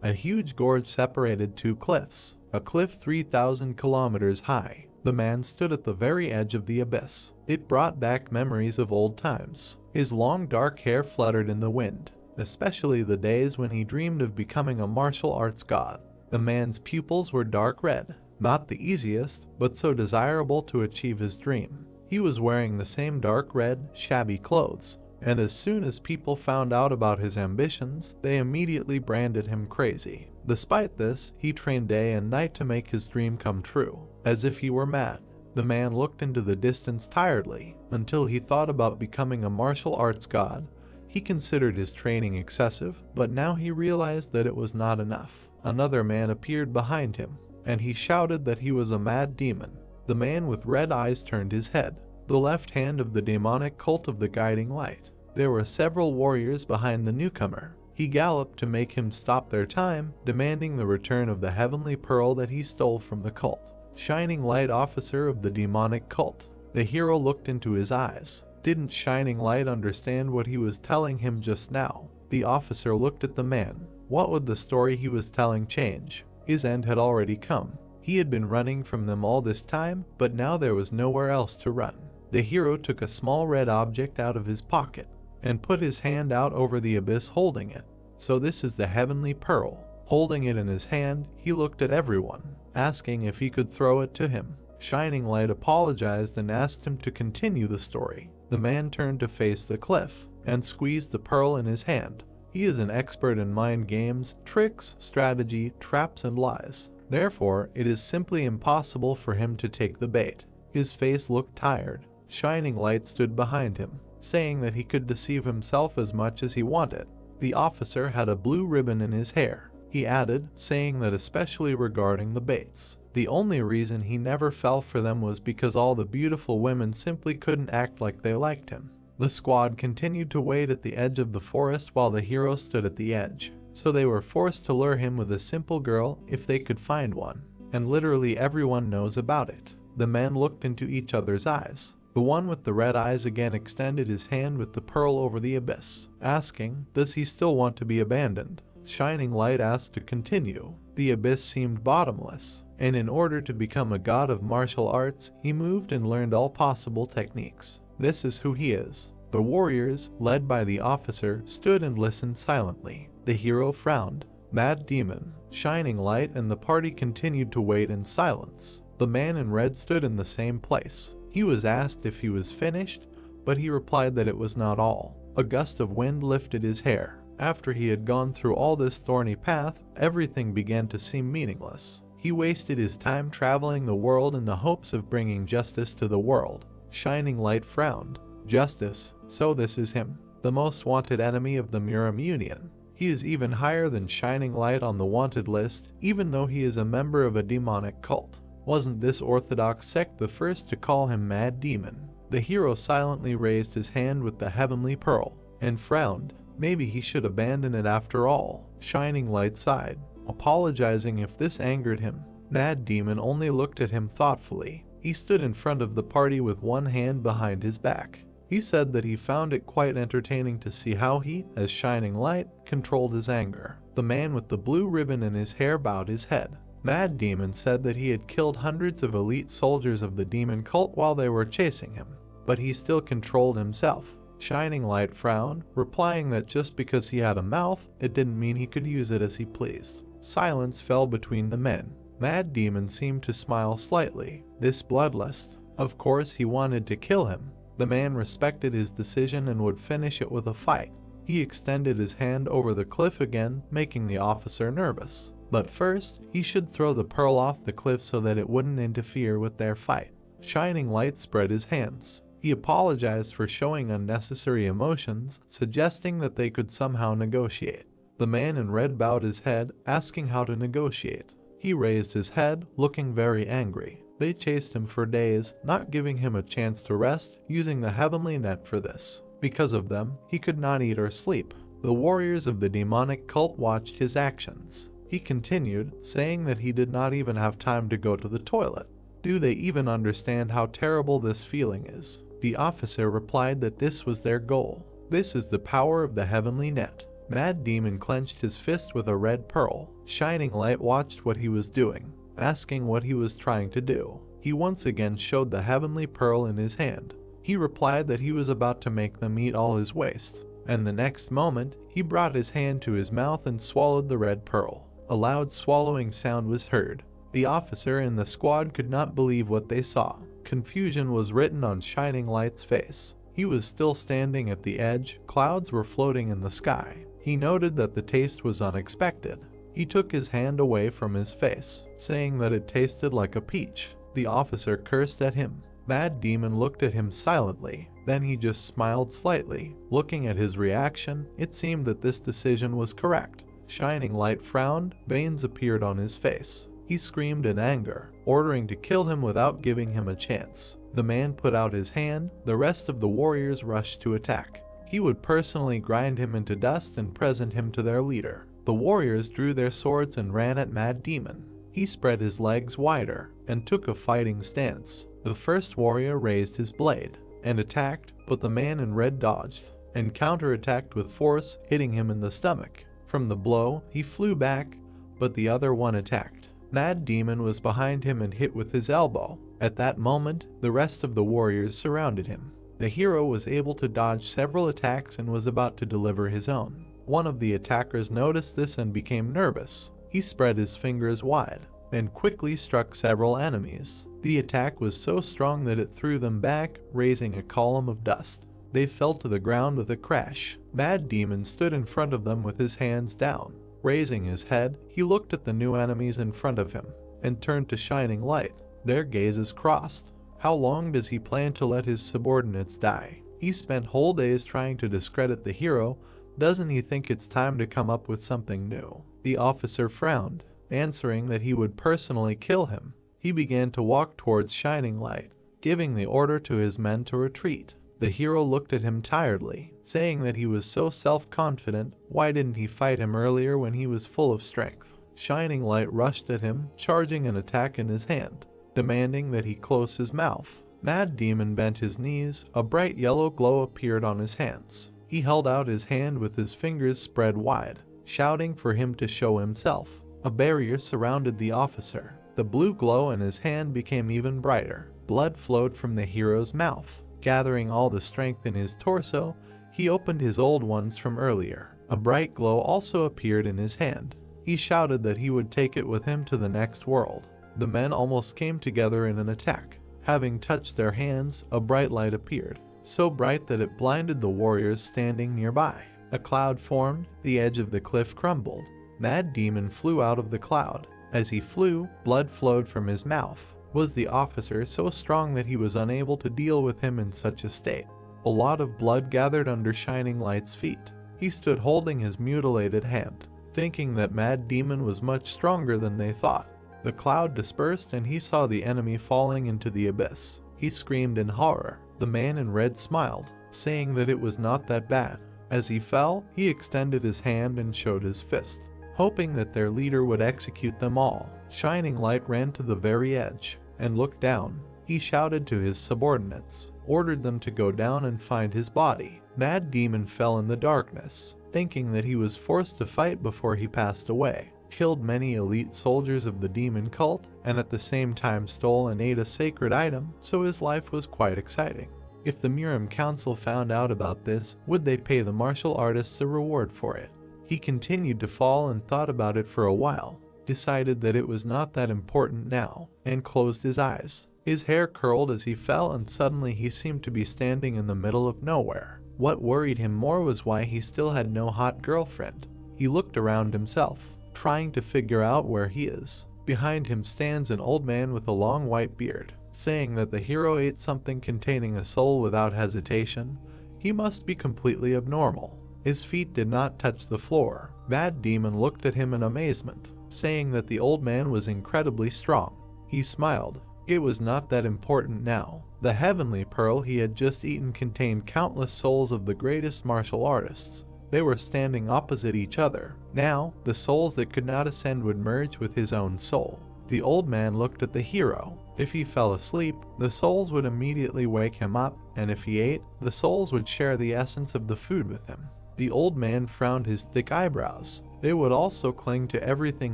A huge gorge separated two cliffs, a cliff 3,000 kilometers high. The man stood at the very edge of the abyss. It brought back memories of old times. His long dark hair fluttered in the wind, especially the days when he dreamed of becoming a martial arts god. The man's pupils were dark red, not the easiest, but so desirable to achieve his dream. He was wearing the same dark red, shabby clothes, and as soon as people found out about his ambitions, they immediately branded him crazy. Despite this, he trained day and night to make his dream come true, as if he were mad. The man looked into the distance tiredly, until he thought about becoming a martial arts god. He considered his training excessive, but now he realized that it was not enough. Another man appeared behind him, and he shouted that he was a mad demon. The man with red eyes turned his head, the left hand of the demonic cult of the guiding light. There were several warriors behind the newcomer. He galloped to make him stop their time, demanding the return of the heavenly pearl that he stole from the cult. Shining Light, officer of the demonic cult. The hero looked into his eyes. Didn't Shining Light understand what he was telling him just now? The officer looked at the man. What would the story he was telling change? His end had already come. He had been running from them all this time, but now there was nowhere else to run. The hero took a small red object out of his pocket and put his hand out over the abyss holding it. So this is the heavenly pearl. Holding it in his hand, he looked at everyone, asking if he could throw it to him. Shining Light apologized and asked him to continue the story. The man turned to face the cliff and squeezed the pearl in his hand. He is an expert in mind games, tricks, strategy, traps, and lies. Therefore, it is simply impossible for him to take the bait. His face looked tired. Shining Light stood behind him, saying that he could deceive himself as much as he wanted. The officer had a blue ribbon in his hair. He added, saying that especially regarding the baits, the only reason he never fell for them was because all the beautiful women simply couldn't act like they liked him. The squad continued to wait at the edge of the forest while the hero stood at the edge, so they were forced to lure him with a simple girl if they could find one, and literally everyone knows about it. The men looked into each other's eyes. The one with the red eyes again extended his hand with the pearl over the abyss, asking, does he still want to be abandoned? Shining Light asked to continue. The abyss seemed bottomless, and in order to become a god of martial arts, he moved and learned all possible techniques. This is who he is. The warriors, led by the officer, stood and listened silently. The hero frowned. Mad demon, Shining Light, and the party continued to wait in silence. The man in red stood in the same place. He was asked if he was finished, but he replied that it was not all. A gust of wind lifted his hair. After he had gone through all this thorny path, everything began to seem meaningless. He wasted his time traveling the world in the hopes of bringing justice to the world. Shining Light frowned. Justice, so this is him, the most wanted enemy of the Muram Union. He is even higher than Shining Light on the wanted list, even though he is a member of a demonic cult. Wasn't this orthodox sect the first to call him Mad Demon? The hero silently raised his hand with the heavenly pearl, and frowned. Maybe he should abandon it after all. Shining Light sighed, apologizing if this angered him. Mad Demon only looked at him thoughtfully. He stood in front of the party with one hand behind his back. He said that he found it quite entertaining to see how he, as Shining Light, controlled his anger. The man with the blue ribbon in his hair bowed his head. Mad Demon said that he had killed hundreds of elite soldiers of the demon cult while they were chasing him, but he still controlled himself. Shining Light frowned, replying that just because he had a mouth, it didn't mean he could use it as he pleased. Silence fell between the men. Mad Demon seemed to smile slightly. This bloodlust. Of course he wanted to kill him. The man respected his decision and would finish it with a fight. He extended his hand over the cliff again, making the officer nervous. But first, he should throw the pearl off the cliff so that it wouldn't interfere with their fight. Shining Light spread his hands. He apologized for showing unnecessary emotions, suggesting that they could somehow negotiate. The man in red bowed his head, asking how to negotiate. He raised his head, looking very angry. They chased him for days, not giving him a chance to rest, using the heavenly net for this. Because of them, he could not eat or sleep. The warriors of the demonic cult watched his actions. He continued, saying that he did not even have time to go to the toilet. Do they even understand how terrible this feeling is? The officer replied that this was their goal. This is the power of the heavenly net. Mad Demon clenched his fist with a red pearl. Shining Light watched what he was doing, asking what he was trying to do. He once again showed the heavenly pearl in his hand. He replied that he was about to make them eat all his waste, and the next moment, he brought his hand to his mouth and swallowed the red pearl. A loud swallowing sound was heard. The officer and the squad could not believe what they saw. Confusion was written on Shining Light's face. He was still standing at the edge, clouds were floating in the sky. He noted that the taste was unexpected. He took his hand away from his face, saying that it tasted like a peach. The officer cursed at him. Mad Demon looked at him silently, then he just smiled slightly. Looking at his reaction, it seemed that this decision was correct. Shining Light frowned, veins appeared on his face. He screamed in anger, ordering to kill him without giving him a chance. The man put out his hand, the rest of the warriors rushed to attack. He would personally grind him into dust and present him to their leader. The warriors drew their swords and ran at Mad Demon. He spread his legs wider and took a fighting stance. The first warrior raised his blade and attacked, but the man in red dodged and counterattacked with force, hitting him in the stomach. From the blow, he flew back, but the other one attacked. Mad Demon was behind him and hit with his elbow. At that moment, the rest of the warriors surrounded him. The hero was able to dodge several attacks and was about to deliver his own. One of the attackers noticed this and became nervous. He spread his fingers wide and quickly struck several enemies. The attack was so strong that it threw them back, raising a column of dust. They fell to the ground with a crash. Mad Demon stood in front of them with his hands down. Raising his head, he looked at the new enemies in front of him and turned to Shining Light. Their gazes crossed. How long does he plan to let his subordinates die? He spent whole days trying to discredit the hero. Doesn't he think it's time to come up with something new? The officer frowned, answering that he would personally kill him. He began to walk towards Shining Light, giving the order to his men to retreat. The hero looked at him tiredly, saying that he was so self-confident, why didn't he fight him earlier when he was full of strength? Shining Light rushed at him, charging an attack in his hand, demanding that he close his mouth. Mad Demon bent his knees, a bright yellow glow appeared on his hands. He held out his hand with his fingers spread wide, shouting for him to show himself. A barrier surrounded the officer. The blue glow in his hand became even brighter. Blood flowed from the hero's mouth. Gathering all the strength in his torso, he opened his old ones from earlier. A bright glow also appeared in his hand. He shouted that he would take it with him to the next world. The men almost came together in an attack. Having touched their hands, a bright light appeared, so bright that it blinded the warriors standing nearby. A cloud formed, the edge of the cliff crumbled. Mad Demon flew out of the cloud. As he flew, blood flowed from his mouth. Was the officer so strong that he was unable to deal with him in such a state? A lot of blood gathered under Shining Light's feet. He stood holding his mutilated hand, thinking that Mad Demon was much stronger than they thought. The cloud dispersed and he saw the enemy falling into the abyss. He screamed in horror. The man in red smiled, saying that it was not that bad. As he fell, he extended his hand and showed his fist, hoping that their leader would execute them all. Shining Light ran to the very edge and looked down. He shouted to his subordinates, ordered them to go down and find his body. Mad Demon fell in the darkness, thinking that he was forced to fight before he passed away. Killed many elite soldiers of the demon cult, and at the same time stole and ate a sacred item, so his life was quite exciting. If the Miram Council found out about this, would they pay the martial artists a reward for it? He continued to fall and thought about it for a while, decided that it was not that important now, and closed his eyes. His hair curled as he fell and suddenly he seemed to be standing in the middle of nowhere. What worried him more was why he still had no hot girlfriend. He looked around himself, trying to figure out where he is. Behind him stands an old man with a long white beard, saying that the hero ate something containing a soul without hesitation. He must be completely abnormal. His feet did not touch the floor. Mad Demon looked at him in amazement, saying that the old man was incredibly strong. He smiled. It was not that important now. The heavenly pearl he had just eaten contained countless souls of the greatest martial artists. They were standing opposite each other. Now, the souls that could not ascend would merge with his own soul. The old man looked at the hero. If he fell asleep, the souls would immediately wake him up, and if he ate, the souls would share the essence of the food with him. The old man frowned his thick eyebrows. They would also cling to everything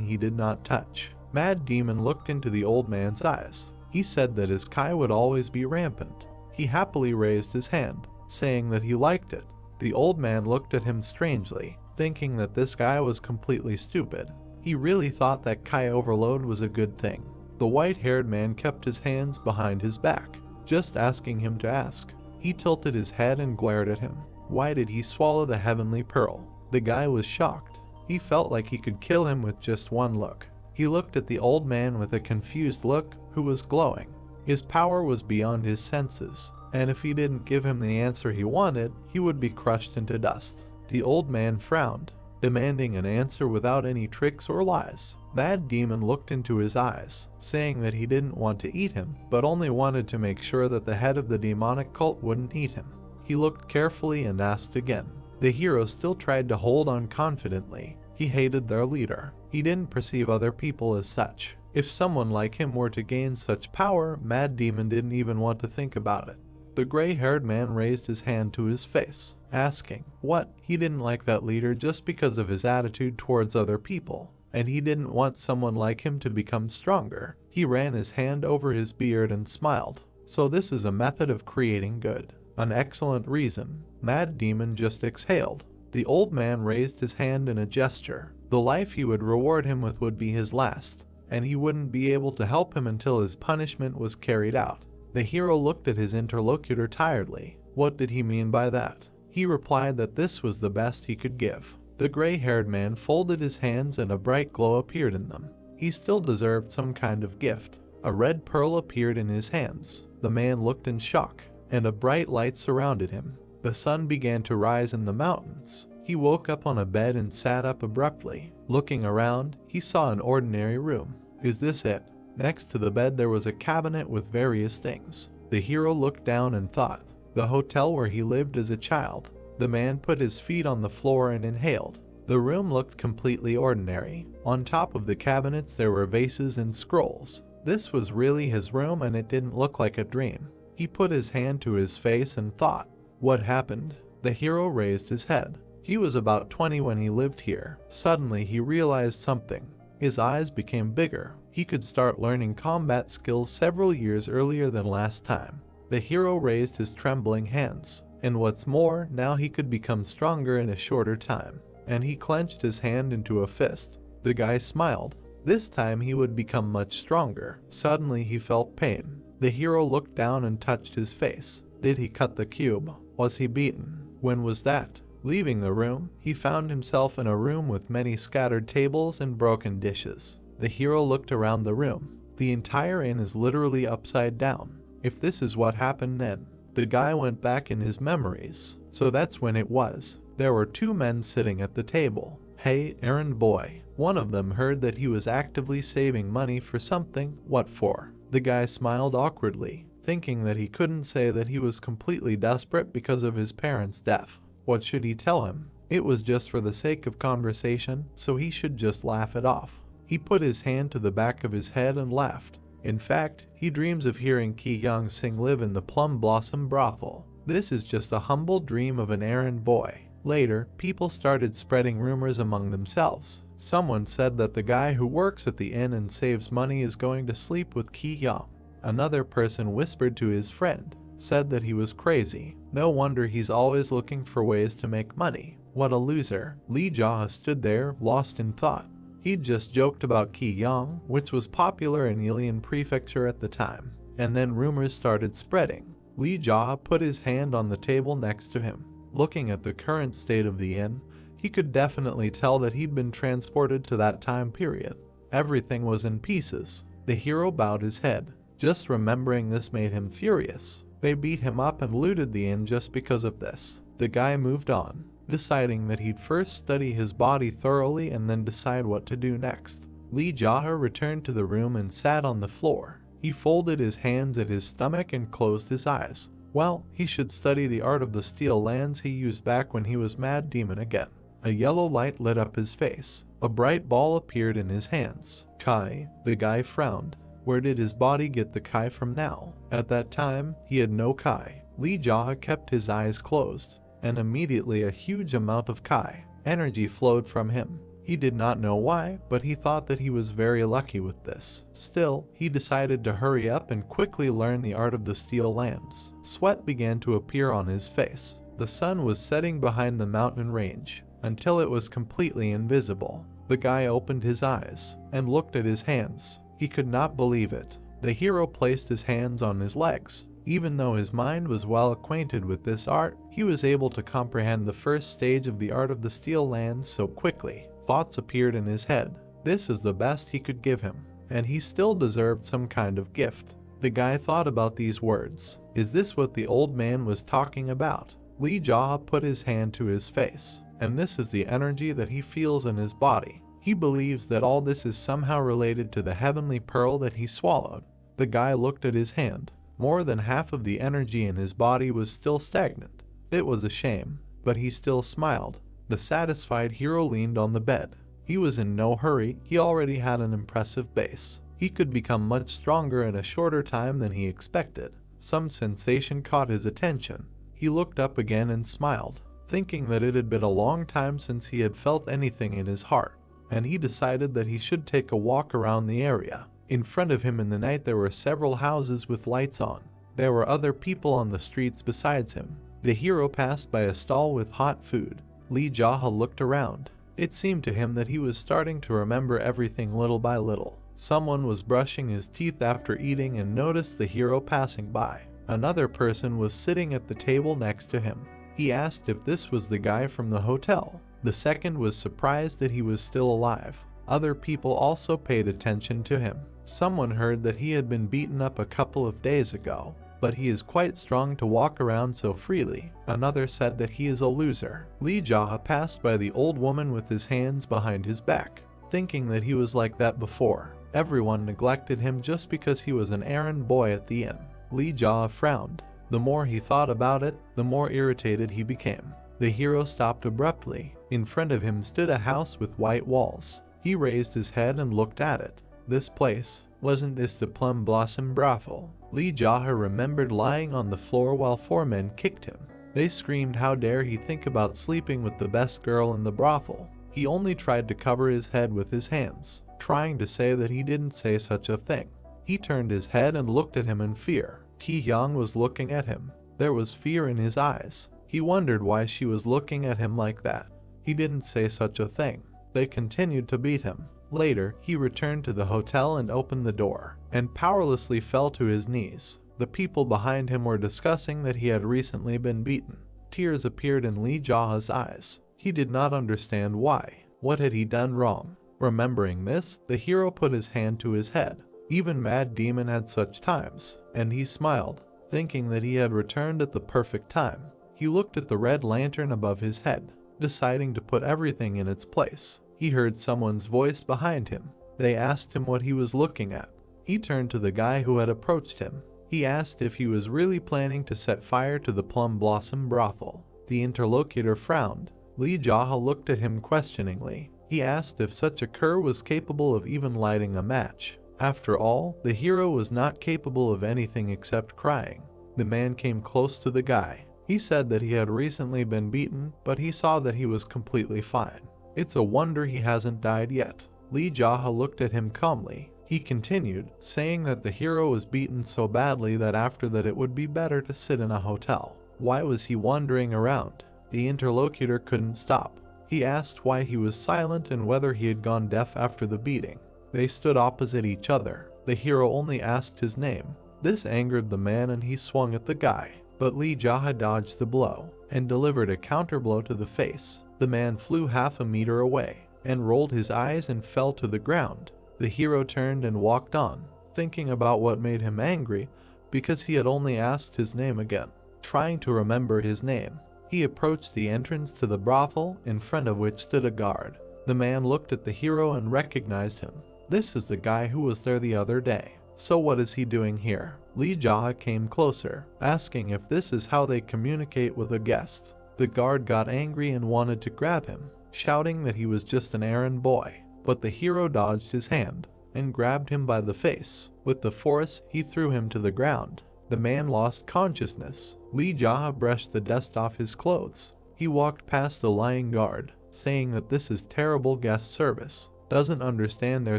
he did not touch. Mad Demon looked into the old man's eyes. He said that his Kai would always be rampant. He happily raised his hand, saying that he liked it. The old man looked at him strangely, thinking that this guy was completely stupid. He really thought that Kai overload was a good thing. The white-haired man kept his hands behind his back, just asking him to ask. He tilted his head and glared at him. Why did he swallow the heavenly pearl? The guy was shocked. He felt like he could kill him with just one look. He looked at the old man with a confused look, who was glowing. His power was beyond his senses, and if he didn't give him the answer he wanted, he would be crushed into dust. The old man frowned, demanding an answer without any tricks or lies. Mad Demon looked into his eyes, saying that he didn't want to eat him, but only wanted to make sure that the head of the demonic cult wouldn't eat him. He looked carefully and asked again. The hero still tried to hold on confidently. He hated their leader. He didn't perceive other people as such. If someone like him were to gain such power, Mad Demon didn't even want to think about it. The gray-haired man raised his hand to his face, asking, what? He didn't like that leader just because of his attitude towards other people, and he didn't want someone like him to become stronger. He ran his hand over his beard and smiled. So this is a method of creating good. An excellent reason. Mad Demon just exhaled. The old man raised his hand in a gesture. The life he would reward him with would be his last, and he wouldn't be able to help him until his punishment was carried out. The hero looked at his interlocutor tiredly. What did he mean by that? He replied that this was the best he could give. The gray-haired man folded his hands and a bright glow appeared in them. He still deserved some kind of gift. A red pearl appeared in his hands. The man looked in shock, and a bright light surrounded him. The sun began to rise in the mountains. He woke up on a bed and sat up abruptly. Looking around, he saw an ordinary room. Is this it? Next to the bed there was a cabinet with various things. The hero looked down and thought, the hotel where he lived as a child. The man put his feet on the floor and inhaled. The room looked completely ordinary. On top of the cabinets there were vases and scrolls. This was really his room and it didn't look like a dream. He put his hand to his face and thought, what happened? The hero raised his head. He was about 20 when he lived here. Suddenly he realized something. His eyes became bigger. He could start learning combat skills several years earlier than last time. The hero raised his trembling hands. And what's more, now he could become stronger in a shorter time. And he clenched his hand into a fist. The guy smiled. This time he would become much stronger. Suddenly he felt pain. The hero looked down and touched his face. Did he cut the cube? Was he beaten? When was that? Leaving the room, he found himself in a room with many scattered tables and broken dishes. The hero looked around the room. The entire inn is literally upside down. If this is what happened then, the guy went back in his memories. So that's when it was. There were two men sitting at the table. Hey, errand boy. One of them heard that he was actively saving money for something. What for? The guy smiled awkwardly, thinking that he couldn't say that he was completely desperate because of his parents' death. What should he tell him? It was just for the sake of conversation, so he should just laugh it off. He put his hand to the back of his head and laughed. In fact, he dreams of hearing Ki Young sing live in the Plum Blossom brothel. This is just a humble dream of an errand boy. Later, people started spreading rumors among themselves. Someone said that the guy who works at the inn and saves money is going to sleep with Ki Young. Another person whispered to his friend, said that he was crazy. No wonder he's always looking for ways to make money. What a loser. Lee Jaha stood there, lost in thought. He'd just joked about Ki Young, which was popular in Ilian Prefecture at the time. And then rumors started spreading. Lee Jaha put his hand on the table next to him. Looking at the current state of the inn, he could definitely tell that he'd been transported to that time period. Everything was in pieces. The hero bowed his head. Just remembering this made him furious. They beat him up and looted the inn just because of this. The guy moved on, deciding that he'd first study his body thoroughly and then decide what to do next. Lee Jaha returned to the room and sat on the floor. He folded his hands at his stomach and closed his eyes. Well, he should study the art of the steel lands he used back when he was Mad Demon again. A yellow light lit up his face. A bright ball appeared in his hands. Kai, the guy frowned. Where did his body get the Kai from now? At that time, he had no Kai. Lee Jaha kept his eyes closed and immediately a huge amount of Kai energy flowed from him. He did not know why, but he thought that he was very lucky with this. Still, he decided to hurry up and quickly learn the art of the steel lands. Sweat began to appear on his face. The sun was setting behind the mountain range until it was completely invisible. The guy opened his eyes and looked at his hands. He could not believe it. The hero placed his hands on his legs. Even though his mind was well acquainted with this art, he was able to comprehend the first stage of the art of the steel lands so quickly. Thoughts appeared in his head. This is the best he could give him, and he still deserved some kind of gift. The guy thought about these words. Is this what the old man was talking about? Lee Jaw put his hand to his face, and this is the energy that he feels in his body. He believes that all this is somehow related to the heavenly pearl that he swallowed. The guy looked at his hand. More than half of the energy in his body was still stagnant. It was a shame, but he still smiled. The satisfied hero leaned on the bed. He was in no hurry. He already had an impressive base. He could become much stronger in a shorter time than he expected. Some sensation caught his attention. He looked up again and smiled, thinking that it had been a long time since he had felt anything in his heart, and he decided that he should take a walk around the area. In front of him in the night there were several houses with lights on. There were other people on the streets besides him. The hero passed by a stall with hot food. Lee Jaha looked around. It seemed to him that he was starting to remember everything little by little. Someone was brushing his teeth after eating and noticed the hero passing by. Another person was sitting at the table next to him. He asked if this was the guy from the hotel. The second was surprised that he was still alive. Other people also paid attention to him. Someone heard that he had been beaten up a couple of days ago, but he is quite strong to walk around so freely. Another said that he is a loser. Lee Jaha passed by the old woman with his hands behind his back, thinking that he was like that before. Everyone neglected him just because he was an errand boy at the inn. Lee Jaha frowned. The more he thought about it, the more irritated he became. The hero stopped abruptly. In front of him stood a house with white walls. He raised his head and looked at it. This place, wasn't this the Plum Blossom brothel? Lee Jaha remembered lying on the floor while 4 men kicked him. They screamed how dare he think about sleeping with the best girl in the brothel. He only tried to cover his head with his hands, trying to say that he didn't say such a thing. He turned his head and looked at him in fear. Ki Hyung was looking at him. There was fear in his eyes. He wondered why she was looking at him like that. He didn't say such a thing. They continued to beat him. Later, he returned to the hotel and opened the door, and powerlessly fell to his knees. The people behind him were discussing that he had recently been beaten. Tears appeared in Lee Jaha's eyes. He did not understand why. What had he done wrong? Remembering this, the hero put his hand to his head. Even Mad Demon had such times, and he smiled, thinking that he had returned at the perfect time. He looked at the red lantern above his head, deciding to put everything in its place. He heard someone's voice behind him. They asked him what he was looking at. He turned to the guy who had approached him. He asked if he was really planning to set fire to the Plum Blossom brothel. The interlocutor frowned. Lee Jaha looked at him questioningly. He asked if such a cur was capable of even lighting a match. After all, the hero was not capable of anything except crying. The man came close to the guy. He said that he had recently been beaten, but he saw that he was completely fine. It's a wonder he hasn't died yet. Lee Jaha looked at him calmly. He continued, saying that the hero was beaten so badly that after that it would be better to sit in a hotel. Why was he wandering around? The interlocutor couldn't stop. He asked why he was silent and whether he had gone deaf after the beating. They stood opposite each other. The hero only asked his name. This angered the man and he swung at the guy. But Lee Jaha dodged the blow and delivered a counterblow to the face. The man flew half a meter away and rolled his eyes and fell to the ground. The hero turned and walked on, thinking about what made him angry because he had only asked his name again. Trying to remember his name, he approached the entrance to the brothel, in front of which stood a guard. The man looked at the hero and recognized him. This is the guy who was there the other day. So what is he doing here? Lee Jaha came closer, asking if this is how they communicate with a guest. The guard got angry and wanted to grab him, shouting that he was just an errand boy. But the hero dodged his hand and grabbed him by the face. With the force, he threw him to the ground. The man lost consciousness. Lee Jaha brushed the dust off his clothes He walked past the lying guard, saying that this is terrible guest service. Doesn't understand they're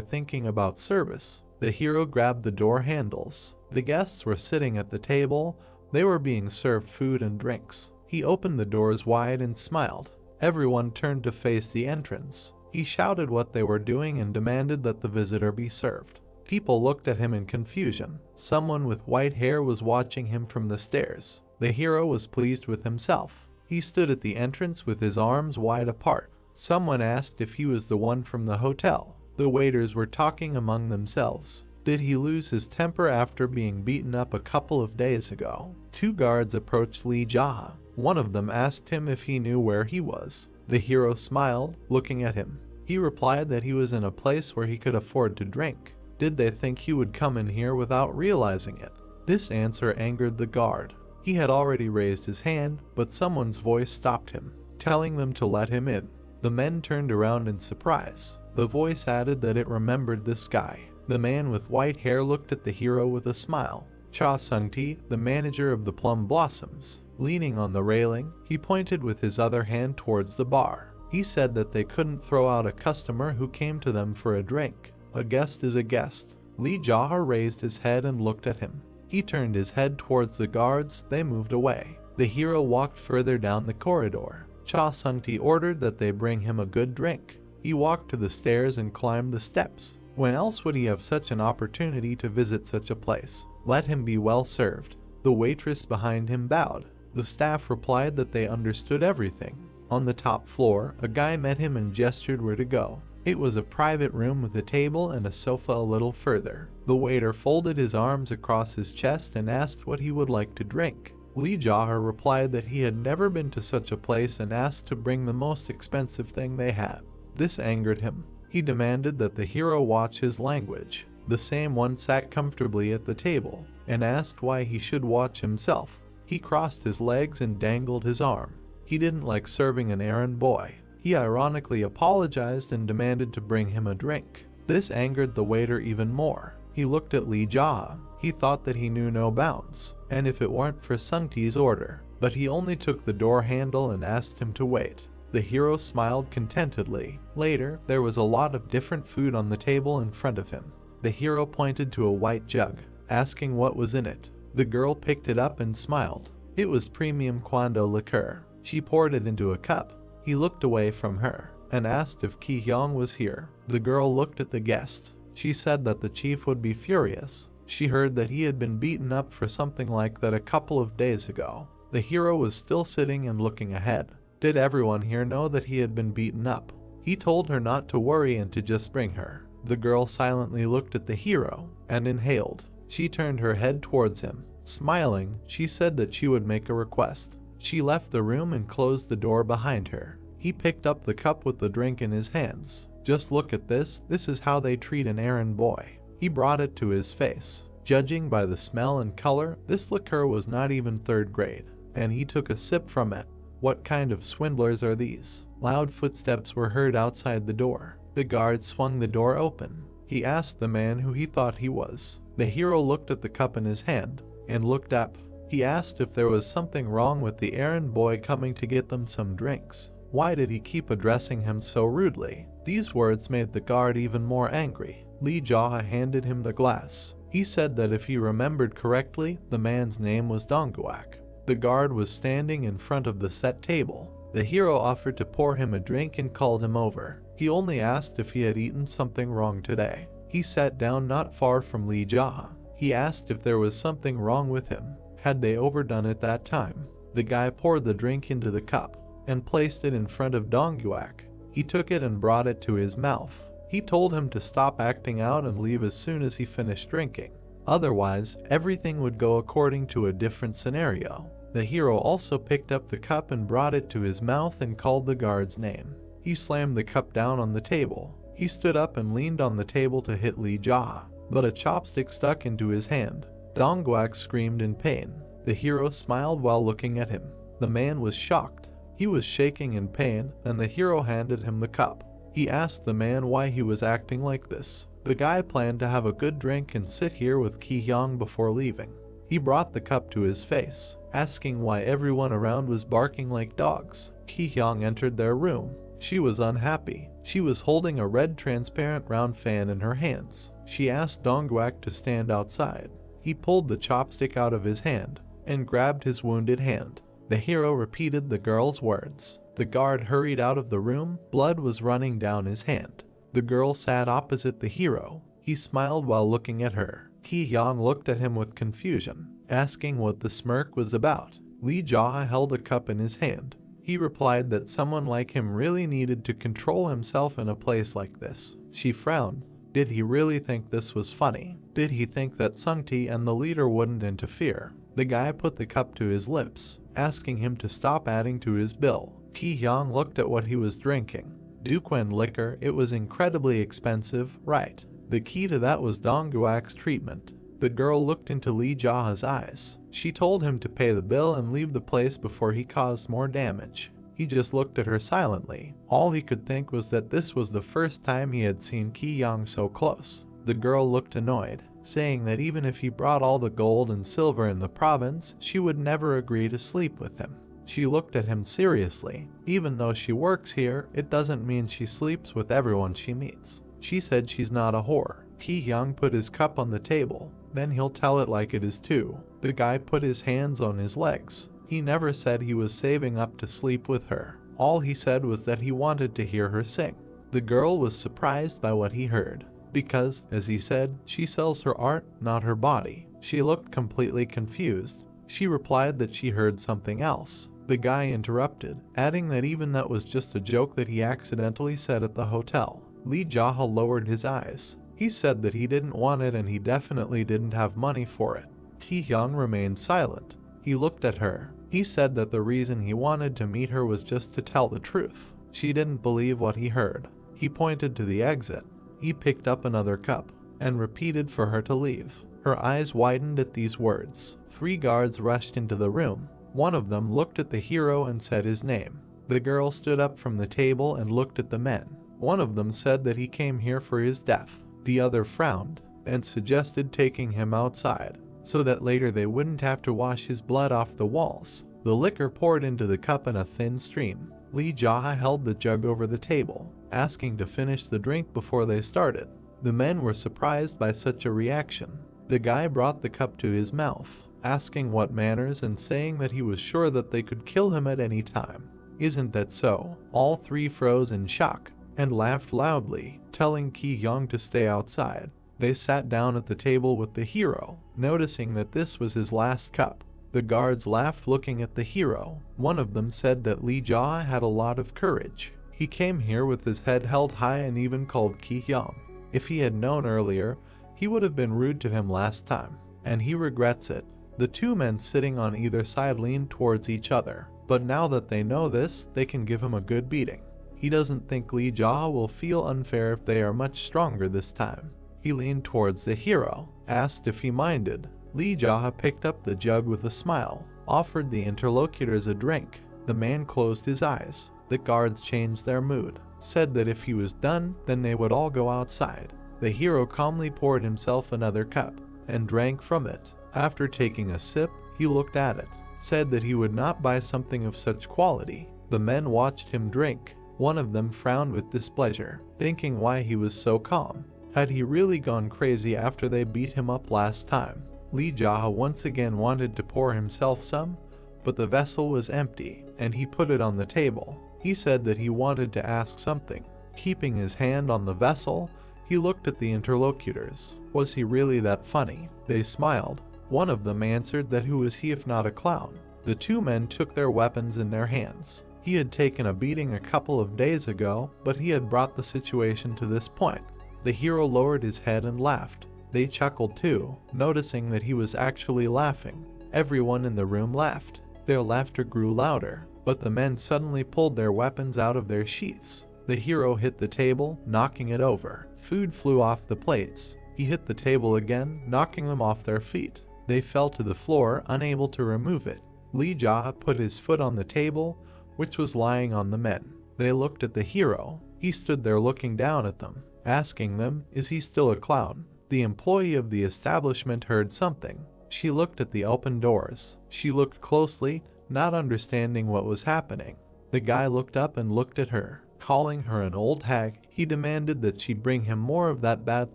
thinking about service. The hero grabbed the door handles. The guests were sitting at the table. They were being served food and drinks. He opened the doors wide and smiled. Everyone turned to face the entrance. He shouted what they were doing and demanded that the visitor be served. People looked at him in confusion. Someone with white hair was watching him from the stairs. The hero was pleased with himself. He stood at the entrance with his arms wide apart. Someone asked if he was the one from the hotel. The waiters were talking among themselves. Did he lose his temper after being beaten up a couple of days ago? Two guards approached Lee Jaha. One of them asked him if he knew where he was. The hero smiled, looking at him. He replied that he was in a place where he could afford to drink. Did they think he would come in here without realizing it? This answer angered the guard. He had already raised his hand, but someone's voice stopped him, telling them to let him in. The men turned around in surprise. The voice added that it remembered this guy. The man with white hair looked at the hero with a smile. Cha Sung-ti, the manager of the Plum Blossoms. Leaning on the railing, he pointed with his other hand towards the bar. He said that they couldn't throw out a customer who came to them for a drink. A guest is a guest. Lee Jaha raised his head and looked at him. He turned his head towards the guards. They moved away. The hero walked further down the corridor. Cha Sung-ti ordered that they bring him a good drink. He walked to the stairs and climbed the steps. When else would he have such an opportunity to visit such a place? Let him be well served. The waitress behind him bowed. The staff replied that they understood everything. On the top floor, a guy met him and gestured where to go. It was a private room with a table and a sofa a little further. The waiter folded his arms across his chest and asked what he would like to drink. Lee Jaha replied that he had never been to such a place and asked to bring the most expensive thing they had. This angered him. He demanded that the hero watch his language. The same one sat comfortably at the table and asked why he should watch himself. He crossed his legs and dangled his arm. He didn't like serving an errand boy. He ironically apologized and demanded to bring him a drink. This angered the waiter even more. He looked at Lee Jaha. He thought that he knew no bounds, and if it weren't for Sung-ti's order. But he only took the door handle and asked him to wait. The hero smiled contentedly. Later, there was a lot of different food on the table in front of him. The hero pointed to a white jug, asking what was in it. The girl picked it up and smiled. It was premium Kwando liqueur. She poured it into a cup. He looked away from her and asked if Ki Hyung was here. The girl looked at the guest. She said that the chief would be furious. She heard that he had been beaten up for something like that a couple of days ago. The hero was still sitting and looking ahead. Did everyone here know that he had been beaten up? He told her not to worry and to just bring her. The girl silently looked at the hero and inhaled. She turned her head towards him. Smiling, she said that she would make a request. She left the room and closed the door behind her. He picked up the cup with the drink in his hands. Just look at this. This is how they treat an errand boy. He brought it to his face. Judging by the smell and color, this liqueur was not even third grade, and he took a sip from it. What kind of swindlers are these? Loud footsteps were heard outside the door. The guard swung the door open. He asked the man who he thought he was. The hero looked at the cup in his hand and looked up. He asked if there was something wrong with the errand boy coming to get them some drinks. Why did he keep addressing him so rudely? These words made the guard even more angry. Lee Jaha handed him the glass. He said that if he remembered correctly, the man's name was Dongguak. The guard was standing in front of the set table. The hero offered to pour him a drink and called him over. He only asked if he had eaten something wrong today. He sat down not far from Lee Jaha. He asked if there was something wrong with him. Had they overdone it that time? The guy poured the drink into the cup and placed it in front of Dongguak. He took it and brought it to his mouth. He told him to stop acting out and leave as soon as he finished drinking. Otherwise, everything would go according to a different scenario. The hero also picked up the cup and brought it to his mouth and called the guard's name. He slammed the cup down on the table. He stood up and leaned on the table to hit Lee Jaha, but a chopstick stuck into his hand. Dongguak screamed in pain. The hero smiled while looking at him. The man was shocked. He was shaking in pain, and the hero handed him the cup. He asked the man why he was acting like this. The guy planned to have a good drink and sit here with Ki Hyung before leaving. He brought the cup to his face. asking why everyone around was barking like dogs. Ki-hyung entered their room. She was unhappy. She was holding a red transparent round fan in her hands. She asked Dongguak to stand outside. He pulled the chopstick out of his hand and grabbed his wounded hand. The hero repeated the girl's words. The guard hurried out of the room. Blood was running down his hand. The girl sat opposite the hero. He smiled while looking at her. Ki-hyung looked at him with confusion, asking what the smirk was about. Lee Jae held a cup in his hand. He replied that someone like him really needed to control himself in a place like this. She frowned. Did he really think this was funny? Did he think that Sungti and the leader wouldn't interfere? The guy put the cup to his lips, asking him to stop adding to his bill. Ki-hyung looked at what he was drinking. Duquan liquor. It was incredibly expensive, right? The key to that was Dongguak's treatment. The girl looked into Lee Jae's eyes. She told him to pay the bill and leave the place before he caused more damage. He just looked at her silently. All he could think was that this was the first time he had seen Ki-hyung so close. The girl looked annoyed, saying that even if he brought all the gold and silver in the province, she would never agree to sleep with him. She looked at him seriously. Even though she works here, it doesn't mean she sleeps with everyone she meets. She said she's not a whore. Ki-hyung put his cup on the table. Then he'll tell it like it is too. The guy put his hands on his legs. He never said he was saving up to sleep with her. All he said was that he wanted to hear her sing. The girl was surprised by what he heard, because, as he said, she sells her art, not her body. She looked completely confused. She replied that she heard something else. The guy interrupted, adding that even that was just a joke that he accidentally said at the hotel. Lee Jae lowered his eyes. He said that he didn't want it and he definitely didn't have money for it. Ki-hyung remained silent. He looked at her. He said that the reason he wanted to meet her was just to tell the truth. She didn't believe what he heard. He pointed to the exit. He picked up another cup and repeated for her to leave. Her eyes widened at these words. 3 guards rushed into the room. One of them looked at the hero and said his name. The girl stood up from the table and looked at the men. One of them said that he came here for his death. The other frowned and suggested taking him outside, so that later they wouldn't have to wash his blood off the walls. The liquor poured into the cup in a thin stream. Lee Jae held the jug over the table, asking to finish the drink before they started. The men were surprised by such a reaction. The guy brought the cup to his mouth, asking what manners and saying that he was sure that they could kill him at any time. Isn't that so? All 3 froze in shock and laughed loudly, telling Ki-hyung to stay outside. They sat down at the table with the hero, noticing that this was his last cup. The guards laughed looking at the hero. One of them said that Lee Jae had a lot of courage. He came here with his head held high and even called Ki-hyung. If he had known earlier, he would have been rude to him last time, and he regrets it. The 2 men sitting on either side leaned towards each other, but now that they know this, they can give him a good beating. He doesn't think Lee Jae will feel unfair if they are much stronger this time. He leaned towards the hero, asked if he minded. Lee Jae picked up the jug with a smile, offered the interlocutors a drink. The man closed his eyes. The guards changed their mood, said that if he was done, then they would all go outside. The hero calmly poured himself another cup and drank from it. After taking a sip, he looked at it, said that he would not buy something of such quality. The men watched him drink. One of them frowned with displeasure, thinking why he was so calm. Had he really gone crazy after they beat him up last time? Lee Jae once again wanted to pour himself some, but the vessel was empty, and he put it on the table. He said that he wanted to ask something. Keeping his hand on the vessel, he looked at the interlocutors. Was he really that funny? They smiled. One of them answered that who was he if not a clown? The 2 men took their weapons in their hands. He had taken a beating a couple of days ago, but he had brought the situation to this point. The hero lowered his head and laughed. They chuckled too, noticing that he was actually laughing. Everyone in the room laughed. Their laughter grew louder, but the men suddenly pulled their weapons out of their sheaths. The hero hit the table, knocking it over. Food flew off the plates. He hit the table again, knocking them off their feet. They fell to the floor, unable to remove it. Lee Jae put his foot on the table, which was lying on the men. They looked at the hero. He stood there looking down at them, asking them, is he still a clown? The employee of the establishment heard something. She looked at the open doors. She looked closely, not understanding what was happening. The guy looked up and looked at her. Calling her an old hag, he demanded that she bring him more of that bad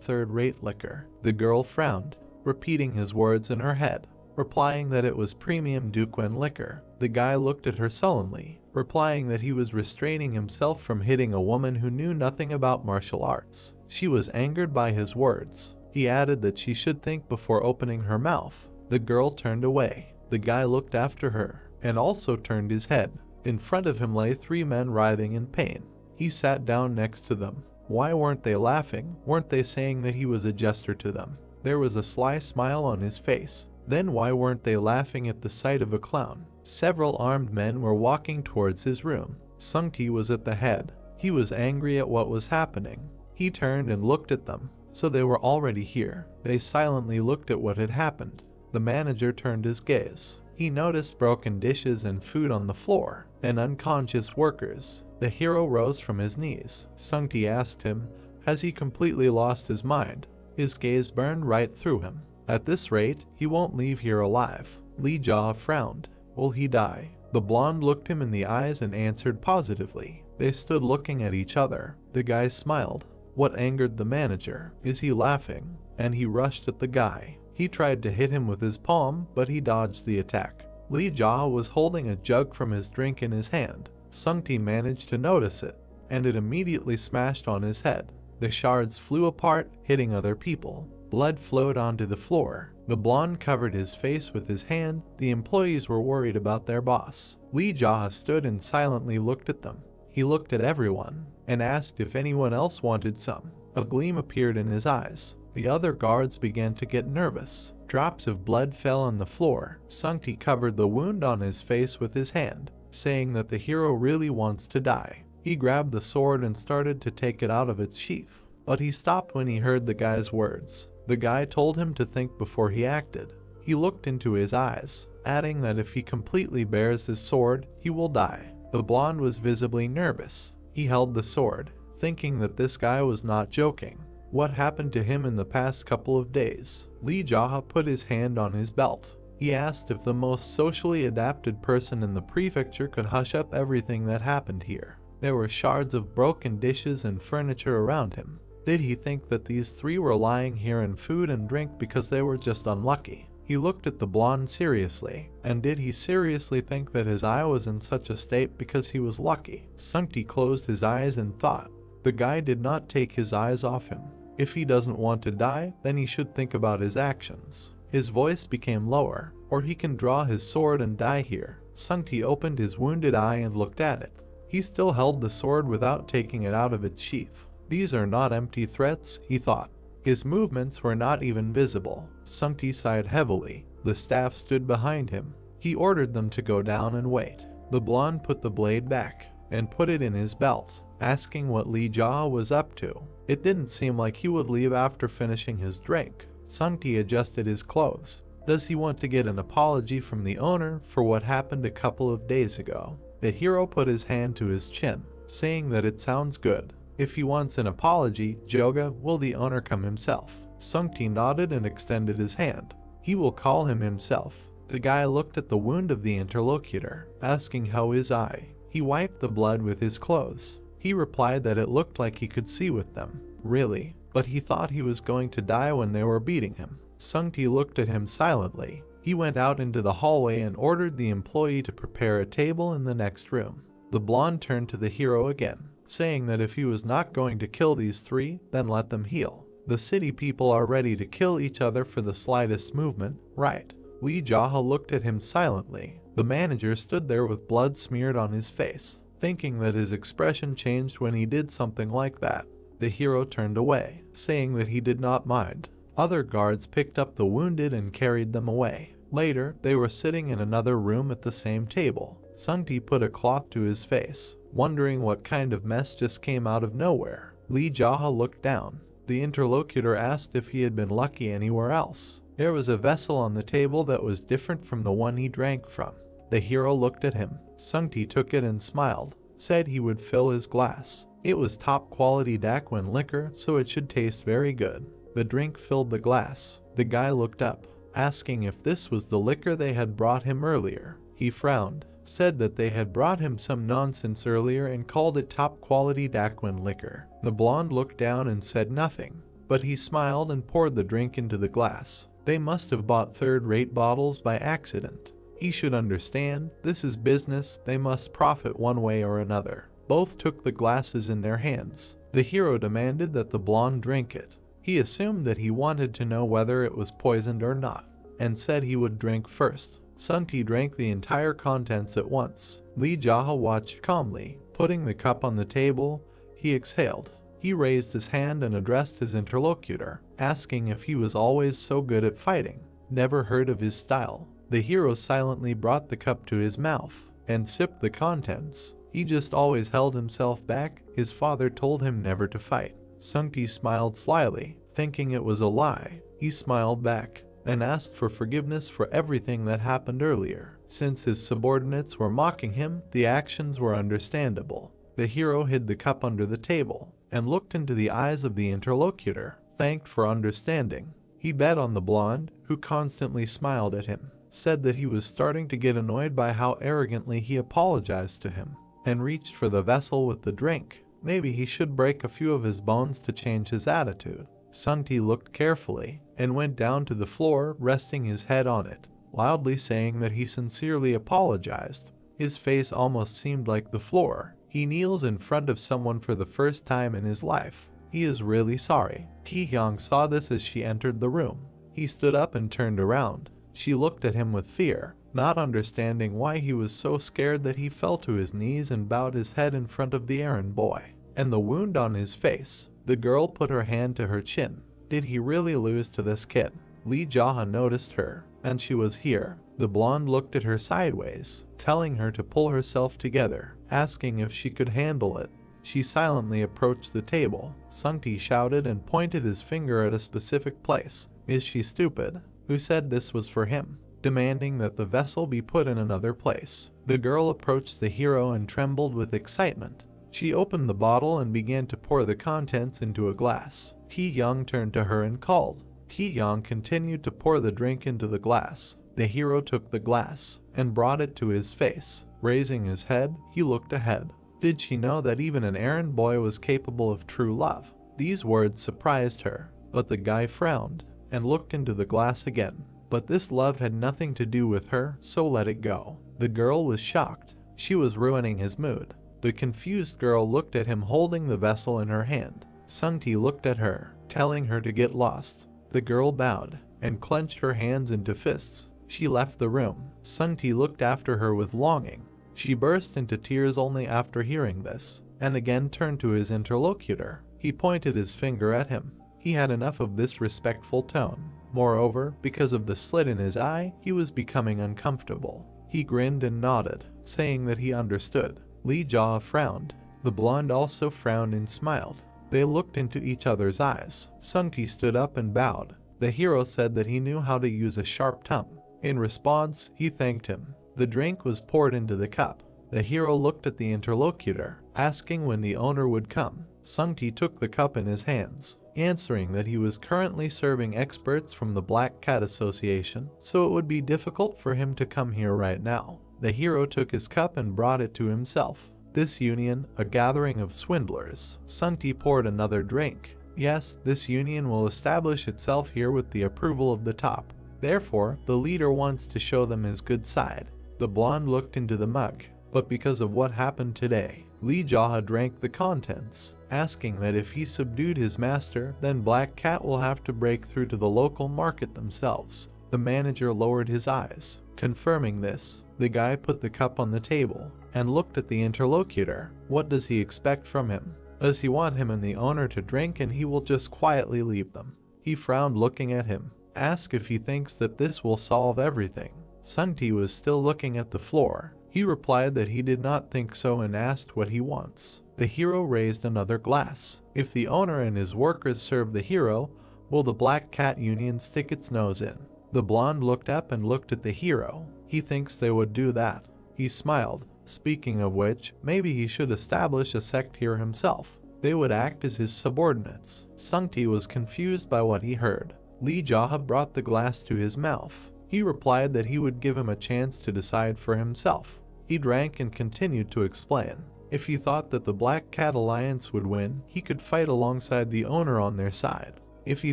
third-rate liquor. The girl frowned, repeating his words in her head, replying that it was premium Duquin liquor. The guy looked at her sullenly, replying that he was restraining himself from hitting a woman who knew nothing about martial arts. She was angered by his words. He added that she should think before opening her mouth. The girl turned away. The guy looked after her, and also turned his head. In front of him lay 3 men writhing in pain. He sat down next to them. Why weren't they laughing? Weren't they saying that he was a jester to them? There was a sly smile on his face. Then why weren't they laughing at the sight of a clown? Several armed men were walking towards his room. Sungti was at the head. He was angry at what was happening. He turned and looked at them. So they were already here. They silently looked at what had happened. The manager turned his gaze. He noticed broken dishes and food on the floor, and unconscious workers. The hero rose from his knees. Sungti asked him, has he completely lost his mind? His gaze burned right through him. At this rate, he won't leave here alive. Li Jia frowned. Will he die? The blonde looked him in the eyes and answered positively. They stood looking at each other. The guy smiled. What angered the manager? Is he laughing? And he rushed at the guy. He tried to hit him with his palm, but he dodged the attack. Li Jia was holding a jug from his drink in his hand. Sungti managed to notice it, and it immediately smashed on his head. The shards flew apart, hitting other people. Blood flowed onto the floor. The blonde covered his face with his hand. The employees were worried about their boss. Li Jia stood and silently looked at them. He looked at everyone and asked if anyone else wanted some. A gleam appeared in his eyes. The other guards began to get nervous. Drops of blood fell on the floor. Sungti covered the wound on his face with his hand, saying that the hero really wants to die. He grabbed the sword and started to take it out of its sheath, but he stopped when he heard the guy's words. The guy told him to think before he acted. He looked into his eyes, adding that if he completely bares his sword, he will die. The blonde was visibly nervous. He held the sword, thinking that this guy was not joking. What happened to him in the past couple of days? Li Jia put his hand on his belt. He asked if the most socially adapted person in the prefecture could hush up everything that happened here. There were shards of broken dishes and furniture around him. Did he think that these 3 were lying here in food and drink because they were just unlucky? He looked at the blonde seriously, and did he seriously think that his eye was in such a state because he was lucky? Sungti closed his eyes and thought. The guy did not take his eyes off him. If he doesn't want to die, then he should think about his actions. His voice became lower, or he can draw his sword and die here. Sungti opened his wounded eye and looked at it. He still held the sword without taking it out of its sheath. These are not empty threats, he thought. His movements were not even visible. Sungti sighed heavily. The staff stood behind him. He ordered them to go down and wait. The blonde put the blade back and put it in his belt, asking what Li Jia was up to. It didn't seem like he would leave after finishing his drink. Sungti adjusted his clothes. Does he want to get an apology from the owner for what happened a couple of days ago? The hero put his hand to his chin, saying that it sounds good. If he wants an apology, Joga, will the owner come himself? Sungti nodded and extended his hand. He will call him himself. The guy looked at the wound of the interlocutor, asking how his eye. He wiped the blood with his clothes. He replied that it looked like he could see with them. Really? But he thought he was going to die when they were beating him. Sungti looked at him silently. He went out into the hallway and ordered the employee to prepare a table in the next room. The blonde turned to the hero again, saying that if he was not going to kill these 3, then let them heal. The city people are ready to kill each other for the slightest movement, right? Li Jia looked at him silently. The manager stood there with blood smeared on his face, thinking that his expression changed when he did something like that. The hero turned away, saying that he did not mind. Other guards picked up the wounded and carried them away. Later, they were sitting in another room at the same table. Sungti put a cloth to his face, wondering what kind of mess just came out of nowhere. Li Jia looked down. The interlocutor asked if he had been lucky anywhere else. There was a vessel on the table that was different from the one he drank from. The hero looked at him. Sungti took it and smiled, said he would fill his glass. It was top quality Daquin liquor, so it should taste very good. The drink filled the glass. The guy looked up. asking if this was the liquor they had brought him earlier. He frowned, said that they had brought him some nonsense earlier and called it top quality Daquin liquor. The blonde looked down and said nothing, but he smiled and poured the drink into the glass. They must have bought third-rate bottles by accident. He should understand, this is business, they must profit one way or another. Both took the glasses in their hands. The hero demanded that the blonde drink it. He assumed that he wanted to know whether it was poisoned or not, and said he would drink first. Sungti drank the entire contents at once. Lee Jaha watched calmly. Putting the cup on the table, he exhaled. He raised his hand and addressed his interlocutor, asking if he was always so good at fighting. Never heard of his style. The hero silently brought the cup to his mouth and sipped the contents. He just always held himself back. His father told him never to fight. Sungti smiled slyly, thinking it was a lie. He smiled back and asked for forgiveness for everything that happened earlier. Since his subordinates were mocking him, the actions were understandable. The hero hid the cup under the table and looked into the eyes of the interlocutor, thanked for understanding. He bet on the blonde, who constantly smiled at him, said that he was starting to get annoyed by how arrogantly he apologized to him, and reached for the vessel with the drink. Maybe he should break a few of his bones to change his attitude. Sungti looked carefully and went down to the floor, resting his head on it, loudly saying that he sincerely apologized. His face almost seemed like the floor. He kneels in front of someone for the first time in his life. He is really sorry. Ki-hyung saw this as she entered the room. He stood up and turned around. She looked at him with fear, not understanding why he was so scared that he fell to his knees and bowed his head in front of the errand boy. And the wound on his face. The girl put her hand to her chin. Did he really lose to this kid? Lee Jaha noticed her, and she was here. The blonde looked at her sideways, telling her to pull herself together, asking if she could handle it. She silently approached the table. Sungti shouted and pointed his finger at a specific place. Is she stupid? Who said this was for him? Demanding that the vessel be put in another place. The girl approached the hero and trembled with excitement. She opened the bottle and began to pour the contents into a glass. Ki-hyung turned to her and called. Ki-hyung continued to pour the drink into the glass. The hero took the glass and brought it to his face. Raising his head, he looked ahead. Did she know that even an errand boy was capable of true love? These words surprised her, but the guy frowned and looked into the glass again. But this love had nothing to do with her, so let it go. The girl was shocked. She was ruining his mood. The confused girl looked at him holding the vessel in her hand. Sungti looked at her, telling her to get lost. The girl bowed and clenched her hands into fists. She left the room. Sungti looked after her with longing. She burst into tears only after hearing this, and again turned to his interlocutor. He pointed his finger at him. He had enough of this respectful tone. Moreover, because of the slit in his eye, he was becoming uncomfortable. He grinned and nodded, saying that he understood. Lee Jaw frowned. The blonde also frowned and smiled. They looked into each other's eyes. Sungti stood up and bowed. The hero said that he knew how to use a sharp tongue. In response, he thanked him. The drink was poured into the cup. The hero looked at the interlocutor, asking when the owner would come. Sungti took the cup in his hands, answering that he was currently serving experts from the Black Cat Association, so it would be difficult for him to come here right now. The hero took his cup and brought it to himself. This union, a gathering of swindlers. Sungti poured another drink. Yes, this union will establish itself here with the approval of the top. Therefore, the leader wants to show them his good side. The blonde looked into the mug, but because of what happened today, Lee Jaha drank the contents, asking that if he subdued his master, then Black Cat will have to break through to the local market themselves. The manager lowered his eyes. Confirming this, the guy put the cup on the table and looked at the interlocutor. What does he expect from him? Does he want him and the owner to drink and he will just quietly leave them? He frowned looking at him, asked if he thinks that this will solve everything. Sungti was still looking at the floor. He replied that he did not think so and asked what he wants. The hero raised another glass. If the owner and his workers serve the hero, will the Black Cat Union stick its nose in? The blonde looked up and looked at the hero. He thinks they would do that. He smiled. Speaking of which, maybe he should establish a sect here himself. They would act as his subordinates. Sungti was confused by what he heard. Li Jia brought the glass to his mouth. He replied that he would give him a chance to decide for himself. He drank and continued to explain. If he thought that the Black Cat Alliance would win, he could fight alongside the owner on their side. If he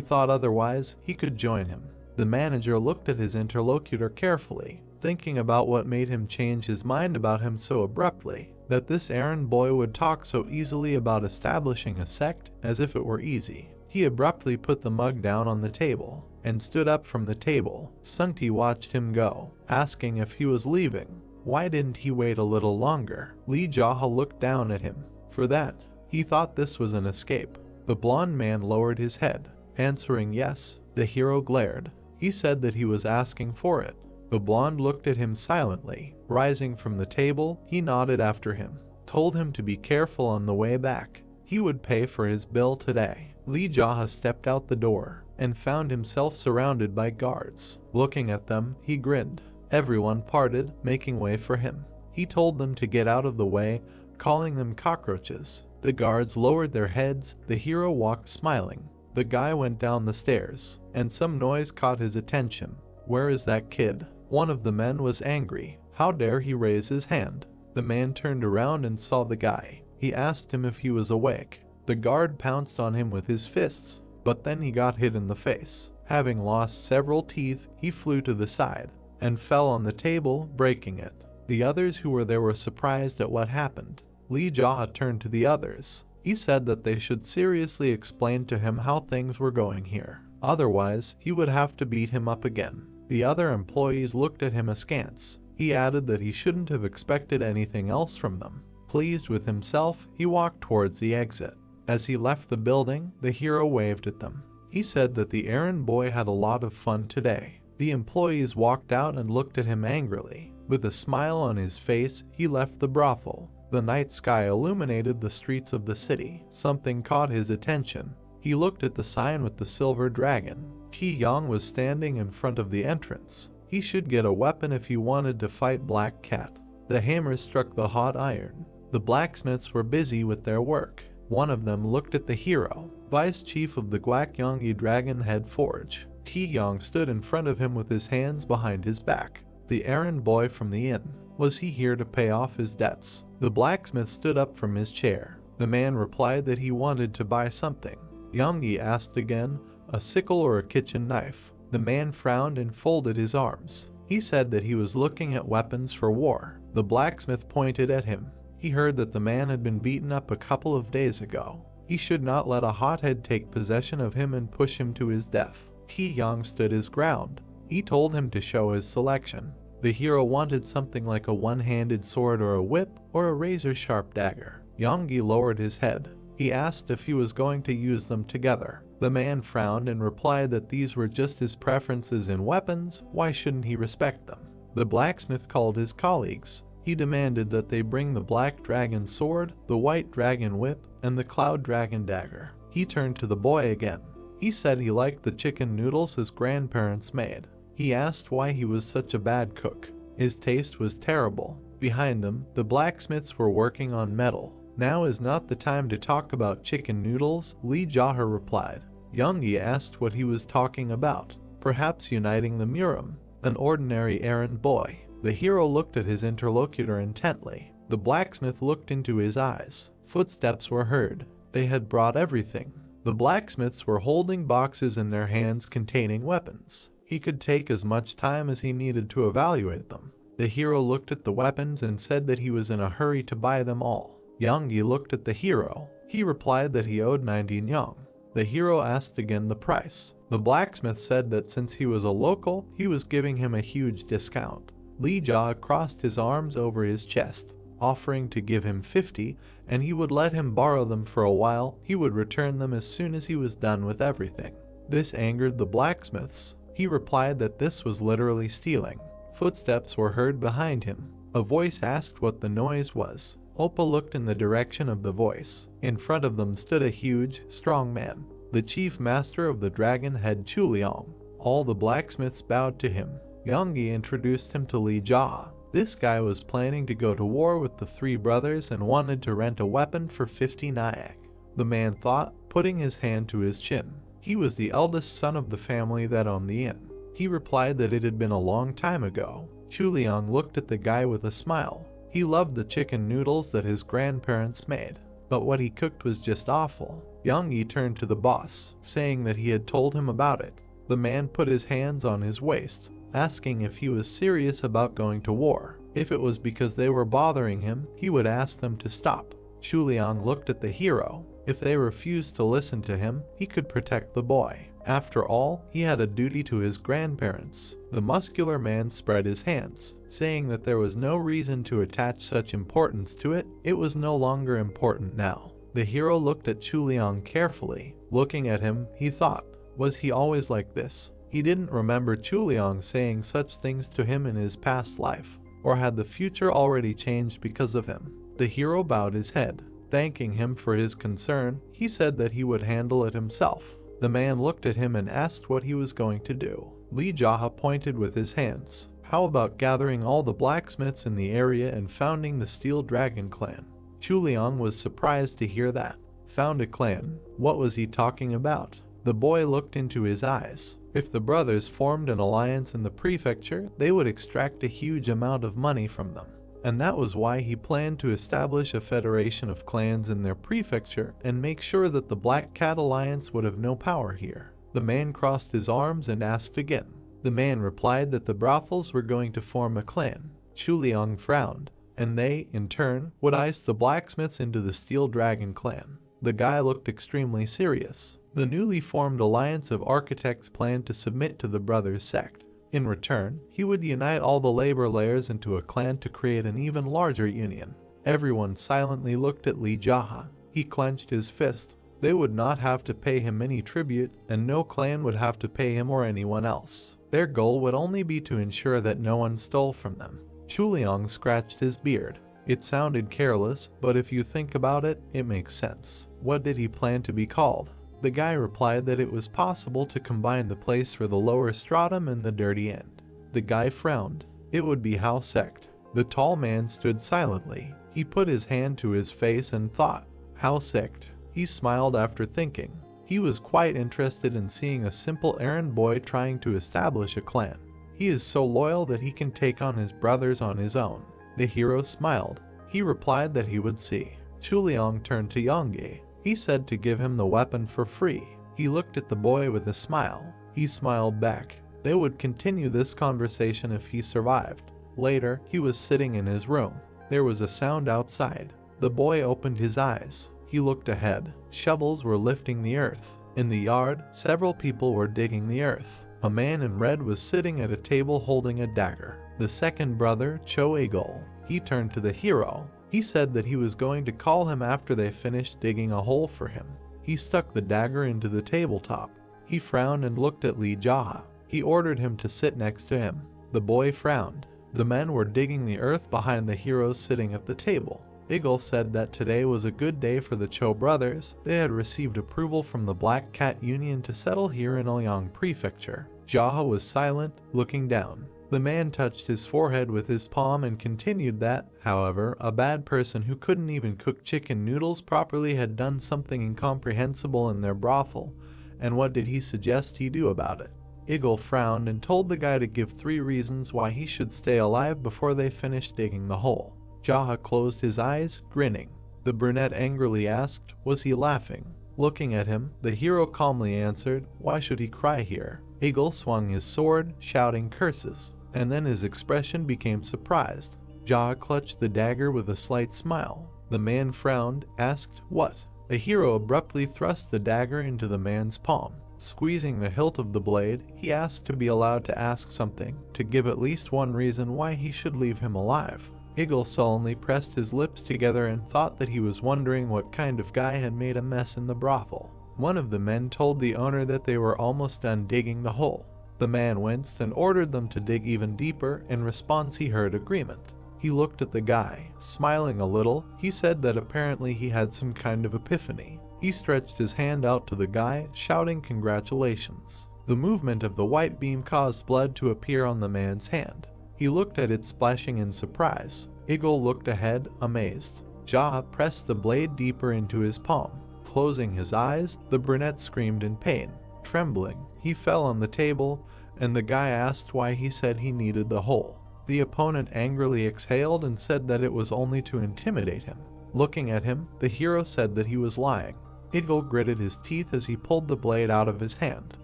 thought otherwise, he could join him. The manager looked at his interlocutor carefully, thinking about what made him change his mind about him so abruptly, that this errand boy would talk so easily about establishing a sect as if it were easy. He abruptly put the mug down on the table and stood up from the table. Sungti watched him go, asking if he was leaving. Why didn't he wait a little longer? Li Jia looked down at him. For that, he thought this was an escape. The blonde man lowered his head, answering yes. The hero glared. He said that he was asking for it. The blonde looked at him silently. Rising from the table, he nodded after him, told him to be careful on the way back. He would pay for his bill today. Li Jia stepped out the door and found himself surrounded by guards. Looking at them, he grinned. Everyone parted, making way for him. He told them to get out of the way, calling them cockroaches. The guards lowered their heads. The hero walked smiling. The guy went down the stairs, and some noise caught his attention. Where is that kid? One of the men was angry. How dare he raise his hand? The man turned around and saw the guy. He asked him if he was awake. The guard pounced on him with his fists, but then he got hit in the face. Having lost several teeth, he flew to the side and fell on the table, breaking it. The others who were there were surprised at what happened. Li Jia turned to the others. He said that they should seriously explain to him how things were going here. Otherwise, he would have to beat him up again. The other employees looked at him askance. He added that he shouldn't have expected anything else from them. Pleased with himself, he walked towards the exit. As he left the building, the hero waved at them. He said that the errand boy had a lot of fun today. The employees walked out and looked at him angrily. With a smile on his face, he left the brothel. The night sky illuminated the streets of the city. Something caught his attention. He looked at the sign with the silver dragon. Qi Yang was standing in front of the entrance. He should get a weapon if he wanted to fight Black Cat. The hammer struck the hot iron. The blacksmiths were busy with their work. One of them looked at the hero, vice chief of the Gwakyonggi Dragon Head Forge. Qi Yang stood in front of him with his hands behind his back. The errand boy from the inn. Was he here to pay off his debts? The blacksmith stood up from his chair. The man replied that he wanted to buy something. Yonggi asked again, a sickle or a kitchen knife. The man frowned and folded his arms. He said that he was looking at weapons for war. The blacksmith pointed at him. He heard that the man had been beaten up a couple of days ago. He should not let a hothead take possession of him and push him to his death. Qi Yang stood his ground. He told him to show his selection. The hero wanted something like a one-handed sword or a whip or a razor-sharp dagger. Yonggi lowered his head. He asked if he was going to use them together. The man frowned and replied that these were just his preferences in weapons. Why shouldn't he respect them? The blacksmith called his colleagues. He demanded that they bring the black dragon sword, the white dragon whip, and the cloud dragon dagger. He turned to the boy again. He said he liked the chicken noodles his grandparents made. He asked why he was such a bad cook. His taste was terrible. Behind them, the blacksmiths were working on metal. Now is not the time to talk about chicken noodles, Li Jia replied. Yonggi asked what he was talking about. Perhaps uniting the Murim, an ordinary errand boy. The hero looked at his interlocutor intently. The blacksmith looked into his eyes. Footsteps were heard. They had brought everything. The blacksmiths were holding boxes in their hands containing weapons. He could take as much time as he needed to evaluate them. The hero looked at the weapons and said that he was in a hurry to buy them all. Yonggi looked at the hero. He replied that he owed 90 nyang. The hero asked again the price. The blacksmith said that since he was a local, he was giving him a huge discount. Li Jia crossed his arms over his chest, offering to give him 50, and he would let him borrow them for a while. He would return them as soon as he was done with everything. This angered the blacksmiths. He replied that this was literally stealing. Footsteps were heard behind him. A voice asked what the noise was. Oppa looked in the direction of the voice. In front of them stood a huge, strong man, the chief master of the dragon head Chuliang. All the blacksmiths bowed to him. Yonggi introduced him to Li Jia. This guy was planning to go to war with the three brothers and wanted to rent a weapon for 50 nyack. The man thought, putting his hand to his chin. He was the eldest son of the family that owned the inn. He replied that it had been a long time ago. Chuliang looked at the guy with a smile. He loved the chicken noodles that his grandparents made, but what he cooked was just awful. Yang Yi turned to the boss, saying that he had told him about it. The man put his hands on his waist, asking if he was serious about going to war. If it was because they were bothering him, he would ask them to stop. Chuliang looked at the hero. If they refused to listen to him, he could protect the boy. After all, he had a duty to his grandparents. The muscular man spread his hands, saying that there was no reason to attach such importance to it. It was no longer important now. The hero looked at Chuliang carefully. Looking at him, he thought, was he always like this? He didn't remember Chuliang saying such things to him in his past life. Or had the future already changed because of him? The hero bowed his head. Thanking him for his concern, he said that he would handle it himself. The man looked at him and asked what he was going to do. Li Jaha pointed with his hands. How about gathering all the blacksmiths in the area and founding the Steel Dragon clan? Chuliang was surprised to hear that. Found a clan? What was he talking about? The boy looked into his eyes. If the brothers formed an alliance in the prefecture, they would extract a huge amount of money from them. And that was why he planned to establish a federation of clans in their prefecture and make sure that the Black Cat Alliance would have no power here. The man crossed his arms and asked again. The man replied that the brothels were going to form a clan. Chuliang frowned, and they, in turn, would ice the blacksmiths into the Steel Dragon clan. The guy looked extremely serious. The newly formed alliance of architects planned to submit to the brothers' sect. In return, he would unite all the labor layers into a clan to create an even larger union. Everyone silently looked at Li Jaha. He clenched his fist. They would not have to pay him any tribute, and no clan would have to pay him or anyone else. Their goal would only be to ensure that no one stole from them. Chuliang scratched his beard. It sounded careless, but if you think about it, it makes sense. What did he plan to be called? The guy replied that it was possible to combine the place for the lower stratum and the dirty end. The guy frowned. It would be Hao sect. The tall man stood silently. He put his hand to his face and thought, Hao sect. He smiled after thinking. He was quite interested in seeing a simple errand boy trying to establish a clan. He is so loyal that he can take on his brothers on his own. The hero smiled. He replied that he would see. Chuliang turned to Yang Yi. He said to give him the weapon for free. He looked at the boy with a smile. He smiled back. They would continue this conversation if he survived. Later, he was sitting in his room. There was a sound outside. The boy opened his eyes. He looked ahead. Shovels were lifting the earth. In the yard, several people were digging the earth. A man in red was sitting at a table holding a dagger. The second brother, Cho Eagle. He turned to the hero. He said that he was going to call him after they finished digging a hole for him. He stuck the dagger into the tabletop. He frowned and looked at Li Jaha. He ordered him to sit next to him. The boy frowned. The men were digging the earth behind the heroes sitting at the table. Eagle said that today was a good day for the Cho brothers. They had received approval from the Black Cat Union to settle here in Ouyang Prefecture. Jaha was silent, looking down. The man touched his forehead with his palm and continued that, however, a bad person who couldn't even cook chicken noodles properly had done something incomprehensible in their brothel, and what did he suggest he do about it? Eagle frowned and told the guy to give 3 reasons why he should stay alive before they finished digging the hole. Jaha closed his eyes, grinning. The brunette angrily asked, was he laughing? Looking at him, the hero calmly answered, why should he cry here? Eagle swung his sword, shouting curses. And then his expression became surprised. Jaha clutched the dagger with a slight smile. The man frowned, asked, what? The hero abruptly thrust the dagger into the man's palm. Squeezing the hilt of the blade, he asked to be allowed to ask something, to give at least one reason why he should leave him alive. Eagle sullenly pressed his lips together and thought that he was wondering what kind of guy had made a mess in the brothel. One of the men told the owner that they were almost done digging the hole. The man winced and ordered them to dig even deeper. In response, he heard agreement. He looked at the guy, smiling a little. He said that apparently he had some kind of epiphany. He stretched his hand out to the guy, shouting congratulations. The movement of the white beam caused blood to appear on the man's hand. He looked at it splashing in surprise. Eagle looked ahead, amazed. Jaha pressed the blade deeper into his palm. Closing his eyes, the brunette screamed in pain. Trembling, he fell on the table, and the guy asked why he said he needed the hole. The opponent angrily exhaled and said that it was only to intimidate him. Looking at him, the hero said that he was lying. Eagle gritted his teeth as he pulled the blade out of his hand.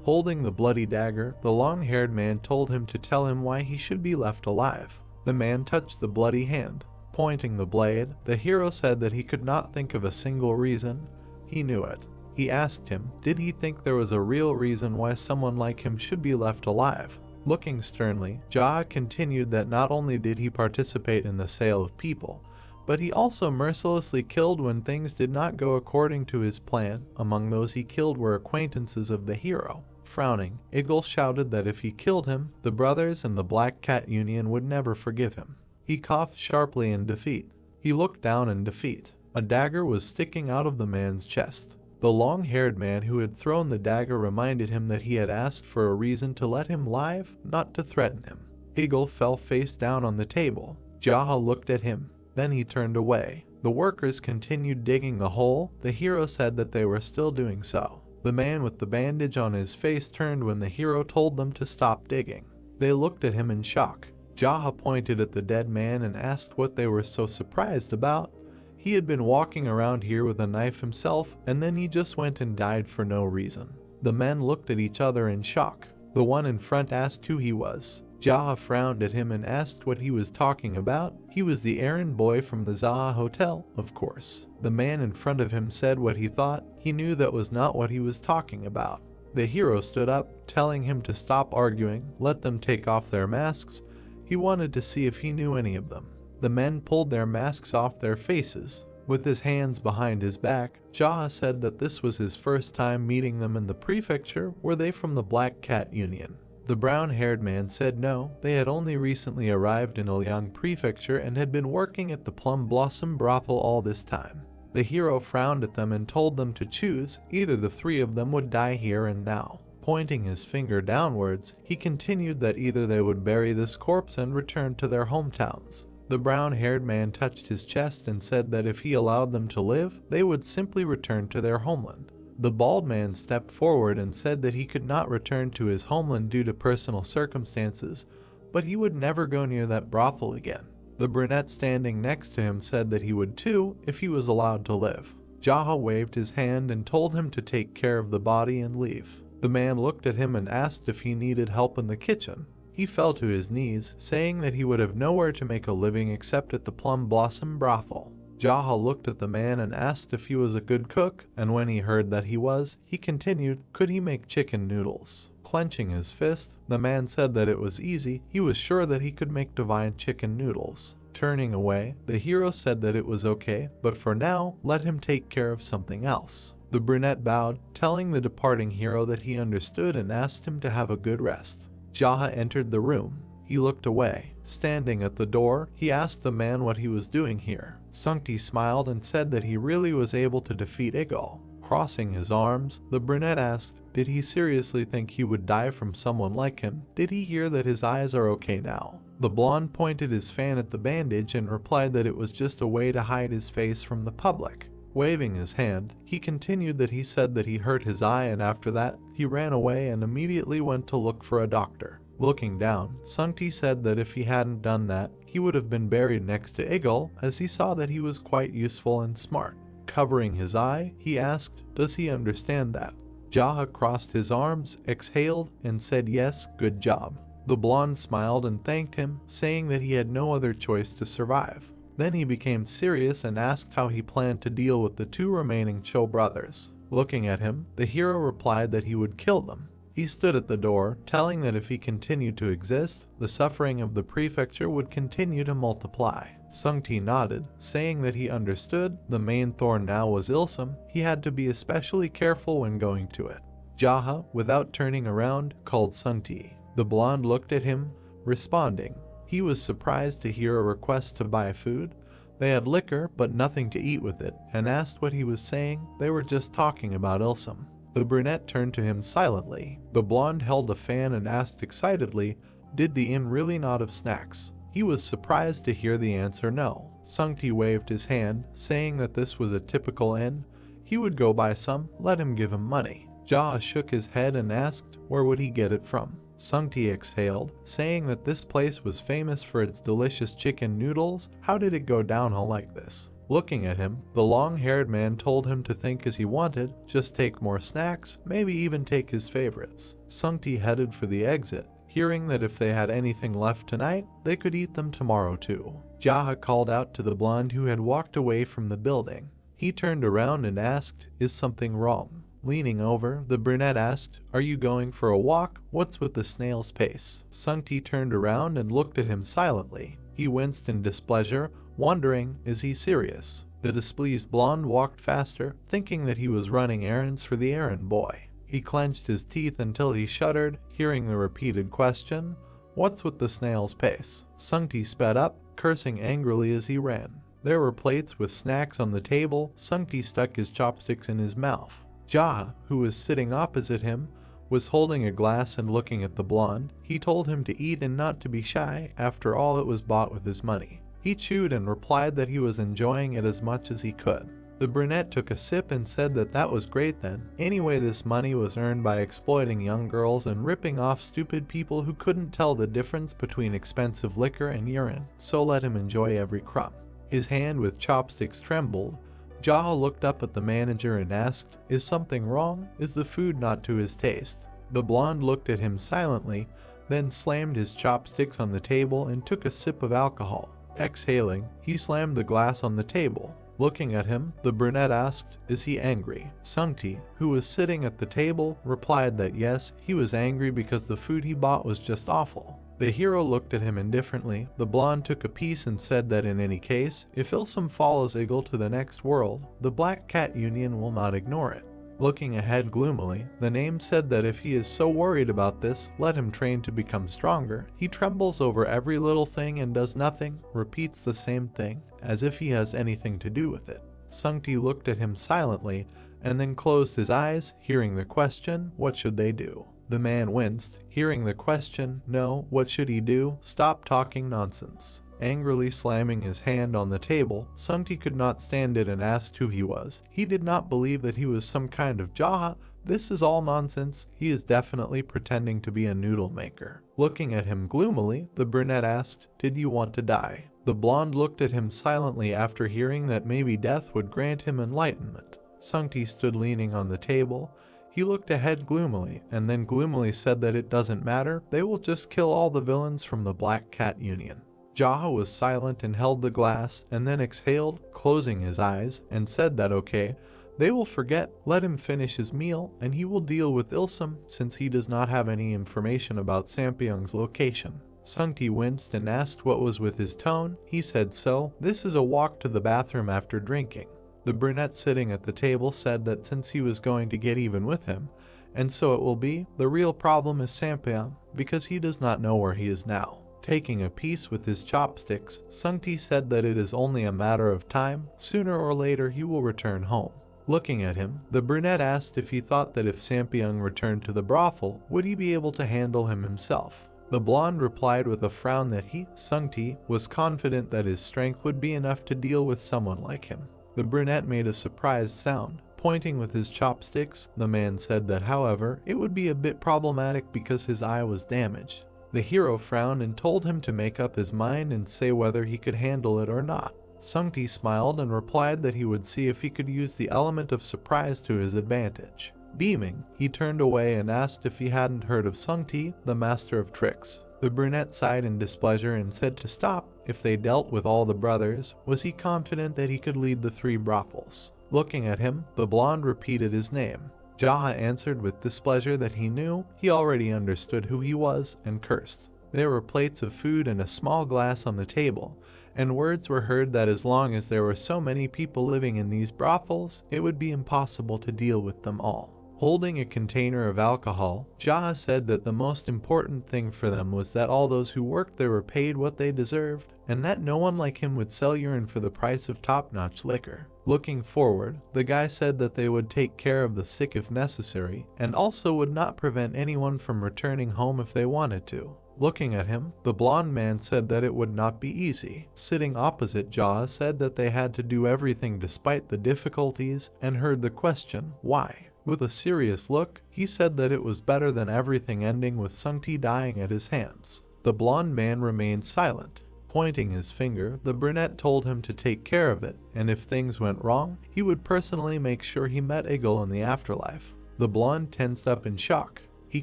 Holding the bloody dagger, the long-haired man told him to tell him why he should be left alive. The man touched the bloody hand. Pointing the blade, the hero said that he could not think of a single reason. He knew it. He asked him, did he think there was a real reason why someone like him should be left alive? Looking sternly, Jaha continued that not only did he participate in the sale of people, but he also mercilessly killed when things did not go according to his plan. Among those he killed were acquaintances of the hero. Frowning, Eagle shouted that if he killed him, the brothers and the Black Cat Union would never forgive him. He coughed sharply in defeat. He looked down in defeat. A dagger was sticking out of the man's chest. The long-haired man who had thrown the dagger reminded him that he had asked for a reason to let him live, not to threaten him. Eagle fell face down on the table. Jaha looked at him. Then he turned away. The workers continued digging the hole. The hero said that they were still doing so. The man with the bandage on his face turned when the hero told them to stop digging. They looked at him in shock. Jaha pointed at the dead man and asked what they were so surprised about. He had been walking around here with a knife himself, and then he just went and died for no reason. The men looked at each other in shock. The one in front asked who he was. Jaha frowned at him and asked what he was talking about. He was the errand boy from the Zaha Hotel, of course. The man in front of him said what he thought. He knew that was not what he was talking about. The hero stood up, telling him to stop arguing, let them take off their masks. He wanted to see if he knew any of them. The men pulled their masks off their faces. With his hands behind his back, Jaha said that this was his first time meeting them in the prefecture. Were they from the Black Cat Union? The brown-haired man said no, they had only recently arrived in Ilyang Prefecture and had been working at the Plum Blossom brothel all this time. The hero frowned at them and told them to choose. Either the three of them would die here and now. Pointing his finger downwards, he continued that either they would bury this corpse and return to their hometowns. The brown-haired man touched his chest and said that if he allowed them to live, they would simply return to their homeland. The bald man stepped forward and said that he could not return to his homeland due to personal circumstances, but he would never go near that brothel again. The brunette standing next to him said that he would too if he was allowed to live. Jaha waved his hand and told him to take care of the body and leave. The man looked at him and asked if he needed help in the kitchen. He fell to his knees, saying that he would have nowhere to make a living except at the Plum Blossom brothel. Jaha looked at the man and asked if he was a good cook, and when he heard that he was, he continued, could he make chicken noodles? Clenching his fist, the man said that it was easy. He was sure that he could make divine chicken noodles. Turning away, the hero said that it was okay, but for now, let him take care of something else. The brunette bowed, telling the departing hero that he understood and asked him to have a good rest. Jaha entered the room. He looked away. Standing at the door, he asked the man what he was doing here. Sungti smiled and said that he really was able to defeat Eagle. Crossing his arms, the brunette asked, did he seriously think he would die from someone like him? Did he hear that his eyes are okay now? The blonde pointed his fan at the bandage and replied that it was just a way to hide his face from the public. Waving his hand, he continued that he said that he hurt his eye, and after that, he ran away and immediately went to look for a doctor. Looking down, Sungti said that if he hadn't done that, he would have been buried next to Eagle, as he saw that he was quite useful and smart. Covering his eye, he asked, does he understand that? Jaha crossed his arms, exhaled, and said yes, good job. The blonde smiled and thanked him, saying that he had no other choice to survive. Then he became serious and asked how he planned to deal with the two remaining Cho brothers. Looking at him, the hero replied that he would kill them. He stood at the door, telling that if he continued to exist, the suffering of the prefecture would continue to multiply. Sungti nodded, saying that he understood. The main thorn now was Ilsum. He had to be especially careful when going to it. Jaha, without turning around, called Sungti. The blonde looked at him, responding. He was surprised to hear a request to buy food. They had liquor, but nothing to eat with it, and asked what he was saying. They were just talking about Ilsum. The brunette turned to him silently. The blonde held a fan and asked excitedly, did the inn really not have snacks? He was surprised to hear the answer no. Sungti waved his hand, saying that this was a typical inn. He would go buy some, let him give him money. Jaha shook his head and asked where would he get it from. Sungti exhaled, saying that this place was famous for its delicious chicken noodles. How did it go downhill like this? Looking at him, the long-haired man told him to think as he wanted, just take more snacks, maybe even take his favorites. Sungti headed for the exit, hearing that if they had anything left tonight, they could eat them tomorrow too. Jaha called out to the blonde who had walked away from the building. He turned around and asked, "Is something wrong?" Leaning over, the brunette asked, "Are you going for a walk? What's with the snail's pace?" Sungti turned around and looked at him silently. He winced in displeasure, wondering, is he serious? The displeased blonde walked faster, thinking that he was running errands for the errand boy. He clenched his teeth until he shuddered, hearing the repeated question, "What's with the snail's pace?" Sungti sped up, cursing angrily as he ran. There were plates with snacks on the table. Sungti stuck his chopsticks in his mouth. Jaha, who was sitting opposite him, was holding a glass and looking at the blonde. He told him to eat and not to be shy, after all it was bought with his money. He chewed and replied that he was enjoying it as much as he could. The brunette took a sip and said that that was great then. Anyway, this money was earned by exploiting young girls and ripping off stupid people who couldn't tell the difference between expensive liquor and urine, so let him enjoy every crumb. His hand with chopsticks trembled. Jaha looked up at the manager and asked, "Is something wrong? Is the food not to his taste?" The blonde looked at him silently, then slammed his chopsticks on the table and took a sip of alcohol. Exhaling, he slammed the glass on the table. Looking at him, the brunette asked, "Is he angry?" Sungti, who was sitting at the table, replied that yes, he was angry because the food he bought was just awful. The hero looked at him indifferently. The blonde took a piece and said that in any case, if Ilsum follows Eagle to the next world, the Black Cat Union will not ignore it. Looking ahead gloomily, the name said that if he is so worried about this, let him train to become stronger. He trembles over every little thing and does nothing, repeats the same thing, as if he has anything to do with it. Sungti looked at him silently, and then closed his eyes, hearing the question, "What should they do?" The man winced, hearing the question, "No, what should he do? Stop talking nonsense." Angrily slamming his hand on the table, Sungti could not stand it and asked who he was. He did not believe that he was some kind of Jaha. This is all nonsense. He is definitely pretending to be a noodle maker. Looking at him gloomily, the brunette asked, "Did you want to die?" The blonde looked at him silently after hearing that maybe death would grant him enlightenment. Sungti stood leaning on the table. He looked ahead gloomily, and then gloomily said that it doesn't matter, they will just kill all the villains from the Black Cat Union. Jaha was silent and held the glass, and then exhaled, closing his eyes, and said that okay, they will forget, let him finish his meal, and he will deal with Ilsum since he does not have any information about Sampyeong's location. Sungti winced and asked what was with his tone. He said so, this is a walk to the bathroom after drinking. The brunette sitting at the table said that since he was going to get even with him, and so it will be, the real problem is Sampyeong, because he does not know where he is now. Taking a piece with his chopsticks, Sungti said that it is only a matter of time, sooner or later he will return home. Looking at him, the brunette asked if he thought that if Sampyeong returned to the brothel, would he be able to handle him himself. The blonde replied with a frown that he, Sungti, was confident that his strength would be enough to deal with someone like him. The brunette made a surprised sound. Pointing with his chopsticks, the man said that however, it would be a bit problematic because his eye was damaged. The hero frowned and told him to make up his mind and say whether he could handle it or not. Sungti smiled and replied that he would see if he could use the element of surprise to his advantage. Beaming, he turned away and asked if he hadn't heard of Sungti, the master of tricks. The brunette sighed in displeasure and said to stop. If they dealt with all the brothers, was he confident that he could lead the 3 brothels? Looking at him, the blonde repeated his name. Jaha answered with displeasure that he knew, he already understood who he was, and cursed. There were plates of food and a small glass on the table, and words were heard that as long as there were so many people living in these brothels, it would be impossible to deal with them all. Holding a container of alcohol, Jaha said that the most important thing for them was that all those who worked there were paid what they deserved, and that no one like him would sell urine for the price of top-notch liquor. Looking forward, the guy said that they would take care of the sick if necessary, and also would not prevent anyone from returning home if they wanted to. Looking at him, the blonde man said that it would not be easy. Sitting opposite Jaha said that they had to do everything despite the difficulties, and heard the question, why? With a serious look, he said that it was better than everything ending with Sungti dying at his hands. The blonde man remained silent. Pointing his finger, the brunette told him to take care of it, and if things went wrong, he would personally make sure he met Eagle in the afterlife. The blonde tensed up in shock. He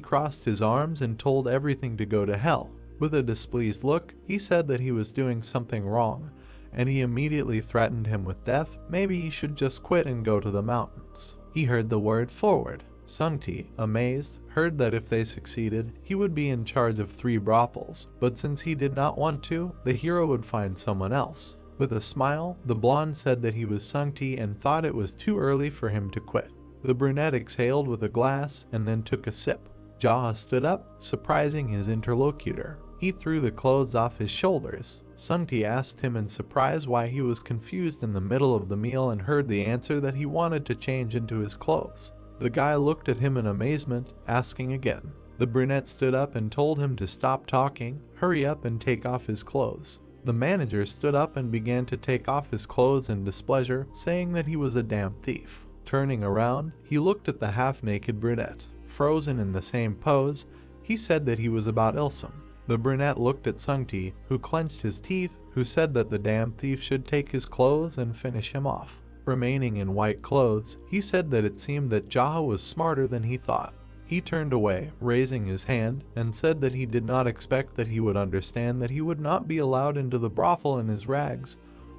crossed his arms and told everything to go to hell. With a displeased look, he said that he was doing something wrong, and he immediately threatened him with death. Maybe he should just quit and go to the mountains. He heard the word forward. Sungti, amazed, heard that if they succeeded, he would be in charge of 3 brothels, but since he did not want to, the hero would find someone else. With a smile, the blonde said that he was Sungti and thought it was too early for him to quit. The brunette exhaled with a glass and then took a sip. Jaha stood up, surprising his interlocutor. He threw the clothes off his shoulders. Sungti asked him in surprise why he was confused in the middle of the meal and heard the answer that he wanted to change into his clothes. The guy looked at him in amazement, asking again. The brunette stood up and told him to stop talking, hurry up and take off his clothes. The manager stood up and began to take off his clothes in displeasure, saying that he was a damn thief. Turning around, he looked at the half-naked brunette. Frozen in the same pose, he said that he was about Ilsum. The brunette looked at Sungti, who clenched his teeth, who said that the damn thief should take his clothes and finish him off. Remaining in white clothes, he said that it seemed that Jaha was smarter than he thought. He turned away, raising his hand, and said that he did not expect that he would understand that he would not be allowed into the brothel in his rags,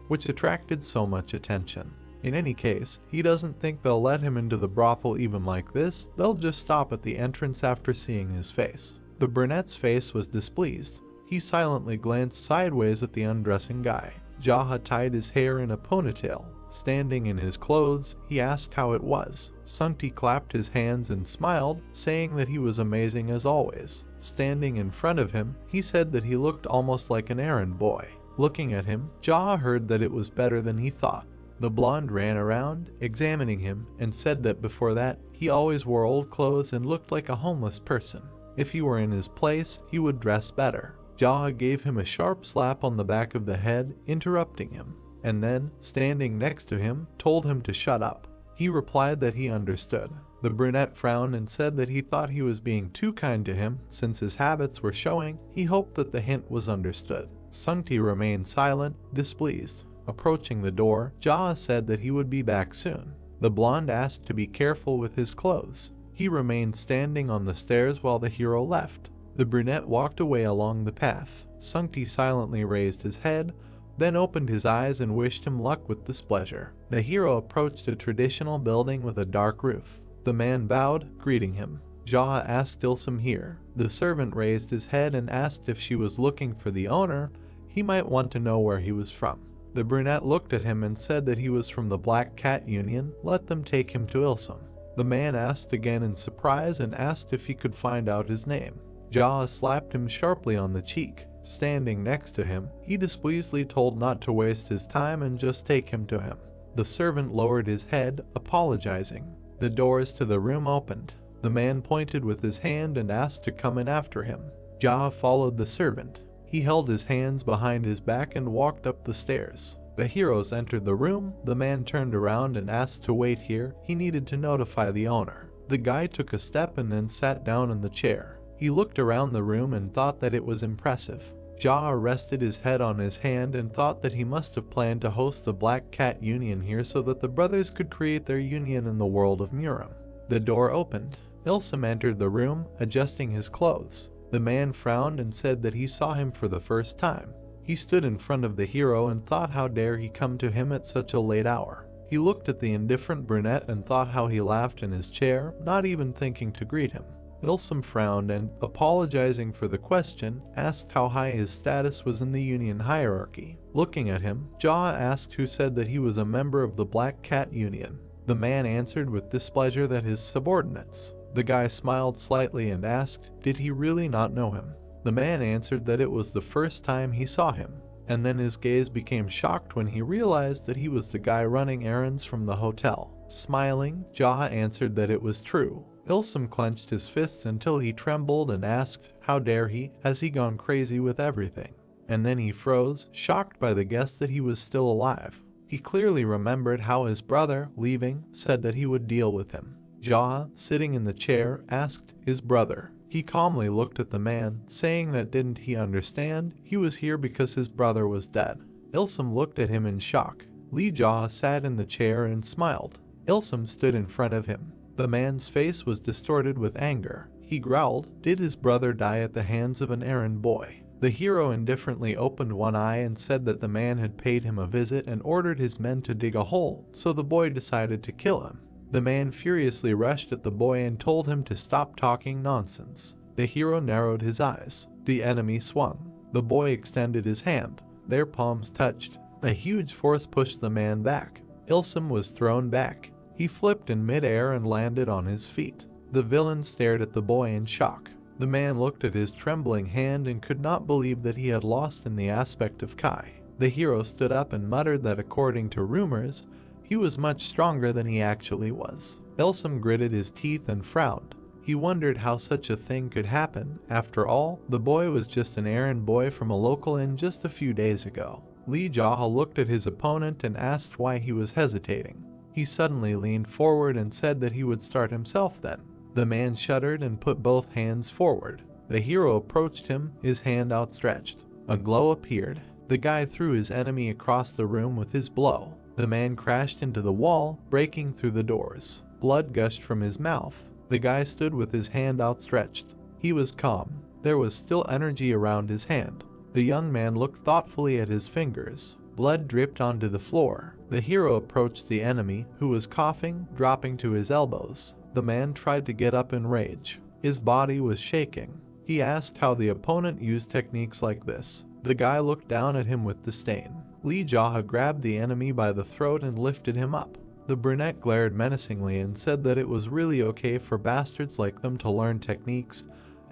which attracted so much attention. In any case, he doesn't think they'll let him into the brothel even like this. They'll just stop at the entrance after seeing his face. The brunette's face was displeased. He silently glanced sideways at the undressing guy. Jaha tied his hair in a ponytail. Standing in his clothes, he asked how it was. Sungti clapped his hands and smiled, saying that he was amazing as always. Standing in front of him, he said that he looked almost like an errand boy. Looking at him, Jaha heard that it was better than he thought. The blonde ran around, examining him, and said that before that, he always wore old clothes and looked like a homeless person. If he were in his place, he would dress better. Jaha gave him a sharp slap on the back of the head, interrupting him, and then, standing next to him, told him to shut up. He replied that he understood. The brunette frowned and said that he thought he was being too kind to him. Since his habits were showing, he hoped that the hint was understood. Sungti remained silent, displeased. Approaching the door, Jaha said that he would be back soon. The blonde asked to be careful with his clothes. He remained standing on the stairs while the hero left. The brunette walked away along the path. Sungti silently raised his head, then opened his eyes and wished him luck with displeasure. The hero approached a traditional building with a dark roof. The man bowed, greeting him. Jaha asked Ilsum here. The servant raised his head and asked if she was looking for the owner. He might want to know where he was from. The brunette looked at him and said that he was from the Black Cat Union. Let them take him to Ilsum. The man asked again in surprise and asked if he could find out his name. Jaha slapped him sharply on the cheek. Standing next to him, he displeasedly told not to waste his time and just take him to him. The servant lowered his head, apologizing. The doors to the room opened. The man pointed with his hand and asked to come in after him. Jaha followed the servant. He held his hands behind his back and walked up the stairs. The heroes entered the room. The man turned around and asked to wait here. He needed to notify the owner. The guy took a step and then sat down in the chair. He looked around the room and thought that it was impressive. Jaha rested his head on his hand and thought that he must have planned to host the Black Cat Union here so that the brothers could create their union in the world of Muram. The door opened. Ilsum entered the room, adjusting his clothes. The man frowned and said that he saw him for the first time. He stood in front of the hero and thought how dare he come to him at such a late hour. He looked at the indifferent brunette and thought how he laughed in his chair, not even thinking to greet him. Ilsum frowned and, apologizing for the question, asked how high his status was in the union hierarchy. Looking at him, Jaha asked who said that he was a member of the Black Cat Union. The man answered with displeasure that his subordinates. The guy smiled slightly and asked, did he really not know him? The man answered that it was the first time he saw him, and then his gaze became shocked when he realized that he was the guy running errands from the hotel. Smiling, Jaha answered that it was true. Ilsum clenched his fists until he trembled and asked, how dare he? Has he gone crazy with everything? And then he froze, shocked by the guess that he was still alive. He clearly remembered how his brother, leaving, said that he would deal with him. Jaw, sitting in the chair, asked his brother. He calmly looked at the man, saying that didn't he understand? He was here because his brother was dead. Ilsum looked at him in shock. Lee Jaw sat in the chair and smiled. Ilsum stood in front of him. The man's face was distorted with anger. He growled, "Did his brother die at the hands of an errand boy?" The hero indifferently opened one eye and said that the man had paid him a visit and ordered his men to dig a hole, so the boy decided to kill him. The man furiously rushed at the boy and told him to stop talking nonsense. The hero narrowed his eyes. The enemy swung. The boy extended his hand. Their palms touched. A huge force pushed the man back. Ilsum was thrown back. He flipped in midair and landed on his feet. The villain stared at the boy in shock. The man looked at his trembling hand and could not believe that he had lost in the aspect of Kai. The hero stood up and muttered that according to rumors, he was much stronger than he actually was. Ilsum gritted his teeth and frowned. He wondered how such a thing could happen. After all, the boy was just an errand boy from a local inn just a few days ago. Lee Jaw looked at his opponent and asked why he was hesitating. He suddenly leaned forward and said that he would start himself then. The man shuddered and put both hands forward. The hero approached him, his hand outstretched. A glow appeared. The guy threw his enemy across the room with his blow. The man crashed into the wall, breaking through the doors. Blood gushed from his mouth. The guy stood with his hand outstretched. He was calm. There was still energy around his hand. The young man looked thoughtfully at his fingers. Blood dripped onto the floor. The hero approached the enemy, who was coughing, dropping to his elbows. The man tried to get up in rage. His body was shaking. He asked how the opponent used techniques like this. The guy looked down at him with disdain. Lee Jaw grabbed the enemy by the throat and lifted him up. The brunette glared menacingly and said that it was really okay for bastards like them to learn techniques,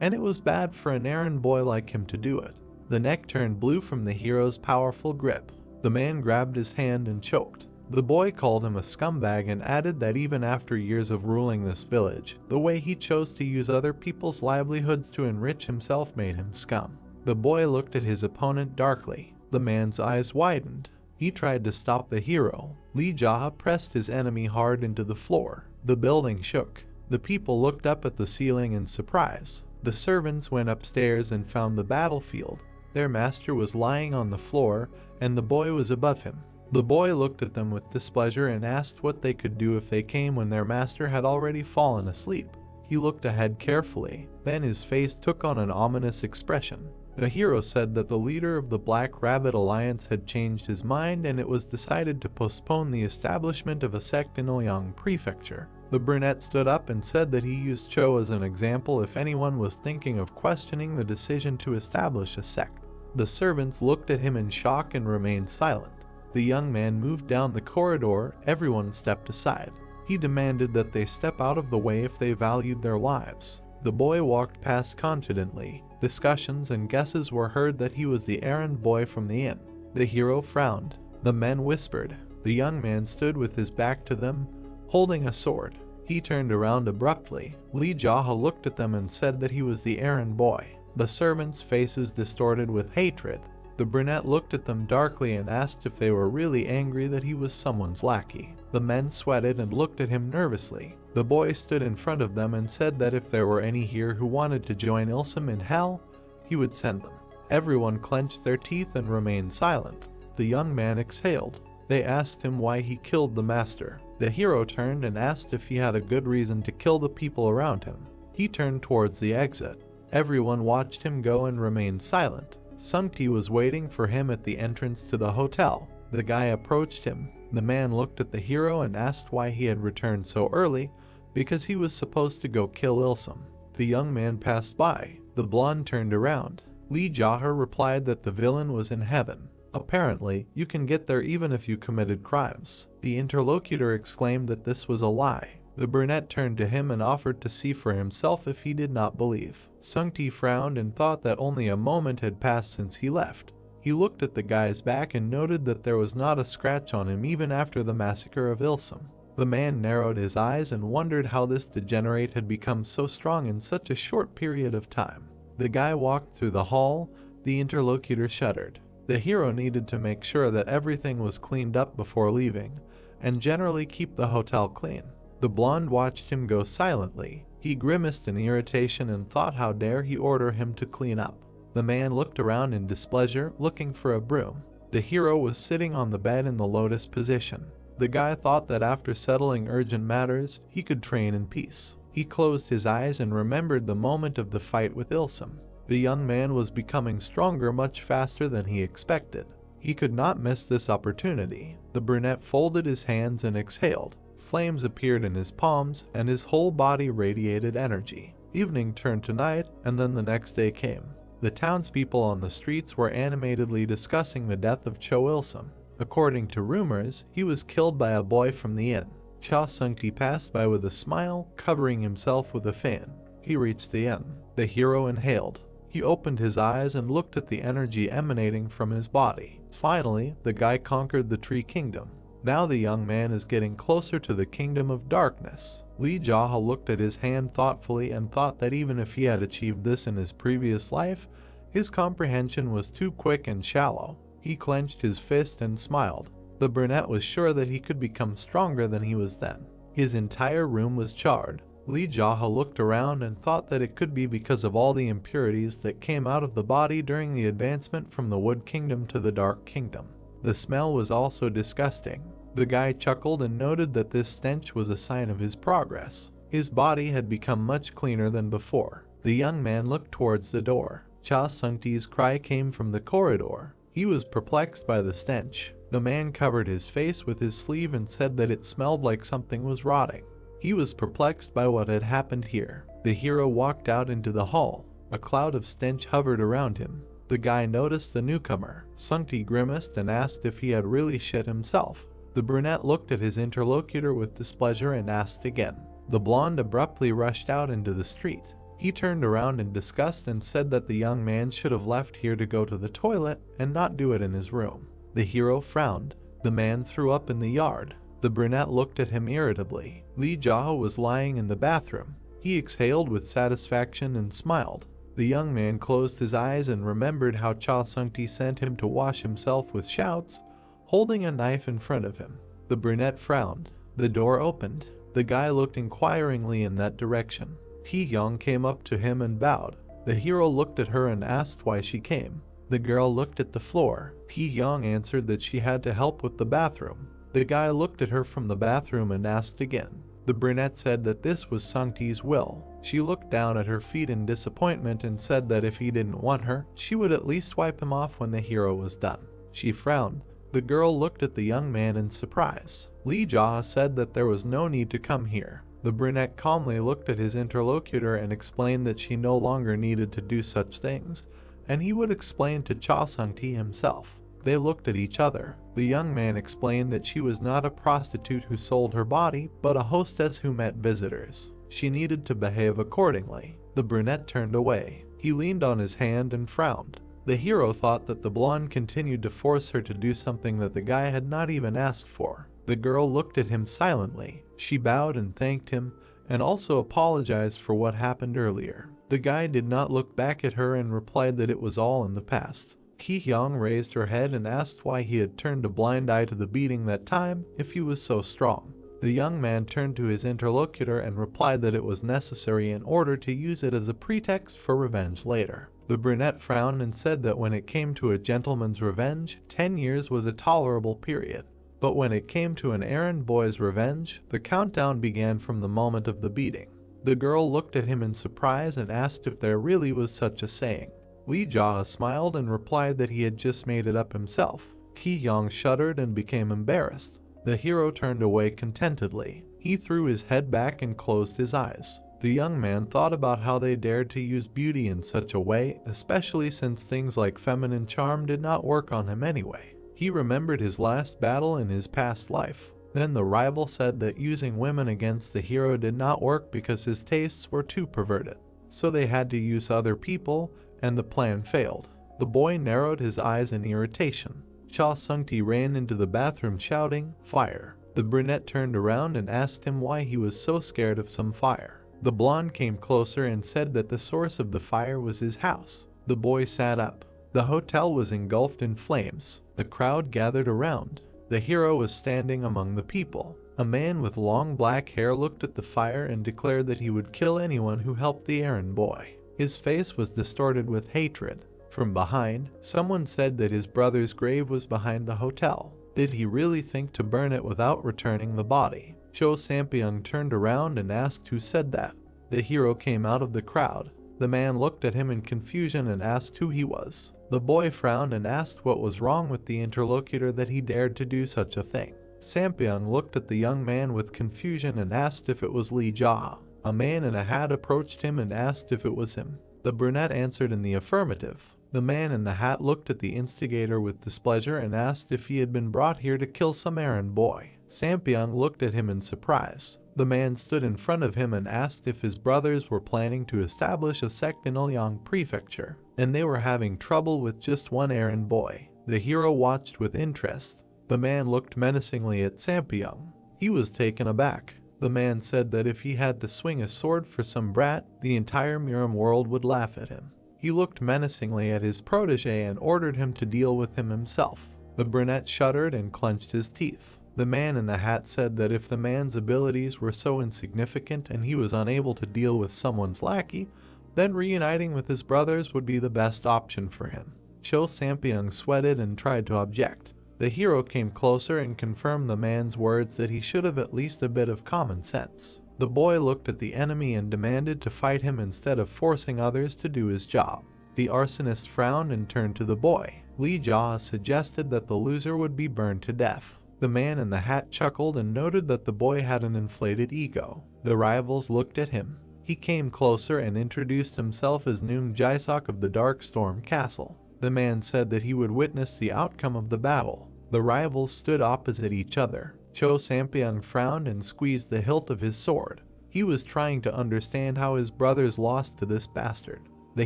and it was bad for an errand boy like him to do it. The neck turned blue from the hero's powerful grip. The man grabbed his hand and choked. The boy called him a scumbag and added that even after years of ruling this village, the way he chose to use other people's livelihoods to enrich himself made him scum. The boy looked at his opponent darkly. The man's eyes widened. He tried to stop the hero. Lee Jaw pressed his enemy hard into the floor. The building shook. The people looked up at the ceiling in surprise. The servants went upstairs and found the battlefield. Their master was lying on the floor, and the boy was above him. The boy looked at them with displeasure and asked what they could do if they came when their master had already fallen asleep. He looked ahead carefully. Then his face took on an ominous expression. The hero said that the leader of the Black Rabbit Alliance had changed his mind and it was decided to postpone the establishment of a sect in Ouyang Prefecture. The brunette stood up and said that he used Cho as an example if anyone was thinking of questioning the decision to establish a sect. The servants looked at him in shock and remained silent. The young man moved down the corridor. Everyone stepped aside. He demanded that they step out of the way if they valued their lives. The boy walked past confidently. Discussions and guesses were heard that he was the errand boy from the inn. The hero frowned. The men whispered. The young man stood with his back to them, holding a sword. He turned around abruptly. Lee Jaw looked at them and said that he was the errand boy. The servants' faces distorted with hatred. The brunette looked at them darkly and asked if they were really angry that he was someone's lackey. The men sweated and looked at him nervously. The boy stood in front of them and said that if there were any here who wanted to join Ilsum in hell, he would send them. Everyone clenched their teeth and remained silent. The young man exhaled. They asked him why he killed the master. The hero turned and asked if he had a good reason to kill the people around him. He turned towards the exit. Everyone watched him go and remained silent. Sungti was waiting for him at the entrance to the hotel. The guy approached him. The man looked at the hero and asked why he had returned so early, because he was supposed to go kill Ilsum. The young man passed by. The blonde turned around. Lee Jaw replied that the villain was in heaven. Apparently, you can get there even if you committed crimes. The interlocutor exclaimed that this was a lie. The brunette turned to him and offered to see for himself if he did not believe. Sungti frowned and thought that only a moment had passed since he left. He looked at the guy's back and noted that there was not a scratch on him even after the massacre of Ilsum. The man narrowed his eyes and wondered how this degenerate had become so strong in such a short period of time. The guy walked through the hall. The interlocutor shuddered. The hero needed to make sure that everything was cleaned up before leaving, and generally keep the hotel clean. The blonde watched him go silently. He grimaced in irritation and thought how dare he order him to clean up. The man looked around in displeasure, looking for a broom. The hero was sitting on the bed in the lotus position. The guy thought that after settling urgent matters, he could train in peace. He closed his eyes and remembered the moment of the fight with Ilsum. The young man was becoming stronger much faster than he expected. He could not miss this opportunity. The brunette folded his hands and exhaled. Flames appeared in his palms, and his whole body radiated energy. Evening turned to night, and then the next day came. The townspeople on the streets were animatedly discussing the death of Cho Il-sum. According to rumors, he was killed by a boy from the inn. Cha Sung-ti passed by with a smile, covering himself with a fan. He reached the inn. The hero inhaled. He opened his eyes and looked at the energy emanating from his body. Finally, the guy conquered the tree kingdom. Now the young man is getting closer to the kingdom of darkness. Li Jaha looked at his hand thoughtfully and thought that even if he had achieved this in his previous life, his comprehension was too quick and shallow. He clenched his fist and smiled. The brunette was sure that he could become stronger than he was then. His entire room was charred. Li Jaha looked around and thought that it could be because of all the impurities that came out of the body during the advancement from the Wood Kingdom to the Dark Kingdom. The smell was also disgusting. The guy chuckled and noted that this stench was a sign of his progress. His body had become much cleaner than before. The young man looked towards the door. Cha Sung-ti's cry came from the corridor. He was perplexed by the stench. The man covered his face with his sleeve and said that it smelled like something was rotting. He was perplexed by what had happened here. The hero walked out into the hall. A cloud of stench hovered around him. The guy noticed the newcomer. Sung-ti grimaced and asked if he had really shit himself. The brunette looked at his interlocutor with displeasure and asked again. The blonde abruptly rushed out into the street. He turned around in disgust and said that the young man should have left here to go to the toilet and not do it in his room. The hero frowned. The man threw up in the yard. The brunette looked at him irritably. Li Jaha was lying in the bathroom. He exhaled with satisfaction and smiled. The young man closed his eyes and remembered how Cha Sung-ti sent him to wash himself with shouts, holding a knife in front of him. The brunette frowned. The door opened. The guy looked inquiringly in that direction. Hee-young came up to him and bowed. The hero looked at her and asked why she came. The girl looked at the floor. Hee-young answered that she had to help with the bathroom. The guy looked at her from the bathroom and asked again. The brunette said that this was Sung-ti's will. She looked down at her feet in disappointment and said that if he didn't want her, she would at least wipe him off when the hero was done. She frowned. The girl looked at the young man in surprise. Li Jaha said that there was no need to come here. The brunette calmly looked at his interlocutor and explained that she no longer needed to do such things, and he would explain to Cha Sung-ti himself. They looked at each other. The young man explained that she was not a prostitute who sold her body, but a hostess who met visitors. She needed to behave accordingly. The brunette turned away. He leaned on his hand and frowned. The hero thought that the blonde continued to force her to do something that the guy had not even asked for. The girl looked at him silently. She bowed and thanked him, and also apologized for what happened earlier. The guy did not look back at her and replied that it was all in the past. Hee-young raised her head and asked why he had turned a blind eye to the beating that time if he was so strong. The young man turned to his interlocutor and replied that it was necessary in order to use it as a pretext for revenge later. The brunette frowned and said that when it came to a gentleman's revenge, 10 years was a tolerable period. But when it came to an errand boy's revenge, the countdown began from the moment of the beating. The girl looked at him in surprise and asked if there really was such a saying. Li Jaha smiled and replied that he had just made it up himself. Hee-young shuddered and became embarrassed. The hero turned away contentedly. He threw his head back and closed his eyes. The young man thought about how they dared to use beauty in such a way, especially since things like feminine charm did not work on him anyway. He remembered his last battle in his past life. Then the rival said that using women against the hero did not work because his tastes were too perverted. So they had to use other people, and the plan failed. The boy narrowed his eyes in irritation. Cha Sung-ti ran into the bathroom shouting, "Fire!" The brunette turned around and asked him why he was so scared of some fire. The blonde came closer and said that the source of the fire was his house. The boy sat up. The hotel was engulfed in flames. The crowd gathered around. The hero was standing among the people. A man with long black hair looked at the fire and declared that he would kill anyone who helped the errand boy. His face was distorted with hatred. From behind, someone said that his brother's grave was behind the hotel. Did he really think to burn it without returning the body? Cho Sampyeong turned around and asked who said that. The hero came out of the crowd. The man looked at him in confusion and asked who he was. The boy frowned and asked what was wrong with the interlocutor that he dared to do such a thing. Sampyeong looked at the young man with confusion and asked if it was Lee Ja. A man in a hat approached him and asked if it was him. The brunette answered in the affirmative. The man in the hat looked at the instigator with displeasure and asked if he had been brought here to kill some errand boy. Sampyeong looked at him in surprise. The man stood in front of him and asked if his brothers were planning to establish a sect in Ulyang Prefecture, and they were having trouble with just one errand boy. The hero watched with interest. The man looked menacingly at Sampyeong. He was taken aback. The man said that if he had to swing a sword for some brat, the entire Miram world would laugh at him. He looked menacingly at his protege and ordered him to deal with him himself. The brunette shuddered and clenched his teeth. The man in the hat said that if the man's abilities were so insignificant and he was unable to deal with someone's lackey, then reuniting with his brothers would be the best option for him. Cho Sampyeong sweated and tried to object. The hero came closer and confirmed the man's words that he should have at least a bit of common sense. The boy looked at the enemy and demanded to fight him instead of forcing others to do his job. The arsonist frowned and turned to the boy. Lee Ja suggested that the loser would be burned to death. The man in the hat chuckled and noted that the boy had an inflated ego. The rivals looked at him. He came closer and introduced himself as Noong Jae-sok of the Dark Storm Castle. The man said that he would witness the outcome of the battle. The rivals stood opposite each other. Cho Sampyeong frowned and squeezed the hilt of his sword. He was trying to understand how his brothers lost to this bastard. The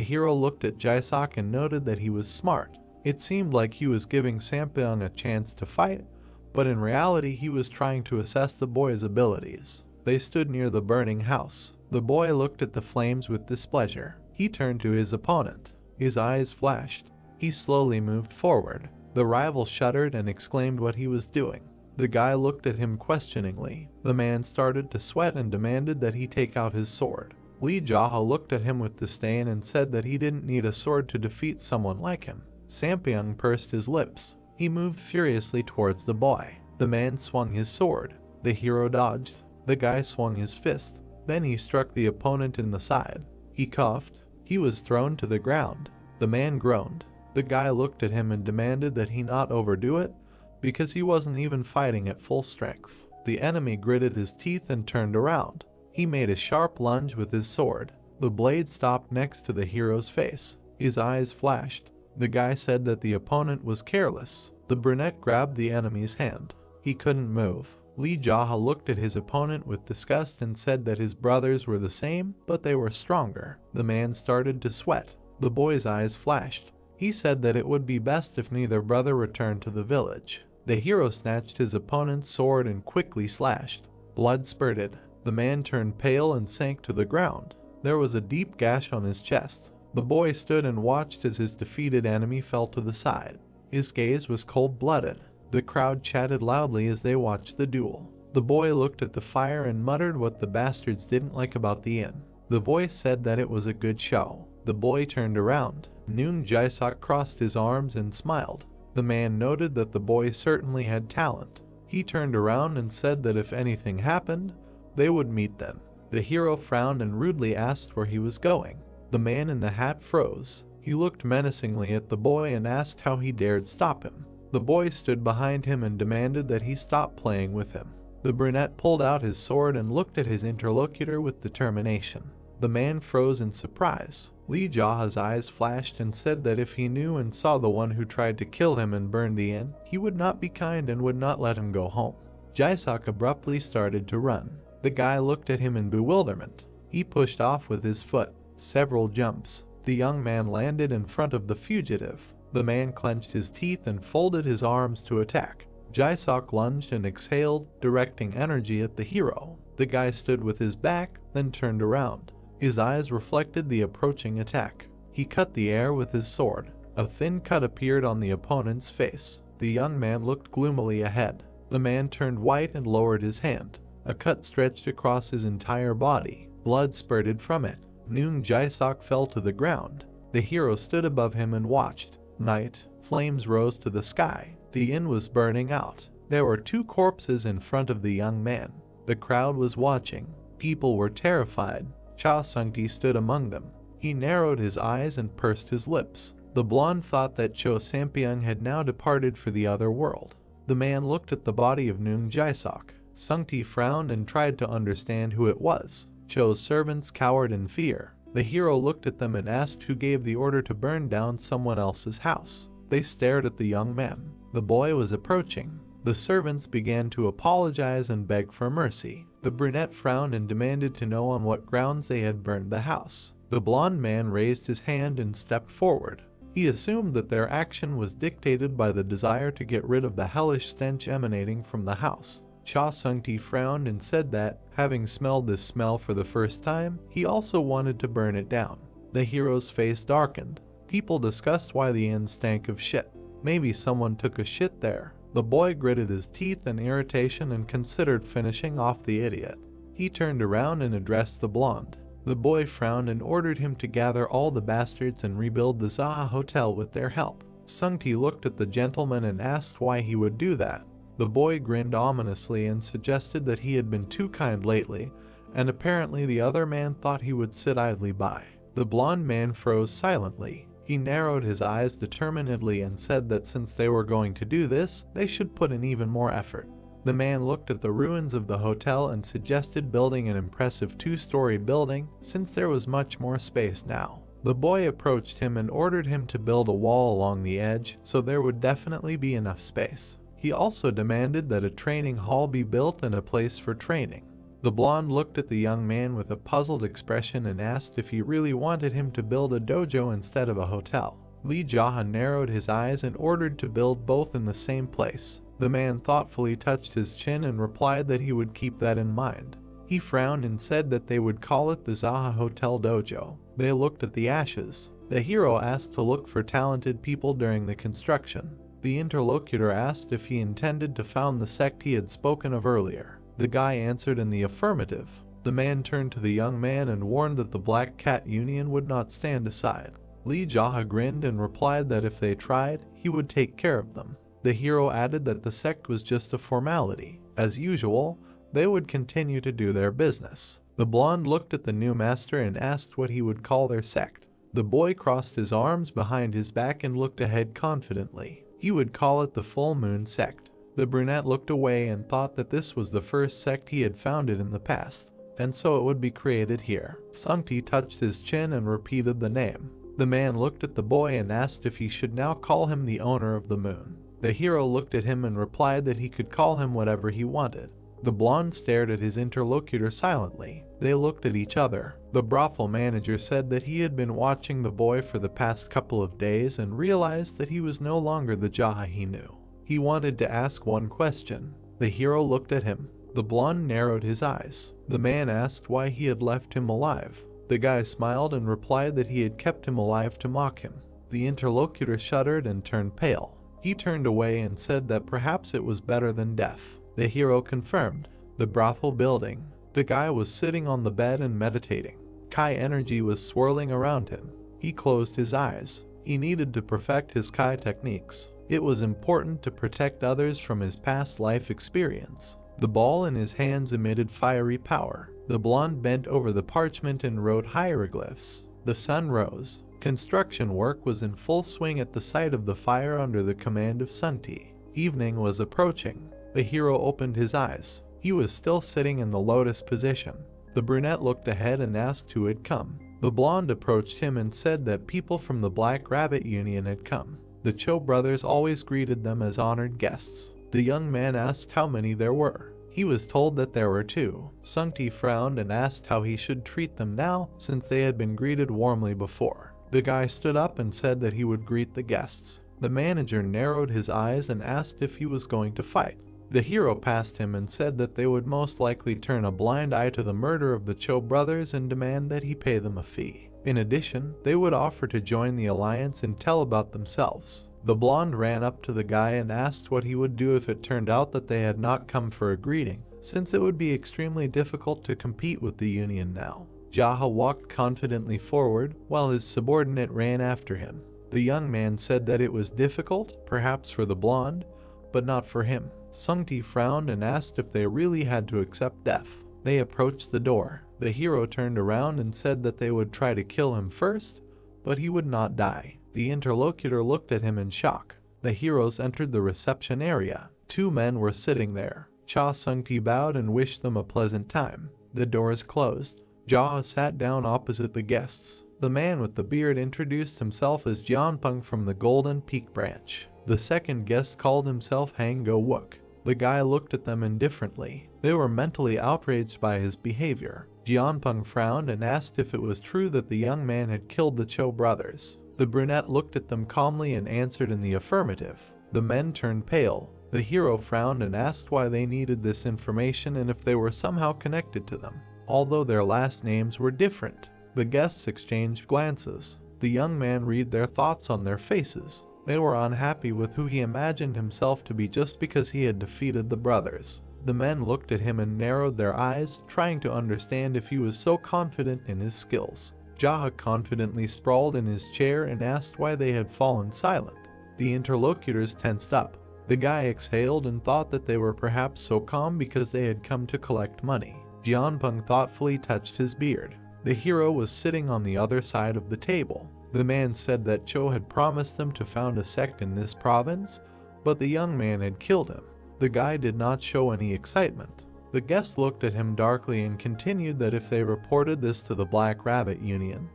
hero looked at Jae-sok and noted that he was smart. It seemed like he was giving Sampyeong a chance to fight, but in reality he was trying to assess the boy's abilities. They stood near the burning house. The boy looked at the flames with displeasure. He turned to his opponent. His eyes flashed. He slowly moved forward. The rival shuddered and exclaimed what he was doing. The guy looked at him questioningly. The man started to sweat and demanded that he take out his sword. Lee Jaha looked at him with disdain and said that he didn't need a sword to defeat someone like him. Sampyeong pursed his lips. He moved furiously towards the boy. The man swung his sword. The hero dodged. The guy swung his fist. Then he struck the opponent in the side. He coughed. He was thrown to the ground. The man groaned. The guy looked at him and demanded that he not overdo it, because he wasn't even fighting at full strength. The enemy gritted his teeth and turned around. He made a sharp lunge with his sword. The blade stopped next to the hero's face. His eyes flashed. The guy said that the opponent was careless. The brunette grabbed the enemy's hand. He couldn't move. Lee Jaha looked at his opponent with disgust and said that his brothers were the same, but they were stronger. The man started to sweat. The boy's eyes flashed. He said that it would be best if neither brother returned to the village. The hero snatched his opponent's sword and quickly slashed. Blood spurted. The man turned pale and sank to the ground. There was a deep gash on his chest. The boy stood and watched as his defeated enemy fell to the side. His gaze was cold-blooded. The crowd chatted loudly as they watched the duel. The boy looked at the fire and muttered what the bastards didn't like about the inn. The voice said that it was a good show. The boy turned around. Noong Jae-sok crossed his arms and smiled. The man noted that the boy certainly had talent. He turned around and said that if anything happened, they would meet them. The hero frowned and rudely asked where he was going. The man in the hat froze. He looked menacingly at the boy and asked how he dared stop him. The boy stood behind him and demanded that he stop playing with him. The brunette pulled out his sword and looked at his interlocutor with determination. The man froze in surprise. Lee Jaha's eyes flashed and said that if he knew and saw the one who tried to kill him and burn the inn, he would not be kind and would not let him go home. Jae-sok abruptly started to run. The guy looked at him in bewilderment. He pushed off with his foot. Several jumps. The young man landed in front of the fugitive. The man clenched his teeth and folded his arms to attack. Jae-sok lunged and exhaled, directing energy at the hero. The guy stood with his back, then turned around. His eyes reflected the approaching attack. He cut the air with his sword. A thin cut appeared on the opponent's face. The young man looked gloomily ahead. The man turned white and lowered his hand. A cut stretched across his entire body. Blood spurted from it. Noong Jae-sok fell to the ground. The hero stood above him and watched. Night. Flames rose to the sky. The inn was burning out. There were 2 corpses in front of the young man. The crowd was watching. People were terrified. Cha Sung-ti stood among them. He narrowed his eyes and pursed his lips. The blonde thought that Cho Sampyeong had now departed for the other world. The man looked at the body of Noong Jae-sok. Sung-ti frowned and tried to understand who it was. Cho's servants cowered in fear. The hero looked at them and asked who gave the order to burn down someone else's house. They stared at the young man. The boy was approaching. The servants began to apologize and beg for mercy. The brunette frowned and demanded to know on what grounds they had burned the house. The blonde man raised his hand and stepped forward. He assumed that their action was dictated by the desire to get rid of the hellish stench emanating from the house. Cha Sung-ti frowned and said that, having smelled this smell for the first time, he also wanted to burn it down. The hero's face darkened. People discussed why the inn stank of shit. Maybe someone took a shit there. The boy gritted his teeth in irritation and considered finishing off the idiot. He turned around and addressed the blonde. The boy frowned and ordered him to gather all the bastards and rebuild the Zaha Hotel with their help. Sung-ti looked at the gentleman and asked why he would do that. The boy grinned ominously and suggested that he had been too kind lately, and apparently the other man thought he would sit idly by. The blonde man froze silently. He narrowed his eyes determinedly and said that since they were going to do this, they should put in even more effort. The man looked at the ruins of the hotel and suggested building an impressive 2-story building, since there was much more space now. The boy approached him and ordered him to build a wall along the edge, so there would definitely be enough space. He also demanded that a training hall be built and a place for training. The blonde looked at the young man with a puzzled expression and asked if he really wanted him to build a dojo instead of a hotel. Lee Jaha narrowed his eyes and ordered to build both in the same place. The man thoughtfully touched his chin and replied that he would keep that in mind. He frowned and said that they would call it the Zaha Hotel Dojo. They looked at the ashes. The hero asked to look for talented people during the construction. The interlocutor asked if he intended to found the sect he had spoken of earlier. The guy answered in the affirmative. The man turned to the young man and warned that the Black Cat Union would not stand aside. Lee Jaha grinned and replied that if they tried, he would take care of them. The hero added that the sect was just a formality. As usual, they would continue to do their business. The blonde looked at the new master and asked what he would call their sect. The boy crossed his arms behind his back and looked ahead confidently. He would call it the Full Moon Sect. The brunette looked away and thought that this was the first sect he had founded in the past, and so it would be created here. Sung-ti touched his chin and repeated the name. The man looked at the boy and asked if he should now call him the owner of the moon. The hero looked at him and replied that he could call him whatever he wanted. The blonde stared at his interlocutor silently. They looked at each other. The brothel manager said that he had been watching the boy for the past couple of days and realized that he was no longer the Jaha he knew. He wanted to ask one question. The hero looked at him. The blonde narrowed his eyes. The man asked why he had left him alive. The guy smiled and replied that he had kept him alive to mock him. The interlocutor shuddered and turned pale. He turned away and said that perhaps it was better than death. The hero confirmed. The brothel building. The guy was sitting on the bed and meditating. Kai energy was swirling around him. He closed his eyes. He needed to perfect his Kai techniques. It was important to protect others from his past life experience. The ball in his hands emitted fiery power. The blonde bent over the parchment and wrote hieroglyphs. The sun rose. Construction work was in full swing at the site of the fire under the command of Sung-ti. Evening was approaching. The hero opened his eyes. He was still sitting in the lotus position. The brunette looked ahead and asked who had come. The blonde approached him and said that people from the Black Rabbit Union had come. The Cho brothers always greeted them as honored guests. The young man asked how many there were. He was told that there were 2. Sung-ti frowned and asked how he should treat them now since they had been greeted warmly before. The guy stood up and said that he would greet the guests. The manager narrowed his eyes and asked if he was going to fight. The hero passed him and said that they would most likely turn a blind eye to the murder of the Cho brothers and demand that he pay them a fee. In addition, they would offer to join the alliance and tell about themselves. The blonde ran up to the guy and asked what he would do if it turned out that they had not come for a greeting, since it would be extremely difficult to compete with the union now. Jaha walked confidently forward, while his subordinate ran after him. The young man said that it was difficult, perhaps for the blonde, but not for him. Sungti frowned and asked if they really had to accept death. They approached the door. The hero turned around and said that they would try to kill him first, but he would not die. The interlocutor looked at him in shock. The heroes entered the reception area. 2 men were sitting there. Cha Sungti bowed and wished them a pleasant time. The doors closed. Jaha sat down opposite the guests. The man with the beard introduced himself as Jianpeng from the Golden Peak branch. The second guest called himself Hang Go Wook. The guy looked at them indifferently. They were mentally outraged by his behavior. Jianpeng frowned and asked if it was true that the young man had killed the Cho brothers. The brunette looked at them calmly and answered in the affirmative. The men turned pale. The hero frowned and asked why they needed this information and if they were somehow connected to them, although their last names were different. The guests exchanged glances. The young man read their thoughts on their faces. They were unhappy with who he imagined himself to be just because he had defeated the brothers. The men looked at him and narrowed their eyes, trying to understand if he was so confident in his skills. Jaha confidently sprawled in his chair and asked why they had fallen silent. The interlocutors tensed up. The guy exhaled and thought that they were perhaps so calm because they had come to collect money. Jianpeng thoughtfully touched his beard. The hero was sitting on the other side of the table. The man said that Cho had promised them to found a sect in this province, but the young man had killed him. The guy did not show any excitement. The guest looked at him darkly and continued that if they reported this to the Black Rabbit Union,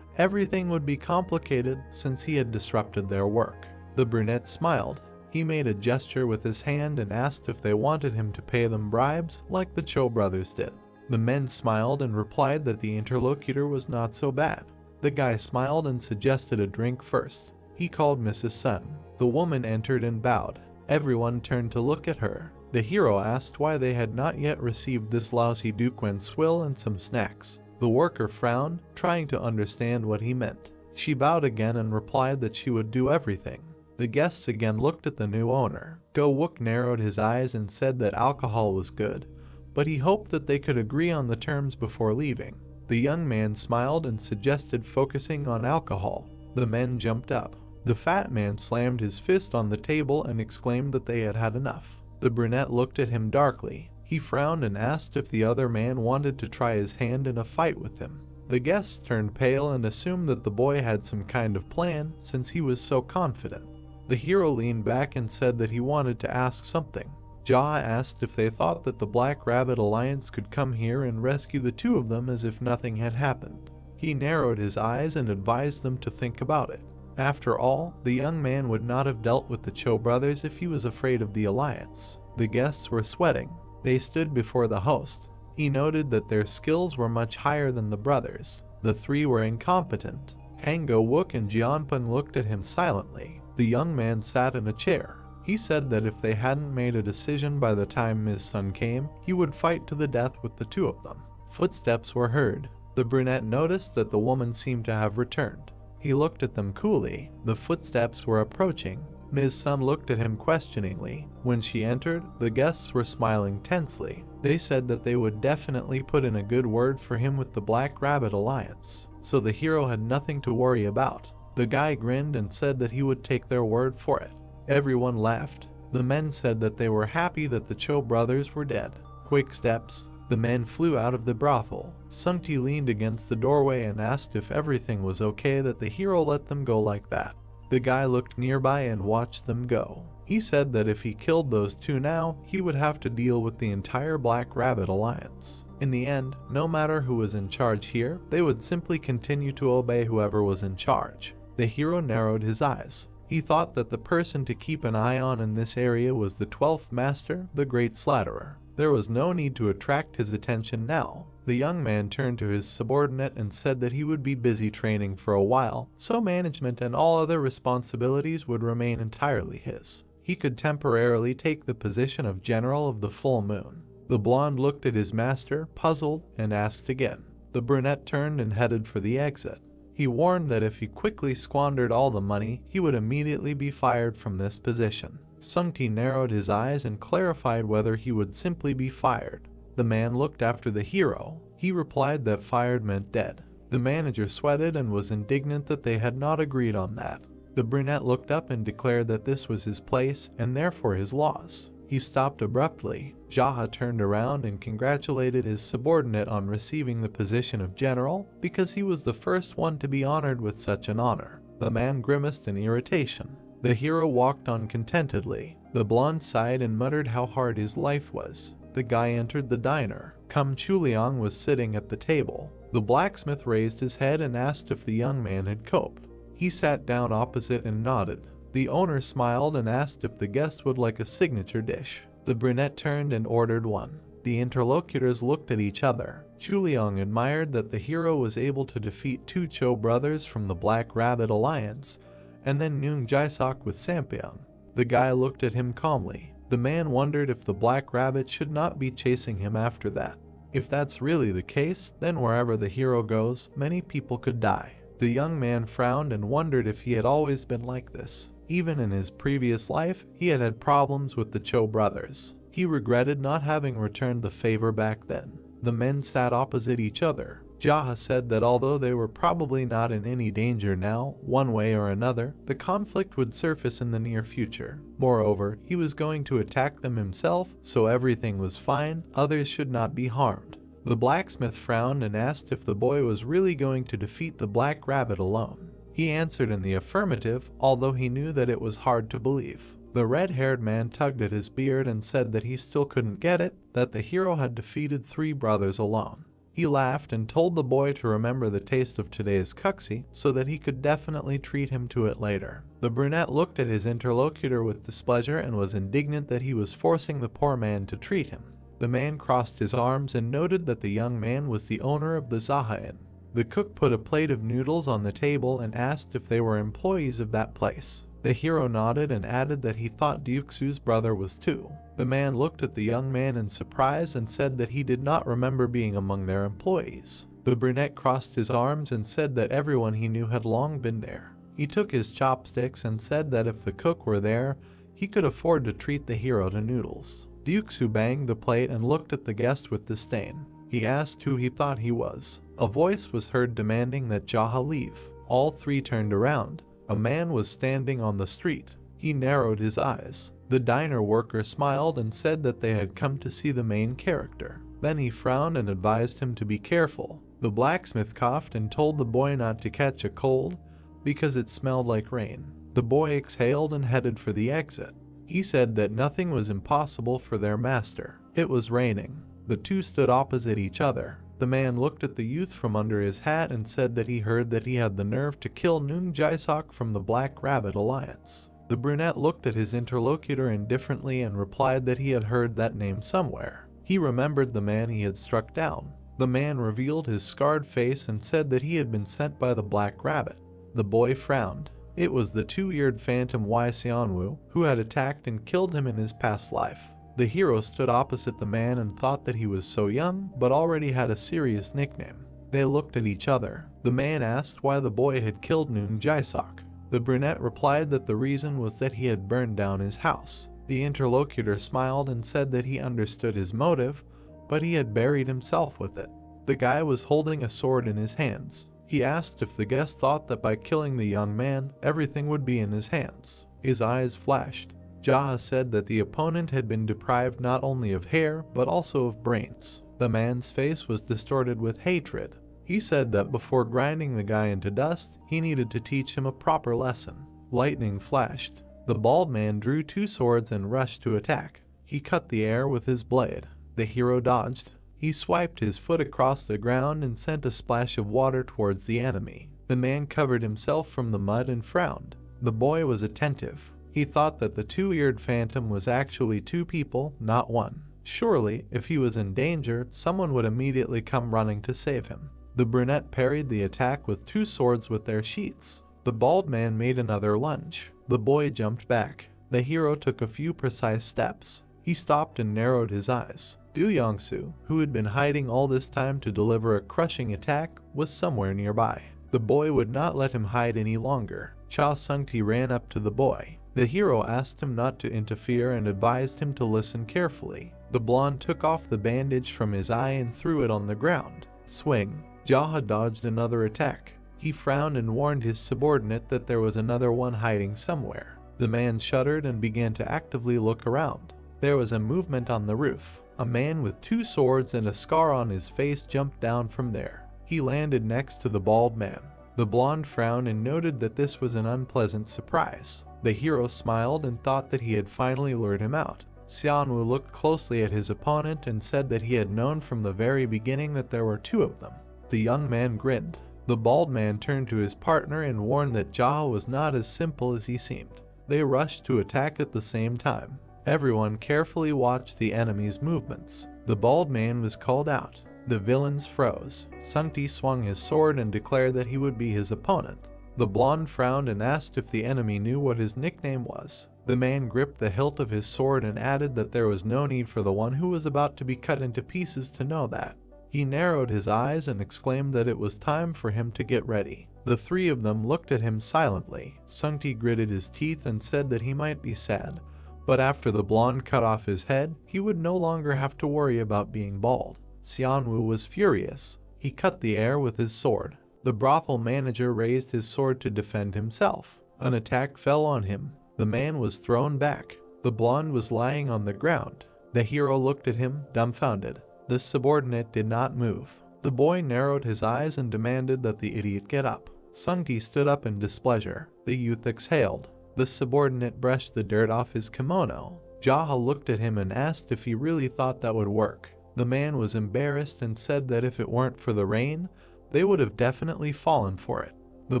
everything would be complicated since he had disrupted their work. The brunette smiled. He made a gesture with his hand and asked if they wanted him to pay them bribes like the Cho brothers did. The men smiled and replied that the interlocutor was not so bad. The guy smiled and suggested a drink first. He called Mrs. Sun. The woman entered and bowed. Everyone turned to look at her. The hero asked why they had not yet received this lousy Duquan swill and some snacks. The worker frowned, trying to understand what he meant. She bowed again and replied that she would do everything. The guests again looked at the new owner. Go Wook narrowed his eyes and said that alcohol was good, but he hoped that they could agree on the terms before leaving. The young man smiled and suggested focusing on alcohol. The men jumped up. The fat man slammed his fist on the table and exclaimed that they had had enough. The brunette looked at him darkly. He frowned and asked if the other man wanted to try his hand in a fight with him. The guests turned pale and assumed that the boy had some kind of plan since he was so confident. The hero leaned back and said that he wanted to ask something. Jaha asked if they thought that the Black Rabbit Alliance could come here and rescue the 2 of them as if nothing had happened. He narrowed his eyes and advised them to think about it. After all, the young man would not have dealt with the Cho brothers if he was afraid of the alliance. The guests were sweating. They stood before the host. He noted that their skills were much higher than the brothers. The 3 were incompetent. Hang Go Wook and Jianpeng looked at him silently. The young man sat in a chair. He said that if they hadn't made a decision by the time Ms. Sun came, he would fight to the death with the 2 of them. Footsteps were heard. The brunette noticed that the woman seemed to have returned. He looked at them coolly. The footsteps were approaching. Ms. Sun looked at him questioningly. When she entered, the guests were smiling tensely. They said that they would definitely put in a good word for him with the Black Rabbit Alliance, so the hero had nothing to worry about. The guy grinned and said that he would take their word for it. Everyone laughed. The men said that they were happy that the Cho brothers were dead. Quick steps. The men flew out of the brothel. Sungti leaned against the doorway and asked if everything was okay that the hero let them go like that. The guy looked nearby and watched them go. He said that if he killed those 2 now, he would have to deal with the entire Black Rabbit Alliance. In the end, no matter who was in charge here, they would simply continue to obey whoever was in charge. The hero narrowed his eyes. He thought that the person to keep an eye on in this area was the 12th Master, the Great Slatterer. There was no need to attract his attention now. The young man turned to his subordinate and said that he would be busy training for a while, so management and all other responsibilities would remain entirely his. He could temporarily take the position of General of the Full Moon. The blonde looked at his master, puzzled, and asked again. The brunette turned and headed for the exit. He warned that if he quickly squandered all the money, he would immediately be fired from this position. Sungti narrowed his eyes and clarified whether he would simply be fired. The man looked after the hero. He replied that fired meant dead. The manager sweated and was indignant that they had not agreed on that. The brunette looked up and declared that this was his place and therefore his loss. He stopped abruptly. Jaha turned around and congratulated his subordinate on receiving the position of general because he was the first one to be honored with such an honor. The man grimaced in irritation. The hero walked on contentedly. The blonde sighed and muttered how hard his life was. The guy entered the diner. Kum Chuliang was sitting at the table. The blacksmith raised his head and asked if the young man had coped. He sat down opposite and nodded. The owner smiled and asked if the guest would like a signature dish. The brunette turned and ordered one. The interlocutors looked at each other. Chuliang admired that the hero was able to defeat two Cho brothers from the Black Rabbit Alliance, and then Noong Jaisok with Sampion. The guy looked at him calmly. The man wondered if the Black Rabbit should not be chasing him after that. If that's really the case, then wherever the hero goes, many people could die. The young man frowned and wondered if he had always been like this. Even in his previous life, he had had problems with the Cho brothers. He regretted not having returned the favor back then. The men sat opposite each other. Jaha said that although they were probably not in any danger now, one way or another, the conflict would surface in the near future. Moreover, he was going to attack them himself, so everything was fine, others should not be harmed. The blacksmith frowned and asked if the boy was really going to defeat the Black Rabbit alone. He answered in the affirmative, although he knew that it was hard to believe. The red-haired man tugged at his beard and said that he still couldn't get it, that the hero had defeated 3 brothers alone. He laughed and told the boy to remember the taste of today's kuxi so that he could definitely treat him to it later. The brunette looked at his interlocutor with displeasure and was indignant that he was forcing the poor man to treat him. The man crossed his arms and noted that the young man was the owner of the Zaha Inn. The cook put a plate of noodles on the table and asked if they were employees of that place. The hero nodded and added that he thought Duxu's brother was too. The man looked at the young man in surprise and said that he did not remember being among their employees. The brunette crossed his arms and said that everyone he knew had long been there. He took his chopsticks and said that if the cook were there, he could afford to treat the hero to noodles. Duxu banged the plate and looked at the guest with disdain. He asked who he thought he was. A voice was heard demanding that Jaha leave. All 3 turned around. A man was standing on the street. He narrowed his eyes. The diner worker smiled and said that they had come to see the main character. Then he frowned and advised him to be careful. The blacksmith coughed and told the boy not to catch a cold because it smelled like rain. The boy exhaled and headed for the exit. He said that nothing was impossible for their master. It was raining. The 2 stood opposite each other. The man looked at the youth from under his hat and said that he heard that he had the nerve to kill Noong Jaisok from the Black Rabbit Alliance. The brunette looked at his interlocutor indifferently and replied that he had heard that name somewhere. He remembered the man he had struck down. The man revealed his scarred face and said that he had been sent by the Black Rabbit. The boy frowned. It was the 2-eared phantom Wai Xianwu who had attacked and killed him in his past life. The hero stood opposite the man and thought that he was so young, but already had a serious nickname. They looked at each other. The man asked why the boy had killed Noong Jaisok. The brunette replied that the reason was that he had burned down his house. The interlocutor smiled and said that he understood his motive, but he had buried himself with it. The guy was holding a sword in his hands. He asked if the guest thought that by killing the young man, everything would be in his hands. His eyes flashed. Jaha said that the opponent had been deprived not only of hair, but also of brains. The man's face was distorted with hatred. He said that before grinding the guy into dust, he needed to teach him a proper lesson. Lightning flashed. The bald man drew 2 swords and rushed to attack. He cut the air with his blade. The hero dodged. He swiped his foot across the ground and sent a splash of water towards the enemy. The man covered himself from the mud and frowned. The boy was attentive. He thought that the 2-eared phantom was actually 2 people, not 1. Surely, if he was in danger, someone would immediately come running to save him. The brunette parried the attack with 2 swords with their sheaths. The bald man made another lunge. The boy jumped back. The hero took a few precise steps. He stopped and narrowed his eyes. Du Yongsu, who had been hiding all this time to deliver a crushing attack, was somewhere nearby. The boy would not let him hide any longer. Cha Sung-ti ran up to the boy. The hero asked him not to interfere and advised him to listen carefully. The blonde took off the bandage from his eye and threw it on the ground. Swing. Jaha dodged another attack. He frowned and warned his subordinate that there was another one hiding somewhere. The man shuddered and began to actively look around. There was a movement on the roof. A man with 2 swords and a scar on his face jumped down from there. He landed next to the bald man. The blonde frowned and noted that this was an unpleasant surprise. The hero smiled and thought that he had finally lured him out. Xianwu looked closely at his opponent and said that he had known from the very beginning that there were 2 of them. The young man grinned. The bald man turned to his partner and warned that Jaha was not as simple as he seemed. They rushed to attack at the same time. Everyone carefully watched the enemy's movements. The bald man was called out. The villains froze. Sung-ti swung his sword and declared that he would be his opponent. The blonde frowned and asked if the enemy knew what his nickname was. The man gripped the hilt of his sword and added that there was no need for the one who was about to be cut into pieces to know that. He narrowed his eyes and exclaimed that it was time for him to get ready. The 3 of them looked at him silently. Sung-ti gritted his teeth and said that he might be sad, but after the blonde cut off his head, he would no longer have to worry about being bald. Xianwu was furious. He cut the air with his sword. The brothel manager raised his sword to defend himself. An attack fell on him. The man was thrown back. The blonde was lying on the ground. The hero looked at him, dumbfounded. The subordinate did not move. The boy narrowed his eyes and demanded that the idiot get up. Sung-ti stood up in displeasure. The youth exhaled. The subordinate brushed the dirt off his kimono. Jaha looked at him and asked if he really thought that would work. The man was embarrassed and said that if it weren't for the rain, they would have definitely fallen for it. The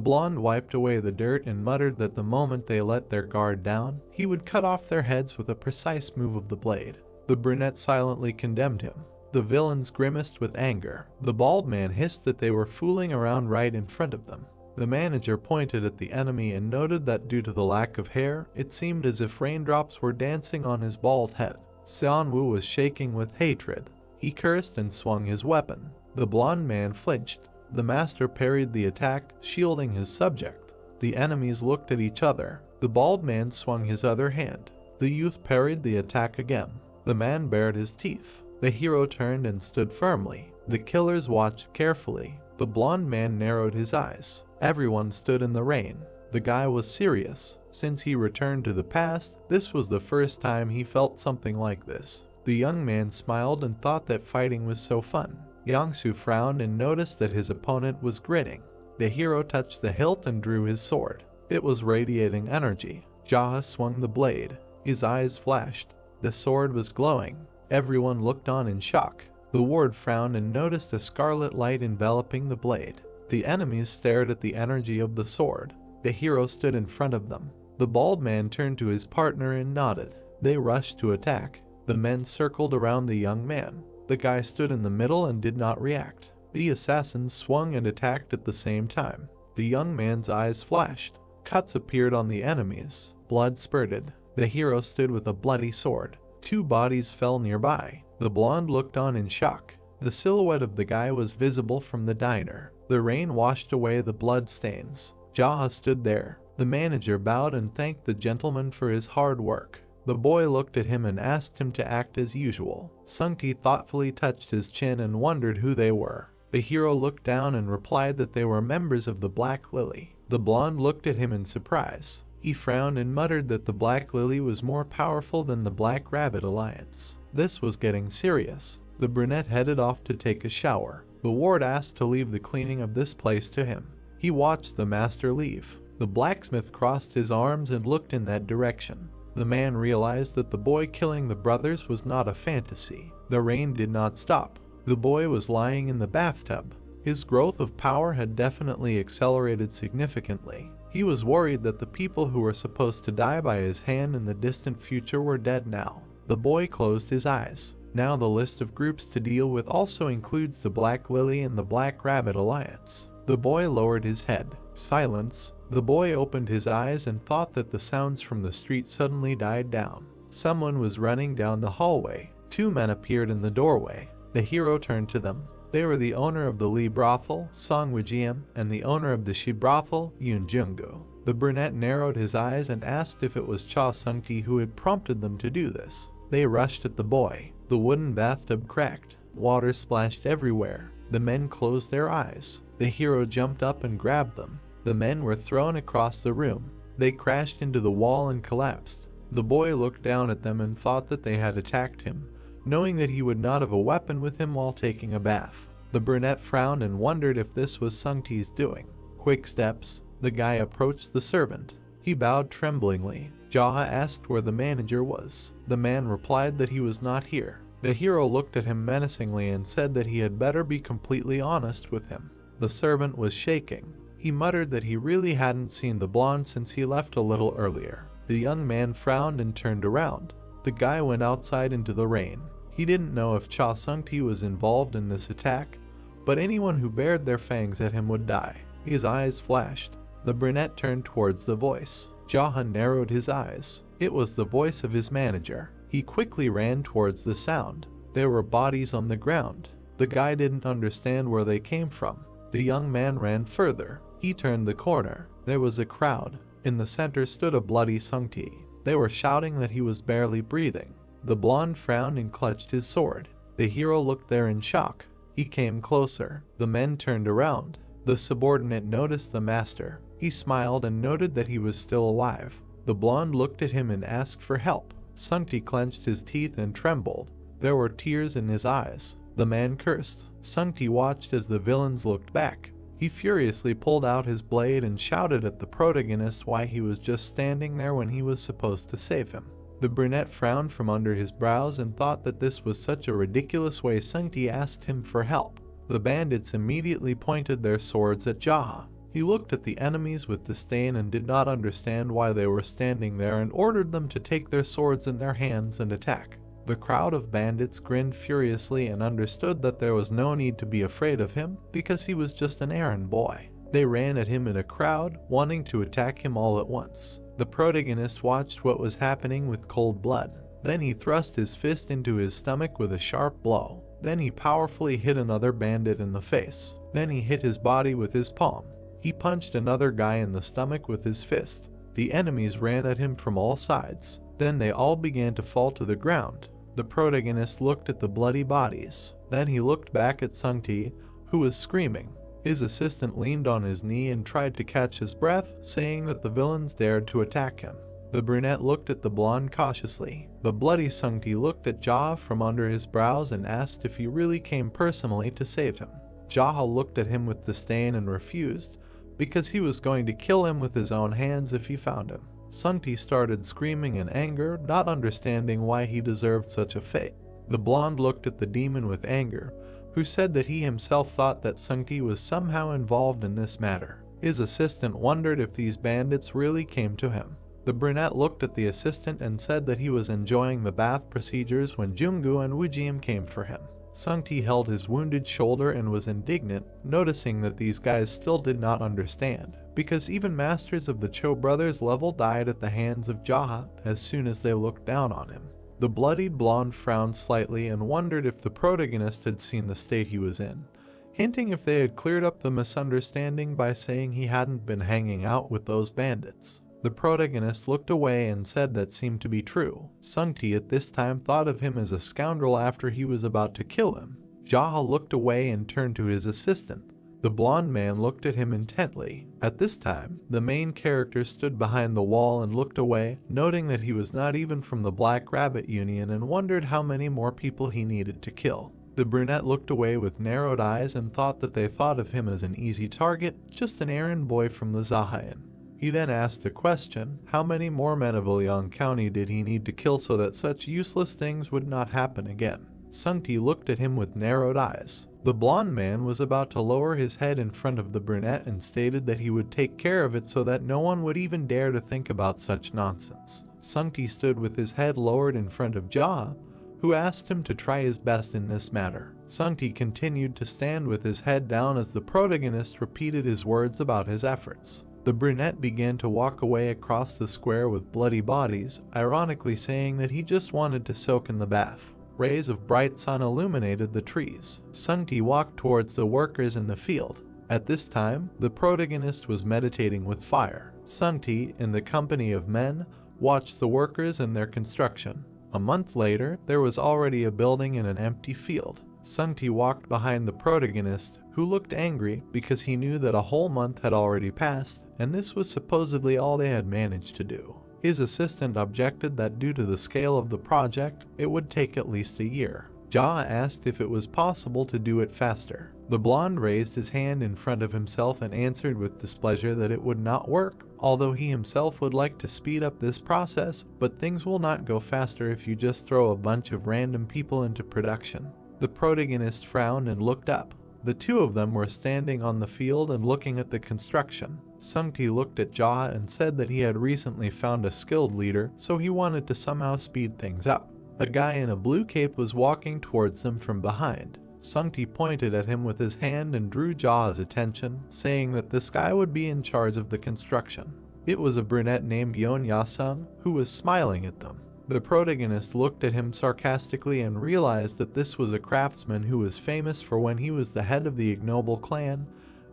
blonde wiped away the dirt and muttered that the moment they let their guard down, he would cut off their heads with a precise move of the blade. The brunette silently condemned him. The villains grimaced with anger. The bald man hissed that they were fooling around right in front of them. The manager pointed at the enemy and noted that due to the lack of hair, it seemed as if raindrops were dancing on his bald head. Xianwu was shaking with hatred. He cursed and swung his weapon. The blonde man flinched. The master parried the attack, shielding his subject. The enemies looked at each other. The bald man swung his other hand. The youth parried the attack again. The man bared his teeth. The hero turned and stood firmly. The killers watched carefully. The blonde man narrowed his eyes. Everyone stood in the rain. The guy was serious. Since he returned to the past, this was the first time he felt something like this. The young man smiled and thought that fighting was so fun. Yangsu frowned and noticed that his opponent was grinning. The hero touched the hilt and drew his sword. It was radiating energy. Jaha swung the blade. His eyes flashed. The sword was glowing. Everyone looked on in shock. The ward frowned and noticed a scarlet light enveloping the blade. The enemies stared at the energy of the sword. The hero stood in front of them. The bald man turned to his partner and nodded. They rushed to attack. The men circled around the young man. The guy stood in the middle and did not react. The assassins swung and attacked at the same time. The young man's eyes flashed. Cuts appeared on the enemies. Blood spurted. The hero stood with a bloody sword. 2 bodies fell nearby. The blonde looked on in shock. The silhouette of the guy was visible from the diner. The rain washed away the blood stains. Jaha stood there. The manager bowed and thanked the gentleman for his hard work. The boy looked at him and asked him to act as usual. Sung-ti thoughtfully touched his chin and wondered who they were. The hero looked down and replied that they were members of the Black Lily. The blonde looked at him in surprise. He frowned and muttered that the Black Lily was more powerful than the Black Rabbit Alliance. This was getting serious. The brunette headed off to take a shower. The ward asked to leave the cleaning of this place to him. He watched the master leave. The blacksmith crossed his arms and looked in that direction. The man realized that the boy killing the brothers was not a fantasy. The rain did not stop. The boy was lying in the bathtub. His growth of power had definitely accelerated significantly. He was worried that the people who were supposed to die by his hand in the distant future were dead now. The boy closed his eyes. Now the list of groups to deal with also includes the Black Lily and the Black Rabbit Alliance. The boy lowered his head. Silence. The boy opened his eyes and thought that the sounds from the street suddenly died down. Someone was running down the hallway. 2 men appeared in the doorway. The hero turned to them. They were the owner of the Lee brothel, Song Woo-jiam, and the owner of the Shi brothel, Yoon Jung-gu. The brunette narrowed his eyes and asked if it was Cha Sung-ti who had prompted them to do this. They rushed at the boy. The wooden bathtub cracked. Water splashed everywhere. The men closed their eyes. The hero jumped up and grabbed them. The men were thrown across the room. They crashed into the wall and collapsed. The boy looked down at them and thought that they had attacked him, knowing that he would not have a weapon with him while taking a bath. The brunette frowned and wondered if this was Sung-ti's doing. Quick steps. The guy approached the servant. He bowed tremblingly. Jaha asked where the manager was. The man replied that he was not here. The hero looked at him menacingly and said that he had better be completely honest with him. The servant was shaking. He muttered that he really hadn't seen the blonde since he left a little earlier. The young man frowned and turned around. The guy went outside into the rain. He didn't know if Cha Sung-ti was involved in this attack, but anyone who bared their fangs at him would die. His eyes flashed. The brunette turned towards the voice. Jaha narrowed his eyes. It was the voice of his manager. He quickly ran towards the sound. There were bodies on the ground. The guy didn't understand where they came from. The young man ran further. He turned the corner. There was a crowd. In the center stood a bloody Sung-ti. They were shouting that he was barely breathing. The blonde frowned and clutched his sword. The hero looked there in shock. He came closer. The men turned around. The subordinate noticed the master. He smiled and noted that he was still alive. The blonde looked at him and asked for help. Sung-ti clenched his teeth and trembled. There were tears in his eyes. The man cursed. Sung-ti watched as the villains looked back. He furiously pulled out his blade and shouted at the protagonist why he was just standing there when he was supposed to save him. The brunette frowned from under his brows and thought that this was such a ridiculous way Sung-ti asked him for help. The bandits immediately pointed their swords at Jaha. He looked at the enemies with disdain and did not understand why they were standing there and ordered them to take their swords in their hands and attack. The crowd of bandits grinned furiously and understood that there was no need to be afraid of him because he was just an errand boy. They ran at him in a crowd, wanting to attack him all at once. The protagonist watched what was happening with cold blood. Then he thrust his fist into his stomach with a sharp blow. Then he powerfully hit another bandit in the face. Then he hit his body with his palm. He punched another guy in the stomach with his fist. The enemies ran at him from all sides. Then they all began to fall to the ground. The protagonist looked at the bloody bodies. Then he looked back at Sung-ti, who was screaming. His assistant leaned on his knee and tried to catch his breath, saying that the villains dared to attack him. The brunette looked at the blonde cautiously. The bloody Sung-ti looked at Jaha from under his brows and asked if he really came personally to save him. Jaha looked at him with disdain and refused, because he was going to kill him with his own hands if he found him. Sung-ti started screaming in anger, not understanding why he deserved such a fate. The blonde looked at the demon with anger, who said that he himself thought that Sung-ti was somehow involved in this matter. His assistant wondered if these bandits really came to him. The brunette looked at the assistant and said that he was enjoying the bath procedures when Jung-gu and Woo-jiam came for him. Sung-ti held his wounded shoulder and was indignant, noticing that these guys still did not understand, because even masters of the Cho brothers level died at the hands of Jaha as soon as they looked down on him. The bloodied blonde frowned slightly and wondered if the protagonist had seen the state he was in, hinting if they had cleared up the misunderstanding by saying he hadn't been hanging out with those bandits. The protagonist looked away and said that seemed to be true. Sung-ti at this time thought of him as a scoundrel after he was about to kill him. Jaha looked away and turned to his assistant. The blonde man looked at him intently. At this time, the main character stood behind the wall and looked away, noting that he was not even from the Black Rabbit Union and wondered how many more people he needed to kill. The brunette looked away with narrowed eyes and thought that they thought of him as an easy target, just an errand boy from the Zahayan. He then asked the question, how many more men of Ilyang County did he need to kill so that such useless things would not happen again? Sung-ti looked at him with narrowed eyes. The blonde man was about to lower his head in front of the brunette and stated that he would take care of it so that no one would even dare to think about such nonsense. Sung-ti stood with his head lowered in front of Jaha, who asked him to try his best in this matter. Sung-ti continued to stand with his head down as the protagonist repeated his words about his efforts. The brunette began to walk away across the square with bloody bodies, ironically saying that he just wanted to soak in the bath. Rays of bright sun illuminated the trees. Sungti walked towards the workers in the field. At this time, the protagonist was meditating with fire. Sungti, in the company of men, watched the workers in their construction. A month later, there was already a building in an empty field. Sungti walked behind the protagonist, who looked angry because he knew that a whole month had already passed, and this was supposedly all they had managed to do. His assistant objected that due to the scale of the project, it would take at least a year. Jaha asked if it was possible to do it faster. The blonde raised his hand in front of himself and answered with displeasure that it would not work, although he himself would like to speed up this process, but things will not go faster if you just throw a bunch of random people into production. The protagonist frowned and looked up. The two of them were standing on the field and looking at the construction. Sungti looked at Jaha and said that he had recently found a skilled leader, so he wanted to somehow speed things up. A guy in a blue cape was walking towards them from behind. Sungti pointed at him with his hand and drew Jaha's attention, saying that this guy would be in charge of the construction. It was a brunette named Yeon Yasung, who was smiling at them. The protagonist looked at him sarcastically and realized that this was a craftsman who was famous for when he was the head of the ignoble clan,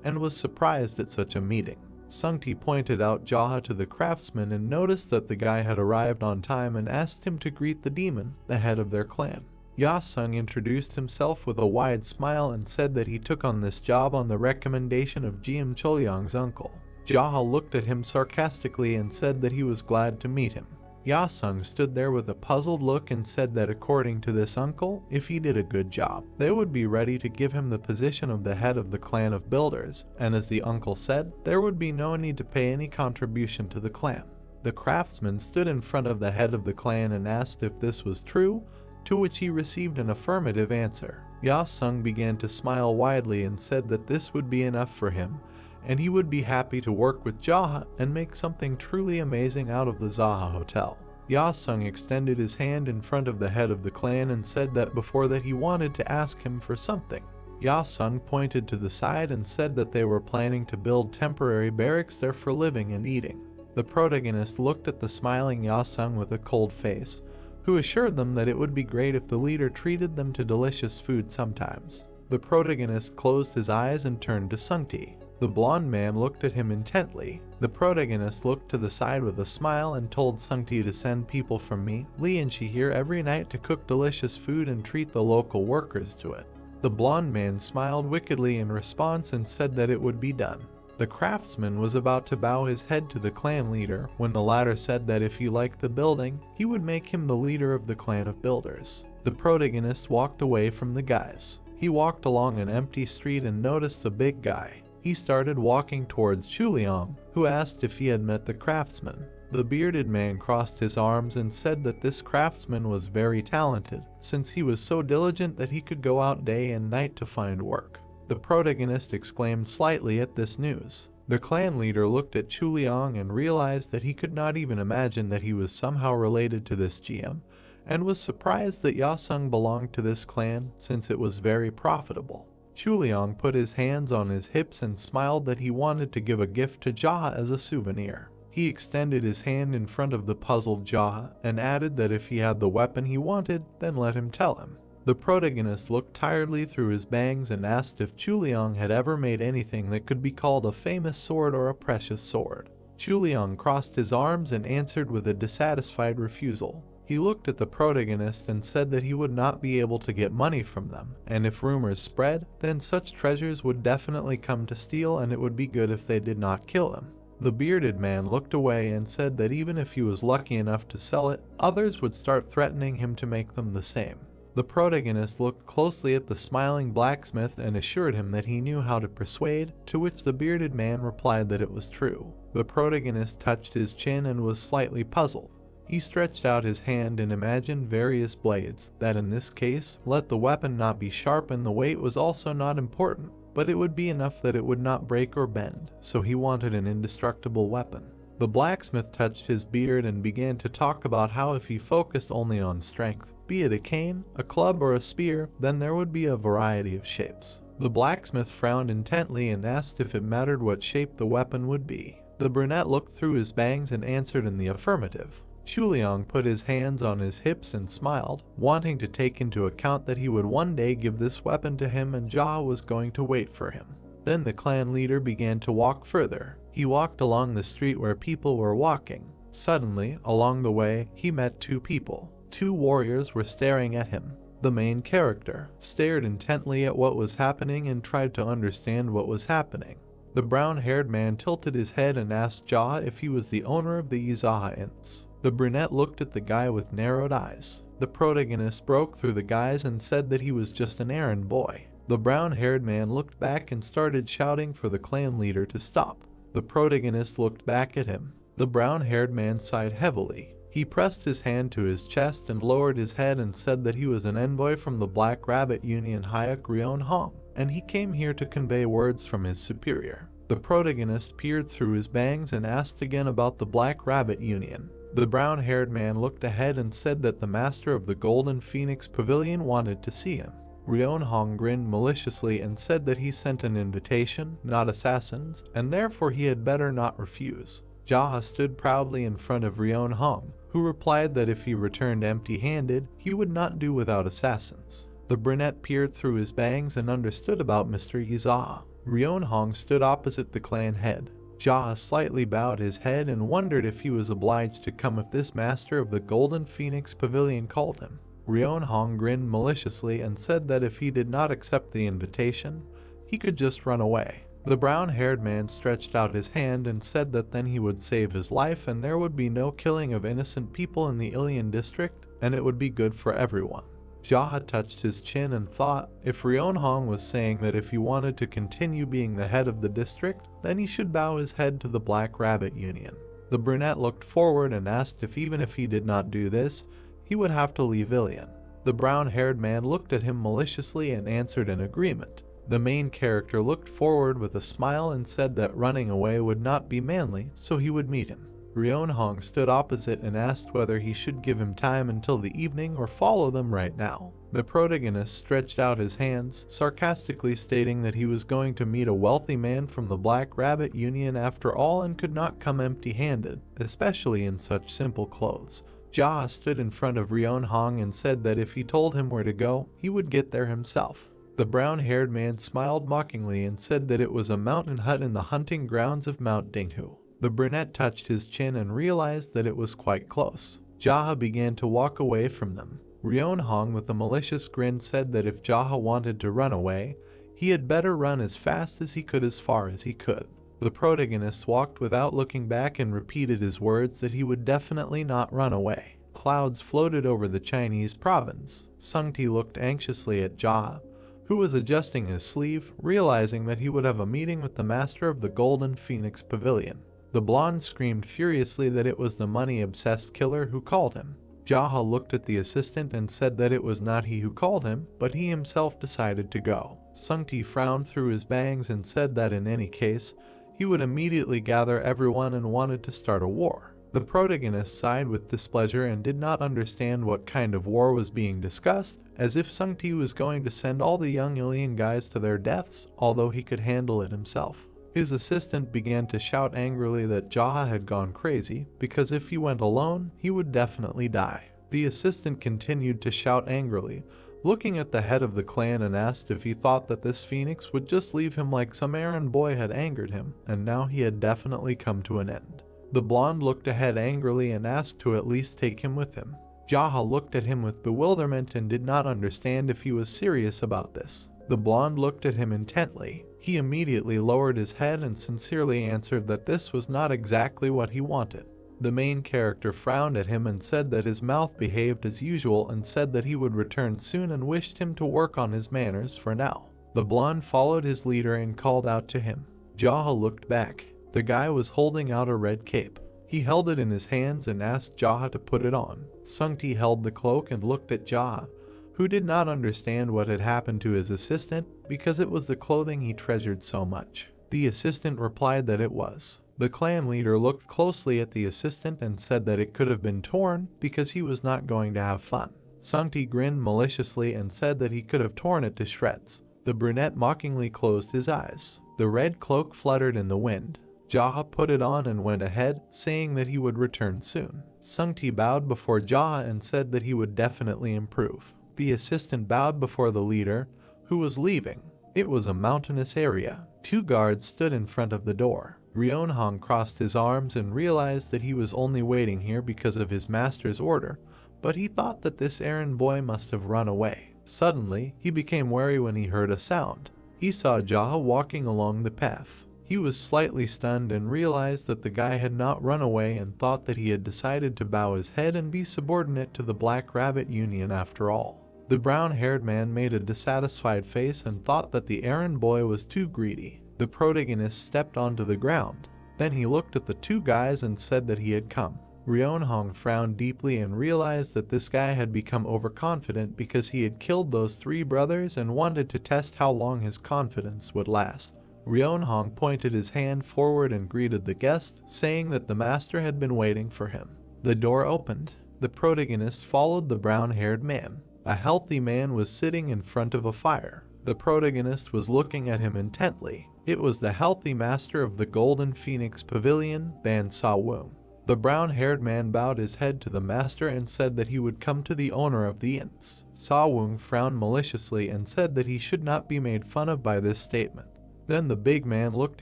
and was surprised at such a meeting. Sungti pointed out Jaha to the craftsman and noticed that the guy had arrived on time and asked him to greet the demon, the head of their clan. Yasung introduced himself with a wide smile and said that he took on this job on the recommendation of GM Cholyang's uncle. Jaha looked at him sarcastically and said that he was glad to meet him. Yasung stood there with a puzzled look and said that according to this uncle, if he did a good job, they would be ready to give him the position of the head of the clan of builders, and as the uncle said, there would be no need to pay any contribution to the clan. The craftsman stood in front of the head of the clan and asked if this was true, to which he received an affirmative answer. Yasung began to smile widely and said that this would be enough for him, and he would be happy to work with Jaha and make something truly amazing out of the Zaha Hotel. Yasung extended his hand in front of the head of the clan and said that before that he wanted to ask him for something. Yasung pointed to the side and said that they were planning to build temporary barracks there for living and eating. The protagonist looked at the smiling Yasung with a cold face, who assured them that it would be great if the leader treated them to delicious food sometimes. The protagonist closed his eyes and turned to Sungti. The blonde man looked at him intently. The protagonist looked to the side with a smile and told Sungti to send people from me, Lee and she here every night to cook delicious food and treat the local workers to it. The blonde man smiled wickedly in response and said that it would be done. The craftsman was about to bow his head to the clan leader when the latter said that if he liked the building, he would make him the leader of the clan of builders. The protagonist walked away from the guys. He walked along an empty street and noticed a big guy. He started walking towards Chuliang, who asked if he had met the craftsman. The bearded man crossed his arms and said that this craftsman was very talented, since he was so diligent that he could go out day and night to find work. The protagonist exclaimed slightly at this news. The clan leader looked at Chuliang and realized that he could not even imagine that he was somehow related to this GM, and was surprised that Yasung belonged to this clan since it was very profitable. Chuliang put his hands on his hips and smiled that he wanted to give a gift to Jaha as a souvenir. He extended his hand in front of the puzzled Jaha and added that if he had the weapon he wanted, then let him tell him. The protagonist looked tiredly through his bangs and asked if Chuliang had ever made anything that could be called a famous sword or a precious sword. Chuliang crossed his arms and answered with a dissatisfied refusal. He looked at the protagonist and said that he would not be able to get money from them, and if rumors spread, then such treasures would definitely come to steal and it would be good if they did not kill him. The bearded man looked away and said that even if he was lucky enough to sell it, others would start threatening him to make them the same. The protagonist looked closely at the smiling blacksmith and assured him that he knew how to persuade, to which the bearded man replied that it was true. The protagonist touched his chin and was slightly puzzled. He stretched out his hand and imagined various blades, that in this case, let the weapon not be sharp and the weight was also not important, but it would be enough that it would not break or bend, so he wanted an indestructible weapon. The blacksmith touched his beard and began to talk about how if he focused only on strength, be it a cane, a club, or a spear, then there would be a variety of shapes. The blacksmith frowned intently and asked if it mattered what shape the weapon would be. The brunette looked through his bangs and answered in the affirmative. Chuliang put his hands on his hips and smiled, wanting to take into account that he would one day give this weapon to him and Jaha was going to wait for him. Then the clan leader began to walk further. He walked along the street where people were walking. Suddenly, along the way, he met two people. Two warriors were staring at him. The main character stared intently at what was happening and tried to understand what was happening. The brown-haired man tilted his head and asked Jaha if he was the owner of the Izaha Inns. The brunette looked at the guy with narrowed eyes. The protagonist broke through the guys and said that he was just an errand boy. The brown-haired man looked back and started shouting for the clan leader to stop. The protagonist looked back at him. The brown-haired man sighed heavily. He pressed his hand to his chest and lowered his head and said that he was an envoy from the Black Rabbit Union Hayek Ryon Hong, and he came here to convey words from his superior. The protagonist peered through his bangs and asked again about the Black Rabbit Union. The brown-haired man looked ahead and said that the master of the Golden Phoenix Pavilion wanted to see him. Ryon Hong grinned maliciously and said that he sent an invitation, not assassins, and therefore he had better not refuse. Jaha stood proudly in front of Ryon Hong, who replied that if he returned empty-handed, he would not do without assassins. The brunette peered through his bangs and understood about Mr. Izaha. Ryon Hong stood opposite the clan head. Jaha slightly bowed his head and wondered if he was obliged to come if this master of the Golden Phoenix Pavilion called him. Ryon Hong grinned maliciously and said that if he did not accept the invitation, he could just run away. The brown-haired man stretched out his hand and said that then he would save his life and there would be no killing of innocent people in the Ilian district, and it would be good for everyone. Jaha touched his chin and thought, if Ryon Hong was saying that if he wanted to continue being the head of the district, then he should bow his head to the Black Rabbit Union. The brunette looked forward and asked if even if he did not do this, he would have to leave Ilian. The brown-haired man looked at him maliciously and answered in agreement. The main character looked forward with a smile and said that running away would not be manly, so he would meet him. Ryon Hong stood opposite and asked whether he should give him time until the evening or follow them right now. The protagonist stretched out his hands, sarcastically stating that he was going to meet a wealthy man from the Black Rabbit Union after all and could not come empty-handed, especially in such simple clothes. Jaha stood in front of Ryon Hong and said that if he told him where to go, he would get there himself. The brown-haired man smiled mockingly and said that it was a mountain hut in the hunting grounds of Mount Dinghu. The brunette touched his chin and realized that it was quite close. Jaha began to walk away from them. Ryon Hong with a malicious grin said that if Jaha wanted to run away, he had better run as fast as he could as far as he could. The protagonist walked without looking back and repeated his words that he would definitely not run away. Clouds floated over the Chinese province. Sungti looked anxiously at Jaha, who was adjusting his sleeve, realizing that he would have a meeting with the master of the Golden Phoenix Pavilion. The blonde screamed furiously that it was the money-obsessed killer who called him. Jaha looked at the assistant and said that it was not he who called him, but he himself decided to go. Sungti frowned through his bangs and said that in any case, he would immediately gather everyone and wanted to start a war. The protagonist sighed with displeasure and did not understand what kind of war was being discussed, as if Sungti was going to send all the young Ilian guys to their deaths, although he could handle it himself. His assistant began to shout angrily that Jaha had gone crazy, because if he went alone, he would definitely die. The assistant continued to shout angrily, looking at the head of the clan and asked if he thought that this phoenix would just leave him like some errand boy had angered him, and now he had definitely come to an end. The blonde looked ahead angrily and asked to at least take him with him. Jaha looked at him with bewilderment and did not understand if he was serious about this. The blonde looked at him intently. He immediately lowered his head and sincerely answered that this was not exactly what he wanted. The main character frowned at him and said that his mouth behaved as usual and said that he would return soon and wished him to work on his manners for now. The blonde followed his leader and called out to him. Jaha looked back. The guy was holding out a red cape. He held it in his hands and asked Jaha to put it on. Sungti held the cloak and looked at Jaha, who did not understand what had happened to his assistant because it was the clothing he treasured so much. The assistant replied that it was. The clan leader looked closely at the assistant and said that it could have been torn because he was not going to have fun. Sungti grinned maliciously and said that he could have torn it to shreds. The brunette mockingly closed his eyes. The red cloak fluttered in the wind. Jaha put it on and went ahead, saying that he would return soon. Sungti bowed before Jaha and said that he would definitely improve. The assistant bowed before the leader, who was leaving. It was a mountainous area. 2 guards stood in front of the door. Ryeonhong crossed his arms and realized that he was only waiting here because of his master's order, but he thought that this errand boy must have run away. Suddenly, he became wary when he heard a sound. He saw Jaha walking along the path. He was slightly stunned and realized that the guy had not run away and thought that he had decided to bow his head and be subordinate to the Black Rabbit Union after all. The brown-haired man made a dissatisfied face and thought that the errand boy was too greedy. The protagonist stepped onto the ground. Then he looked at the 2 guys and said that he had come. Ryeonhong frowned deeply and realized that this guy had become overconfident because he had killed those 3 brothers and wanted to test how long his confidence would last. Ryeonhong pointed his hand forward and greeted the guest, saying that the master had been waiting for him. The door opened. The protagonist followed the brown-haired man. A healthy man was sitting in front of a fire. The protagonist was looking at him intently. It was the healthy master of the Golden Phoenix Pavilion, Ban Sa-woong. The brown-haired man bowed his head to the master and said that he would come to the owner of the inns. Sa-woong frowned maliciously and said that he should not be made fun of by this statement. Then the big man looked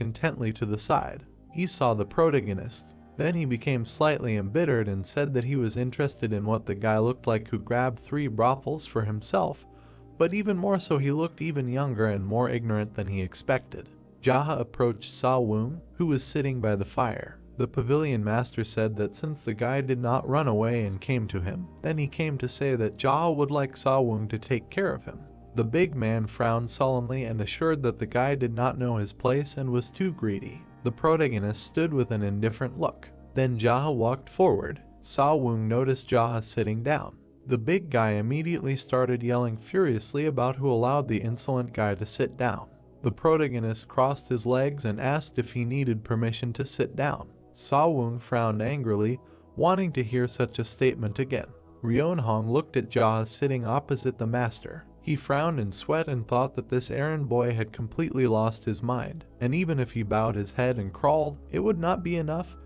intently to the side. He saw the protagonist. Then he became slightly embittered and said that he was interested in what the guy looked like who grabbed 3 brothels for himself, but even more so he looked even younger and more ignorant than he expected. Jaha approached Sa-woong, who was sitting by the fire. The pavilion master said that since the guy did not run away and came to him, then he came to say that Jaha would like Sa-woong to take care of him. The big man frowned sullenly and assured that the guy did not know his place and was too greedy. The protagonist stood with an indifferent look. Then Jaha walked forward. Sa-woong noticed Jaha sitting down. The big guy immediately started yelling furiously about who allowed the insolent guy to sit down. The protagonist crossed his legs and asked if he needed permission to sit down. Sa-woong frowned angrily, wanting to hear such a statement again. Ryeonhong looked at Jaha sitting opposite the master. He frowned in sweat and thought that this errand boy had completely lost his mind, and even if he bowed his head and crawled, it would not be enough,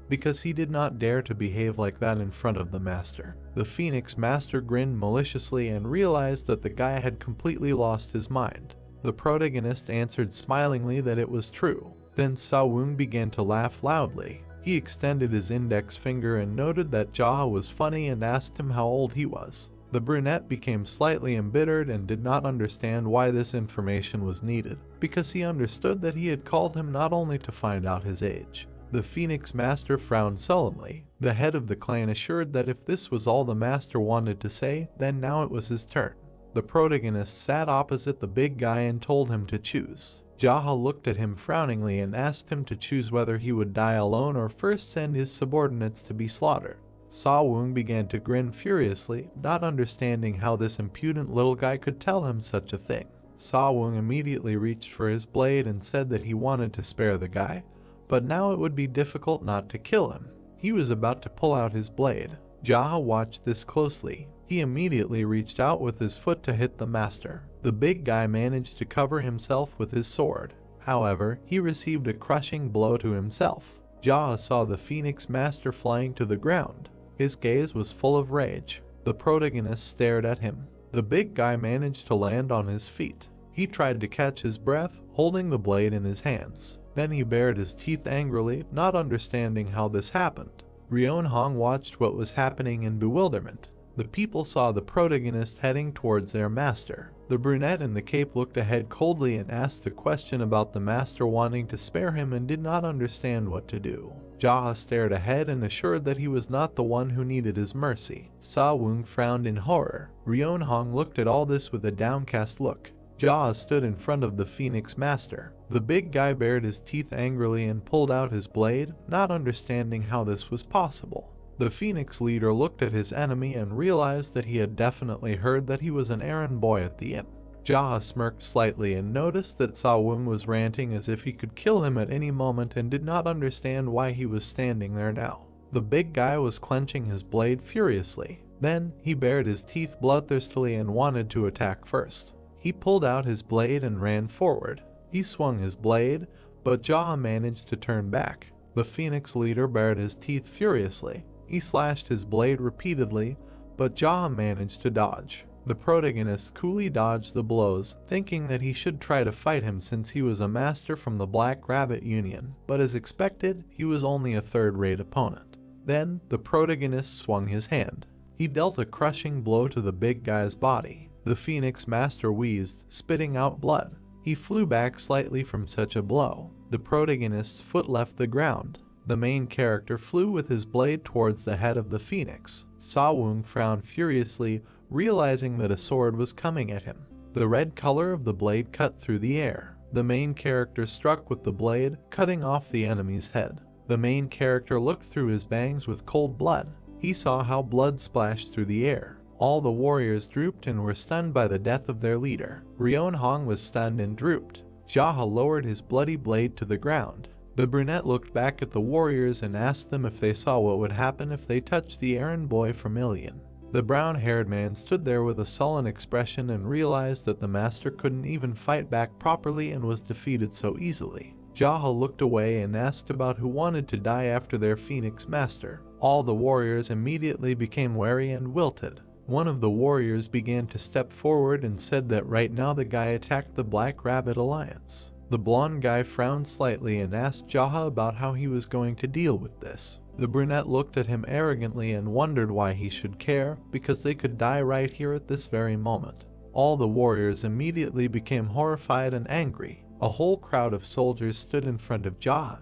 because he did not dare to behave like that in front of the master. The Phoenix master grinned maliciously and realized that the guy had completely lost his mind. The protagonist answered smilingly that it was true. Then Sa-woong began to laugh loudly. He extended his index finger and noted that Jaha was funny and asked him how old he was. The brunette became slightly embittered and did not understand why this information was needed, because he understood that he had called him not only to find out his age. The Phoenix master frowned sullenly. The head of the clan assured that if this was all the master wanted to say, then now it was his turn. The protagonist sat opposite the big guy and told him to choose. Jaha looked at him frowningly and asked him to choose whether he would die alone or first send his subordinates to be slaughtered. Sa-woong began to grin furiously, not understanding how this impudent little guy could tell him such a thing. Sa-woong immediately reached for his blade and said that he wanted to spare the guy, but now it would be difficult not to kill him. He was about to pull out his blade. Jaha watched this closely. He immediately reached out with his foot to hit the master. The big guy managed to cover himself with his sword. However, he received a crushing blow to himself. Jaha saw the Phoenix master flying to the ground. His gaze was full of rage. The protagonist stared at him. The big guy managed to land on his feet. He tried to catch his breath, holding the blade in his hands. Then he bared his teeth angrily, not understanding how this happened. Ryeonhong watched what was happening in bewilderment. The people saw the protagonist heading towards their master. The brunette in the cape looked ahead coldly and asked a question about the master wanting to spare him and did not understand what to do. Jaha stared ahead and assured that he was not the one who needed his mercy. Sa-woong frowned in horror. Ryeonhong looked at all this with a downcast look. Jaha stood in front of the Phoenix master. The big guy bared his teeth angrily and pulled out his blade, not understanding how this was possible. The Phoenix leader looked at his enemy and realized that he had definitely heard that he was an errand boy at the inn. Jaha smirked slightly and noticed that Sa-woong was ranting as if he could kill him at any moment and did not understand why he was standing there now. The big guy was clenching his blade furiously. Then, he bared his teeth bloodthirstily and wanted to attack first. He pulled out his blade and ran forward. He swung his blade, but Jaha managed to turn back. The Phoenix leader bared his teeth furiously. He slashed his blade repeatedly, but Jaha managed to dodge. The protagonist coolly dodged the blows, thinking that he should try to fight him since he was a master from the Black Rabbit Union, but as expected, he was only a third-rate opponent. Then, the protagonist swung his hand. He dealt a crushing blow to the big guy's body. The Phoenix master wheezed, spitting out blood. He flew back slightly from such a blow. The protagonist's foot left the ground. The main character flew with his blade towards the head of the Phoenix. Sawung frowned furiously, realizing that a sword was coming at him. The red color of the blade cut through the air. The main character struck with the blade, cutting off the enemy's head. The main character looked through his bangs with cold blood. He saw how blood splashed through the air. All the warriors drooped and were stunned by the death of their leader. Ryeonhong was stunned and drooped. Jaha lowered his bloody blade to the ground. The brunette looked back at the warriors and asked them if they saw what would happen if they touched the errand boy from Ilion. The brown-haired man stood there with a sullen expression and realized that the master couldn't even fight back properly and was defeated so easily. Jaha looked away and asked about who wanted to die after their Phoenix master. All the warriors immediately became wary and wilted. One of the warriors began to step forward and said that right now the guy attacked the Black Rabbit Alliance. The blonde guy frowned slightly and asked Jaha about how he was going to deal with this. The brunette looked at him arrogantly and wondered why he should care, because they could die right here at this very moment. All the warriors immediately became horrified and angry. A whole crowd of soldiers stood in front of Jaha,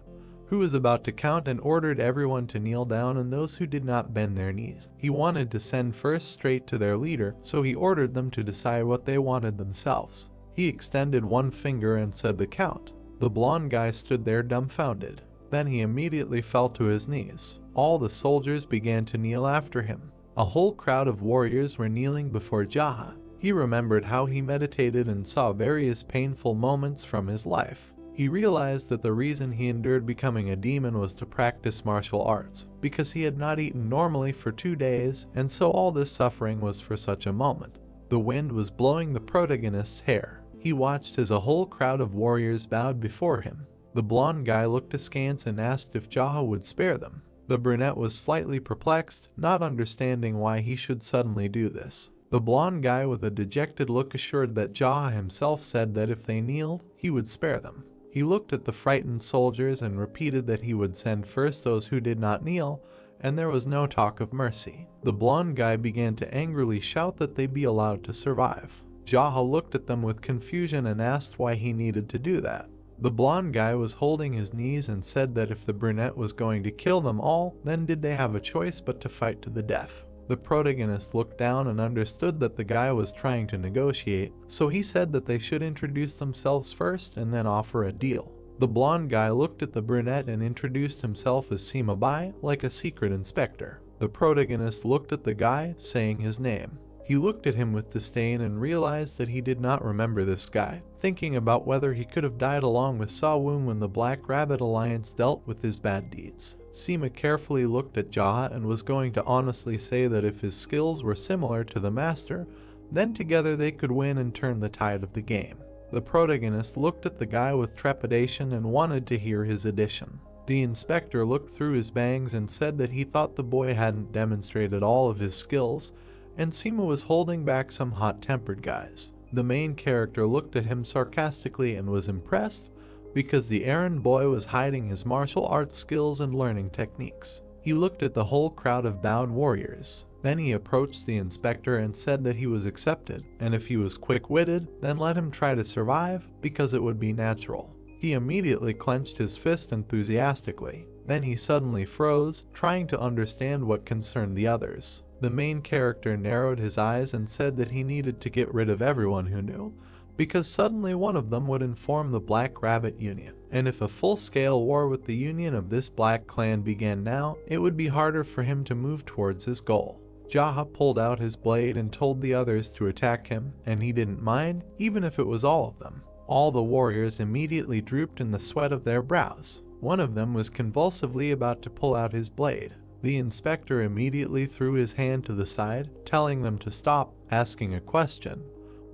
who was about to count and ordered everyone to kneel down and those who did not bend their knees. He wanted to send first straight to their leader, so he ordered them to decide what they wanted themselves. He extended one finger and said the count. The blonde guy stood there dumbfounded. Then he immediately fell to his knees. All the soldiers began to kneel after him. A whole crowd of warriors were kneeling before Jaha. He remembered how he meditated and saw various painful moments from his life. He realized that the reason he endured becoming a demon was to practice martial arts, because he had not eaten normally for 2 days, and so all this suffering was for such a moment. The wind was blowing the protagonist's hair. He watched as a whole crowd of warriors bowed before him. The blonde guy looked askance and asked if Jaha would spare them. The brunette was slightly perplexed, not understanding why he should suddenly do this. The blonde guy with a dejected look assured that Jaha himself said that if they kneeled, he would spare them. He looked at the frightened soldiers and repeated that he would send first those who did not kneel, and there was no talk of mercy. The blonde guy began to angrily shout that they be allowed to survive. Jaha looked at them with confusion and asked why he needed to do that. The blonde guy was holding his knees and said that if the brunette was going to kill them all, then did they have a choice but to fight to the death. The protagonist looked down and understood that the guy was trying to negotiate, so he said that they should introduce themselves first and then offer a deal. The blonde guy looked at the brunette and introduced himself as Sima Bai, like a secret inspector. The protagonist looked at the guy, saying his name. He looked at him with disdain and realized that he did not remember this guy, thinking about whether he could have died along with Sawung when the Black Rabbit Alliance dealt with his bad deeds. Sima carefully looked at Jaha and was going to honestly say that if his skills were similar to the master, then together they could win and turn the tide of the game. The protagonist looked at the guy with trepidation and wanted to hear his addition. The inspector looked through his bangs and said that he thought the boy hadn't demonstrated all of his skills, and Sima was holding back some hot-tempered guys. The main character looked at him sarcastically and was impressed because the errand boy was hiding his martial arts skills and learning techniques. He looked at the whole crowd of bowed warriors. Then he approached the inspector and said that he was accepted, and if he was quick-witted, then let him try to survive because it would be natural. He immediately clenched his fist enthusiastically. Then he suddenly froze, trying to understand what concerned the others. The main character narrowed his eyes and said that he needed to get rid of everyone who knew, because suddenly one of them would inform the Black Rabbit Union. And if a full-scale war with the union of this black clan began now, it would be harder for him to move towards his goal. Jaha pulled out his blade and told the others to attack him, and he didn't mind, even if it was all of them. All the warriors immediately drooped in the sweat of their brows. One of them was convulsively about to pull out his blade. The inspector immediately threw his hand to the side, telling them to stop, asking a question.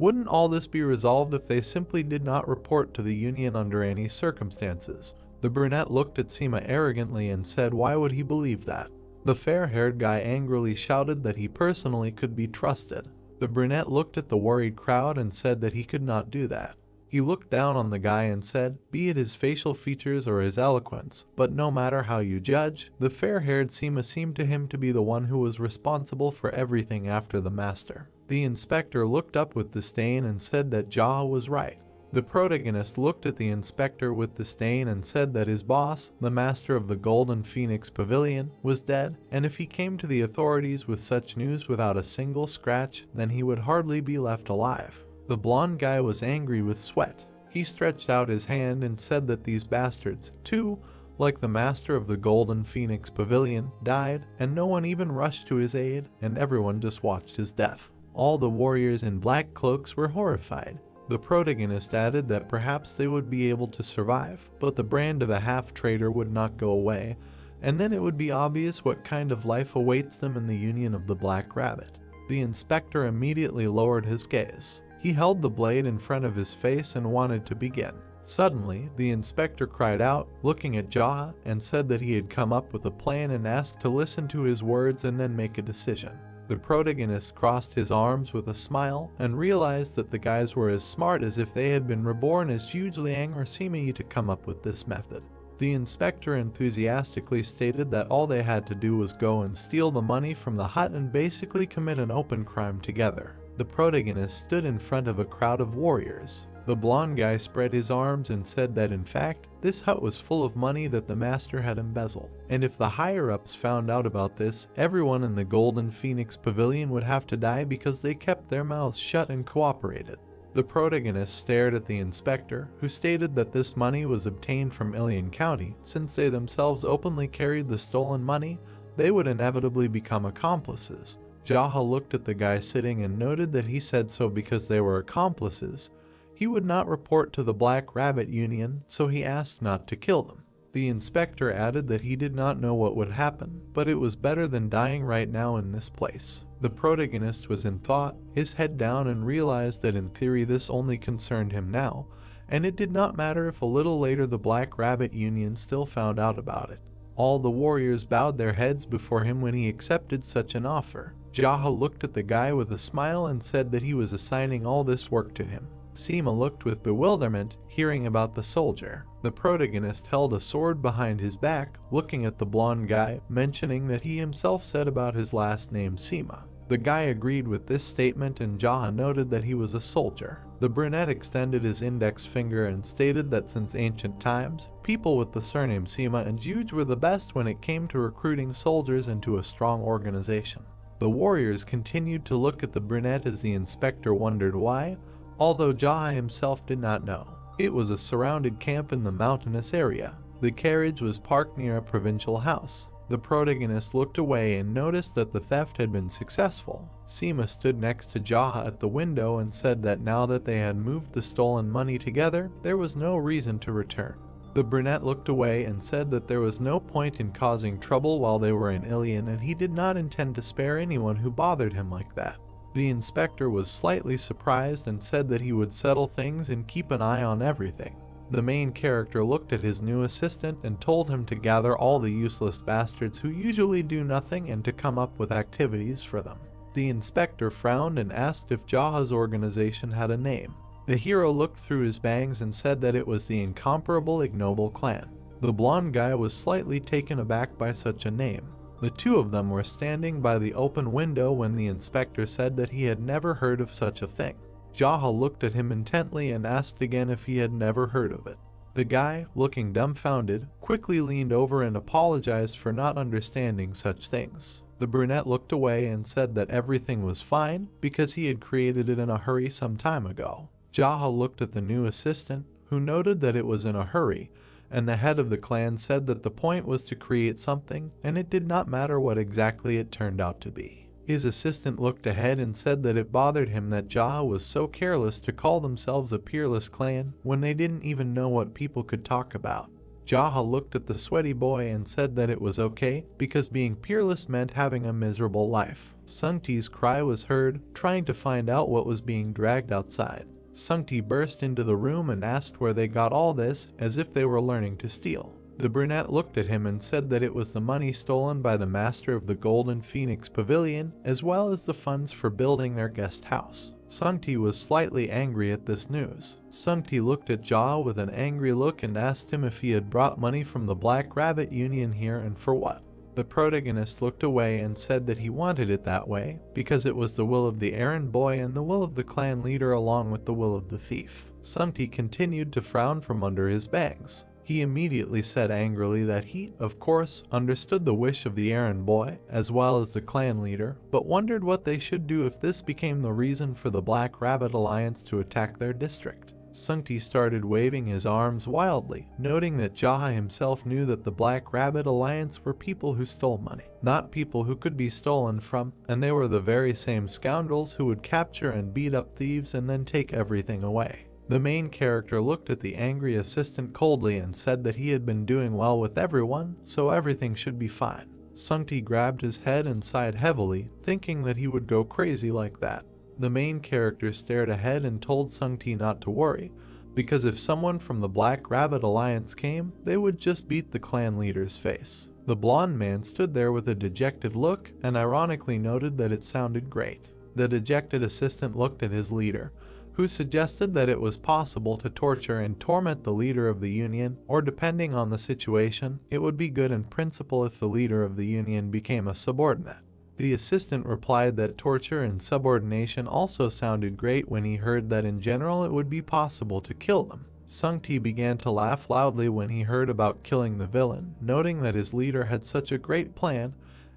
Wouldn't all this be resolved if they simply did not report to the union under any circumstances? The brunette looked at Seema arrogantly and said why would he believe that? The fair-haired guy angrily shouted that he personally could be trusted. The brunette looked at the worried crowd and said that he could not do that. He looked down on the guy and said, be it his facial features or his eloquence, but no matter how you judge, the fair-haired Seema seemed to him to be the one who was responsible for everything after the master. The inspector looked up with disdain and said that Jaha was right. The protagonist looked at the inspector with disdain and said that his boss, the master of the Golden Phoenix Pavilion, was dead, and if he came to the authorities with such news without a single scratch, then he would hardly be left alive. The blonde guy was angry with sweat. He stretched out his hand and said that these bastards, too, like the master of the Golden Phoenix Pavilion, died, and no one even rushed to his aid, and everyone just watched his death. All the warriors in black cloaks were horrified. The protagonist added that perhaps they would be able to survive, but the brand of a half-traitor would not go away, and then it would be obvious what kind of life awaits them in the Union of the Black Rabbit. The inspector immediately lowered his gaze. He held the blade in front of his face and wanted to begin. Suddenly, the inspector cried out, looking at Jaha, and said that he had come up with a plan and asked to listen to his words and then make a decision. The protagonist crossed his arms with a smile and realized that the guys were as smart as if they had been reborn as Juge Liang or Sima to come up with this method. The inspector enthusiastically stated that all they had to do was go and steal the money from the hut and basically commit an open crime together. The protagonist stood in front of a crowd of warriors. The blonde guy spread his arms and said that in fact, this hut was full of money that the master had embezzled. And if the higher-ups found out about this, everyone in the Golden Phoenix Pavilion would have to die because they kept their mouths shut and cooperated. The protagonist stared at the inspector, who stated that this money was obtained from Ilian County. Since they themselves openly carried the stolen money, they would inevitably become accomplices. Jaha looked at the guy sitting and noted that he said so because they were accomplices. He would not report to the Black Rabbit Union, so he asked not to kill them. The inspector added that he did not know what would happen, but it was better than dying right now in this place. The protagonist was in thought, his head down, and realized that in theory this only concerned him now, and it did not matter if a little later the Black Rabbit Union still found out about it. All the warriors bowed their heads before him when he accepted such an offer. Jaha looked at the guy with a smile and said that he was assigning all this work to him. Seema looked with bewilderment, hearing about the soldier. The protagonist held a sword behind his back, looking at the blonde guy, mentioning that he himself said about his last name Seema. The guy agreed with this statement and Jaha noted that he was a soldier. The brunette extended his index finger and stated that since ancient times, people with the surname Seema and Juge were the best when it came to recruiting soldiers into a strong organization. The warriors continued to look at the brunette as the inspector wondered why, although Jaha himself did not know. It was a surrounded camp in the mountainous area. The carriage was parked near a provincial house. The protagonist looked away and noticed that the theft had been successful. Seema stood next to Jaha at the window and said that now that they had moved the stolen money together, there was no reason to return. The brunette looked away and said that there was no point in causing trouble while they were in Ilion, and he did not intend to spare anyone who bothered him like that. The inspector was slightly surprised and said that he would settle things and keep an eye on everything. The main character looked at his new assistant and told him to gather all the useless bastards who usually do nothing and to come up with activities for them. The inspector frowned and asked if Jaha's organization had a name. The hero looked through his bangs and said that it was the incomparable Ignoble Clan. The blonde guy was slightly taken aback by such a name. The two of them were standing by the open window when the inspector said that he had never heard of such a thing. Jaha looked at him intently and asked again if he had never heard of it. The guy, looking dumbfounded, quickly leaned over and apologized for not understanding such things. The brunette looked away and said that everything was fine because he had created it in a hurry some time ago. Jaha looked at the new assistant, who noted that it was in a hurry, and the head of the clan said that the point was to create something, and it did not matter what exactly it turned out to be. His assistant looked ahead and said that it bothered him that Jaha was so careless to call themselves a peerless clan when they didn't even know what people could talk about. Jaha looked at the sweaty boy and said that it was okay because being peerless meant having a miserable life. Sungti's cry was heard, trying to find out what was being dragged outside. Sungti burst into the room and asked where they got all this, as if they were learning to steal. The brunette looked at him and said that it was the money stolen by the master of the Golden Phoenix Pavilion, as well as the funds for building their guest house. Sungti was slightly angry at this news. Sungti looked at Jaha with an angry look and asked him if he had brought money from the Black Rabbit Union here and for what. The protagonist looked away and said that he wanted it that way because it was the will of the errand boy and the will of the clan leader along with the will of the thief. Sungti continued to frown from under his bangs. He immediately said angrily that he, of course, understood the wish of the errand boy as well as the clan leader, but wondered what they should do if this became the reason for the Black Rabbit Alliance to attack their district. Sungti started waving his arms wildly, noting that Jaha himself knew that the Black Rabbit Alliance were people who stole money, not people who could be stolen from, and they were the very same scoundrels who would capture and beat up thieves and then take everything away. The main character looked at the angry assistant coldly and said that he had been doing well with everyone, so everything should be fine. Sungti grabbed his head and sighed heavily, thinking that he would go crazy like that. The main character stared ahead and told Sungti not to worry, because if someone from the Black Rabbit Alliance came, they would just beat the clan leader's face. The blonde man stood there with a dejected look and ironically noted that it sounded great. The dejected assistant looked at his leader, who suggested that it was possible to torture and torment the leader of the union, or depending on the situation, it would be good in principle if the leader of the union became a subordinate. The assistant replied that torture and subordination also sounded great when he heard that in general it would be possible to kill them. Sungti began to laugh loudly when he heard about killing the villain, noting that his leader had such a great plan,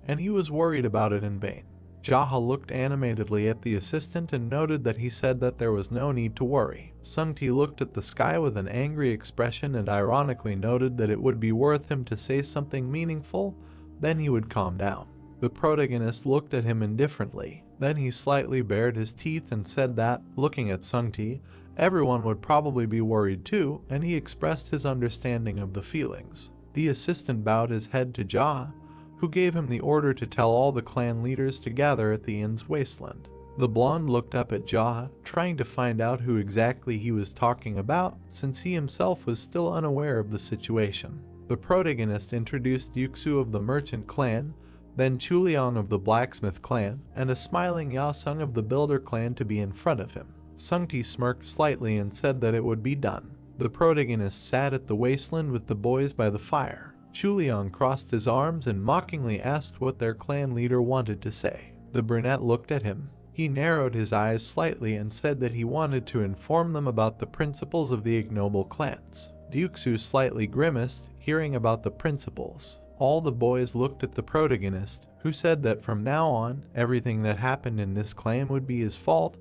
and he was worried about it in vain. Jaha looked animatedly at the assistant and noted that he said that there was no need to worry. Sungti looked at the sky with an angry expression and ironically noted that it would be worth him to say something meaningful, then he would calm down. The protagonist looked at him indifferently. Then he slightly bared his teeth and said that, looking at Sungti, everyone would probably be worried too, and he expressed his understanding of the feelings. The assistant bowed his head to Jaha, who gave him the order to tell all the clan leaders to gather at the inn's wasteland. The blonde looked up at Jaha, trying to find out who exactly he was talking about, since he himself was still unaware of the situation. The protagonist introduced Yuxu of the merchant clan, then Chuliang of the blacksmith clan, and a smiling Yasung of the builder clan to be in front of him. Sungti smirked slightly and said that it would be done. The protagonist sat at the wasteland with the boys by the fire. Chuliang crossed his arms and mockingly asked what their clan leader wanted to say. The brunette looked at him. He narrowed his eyes slightly and said that he wanted to inform them about the principles of the ignoble clans. Yuxu slightly grimaced, hearing about the principles. All the boys looked at the protagonist, who said that from now on, everything that happened in this clan would be his fault,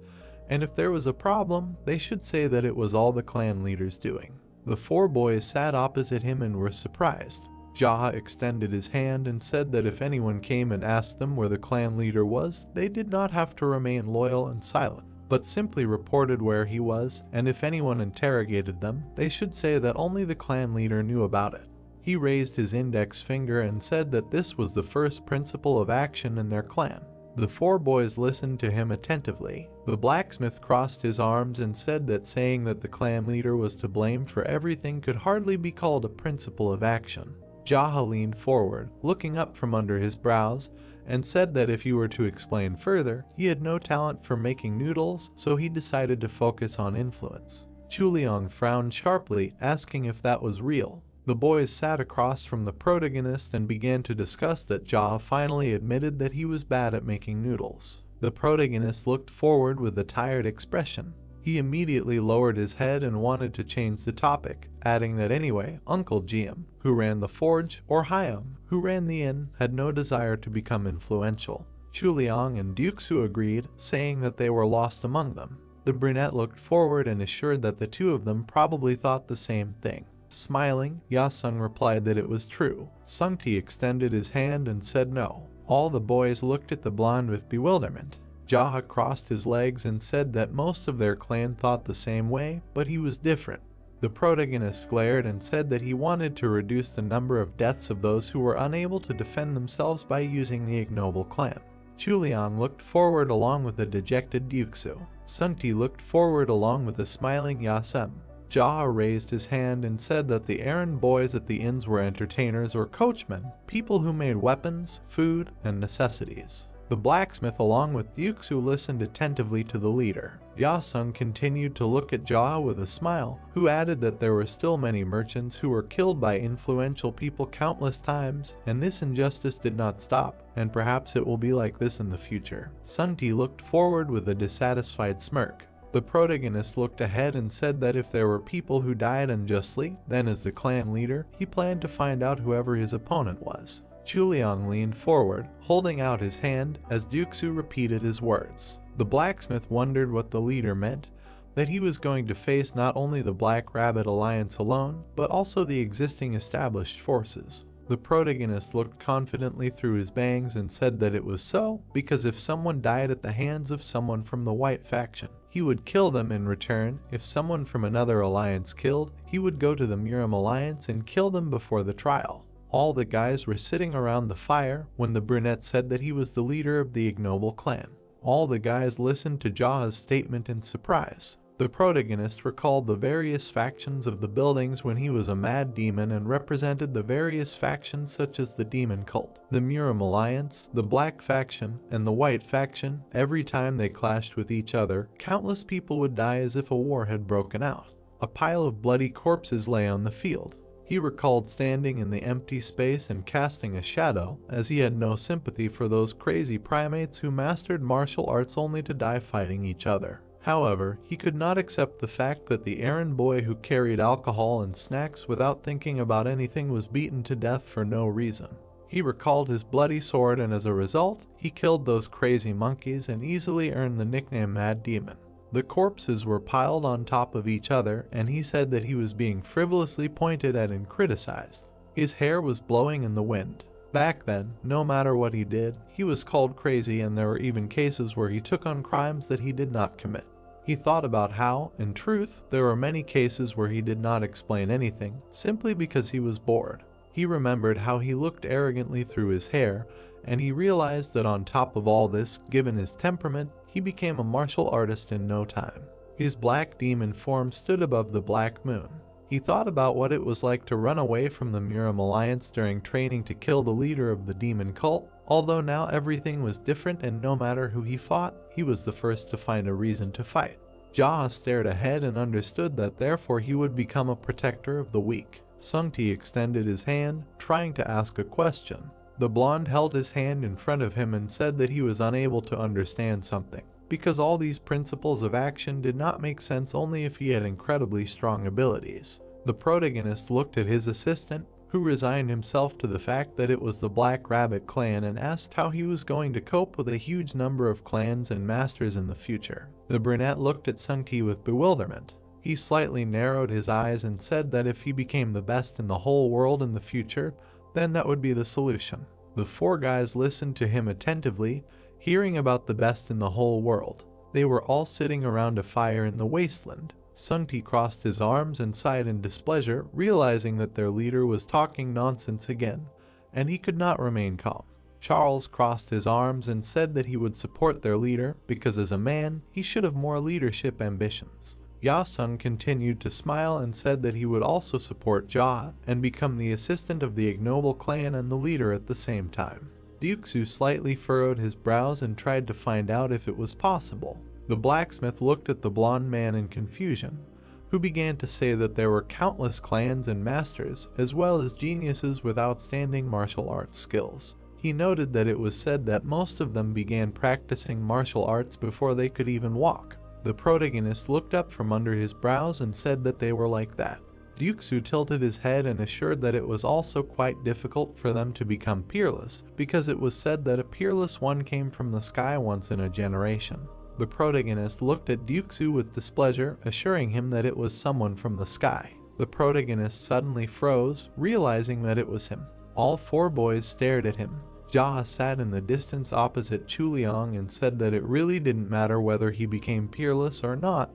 and if there was a problem, they should say that it was all the clan leader's doing. The four boys sat opposite him and were surprised. Jaha extended his hand and said that if anyone came and asked them where the clan leader was, they did not have to remain loyal and silent, but simply reported where he was, and if anyone interrogated them, they should say that only the clan leader knew about it. He raised his index finger and said that this was the first principle of action in their clan. The four boys listened to him attentively. The blacksmith crossed his arms and said that saying that the clan leader was to blame for everything could hardly be called a principle of action. Jaha leaned forward, looking up from under his brows, and said that if he were to explain further, he had no talent for making noodles, so he decided to focus on influence. Chuliang frowned sharply, asking if that was real. The boys sat across from the protagonist and began to discuss that Jaha finally admitted that he was bad at making noodles. The protagonist looked forward with a tired expression. He immediately lowered his head and wanted to change the topic, adding that anyway, Uncle Jiam, who ran the forge, or Hyam, who ran the inn, had no desire to become influential. Chuliang and Yuxu agreed, saying that they were lost among them. The brunette looked forward and assured that the two of them probably thought the same thing. Smiling, Yasung replied that it was true. Sungti extended his hand and said no. All the boys looked at the blonde with bewilderment. Jaha crossed his legs and said that most of their clan thought the same way, but he was different. The protagonist glared and said that he wanted to reduce the number of deaths of those who were unable to defend themselves by using the ignoble clan. Chuliang looked forward along with a dejected Duxu. Sunti looked forward along with a smiling Yasem. Jia raised his hand and said that the errand boys at the inns were entertainers or coachmen, people who made weapons, food, and necessities. The blacksmith along with Duxu listened attentively to the leader. Yasung continued to look at Jia with a smile, who added that there were still many merchants who were killed by influential people countless times, and this injustice did not stop, and perhaps it will be like this in the future. Sunti looked forward with a dissatisfied smirk. The protagonist looked ahead and said that if there were people who died unjustly, then as the clan leader, he planned to find out whoever his opponent was. Chuliang leaned forward, holding out his hand as Duxu repeated his words. The blacksmith wondered what the leader meant, that he was going to face not only the Black Rabbit Alliance alone, but also the existing established forces. The protagonist looked confidently through his bangs and said that it was so, because if someone died at the hands of someone from the White faction, he would kill them in return. If someone from another alliance killed, he would go to the Murim Alliance and kill them before the trial. All the guys were sitting around the fire when the brunette said that he was the leader of the ignoble clan. All the guys listened to Ja's statement in surprise. The protagonist recalled the various factions of the buildings when he was a mad demon and represented the various factions such as the Demon Cult, the Murim Alliance, the Black Faction, and the White Faction. Every time they clashed with each other, countless people would die as if a war had broken out. A pile of bloody corpses lay on the field. He recalled standing in the empty space and casting a shadow, as he had no sympathy for those crazy primates who mastered martial arts only to die fighting each other. However, he could not accept the fact that the errand boy who carried alcohol and snacks without thinking about anything was beaten to death for no reason. He recalled his bloody sword, and as a result, he killed those crazy monkeys and easily earned the nickname Mad Demon. The corpses were piled on top of each other, and he said that he was being frivolously pointed at and criticized. His hair was blowing in the wind. Back then, no matter what he did, he was called crazy, and there were even cases where he took on crimes that he did not commit. He thought about how, in truth, there were many cases where he did not explain anything, simply because he was bored. He remembered how he looked arrogantly through his hair, and he realized that on top of all this, given his temperament, he became a martial artist in no time. His black demon form stood above the black moon. He thought about what it was like to run away from the Murim Alliance during training to kill the leader of the demon cult, although now everything was different and no matter who he fought, he was the first to find a reason to fight. Jia stared ahead and understood that therefore he would become a protector of the weak. Sungti extended his hand, trying to ask a question. The blonde held his hand in front of him and said that he was unable to understand something, because all these principles of action did not make sense only if he had incredibly strong abilities. The protagonist looked at his assistant, who resigned himself to the fact that it was the Black Rabbit clan, and asked how he was going to cope with a huge number of clans and masters in the future. The brunette looked at Sungti with bewilderment. He slightly narrowed his eyes and said that if he became the best in the whole world in the future, then that would be the solution. The four guys listened to him attentively, hearing about the best in the whole world. They were all sitting around a fire in the wasteland. Sungti crossed his arms and sighed in displeasure, realizing that their leader was talking nonsense again, and he could not remain calm. Charles crossed his arms and said that he would support their leader, because as a man, he should have more leadership ambitions. Yasung continued to smile and said that he would also support Jia and become the assistant of the ignoble clan and the leader at the same time. Duxu slightly furrowed his brows and tried to find out if it was possible. The blacksmith looked at the blonde man in confusion, who began to say that there were countless clans and masters, as well as geniuses with outstanding martial arts skills. He noted that it was said that most of them began practicing martial arts before they could even walk. The protagonist looked up from under his brows and said that they were like that. Duxu tilted his head and assured that it was also quite difficult for them to become peerless, because it was said that a peerless one came from the sky once in a generation. The protagonist looked at Duxu with displeasure, assuring him that it was someone from the sky. The protagonist suddenly froze, realizing that it was him. All four boys stared at him. Jia sat in the distance opposite Chuliang and said that it really didn't matter whether he became peerless or not.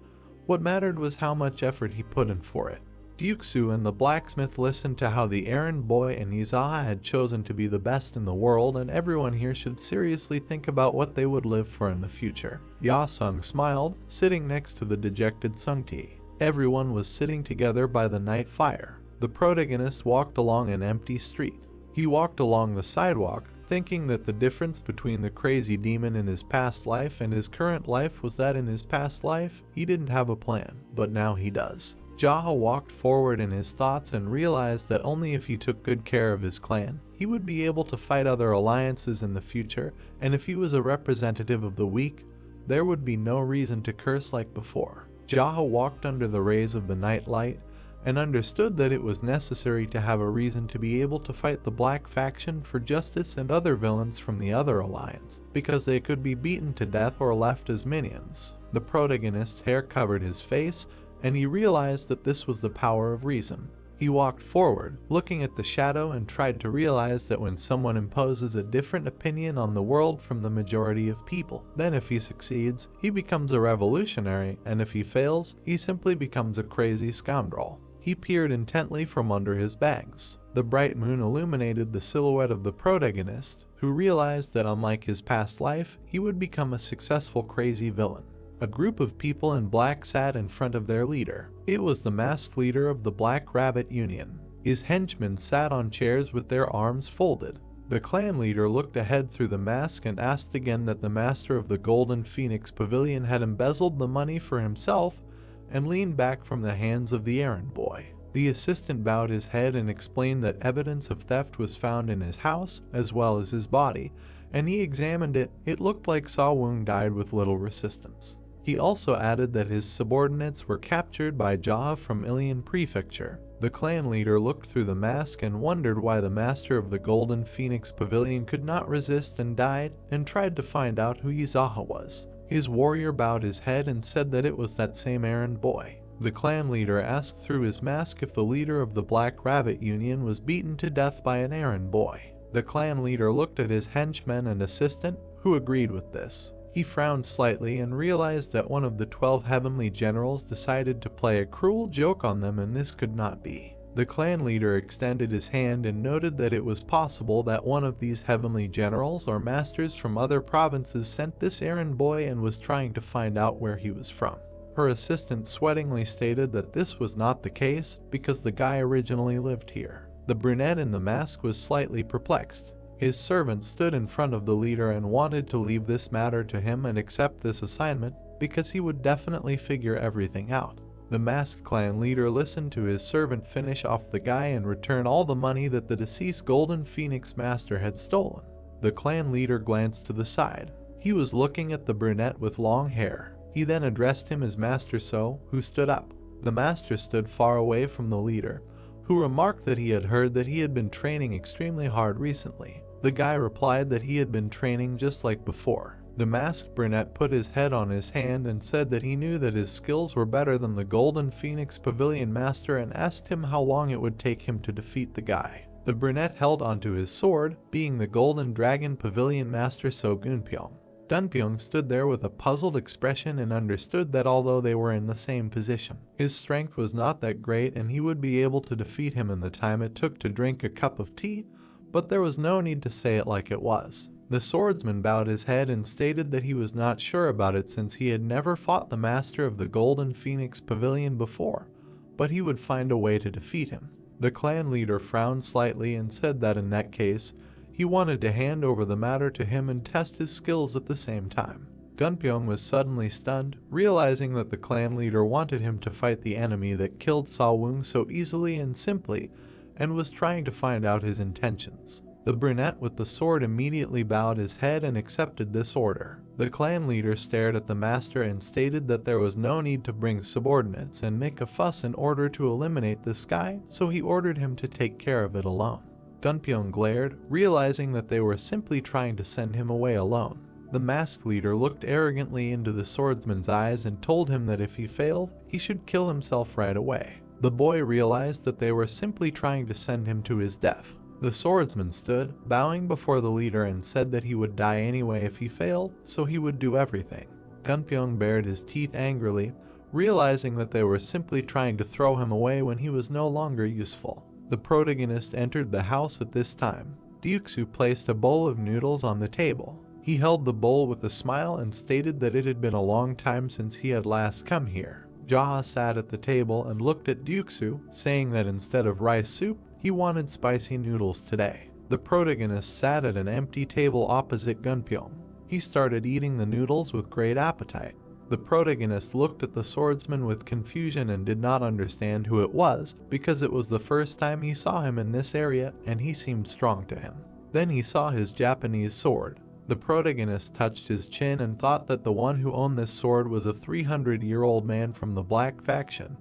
What mattered was how much effort he put in for it. Ryuksu and the blacksmith listened to how the errand boy and Izaha had chosen to be the best in the world, and everyone here should seriously think about what they would live for in the future. Yasung smiled, sitting next to the dejected Sungti. Everyone was sitting together by the night fire. The protagonist walked along an empty street. He walked along the sidewalk, thinking that the difference between the crazy demon in his past life and his current life was that in his past life, he didn't have a plan, but now he does. Jaha walked forward in his thoughts and realized that only if he took good care of his clan, he would be able to fight other alliances in the future, and if he was a representative of the weak, there would be no reason to curse like before. Jaha walked under the rays of the night light and understood that it was necessary to have a reason to be able to fight the Black faction for justice and other villains from the other alliance, because they could be beaten to death or left as minions. The protagonist's hair covered his face, and he realized that this was the power of reason. He walked forward, looking at the shadow, and tried to realize that when someone imposes a different opinion on the world from the majority of people, then if he succeeds, he becomes a revolutionary, and if he fails, he simply becomes a crazy scoundrel. He peered intently from under his bags. The bright moon illuminated the silhouette of the protagonist, who realized that unlike his past life, he would become a successful crazy villain. A group of people in black sat in front of their leader. It was the masked leader of the Black Rabbit Union. His henchmen sat on chairs with their arms folded. The clan leader looked ahead through the mask and asked again that the master of the Golden Phoenix Pavilion had embezzled the money for himself and leaned back from the hands of the errand boy. The assistant bowed his head and explained that evidence of theft was found in his house as well as his body, and he examined it. It looked like Sa Wung died with little resistance. He also added that his subordinates were captured by Jaha from Ilian Prefecture. The clan leader looked through the mask and wondered why the master of the Golden Phoenix Pavilion could not resist and died, and tried to find out who Izaha was. His warrior bowed his head and said that it was that same errand boy. The clan leader asked through his mask if the leader of the Black Rabbit Union was beaten to death by an errand boy. The clan leader looked at his henchmen and assistant, who agreed with this. He frowned slightly and realized that one of the 12 heavenly generals decided to play a cruel joke on them, and this could not be. The clan leader extended his hand and noted that it was possible that one of these heavenly generals or masters from other provinces sent this errand boy and was trying to find out where he was from. Her assistant sweatingly stated that this was not the case because the guy originally lived here. The brunette in the mask was slightly perplexed. His servant stood in front of the leader and wanted to leave this matter to him and accept this assignment because he would definitely figure everything out. The masked clan leader listened to his servant finish off the guy and return all the money that the deceased Golden Phoenix master had stolen. The clan leader glanced to the side. He was looking at the brunette with long hair. He then addressed him as Master So, who stood up. The master stood far away from the leader, who remarked that he had heard that he had been training extremely hard recently. The guy replied that he had been training just like before. The masked brunette put his head on his hand and said that he knew that his skills were better than the Golden Phoenix Pavilion master and asked him how long it would take him to defeat the guy. The brunette held onto his sword, being the Golden Dragon Pavilion master So Gunpyeong. Dunpyeong stood there with a puzzled expression and understood that although they were in the same position, his strength was not that great and he would be able to defeat him in the time it took to drink a cup of tea, but there was no need to say it like it was. The swordsman bowed his head and stated that he was not sure about it since he had never fought the master of the Golden Phoenix Pavilion before, but he would find a way to defeat him. The clan leader frowned slightly and said that in that case, he wanted to hand over the matter to him and test his skills at the same time. Gunpyeong was suddenly stunned, realizing that the clan leader wanted him to fight the enemy that killed Sa Wung so easily and simply, and was trying to find out his intentions. The brunette with the sword immediately bowed his head and accepted this order. The clan leader stared at the master and stated that there was no need to bring subordinates and make a fuss in order to eliminate this guy, so he ordered him to take care of it alone. Gunpyeong glared, realizing that they were simply trying to send him away alone. The masked leader looked arrogantly into the swordsman's eyes and told him that if he failed, he should kill himself right away. The boy realized that they were simply trying to send him to his death. The swordsman stood, bowing before the leader, and said that he would die anyway if he failed, so he would do everything. Gunpyeong bared his teeth angrily, realizing that they were simply trying to throw him away when he was no longer useful. The protagonist entered the house at this time. Ryuksu placed a bowl of noodles on the table. He held the bowl with a smile and stated that it had been a long time since he had last come here. Jaha sat at the table and looked at Ryuksu, saying that instead of rice soup, he wanted spicy noodles today. The protagonist sat at an empty table opposite Gunpyeong. He started eating the noodles with great appetite. The protagonist looked at the swordsman with confusion and did not understand who it was because it was the first time he saw him in this area and he seemed strong to him. Then he saw his Japanese sword. The protagonist touched his chin and thought that the one who owned this sword was a 300-year-old man from the Black faction,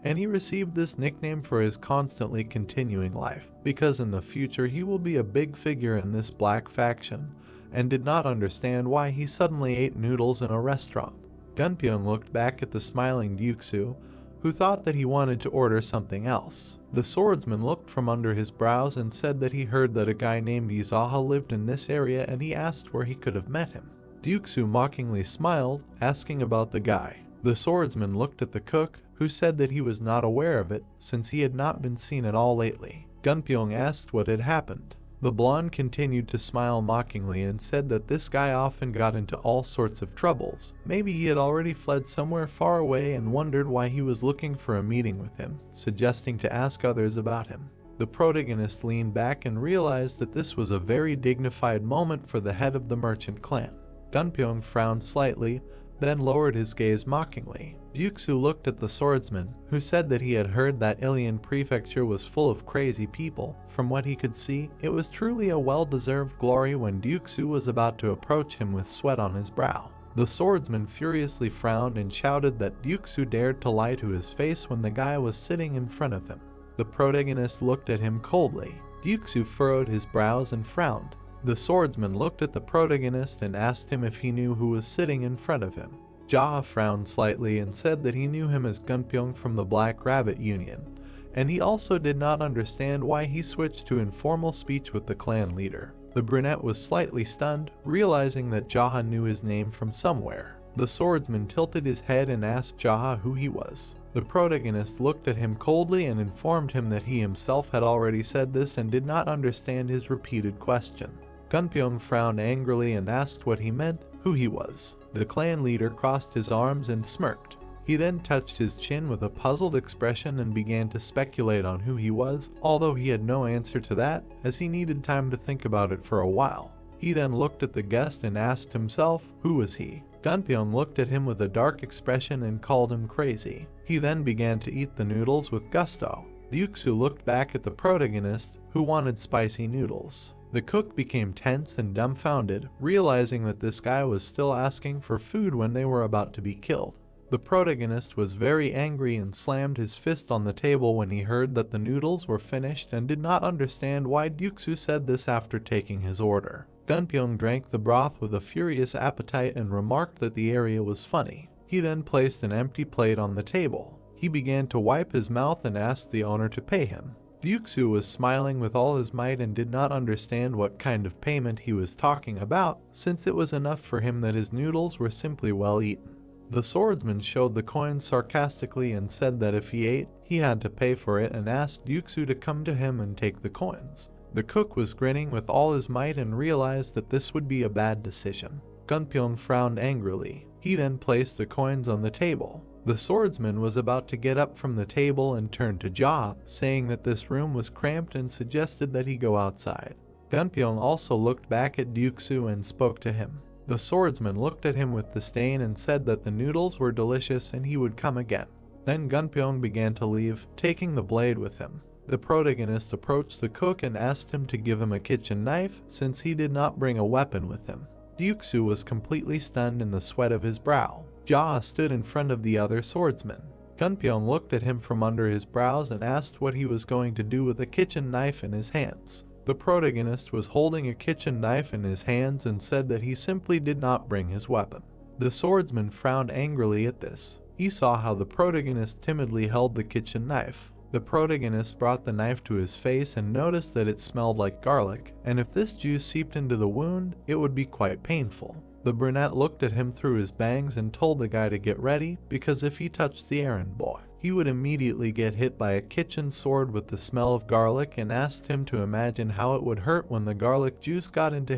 and he received this nickname for his constantly continuing life, because in the future he will be a big figure in this Black faction, and did not understand why he suddenly ate noodles in a restaurant. Gunpyeong looked back at the smiling Ryuksu, who thought that he wanted to order something else. The swordsman looked from under his brows and said that he heard that a guy named Izaha lived in this area and he asked where he could have met him. Ryuksu mockingly smiled, asking about the guy. The swordsman looked at the cook, who said that he was not aware of it since he had not been seen at all lately. Gunpyeong asked what had happened. The blonde continued to smile mockingly and said that this guy often got into all sorts of troubles. Maybe he had already fled somewhere far away and wondered why he was looking for a meeting with him, suggesting to ask others about him. The protagonist leaned back and realized that this was a very dignified moment for the head of the merchant clan. Gunpyeong frowned slightly, then lowered his gaze mockingly. Ryuksu looked at the swordsman, who said that he had heard that Ilian Prefecture was full of crazy people. From what he could see, it was truly a well-deserved glory when Ryuksu was about to approach him with sweat on his brow. The swordsman furiously frowned and shouted that Ryuksu dared to lie to his face when the guy was sitting in front of him. The protagonist looked at him coldly. Ryuksu furrowed his brows and frowned. The swordsman looked at the protagonist and asked him if he knew who was sitting in front of him. Jaha frowned slightly and said that he knew him as Gunpyeong from the Black Rabbit Union, and he also did not understand why he switched to informal speech with the clan leader. The brunette was slightly stunned, realizing that Jaha knew his name from somewhere. The swordsman tilted his head and asked Jaha who he was. The protagonist looked at him coldly and informed him that he himself had already said this and did not understand his repeated question. Gunpyeong frowned angrily and asked what he meant, who he was. The clan leader crossed his arms and smirked. He then touched his chin with a puzzled expression and began to speculate on who he was, although he had no answer to that, as he needed time to think about it for a while. He then looked at the guest and asked himself, who was he? Gunpyeong looked at him with a dark expression and called him crazy. He then began to eat the noodles with gusto. Ryuksu looked back at the protagonist, who wanted spicy noodles. The cook became tense and dumbfounded, realizing that this guy was still asking for food when they were about to be killed. The protagonist was very angry and slammed his fist on the table when he heard that the noodles were finished and did not understand why Ryuksu said this after taking his order. Gunpyeong drank the broth with a furious appetite and remarked that the area was funny. He then placed an empty plate on the table. He began to wipe his mouth and asked the owner to pay him. Ryuksu was smiling with all his might and did not understand what kind of payment he was talking about, since it was enough for him that his noodles were simply well eaten. The swordsman showed the coins sarcastically and said that if he ate, he had to pay for it and asked Ryuksu to come to him and take the coins. The cook was grinning with all his might and realized that this would be a bad decision. Gunpyeong frowned angrily. He then placed the coins on the table. The swordsman was about to get up from the table and turn to Jaha, saying that this room was cramped and suggested that he go outside. Gunpyeong also looked back at Ryuksu and spoke to him. The swordsman looked at him with disdain and said that the noodles were delicious and he would come again. Then Gunpyeong began to leave, taking the blade with him. The protagonist approached the cook and asked him to give him a kitchen knife since he did not bring a weapon with him. Ryuksu was completely stunned in the sweat of his brow. Jaha stood in front of the other swordsman. Gunpyeong looked at him from under his brows and asked what he was going to do with a kitchen knife in his hands. The protagonist was holding a kitchen knife in his hands and said that he simply did not bring his weapon. The swordsman frowned angrily at this. He saw how the protagonist timidly held the kitchen knife. The protagonist brought the knife to his face and noticed that it smelled like garlic, and if this juice seeped into the wound, it would be quite painful. The brunette looked at him through his bangs and told the guy to get ready because if he touched the errand boy, he would immediately get hit by a kitchen sword with the smell of garlic, and asked him to imagine how it would hurt when the garlic juice got into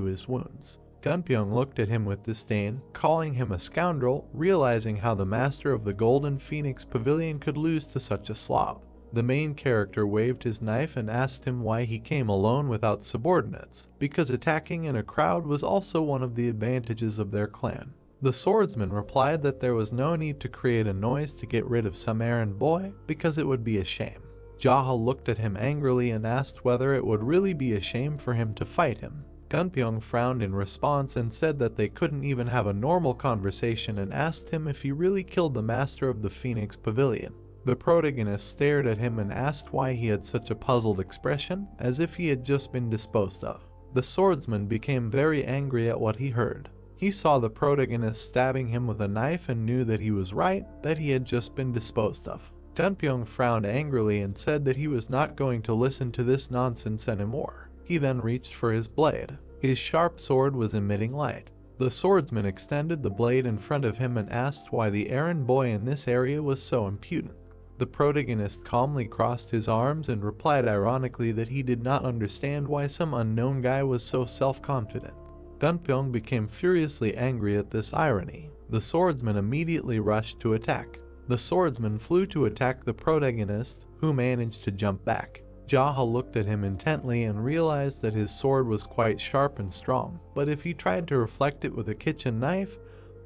his wounds. Gunpyeong looked at him with disdain, calling him a scoundrel, realizing how the master of the Golden Phoenix Pavilion could lose to such a slob. The main character waved his knife and asked him why he came alone without subordinates, because attacking in a crowd was also one of the advantages of their clan. The swordsman replied that there was no need to create a noise to get rid of some errand boy, because it would be a shame. Jaha looked at him angrily and asked whether it would really be a shame for him to fight him. Gunpyeong frowned in response and said that they couldn't even have a normal conversation, and asked him if he really killed the master of the Phoenix Pavilion. The protagonist stared at him and asked why he had such a puzzled expression, as if he had just been disposed of. The swordsman became very angry at what he heard. He saw the protagonist stabbing him with a knife and knew that he was right, that he had just been disposed of. Gunpyeong frowned angrily and said that he was not going to listen to this nonsense anymore. He then reached for his blade. His sharp sword was emitting light. The swordsman extended the blade in front of him and asked why the errand boy in this area was so impudent. The protagonist calmly crossed his arms and replied ironically that he did not understand why some unknown guy was so self-confident. Gunpyeong became furiously angry at this irony. The swordsman immediately rushed to attack. The swordsman flew to attack the protagonist, who managed to jump back. Jaha looked at him intently and realized that his sword was quite sharp and strong, but if he tried to reflect it with a kitchen knife,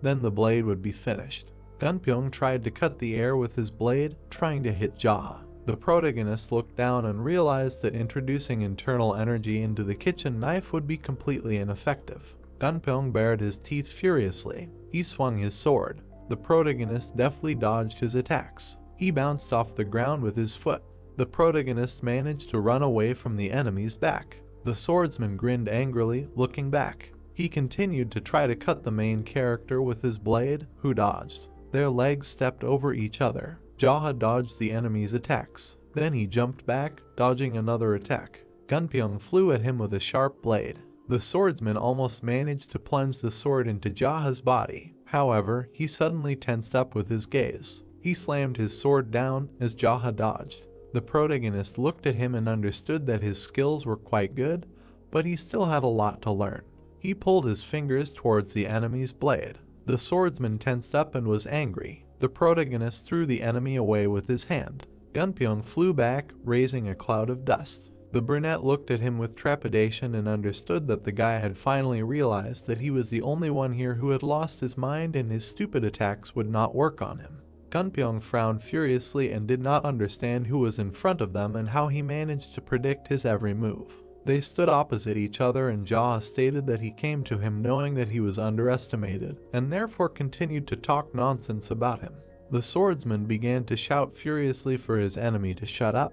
then the blade would be finished. Gunpyeong tried to cut the air with his blade, trying to hit Jaha. The protagonist looked down and realized that introducing internal energy into the kitchen knife would be completely ineffective. Gunpyeong bared his teeth furiously. He swung his sword. The protagonist deftly dodged his attacks. He bounced off the ground with his foot. The protagonist managed to run away from the enemy's back. The swordsman grinned angrily, looking back. He continued to try to cut the main character with his blade, who dodged. Their legs stepped over each other. Jaha dodged the enemy's attacks. Then he jumped back, dodging another attack. Gunpyeong flew at him with a sharp blade. The swordsman almost managed to plunge the sword into Jaha's body. However, he suddenly tensed up with his gaze. He slammed his sword down as Jaha dodged. The protagonist looked at him and understood that his skills were quite good, but he still had a lot to learn. He pulled his fingers towards the enemy's blade. The swordsman tensed up and was angry. The protagonist threw the enemy away with his hand. Gunpyeong flew back, raising a cloud of dust. The brunette looked at him with trepidation and understood that the guy had finally realized that he was the only one here who had lost his mind and his stupid attacks would not work on him. Gunpyeong frowned furiously and did not understand who was in front of them and how he managed to predict his every move. They stood opposite each other and Jaha stated that he came to him knowing that he was underestimated, and therefore continued to talk nonsense about him. The swordsman began to shout furiously for his enemy to shut up,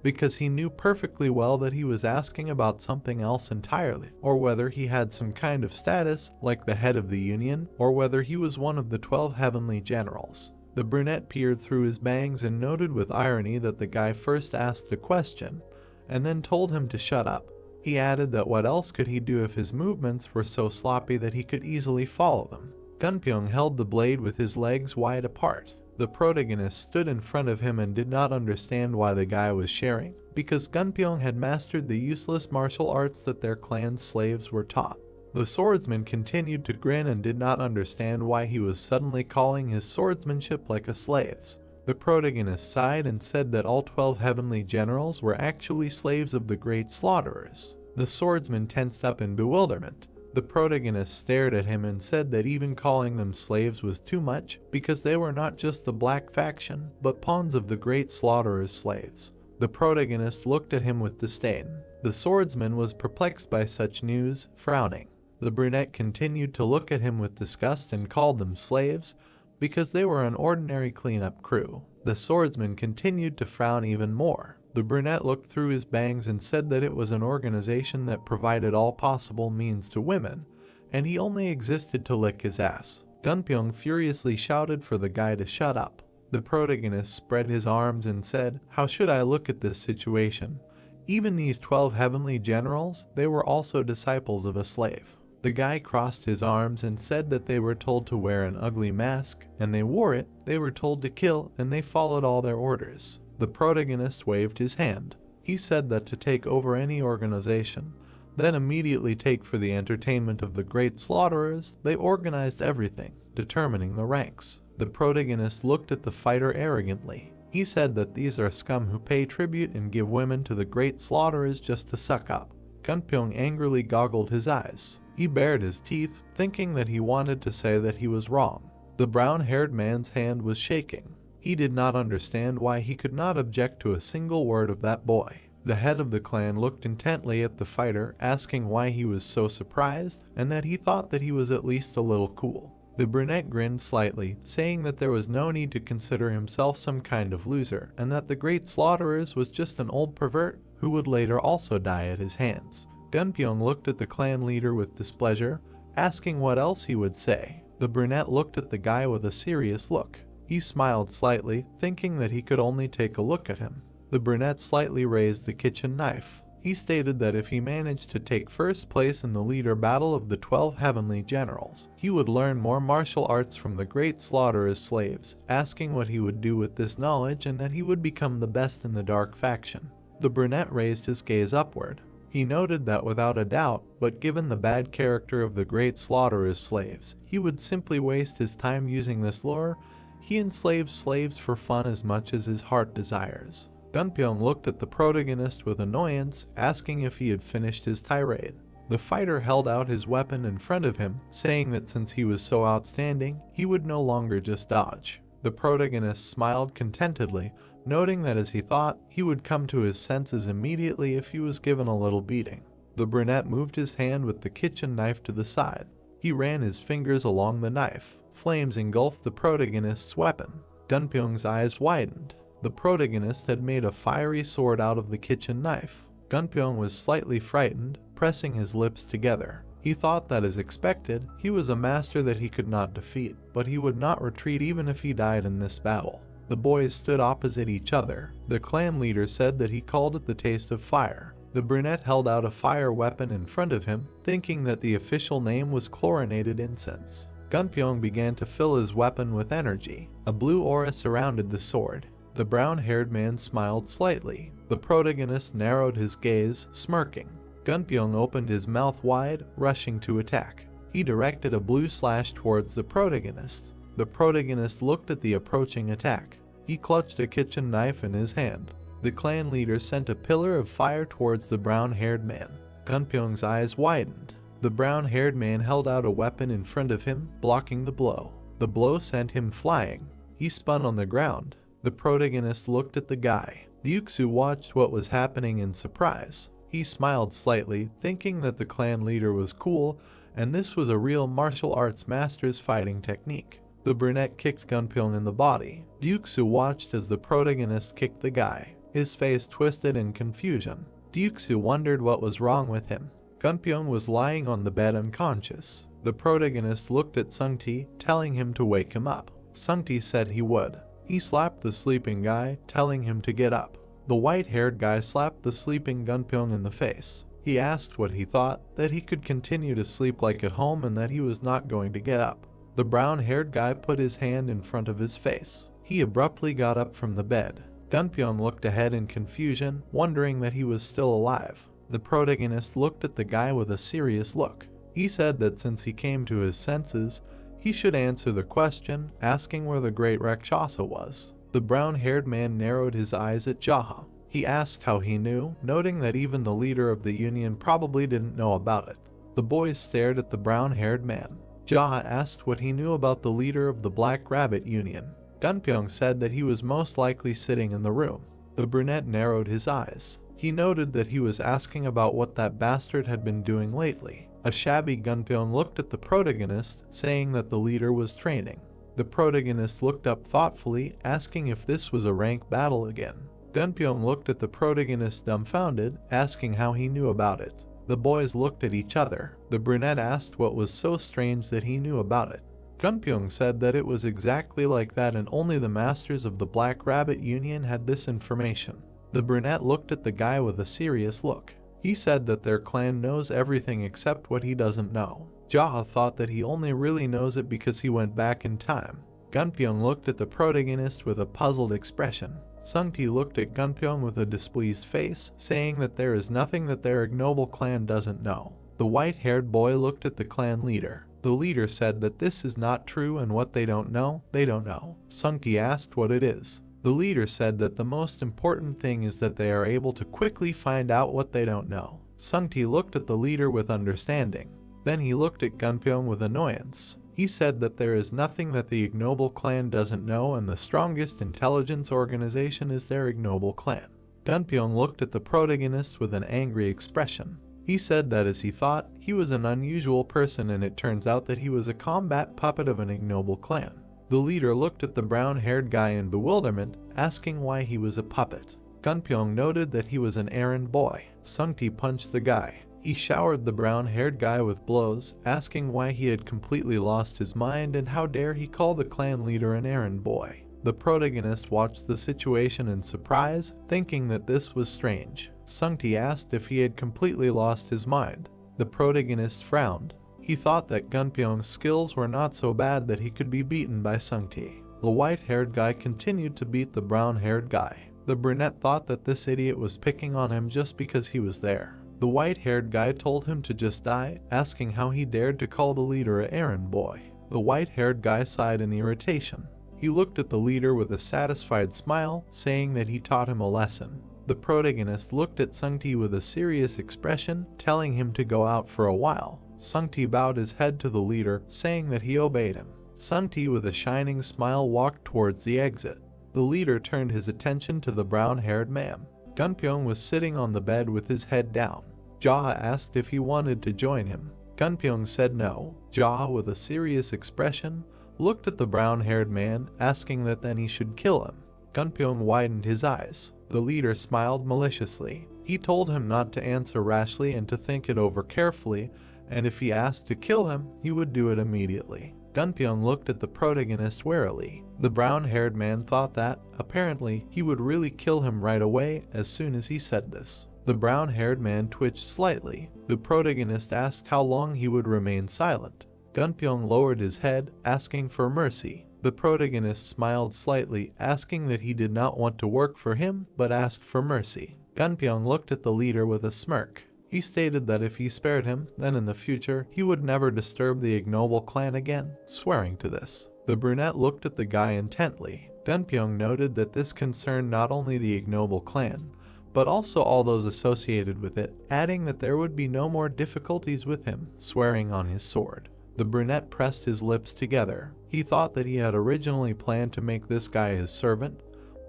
because he knew perfectly well that he was asking about something else entirely, or whether he had some kind of status, like the head of the union, or whether he was one of the 12 heavenly generals. The brunette peered through his bangs and noted with irony that the guy first asked a question, and then told him to shut up. He added that what else could he do if his movements were so sloppy that he could easily follow them. Gunpyeong held the blade with his legs wide apart. The protagonist stood in front of him and did not understand why the guy was sharing, because Gunpyeong had mastered the useless martial arts that their clan's slaves were taught. The swordsman continued to grin and did not understand why he was suddenly calling his swordsmanship like a slave's. The protagonist sighed and said that all 12 heavenly generals were actually slaves of the great slaughterers. The swordsman tensed up in bewilderment. The protagonist stared at him and said that even calling them slaves was too much because they were not just the black faction, but pawns of the great slaughterer's slaves. The protagonist looked at him with disdain. The swordsman was perplexed by such news, frowning. The brunette continued to look at him with disgust and called them slaves, because they were an ordinary cleanup crew. The swordsman continued to frown even more. The brunette looked through his bangs and said that it was an organization that provided all possible means to women, and he only existed to lick his ass. Gunpyeong furiously shouted for the guy to shut up. The protagonist spread his arms and said, "How should I look at this situation? Even these 12 heavenly generals, they were also disciples of a slave. The guy crossed his arms and said that they were told to wear an ugly mask, and they wore it. They were told to kill, and they followed all their orders. The protagonist waved his hand. He said that to take over any organization, then immediately take for the entertainment of the great slaughterers, they organized everything, determining the ranks. The protagonist looked at the fighter arrogantly. He said that these are scum who pay tribute and give women to the great slaughterers just to suck up. Gunpyong angrily goggled his eyes. He bared his teeth, thinking that he wanted to say that he was wrong. The brown-haired man's hand was shaking. He did not understand why he could not object to a single word of that boy. The head of the clan looked intently at the fighter, asking why he was so surprised, and that he thought that he was at least a little cool. The brunette grinned slightly, saying that there was no need to consider himself some kind of loser, and that the great slaughterers was just an old pervert who would later also die at his hands. Gunpyong looked at the clan leader with displeasure, asking what else he would say. The brunette looked at the guy with a serious look. He smiled slightly, thinking that he could only take a look at him. The brunette slightly raised the kitchen knife. He stated that if he managed to take first place in the leader battle of the 12 heavenly generals, he would learn more martial arts from the great slaughterers' slaves, asking what he would do with this knowledge and that he would become the best in the dark faction. The brunette raised his gaze upward. He noted that without a doubt, but given the bad character of the great slaughterers' slaves, he would simply waste his time using this lure. He enslaves slaves for fun as much as his heart desires. Gunpyong looked at the protagonist with annoyance, asking if he had finished his tirade. The fighter held out his weapon in front of him, saying that since he was so outstanding, he would no longer just dodge. The protagonist smiled contentedly, noting that as he thought, he would come to his senses immediately if he was given a little beating. The brunette moved his hand with the kitchen knife to the side. He ran his fingers along the knife. Flames engulfed the protagonist's weapon. Gunpyong's eyes widened. The protagonist had made a fiery sword out of the kitchen knife. Gunpyong was slightly frightened, pressing his lips together. He thought that, as expected, he was a master that he could not defeat, but he would not retreat even if he died in this battle. The boys stood opposite each other. The clan leader said that he called it the taste of fire. The brunette held out a fire weapon in front of him, thinking that the official name was chlorinated incense. Gunpyong began to fill his weapon with energy. A blue aura surrounded the sword. The brown-haired man smiled slightly. The protagonist narrowed his gaze, smirking. Gunpyong opened his mouth wide, rushing to attack. He directed a blue slash towards the protagonist. The protagonist looked at the approaching attack. He clutched a kitchen knife in his hand. The clan leader sent a pillar of fire towards the brown-haired man. Gunpyong's eyes widened. The brown-haired man held out a weapon in front of him, blocking the blow. The blow sent him flying. He spun on the ground. The protagonist looked at the guy. Ryuksu watched what was happening in surprise. He smiled slightly, thinking that the clan leader was cool, and this was a real martial arts master's fighting technique. The brunette kicked Gunpyong in the body. Ryuksu watched as the protagonist kicked the guy. His face twisted in confusion. Ryuksu wondered what was wrong with him. Gunpyong was lying on the bed unconscious. The protagonist looked at Sungti, telling him to wake him up. Sungti said he would. He slapped the sleeping guy, telling him to get up. The white-haired guy slapped the sleeping Gunpyong in the face. He asked what he thought, that he could continue to sleep like at home and that he was not going to get up. The brown-haired guy put his hand in front of his face. He abruptly got up from the bed. Gunpyong looked ahead in confusion, wondering that he was still alive. The protagonist looked at the guy with a serious look. He said that since he came to his senses, he should answer the question, asking where the great Rakshasa was. The brown-haired man narrowed his eyes at Jaha. He asked how he knew, noting that even the leader of the union probably didn't know about it. The boys stared at the brown-haired man. Jaha asked what he knew about the leader of the Black Rabbit Union. Gunpyong said that he was most likely sitting in the room. The brunette narrowed his eyes. He noted that he was asking about what that bastard had been doing lately. A shabby Gunpyong looked at the protagonist, saying that the leader was training. The protagonist looked up thoughtfully, asking if this was a rank battle again. Gunpyong looked at the protagonist dumbfounded, asking how he knew about it. The boys looked at each other. The brunette asked what was so strange that he knew about it. Gunpyong said that it was exactly like that and only the masters of the Black Rabbit Union had this information. The brunette looked at the guy with a serious look. He said that their clan knows everything except what he doesn't know. Jaha thought that he only really knows it because he went back in time. Gunpyeong looked at the protagonist with a puzzled expression. Sungti looked at Gunpyeong with a displeased face, saying that there is nothing that their ignoble clan doesn't know. The white-haired boy looked at the clan leader. The leader said that this is not true and what they don't know, they don't know. Sungti asked what it is. The leader said that the most important thing is that they are able to quickly find out what they don't know. Sungti looked at the leader with understanding. Then he looked at Gunpyeong with annoyance. He said that there is nothing that the ignoble clan doesn't know and the strongest intelligence organization is their ignoble clan. Gunpyeong looked at the protagonist with an angry expression. He said that as he thought, he was an unusual person and it turns out that he was a combat puppet of an ignoble clan. The leader looked at the brown-haired guy in bewilderment, asking why he was a puppet. Gunpyeong noted that he was an errand boy. Sungti punched the guy. He showered the brown-haired guy with blows, asking why he had completely lost his mind and how dare he call the clan leader an errand boy. The protagonist watched the situation in surprise, thinking that this was strange. Sungti asked if he had completely lost his mind. The protagonist frowned. He thought that Gunpyeong's skills were not so bad that he could be beaten by Sungti. The white-haired guy continued to beat the brown-haired guy. The brunette thought that this idiot was picking on him just because he was there. The white-haired guy told him to just die, asking how he dared to call the leader an errand boy. The white-haired guy sighed in irritation. He looked at the leader with a satisfied smile, saying that he taught him a lesson. The protagonist looked at Sungti with a serious expression, telling him to go out for a while. Sungti bowed his head to the leader, saying that he obeyed him. Sungti with a shining smile walked towards the exit. The leader turned his attention to the brown-haired man. Gunpyeong was sitting on the bed with his head down. Jaha asked if he wanted to join him. Gunpyeong said no. Jaha, with a serious expression, looked at the brown-haired man, asking that then he should kill him. Gunpyeong widened his eyes. The leader smiled maliciously. He told him not to answer rashly and to think it over carefully, and if he asked to kill him, he would do it immediately. Gunpyeong looked at the protagonist warily. The brown-haired man thought that, apparently, he would really kill him right away as soon as he said this. The brown-haired man twitched slightly. The protagonist asked how long he would remain silent. Gunpyeong lowered his head, asking for mercy. The protagonist smiled slightly, asking that he did not want to work for him, but asked for mercy. Gunpyeong looked at the leader with a smirk. He stated that if he spared him, then in the future, he would never disturb the ignoble clan again, swearing to this. The brunette looked at the guy intently. Gunpyeong noted that this concerned not only the ignoble clan, but also all those associated with it, adding that there would be no more difficulties with him, swearing on his sword. The brunette pressed his lips together. He thought that he had originally planned to make this guy his servant,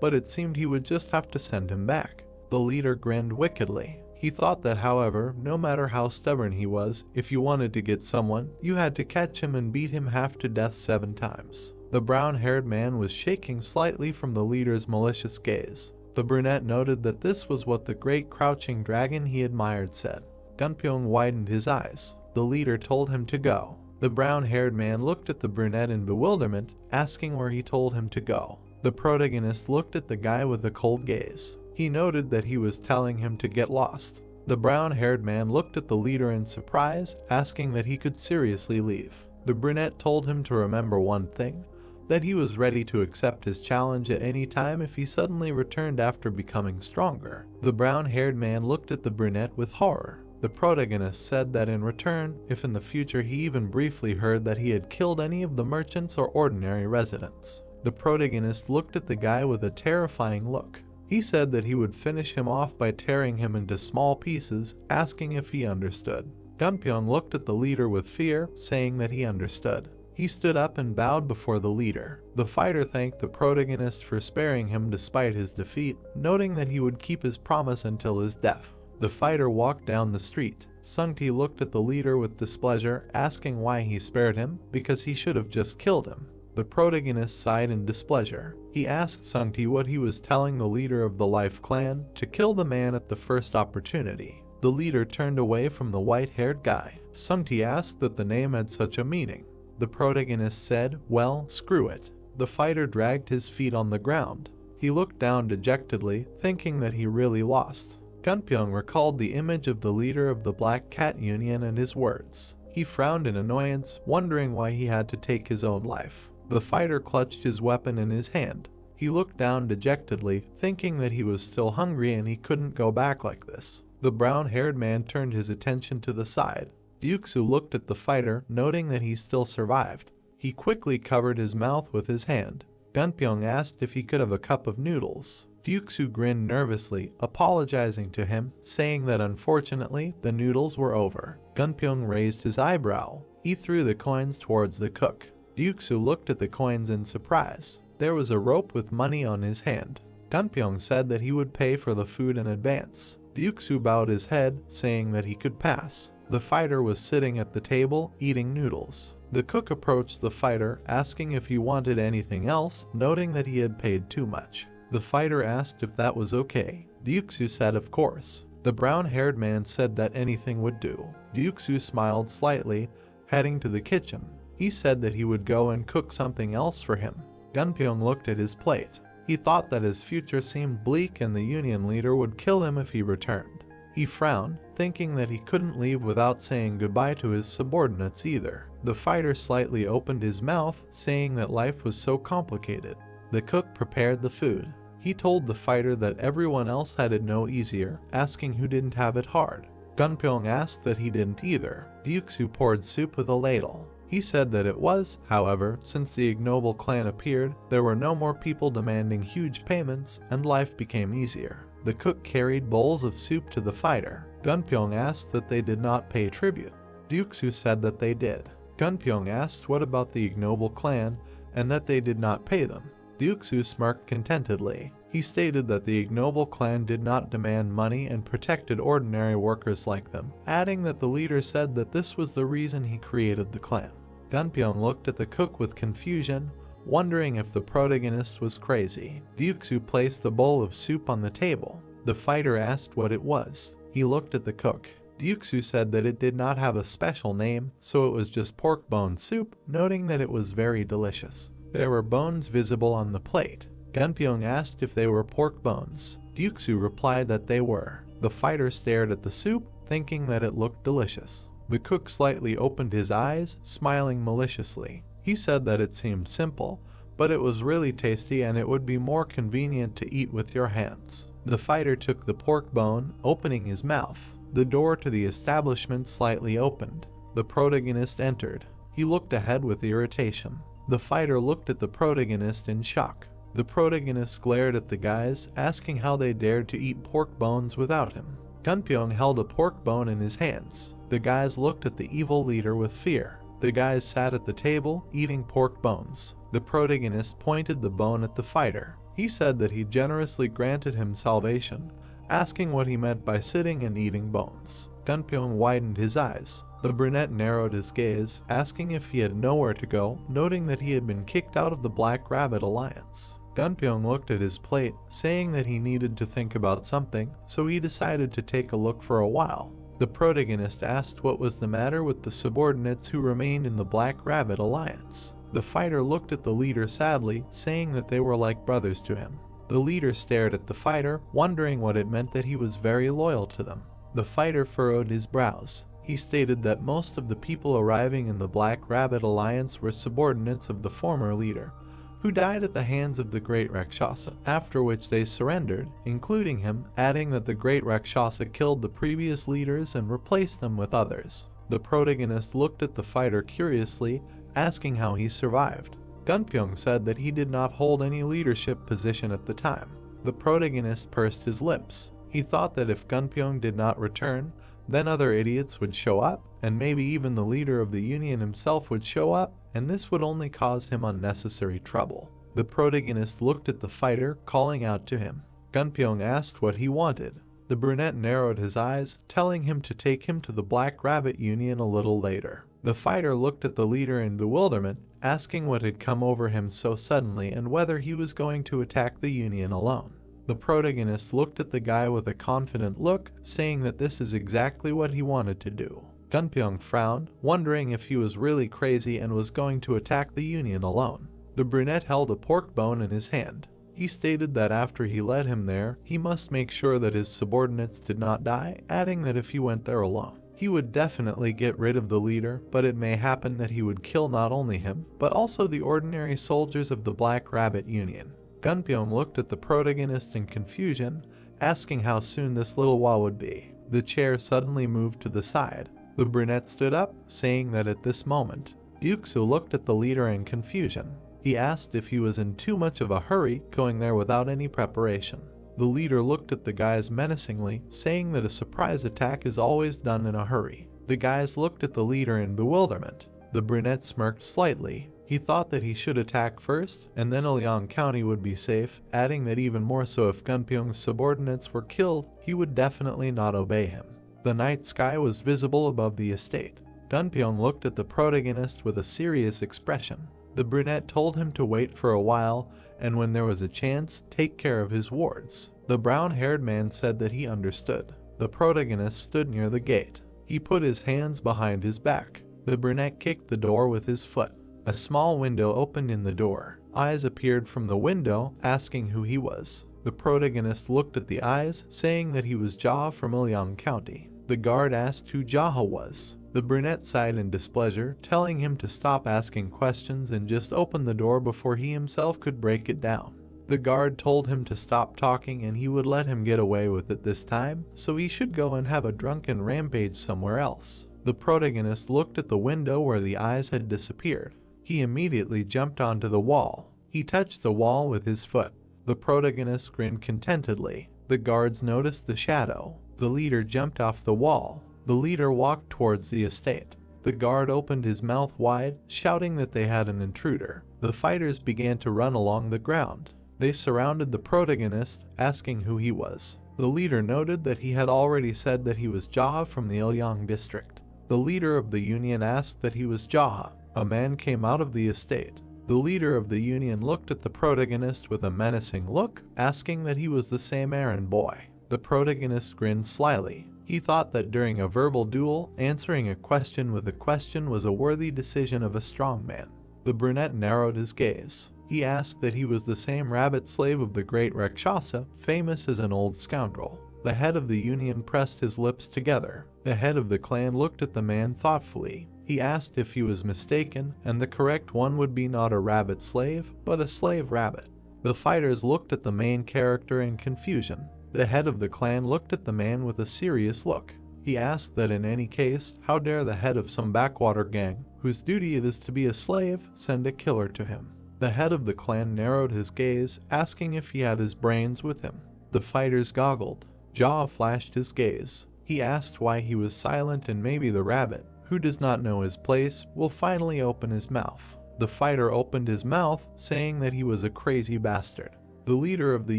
but it seemed he would just have to send him back. The leader grinned wickedly. He thought that, however, no matter how stubborn he was, if you wanted to get someone, you had to catch him and beat him half to death 7 times. The brown-haired man was shaking slightly from the leader's malicious gaze. The brunette noted that this was what the great crouching dragon he admired said. Gunpyeong widened his eyes. The leader told him to go. The brown-haired man looked at the brunette in bewilderment, asking where he told him to go. The protagonist looked at the guy with a cold gaze. He noted that he was telling him to get lost. The brown-haired man looked at the leader in surprise, asking that he could seriously leave. The brunette told him to remember one thing, that he was ready to accept his challenge at any time if he suddenly returned after becoming stronger. The brown-haired man looked at the brunette with horror. The protagonist said that in return, if in the future he even briefly heard that he had killed any of the merchants or ordinary residents. The protagonist looked at the guy with a terrifying look. He said that he would finish him off by tearing him into small pieces, asking if he understood. Gunpyeong looked at the leader with fear, saying that he understood. He stood up and bowed before the leader. The fighter thanked the protagonist for sparing him despite his defeat, noting that he would keep his promise until his death. The fighter walked down the street. Sungti looked at the leader with displeasure, asking why he spared him, because he should have just killed him. The protagonist sighed in displeasure. He asked Sungti what he was telling the leader of the Life Clan, to kill the man at the first opportunity. The leader turned away from the white-haired guy. Sungti asked that the name had such a meaning. The protagonist said, "Well, screw it." The fighter dragged his feet on the ground. He looked down dejectedly, thinking that he really lost. Gunpyeong recalled the image of the leader of the Black Cat Union and his words. He frowned in annoyance, wondering why he had to take his own life. The fighter clutched his weapon in his hand. He looked down dejectedly, thinking that he was still hungry and he couldn't go back like this. The brown-haired man turned his attention to the side. Ryuksu looked at the fighter, noting that he still survived. He quickly covered his mouth with his hand. Gunpyeong asked if he could have a cup of noodles. Ryuksu grinned nervously, apologizing to him, saying that unfortunately the noodles were over. Gunpyeong raised his eyebrow. He threw the coins towards the cook. Ryuksu looked at the coins in surprise. There was a rope with money on his hand. Gunpyeong said that he would pay for the food in advance. Ryuksu bowed his head, saying that he could pass. The fighter was sitting at the table, eating noodles. The cook approached the fighter, asking if he wanted anything else, noting that he had paid too much. The fighter asked if that was okay. Ryuksu said of course. The brown-haired man said that anything would do. Ryuksu smiled slightly, heading to the kitchen. He said that he would go and cook something else for him. Gunpyeong looked at his plate. He thought that his future seemed bleak and the Union leader would kill him if he returned. He frowned, thinking that he couldn't leave without saying goodbye to his subordinates either. The fighter slightly opened his mouth, saying that life was so complicated. The cook prepared the food. He told the fighter that everyone else had it no easier, asking who didn't have it hard. Gunpyeong asked that he didn't either. Ryuksu poured soup with a ladle. He said that it was, however, since the ignoble clan appeared, there were no more people demanding huge payments, and life became easier. The cook carried bowls of soup to the fighter. Gunpyeong asked that they did not pay tribute. Ryuksu said that they did. Gunpyeong asked what about the ignoble clan, and that they did not pay them. Ryuksu smirked contentedly. He stated that the ignoble clan did not demand money and protected ordinary workers like them, adding that the leader said that this was the reason he created the clan. Gunpyeong looked at the cook with confusion, wondering if the protagonist was crazy. Ryuksu placed the bowl of soup on the table. The fighter asked what it was. He looked at the cook. Ryuksu said that it did not have a special name, so it was just pork bone soup, noting that it was very delicious. There were bones visible on the plate. Gunpyeong asked if they were pork bones. Ryuksu replied that they were. The fighter stared at the soup, thinking that it looked delicious. The cook slightly opened his eyes, smiling maliciously. He said that it seemed simple, but it was really tasty and it would be more convenient to eat with your hands. The fighter took the pork bone, opening his mouth. The door to the establishment slightly opened. The protagonist entered. He looked ahead with irritation. The fighter looked at the protagonist in shock. The protagonist glared at the guys, asking how they dared to eat pork bones without him. Gunpyeong held a pork bone in his hands. The guys looked at the evil leader with fear. The guys sat at the table, eating pork bones. The protagonist pointed the bone at the fighter. He said that he generously granted him salvation, asking what he meant by sitting and eating bones. Gunpyeong widened his eyes. The brunette narrowed his gaze, asking if he had nowhere to go, noting that he had been kicked out of the Black Rabbit Alliance. Gunpyeong looked at his plate, saying that he needed to think about something, so he decided to take a look for a while. The protagonist asked what was the matter with the subordinates who remained in the Black Rabbit Alliance. The fighter looked at the leader sadly, saying that they were like brothers to him. The leader stared at the fighter, wondering what it meant that he was very loyal to them. The fighter furrowed his brows. He stated that most of the people arriving in the Black Rabbit Alliance were subordinates of the former leader, who died at the hands of the Great Rakshasa, after which they surrendered, including him, adding that the Great Rakshasa killed the previous leaders and replaced them with others. The protagonist looked at the fighter curiously, asking how he survived. Gunpyeong said that he did not hold any leadership position at the time. The protagonist pursed his lips. He thought that if Gunpyeong did not return, then other idiots would show up, and maybe even the leader of the Union himself would show up, and this would only cause him unnecessary trouble. The protagonist looked at the fighter, calling out to him. Gunpyeong asked what he wanted. The brunette narrowed his eyes, telling him to take him to the Black Rabbit Union a little later. The fighter looked at the leader in bewilderment, asking what had come over him so suddenly and whether he was going to attack the Union alone. The protagonist looked at the guy with a confident look, saying that this is exactly what he wanted to do. Gunpyeong frowned, wondering if he was really crazy and was going to attack the Union alone. The brunette held a pork bone in his hand. He stated that after he led him there, he must make sure that his subordinates did not die, adding that if he went there alone, he would definitely get rid of the leader, but it may happen that he would kill not only him, but also the ordinary soldiers of the Black Rabbit Union. Gunpyeong looked at the protagonist in confusion, asking how soon this little while would be. The chair suddenly moved to the side. The brunette stood up, saying that at this moment, Yuksu looked at the leader in confusion. He asked if he was in too much of a hurry going there without any preparation. The leader looked at the guys menacingly, saying that a surprise attack is always done in a hurry. The guys looked at the leader in bewilderment. The brunette smirked slightly. He thought that he should attack first, and then Ilyang County would be safe, adding that even more so if Gunpyeong's subordinates were killed, he would definitely not obey him. The night sky was visible above the estate. Gunpyeong looked at the protagonist with a serious expression. The brunette told him to wait for a while, and when there was a chance, take care of his wards. The brown-haired man said that he understood. The protagonist stood near the gate. He put his hands behind his back. The brunette kicked the door with his foot. A small window opened in the door. Eyes appeared from the window, asking who he was. The protagonist looked at the eyes, saying that he was Jaha from Ilyang County. The guard asked who Jaha was. The brunette sighed in displeasure, telling him to stop asking questions and just open the door before he himself could break it down. The guard told him to stop talking and he would let him get away with it this time, so he should go and have a drunken rampage somewhere else. The protagonist looked at the window where the eyes had disappeared. He immediately jumped onto the wall. He touched the wall with his foot. The protagonist grinned contentedly. The guards noticed the shadow. The leader jumped off the wall. The leader walked towards the estate. The guard opened his mouth wide, shouting that they had an intruder. The fighters began to run along the ground. They surrounded the protagonist, asking who he was. The leader noted that he had already said that he was Jaha from the Ilyang district. The leader of the union asked that he was Jaha. A man came out of the estate. The leader of the union looked at the protagonist with a menacing look, asking that he was the same errand boy. The protagonist grinned slyly. He thought that during a verbal duel, answering a question with a question was a worthy decision of a strong man. The brunette narrowed his gaze. He asked that he was the same rabbit slave of the great Rakshasa, famous as an old scoundrel. The head of the union pressed his lips together. The head of the clan looked at the man thoughtfully. He asked if he was mistaken, and the correct one would be not a rabbit slave, but a slave rabbit. The fighters looked at the main character in confusion. The head of the clan looked at the man with a serious look. He asked that in any case, how dare the head of some backwater gang, whose duty it is to be a slave, send a killer to him. The head of the clan narrowed his gaze, asking if he had his brains with him. The fighters goggled. Jaha flashed his gaze. He asked why he was silent, and maybe the rabbit, who does not know his place, will finally open his mouth. The fighter opened his mouth, saying that he was a crazy bastard. The leader of the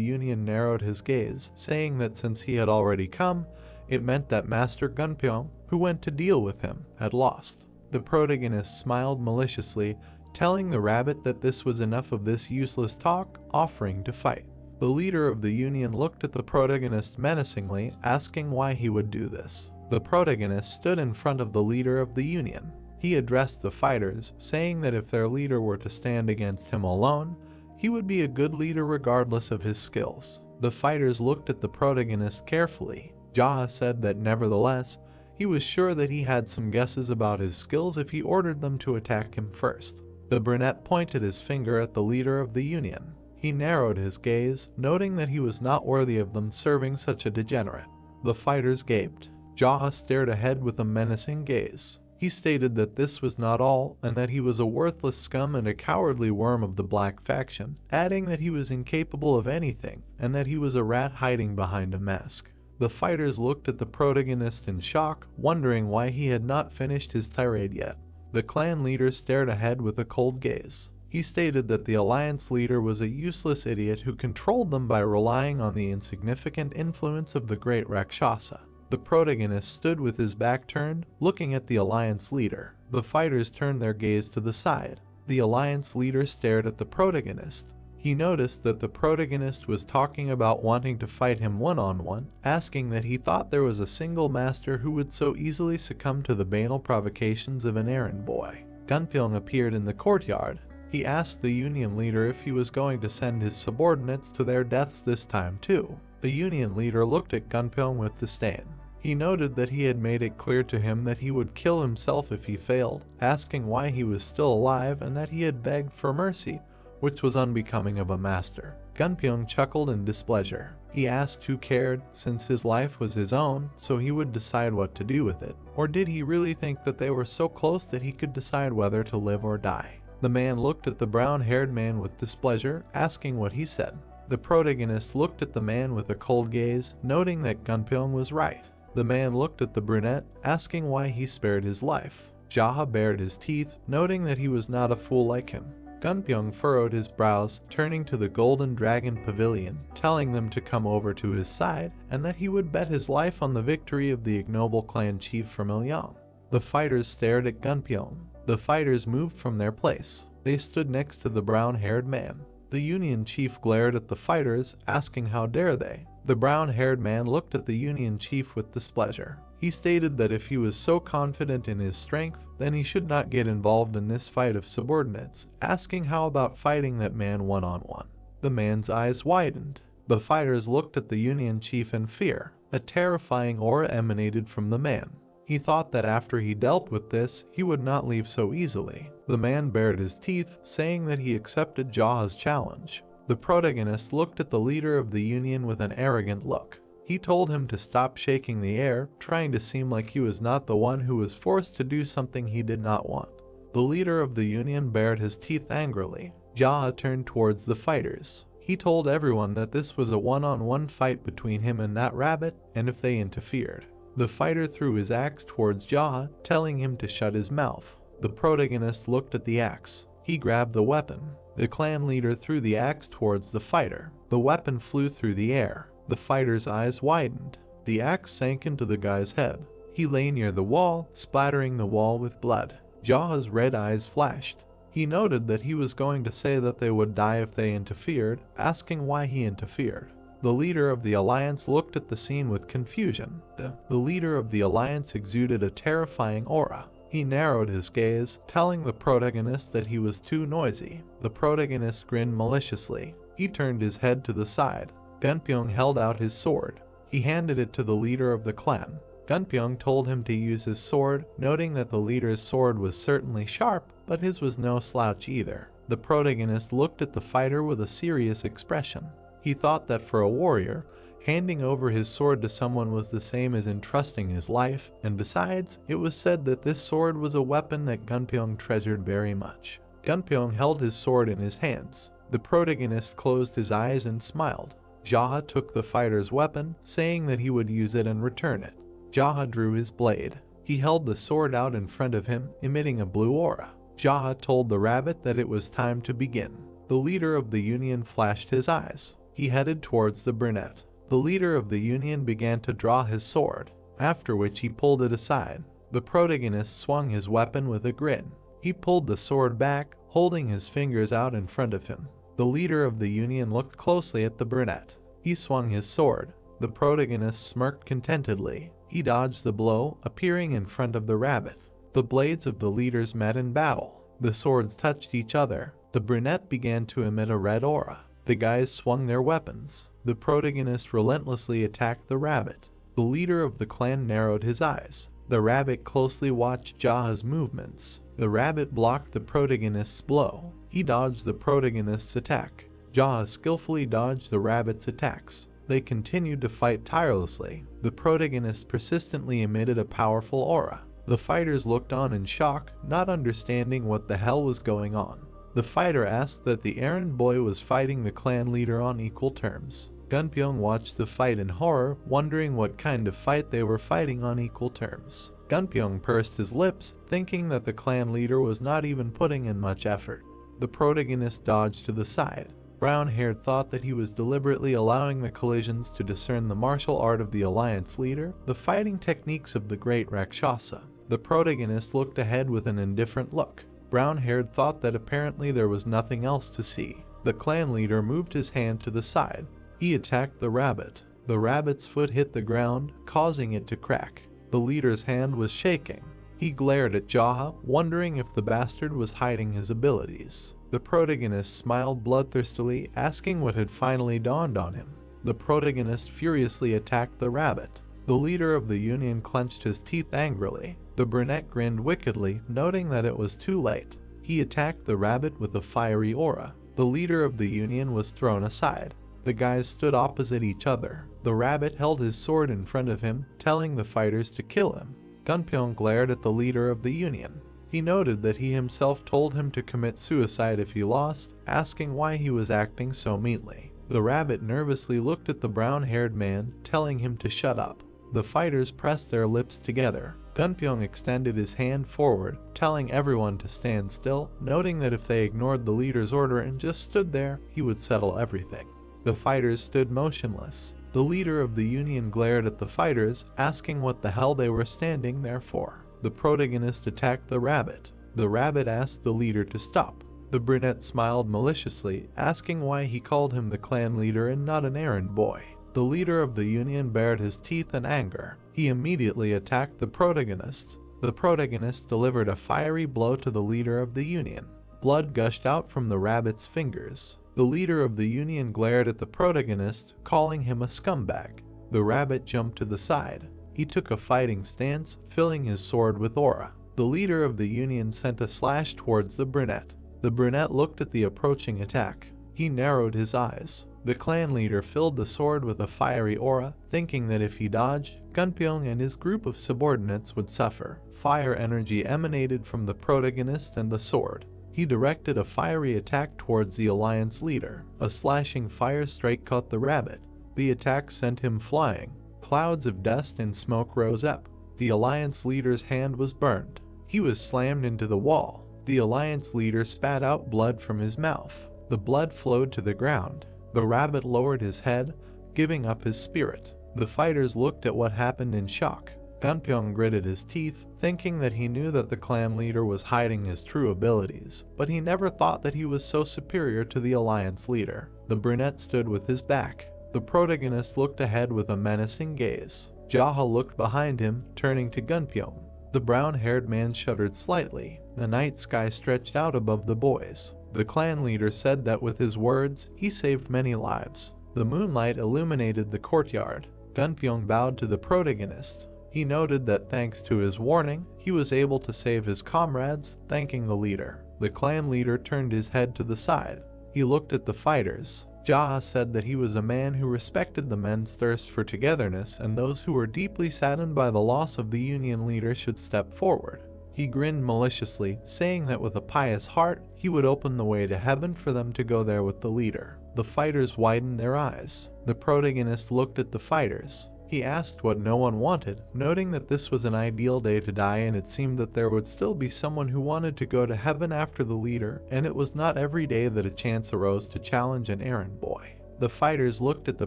union narrowed his gaze, saying that since he had already come, it meant that Master Gunpyeong, who went to deal with him, had lost. The protagonist smiled maliciously, telling the rabbit that this was enough of this useless talk, offering to fight. The leader of the union looked at the protagonist menacingly, asking why he would do this. The protagonist stood in front of the leader of the union. He addressed the fighters, saying that if their leader were to stand against him alone, he would be a good leader regardless of his skills. The fighters looked at the protagonist carefully. Jaha said that nevertheless, he was sure that he had some guesses about his skills if he ordered them to attack him first. The brunette pointed his finger at the leader of the union. He narrowed his gaze, noting that he was not worthy of them serving such a degenerate. The fighters gaped. Jaha stared ahead with a menacing gaze. He stated that this was not all, and that he was a worthless scum and a cowardly worm of the Black faction, adding that he was incapable of anything, and that he was a rat hiding behind a mask. The fighters looked at the protagonist in shock, wondering why he had not finished his tirade yet. The clan leader stared ahead with a cold gaze. He stated that the alliance leader was a useless idiot who controlled them by relying on the insignificant influence of the great Rakshasa. The protagonist stood with his back turned, looking at the alliance leader. The fighters turned their gaze to the side. The alliance leader stared at the protagonist. He noticed that the protagonist was talking about wanting to fight him one-on-one, asking that he thought there was a single master who would so easily succumb to the banal provocations of an errand boy. Gunpyeong appeared in the courtyard. He asked the Union leader if he was going to send his subordinates to their deaths this time too. The Union leader looked at Gunpyeong with disdain. He noted that he had made it clear to him that he would kill himself if he failed, asking why he was still alive and that he had begged for mercy, which was unbecoming of a master. Gunpyeong chuckled in displeasure. He asked who cared, since his life was his own, so he would decide what to do with it. Or did he really think that they were so close that he could decide whether to live or die? The man looked at the brown-haired man with displeasure, asking what he said. The protagonist looked at the man with a cold gaze, noting that Gunpyeong was right. The man looked at the brunette, asking why he spared his life. Jaha bared his teeth, noting that he was not a fool like him. Gunpyeong furrowed his brows, turning to the Golden Dragon Pavilion, telling them to come over to his side, and that he would bet his life on the victory of the ignoble clan chief from Ilyang. The fighters stared at Gunpyeong. The fighters moved from their place. They stood next to the brown-haired man. The Union chief glared at the fighters, asking how dare they. The brown-haired man looked at the Union chief with displeasure. He stated that if he was so confident in his strength, then he should not get involved in this fight of subordinates, asking how about fighting that man one-on-one. The man's eyes widened. The fighters looked at the Union chief in fear. A terrifying aura emanated from the man. He thought that after he dealt with this, he would not leave so easily. The man bared his teeth, saying that he accepted Jaha's challenge. The protagonist looked at the leader of the Union with an arrogant look. He told him to stop shaking the air, trying to seem like he was not the one who was forced to do something he did not want. The leader of the Union bared his teeth angrily. Jaha turned towards the fighters. He told everyone that this was a one-on-one fight between him and that rabbit, and if they interfered. The fighter threw his axe towards Jaha, telling him to shut his mouth. The protagonist looked at the axe. He grabbed the weapon. The clan leader threw the axe towards the fighter. The weapon flew through the air. The fighter's eyes widened. The axe sank into the guy's head. He lay near the wall, splattering the wall with blood. Jaha's red eyes flashed. He noted that he was going to say that they would die if they interfered, asking why he interfered. The leader of the alliance looked at the scene with confusion. The leader of the alliance exuded a terrifying aura. He narrowed his gaze, telling the protagonist that he was too noisy. The protagonist grinned maliciously. He turned his head to the side. Gunpyeong held out his sword. He handed it to the leader of the clan. Gunpyeong told him to use his sword, noting that the leader's sword was certainly sharp, but his was no slouch either. The protagonist looked at the fighter with a serious expression. He thought that for a warrior, handing over his sword to someone was the same as entrusting his life, and besides, it was said that this sword was a weapon that Gunpyeong treasured very much. Gunpyeong held his sword in his hands. The protagonist closed his eyes and smiled. Jaha took the fighter's weapon, saying that he would use it and return it. Jaha drew his blade. He held the sword out in front of him, emitting a blue aura. Jaha told the rabbit that it was time to begin. The leader of the Union flashed his eyes. He headed towards the brunette. The leader of the Union began to draw his sword, after which he pulled it aside. The protagonist swung his weapon with a grin. He pulled the sword back, holding his fingers out in front of him. The leader of the Union looked closely at the brunette. He swung his sword. The protagonist smirked contentedly. He dodged the blow, appearing in front of the rabbit. The blades of the leaders met in battle. The swords touched each other. The brunette began to emit a red aura. The guys swung their weapons. The protagonist relentlessly attacked the rabbit. The leader of the clan narrowed his eyes. The rabbit closely watched Jaha's movements. The rabbit blocked the protagonist's blow. He dodged the protagonist's attack. Jaha skillfully dodged the rabbit's attacks. They continued to fight tirelessly. The protagonist persistently emitted a powerful aura. The fighters looked on in shock, not understanding what the hell was going on. The fighter asked that the errand boy was fighting the clan leader on equal terms. Gunpyeong watched the fight in horror, wondering what kind of fight they were fighting on equal terms. Gunpyeong pursed his lips, thinking that the clan leader was not even putting in much effort. The protagonist dodged to the side. Brown-haired thought that he was deliberately allowing the collisions to discern the martial art of the alliance leader, the fighting techniques of the great Rakshasa. The protagonist looked ahead with an indifferent look. Brown-haired thought that apparently there was nothing else to see. The clan leader moved his hand to the side. He attacked the rabbit. The rabbit's foot hit the ground, causing it to crack. The leader's hand was shaking. He glared at Jaha, wondering if the bastard was hiding his abilities. The protagonist smiled bloodthirstily, asking what had finally dawned on him. The protagonist furiously attacked the rabbit. The leader of the union clenched his teeth angrily. The brunette grinned wickedly, noting that it was too late. He attacked the rabbit with a fiery aura. The leader of the union was thrown aside. The guys stood opposite each other. The rabbit held his sword in front of him, telling the fighters to kill him. Gunpyeong glared at the leader of the union. He noted that he himself told him to commit suicide if he lost, asking why he was acting so meanly. The rabbit nervously looked at the brown-haired man, telling him to shut up. The fighters pressed their lips together. Gunpyeong extended his hand forward, telling everyone to stand still, noting that if they ignored the leader's order and just stood there, he would settle everything. The fighters stood motionless. The leader of the union glared at the fighters, asking what the hell they were standing there for. The protagonist attacked the rabbit. The rabbit asked the leader to stop. The brunette smiled maliciously, asking why he called him the clan leader and not an errand boy. The leader of the union bared his teeth in anger. He immediately attacked the protagonist. The protagonist delivered a fiery blow to the leader of the union. Blood gushed out from the rabbit's fingers. The leader of the union glared at the protagonist, calling him a scumbag. The rabbit jumped to the side. He took a fighting stance, filling his sword with aura. The leader of the union sent a slash towards the brunette. The brunette looked at the approaching attack. He narrowed his eyes. The clan leader filled the sword with a fiery aura, thinking that if he dodged, Gunpyeong and his group of subordinates would suffer. Fire energy emanated from the protagonist and the sword. He directed a fiery attack towards the alliance leader. A slashing fire strike caught the rabbit. The attack sent him flying. Clouds of dust and smoke rose up. The alliance leader's hand was burned. He was slammed into the wall. The alliance leader spat out blood from his mouth. The blood flowed to the ground. The rabbit lowered his head, giving up his spirit. The fighters looked at what happened in shock. Gunpyeong gritted his teeth, thinking that he knew that the clan leader was hiding his true abilities, but he never thought that he was so superior to the alliance leader. The brunette stood with his back. The protagonist looked ahead with a menacing gaze. Jaha looked behind him, turning to Gunpyeong. The brown-haired man shuddered slightly. The night sky stretched out above the boys. The clan leader said that with his words, he saved many lives. The moonlight illuminated the courtyard. Gunpyeong bowed to the protagonist. He noted that thanks to his warning, he was able to save his comrades, thanking the leader. The clan leader turned his head to the side. He looked at the fighters. Jaha said that he was a man who respected the men's thirst for togetherness, and those who were deeply saddened by the loss of the union leader should step forward. He grinned maliciously, saying that with a pious heart, he would open the way to heaven for them to go there with the leader. The fighters widened their eyes. The protagonist looked at the fighters. He asked what no one wanted, noting that this was an ideal day to die, and it seemed that there would still be someone who wanted to go to heaven after the leader, and it was not every day that a chance arose to challenge an errand boy. The fighters looked at the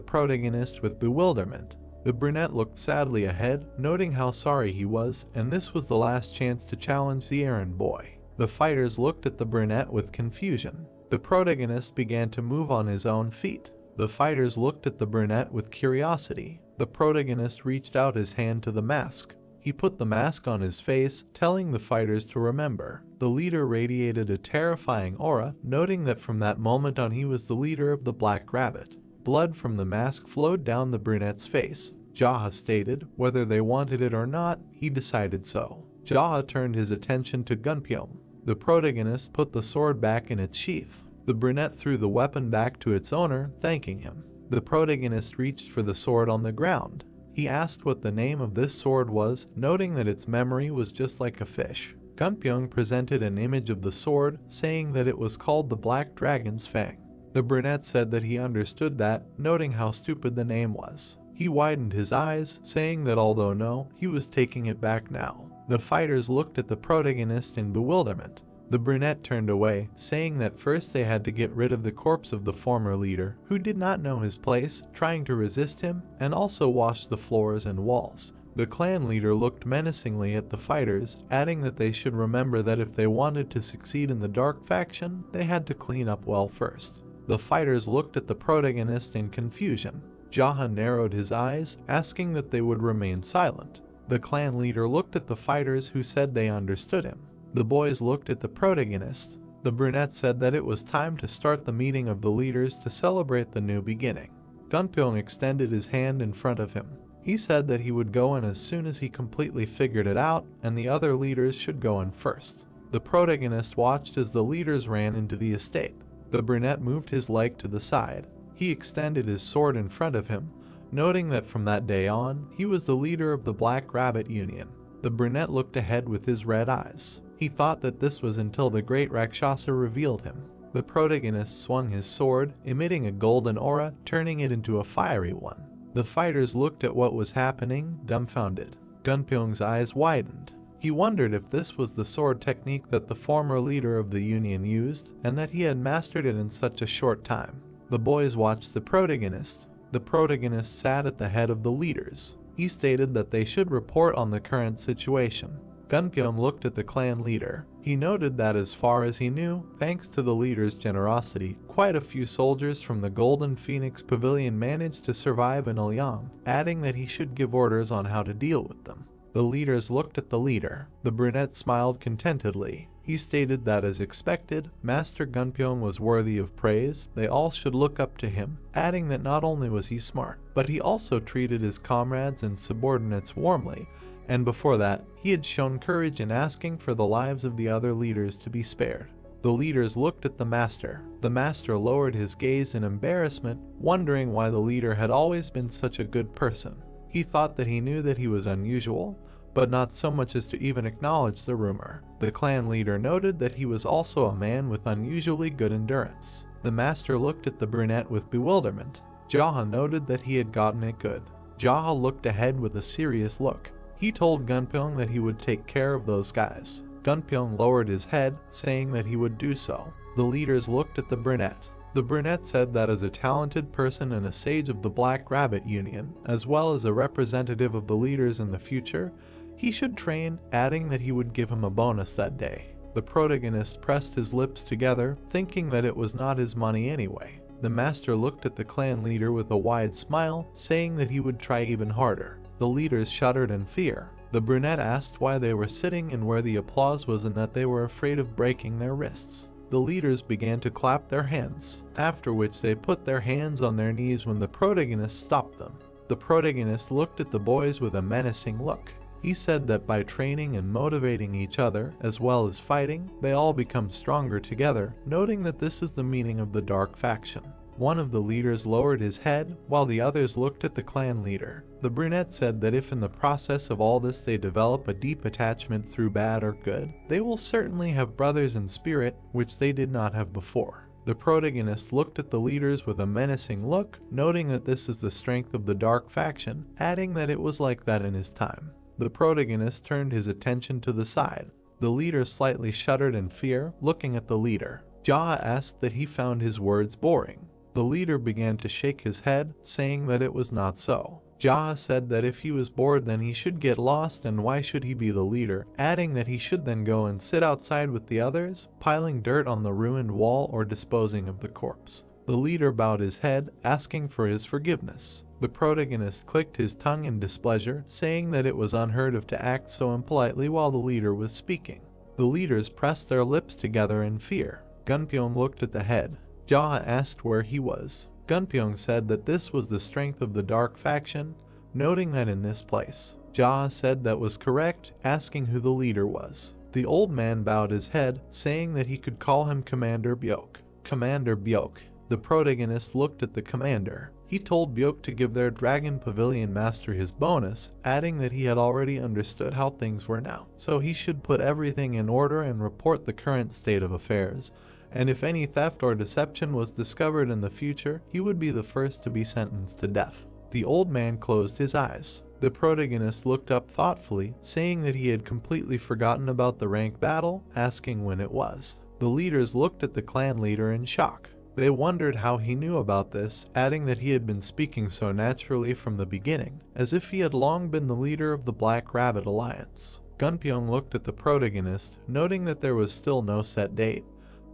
protagonist with bewilderment. The brunette looked sadly ahead, noting how sorry he was, and this was the last chance to challenge the errand boy. The fighters looked at the brunette with confusion. The protagonist began to move on his own feet. The fighters looked at the brunette with curiosity. The protagonist reached out his hand to the mask. He put the mask on his face, telling the fighters to remember. The leader radiated a terrifying aura, noting that from that moment on he was the leader of the Black Rabbit. Blood from the mask flowed down the brunette's face. Jaha stated, whether they wanted it or not, he decided so. Jaha turned his attention to Gunpyeong. The protagonist put the sword back in its sheath. The brunette threw the weapon back to its owner, thanking him. The protagonist reached for the sword on the ground. He asked what the name of this sword was, noting that its memory was just like a fish. Gunpyeong presented an image of the sword, saying that it was called the Black Dragon's Fang. The brunette said that he understood that, noting how stupid the name was. He widened his eyes, saying that although no, he was taking it back now. The fighters looked at the protagonist in bewilderment. The brunette turned away, saying that first they had to get rid of the corpse of the former leader, who did not know his place, trying to resist him, and also wash the floors and walls. The clan leader looked menacingly at the fighters, adding that they should remember that if they wanted to succeed in the dark faction, they had to clean up well first. The fighters looked at the protagonist in confusion. Jaha narrowed his eyes, asking that they would remain silent. The clan leader looked at the fighters who said they understood him. The boys looked at the protagonist. The brunette said that it was time to start the meeting of the leaders to celebrate the new beginning. Gunpyeong extended his hand in front of him. He said that he would go in as soon as he completely figured it out, and the other leaders should go in first. The protagonist watched as the leaders ran into the estate. The brunette moved his leg to the side. He extended his sword in front of him, noting that from that day on, he was the leader of the Black Rabbit Union. The brunette looked ahead with his red eyes. He thought that this was until the great Rakshasa revealed him. The protagonist swung his sword, emitting a golden aura, turning it into a fiery one. The fighters looked at what was happening, dumbfounded. Gunpyeong's eyes widened. He wondered if this was the sword technique that the former leader of the Union used, and that he had mastered it in such a short time. The boys watched the protagonist. The protagonist sat at the head of the leaders. He stated that they should report on the current situation. Gunpyeong looked at the clan leader. He noted that as far as he knew, thanks to the leader's generosity, quite a few soldiers from the Golden Phoenix Pavilion managed to survive in Ilyang, adding that he should give orders on how to deal with them. The leaders looked at the leader. The brunette smiled contentedly. He stated that as expected, Master Gunpyeong was worthy of praise. They all should look up to him, adding that not only was he smart, but he also treated his comrades and subordinates warmly, and before that, he had shown courage in asking for the lives of the other leaders to be spared. The leaders looked at the master. The master lowered his gaze in embarrassment, wondering why the leader had always been such a good person. He thought that he knew that he was unusual, but not so much as to even acknowledge the rumor. The clan leader noted that he was also a man with unusually good endurance. The master looked at the brunette with bewilderment. Jaha noted that he had gotten it good. Jaha looked ahead with a serious look. He told Gunpyeong that he would take care of those guys. Gunpyeong lowered his head, saying that he would do so. The leaders looked at the brunette. The brunette said that as a talented person and a sage of the Black Rabbit Union, as well as a representative of the leaders in the future, he should train, adding that he would give him a bonus that day. The protagonist pressed his lips together, thinking that it was not his money anyway. The master looked at the clan leader with a wide smile, saying that he would try even harder. The leaders shuddered in fear. The brunette asked why they were sitting and where the applause was, and that they were afraid of breaking their wrists. The leaders began to clap their hands, after which they put their hands on their knees when the protagonist stopped them. The protagonist looked at the boys with a menacing look. He said that by training and motivating each other, as well as fighting, they all become stronger together, noting that this is the meaning of the dark faction. One of the leaders lowered his head, while the others looked at the clan leader. The brunette said that if in the process of all this they develop a deep attachment through bad or good, they will certainly have brothers in spirit, which they did not have before. The protagonist looked at the leaders with a menacing look, noting that this is the strength of the dark faction, adding that it was like that in his time. The protagonist turned his attention to the side. The leader slightly shuddered in fear, looking at the leader. Jaha asked that he found his words boring. The leader began to shake his head, saying that it was not so. Jaha said that if he was bored then he should get lost, and why should he be the leader, adding that he should then go and sit outside with the others, piling dirt on the ruined wall or disposing of the corpse. The leader bowed his head, asking for his forgiveness. The protagonist clicked his tongue in displeasure, saying that it was unheard of to act so impolitely while the leader was speaking. The leaders pressed their lips together in fear. Gunpyeong looked at the head. Jaha asked where he was. Gunpyeong said that this was the strength of the dark faction, noting that in this place. Jaha said that was correct, asking who the leader was. The old man bowed his head, saying that he could call him Commander Byok. Commander Byok. The protagonist looked at the commander. He told Byok to give their Dragon Pavilion master his bonus, adding that he had already understood how things were now, so he should put everything in order and report the current state of affairs, and if any theft or deception was discovered in the future, he would be the first to be sentenced to death. The old man closed his eyes. The protagonist looked up thoughtfully, saying that he had completely forgotten about the rank battle, asking when it was. The leaders looked at the clan leader in shock. They wondered how he knew about this, adding that he had been speaking so naturally from the beginning, as if he had long been the leader of the Black Rabbit Alliance. Gunpyeong looked at the protagonist, noting that there was still no set date,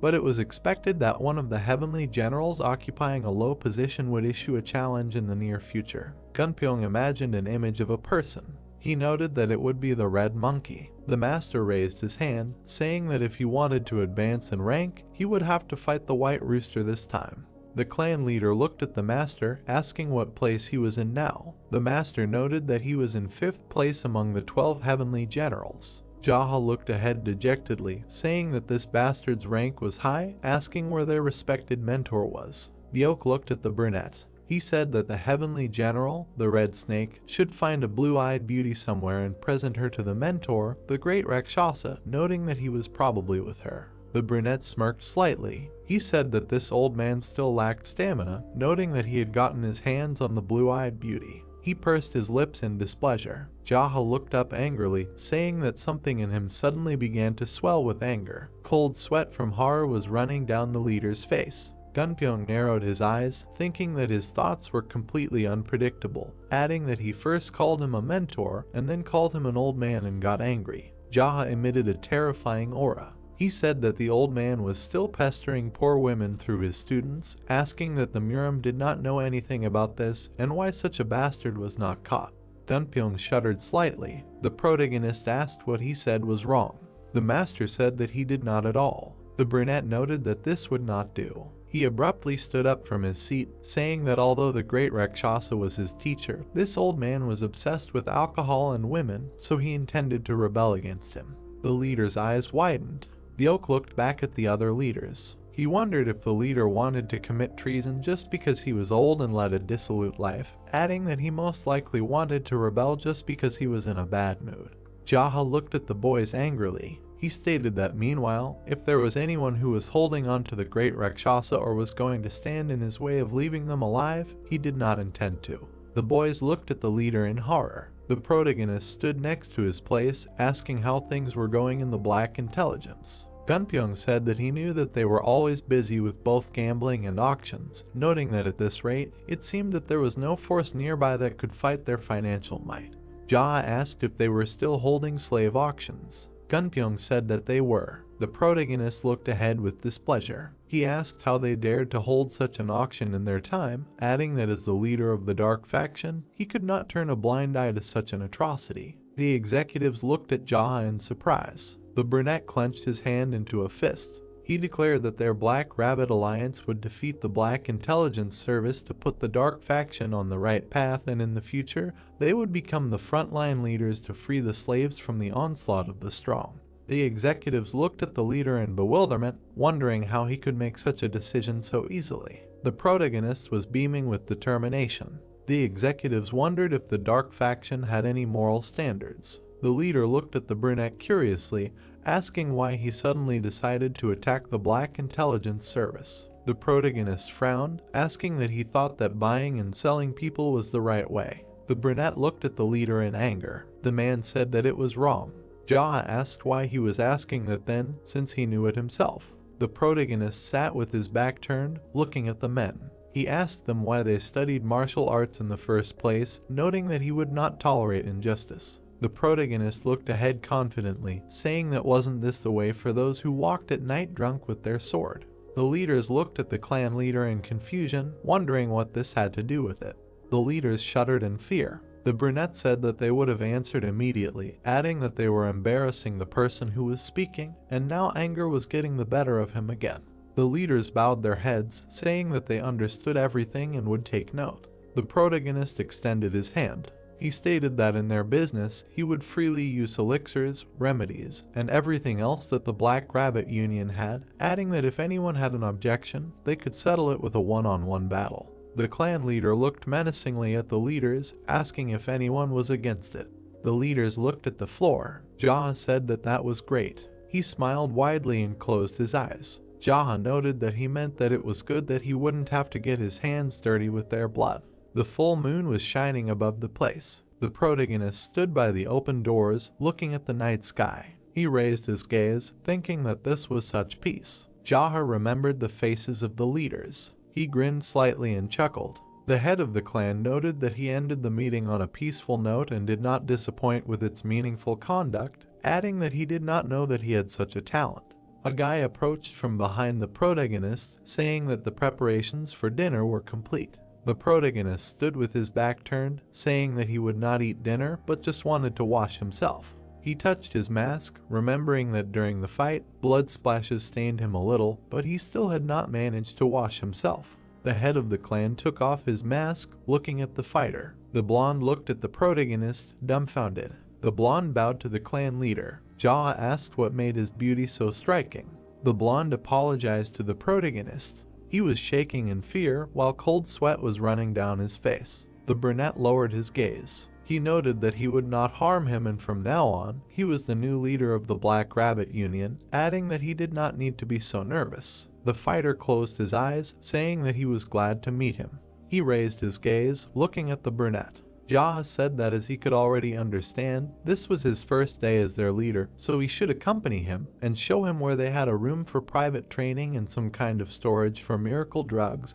but it was expected that one of the heavenly generals occupying a low position would issue a challenge in the near future. Gunpyeong imagined an image of a person. He noted that it would be the red monkey. The master raised his hand, saying that if he wanted to advance in rank, he would have to fight the white rooster this time. The clan leader looked at the master, asking what place he was in now. The master noted that he was in 5th place among the 12 heavenly generals. Jaha looked ahead dejectedly, saying that this bastard's rank was high, asking where their respected mentor was. The oak looked at the brunette. He said that the heavenly general, the red snake, should find a blue-eyed beauty somewhere and present her to the mentor, the great Rakshasa, noting that he was probably with her. The brunette smirked slightly. He said that this old man still lacked stamina, noting that he had gotten his hands on the blue-eyed beauty. He pursed his lips in displeasure. Jaha looked up angrily, saying that something in him suddenly began to swell with anger. Cold sweat from horror was running down the leader's face. Gunpyeong narrowed his eyes, thinking that his thoughts were completely unpredictable, adding that he first called him a mentor and then called him an old man and got angry. Jaha emitted a terrifying aura. He said that the old man was still pestering poor women through his students, asking that the Murim did not know anything about this and why such a bastard was not caught. Gunpyeong shuddered slightly. The protagonist asked what he said was wrong. The master said that he did not at all. The brunette noted that this would not do. He abruptly stood up from his seat, saying that although the great Rakshasa was his teacher, this old man was obsessed with alcohol and women, so he intended to rebel against him. The leader's eyes widened. The oak looked back at the other leaders. He wondered if the leader wanted to commit treason just because he was old and led a dissolute life, adding that he most likely wanted to rebel just because he was in a bad mood. Jaha looked at the boys angrily. He stated that meanwhile, if there was anyone who was holding on to the great Rakshasa or was going to stand in his way of leaving them alive, he did not intend to. The boys looked at the leader in horror. The protagonist stood next to his place, asking how things were going in the Black Intelligence. Gunpyeong said that he knew that they were always busy with both gambling and auctions, noting that at this rate, it seemed that there was no force nearby that could fight their financial might. Jaha asked if they were still holding slave auctions. Gunpyeong said that they were. The protagonist looked ahead with displeasure. He asked how they dared to hold such an auction in their time, adding that as the leader of the dark faction, he could not turn a blind eye to such an atrocity. The executives looked at Jaha in surprise. The brunette clenched his hand into a fist. He declared that their Black Rabbit Alliance would defeat the Black Intelligence Service to put the dark faction on the right path, and in the future, they would become the frontline leaders to free the slaves from the onslaught of the strong. The executives looked at the leader in bewilderment, wondering how he could make such a decision so easily. The protagonist was beaming with determination. The executives wondered if the dark faction had any moral standards. The leader looked at the brunette curiously, asking why he suddenly decided to attack the Black Intelligence Service. The protagonist frowned, asking that he thought that buying and selling people was the right way. The brunette looked at the leader in anger. The man said that it was wrong. Jaha asked why he was asking that then, since he knew it himself. The protagonist sat with his back turned, looking at the men. He asked them why they studied martial arts in the first place, noting that he would not tolerate injustice. The protagonist looked ahead confidently, saying that wasn't this the way for those who walked at night drunk with their sword. The leaders looked at the clan leader in confusion, wondering what this had to do with it. The leaders shuddered in fear. The brunette said that they would have answered immediately, adding that they were embarrassing the person who was speaking, and now anger was getting the better of him again. The leaders bowed their heads, saying that they understood everything and would take note. The protagonist extended his hand. He stated that in their business, he would freely use elixirs, remedies, and everything else that the Black Rabbit Union had, adding that if anyone had an objection, they could settle it with a one-on-one battle. The clan leader looked menacingly at the leaders, asking if anyone was against it. The leaders looked at the floor. Jaha said that that was great. He smiled widely and closed his eyes. Jaha noted that he meant that it was good that he wouldn't have to get his hands dirty with their blood. The full moon was shining above the place. The protagonist stood by the open doors, looking at the night sky. He raised his gaze, thinking that this was such peace. Jaha remembered the faces of the leaders. He grinned slightly and chuckled. The head of the clan noted that he ended the meeting on a peaceful note and did not disappoint with its meaningful conduct, adding that he did not know that he had such a talent. A guy approached from behind the protagonist, saying that the preparations for dinner were complete. The protagonist stood with his back turned, saying that he would not eat dinner but just wanted to wash himself. He touched his mask, remembering that during the fight, blood splashes stained him a little, but he still had not managed to wash himself. The head of the clan took off his mask, looking at the fighter. The blonde looked at the protagonist, dumbfounded. The blonde bowed to the clan leader. Jaha asked what made his beauty so striking. The blonde apologized to the protagonist. He was shaking in fear while cold sweat was running down his face. The brunette lowered his gaze. He noted that he would not harm him, and from now on, he was the new leader of the Black Rabbit Union, adding that he did not need to be so nervous. The fighter closed his eyes, saying that he was glad to meet him. He raised his gaze, looking at the brunette. Jaha said that as he could already understand, this was his first day as their leader, so he should accompany him and show him where they had a room for private training and some kind of storage for miracle drugs,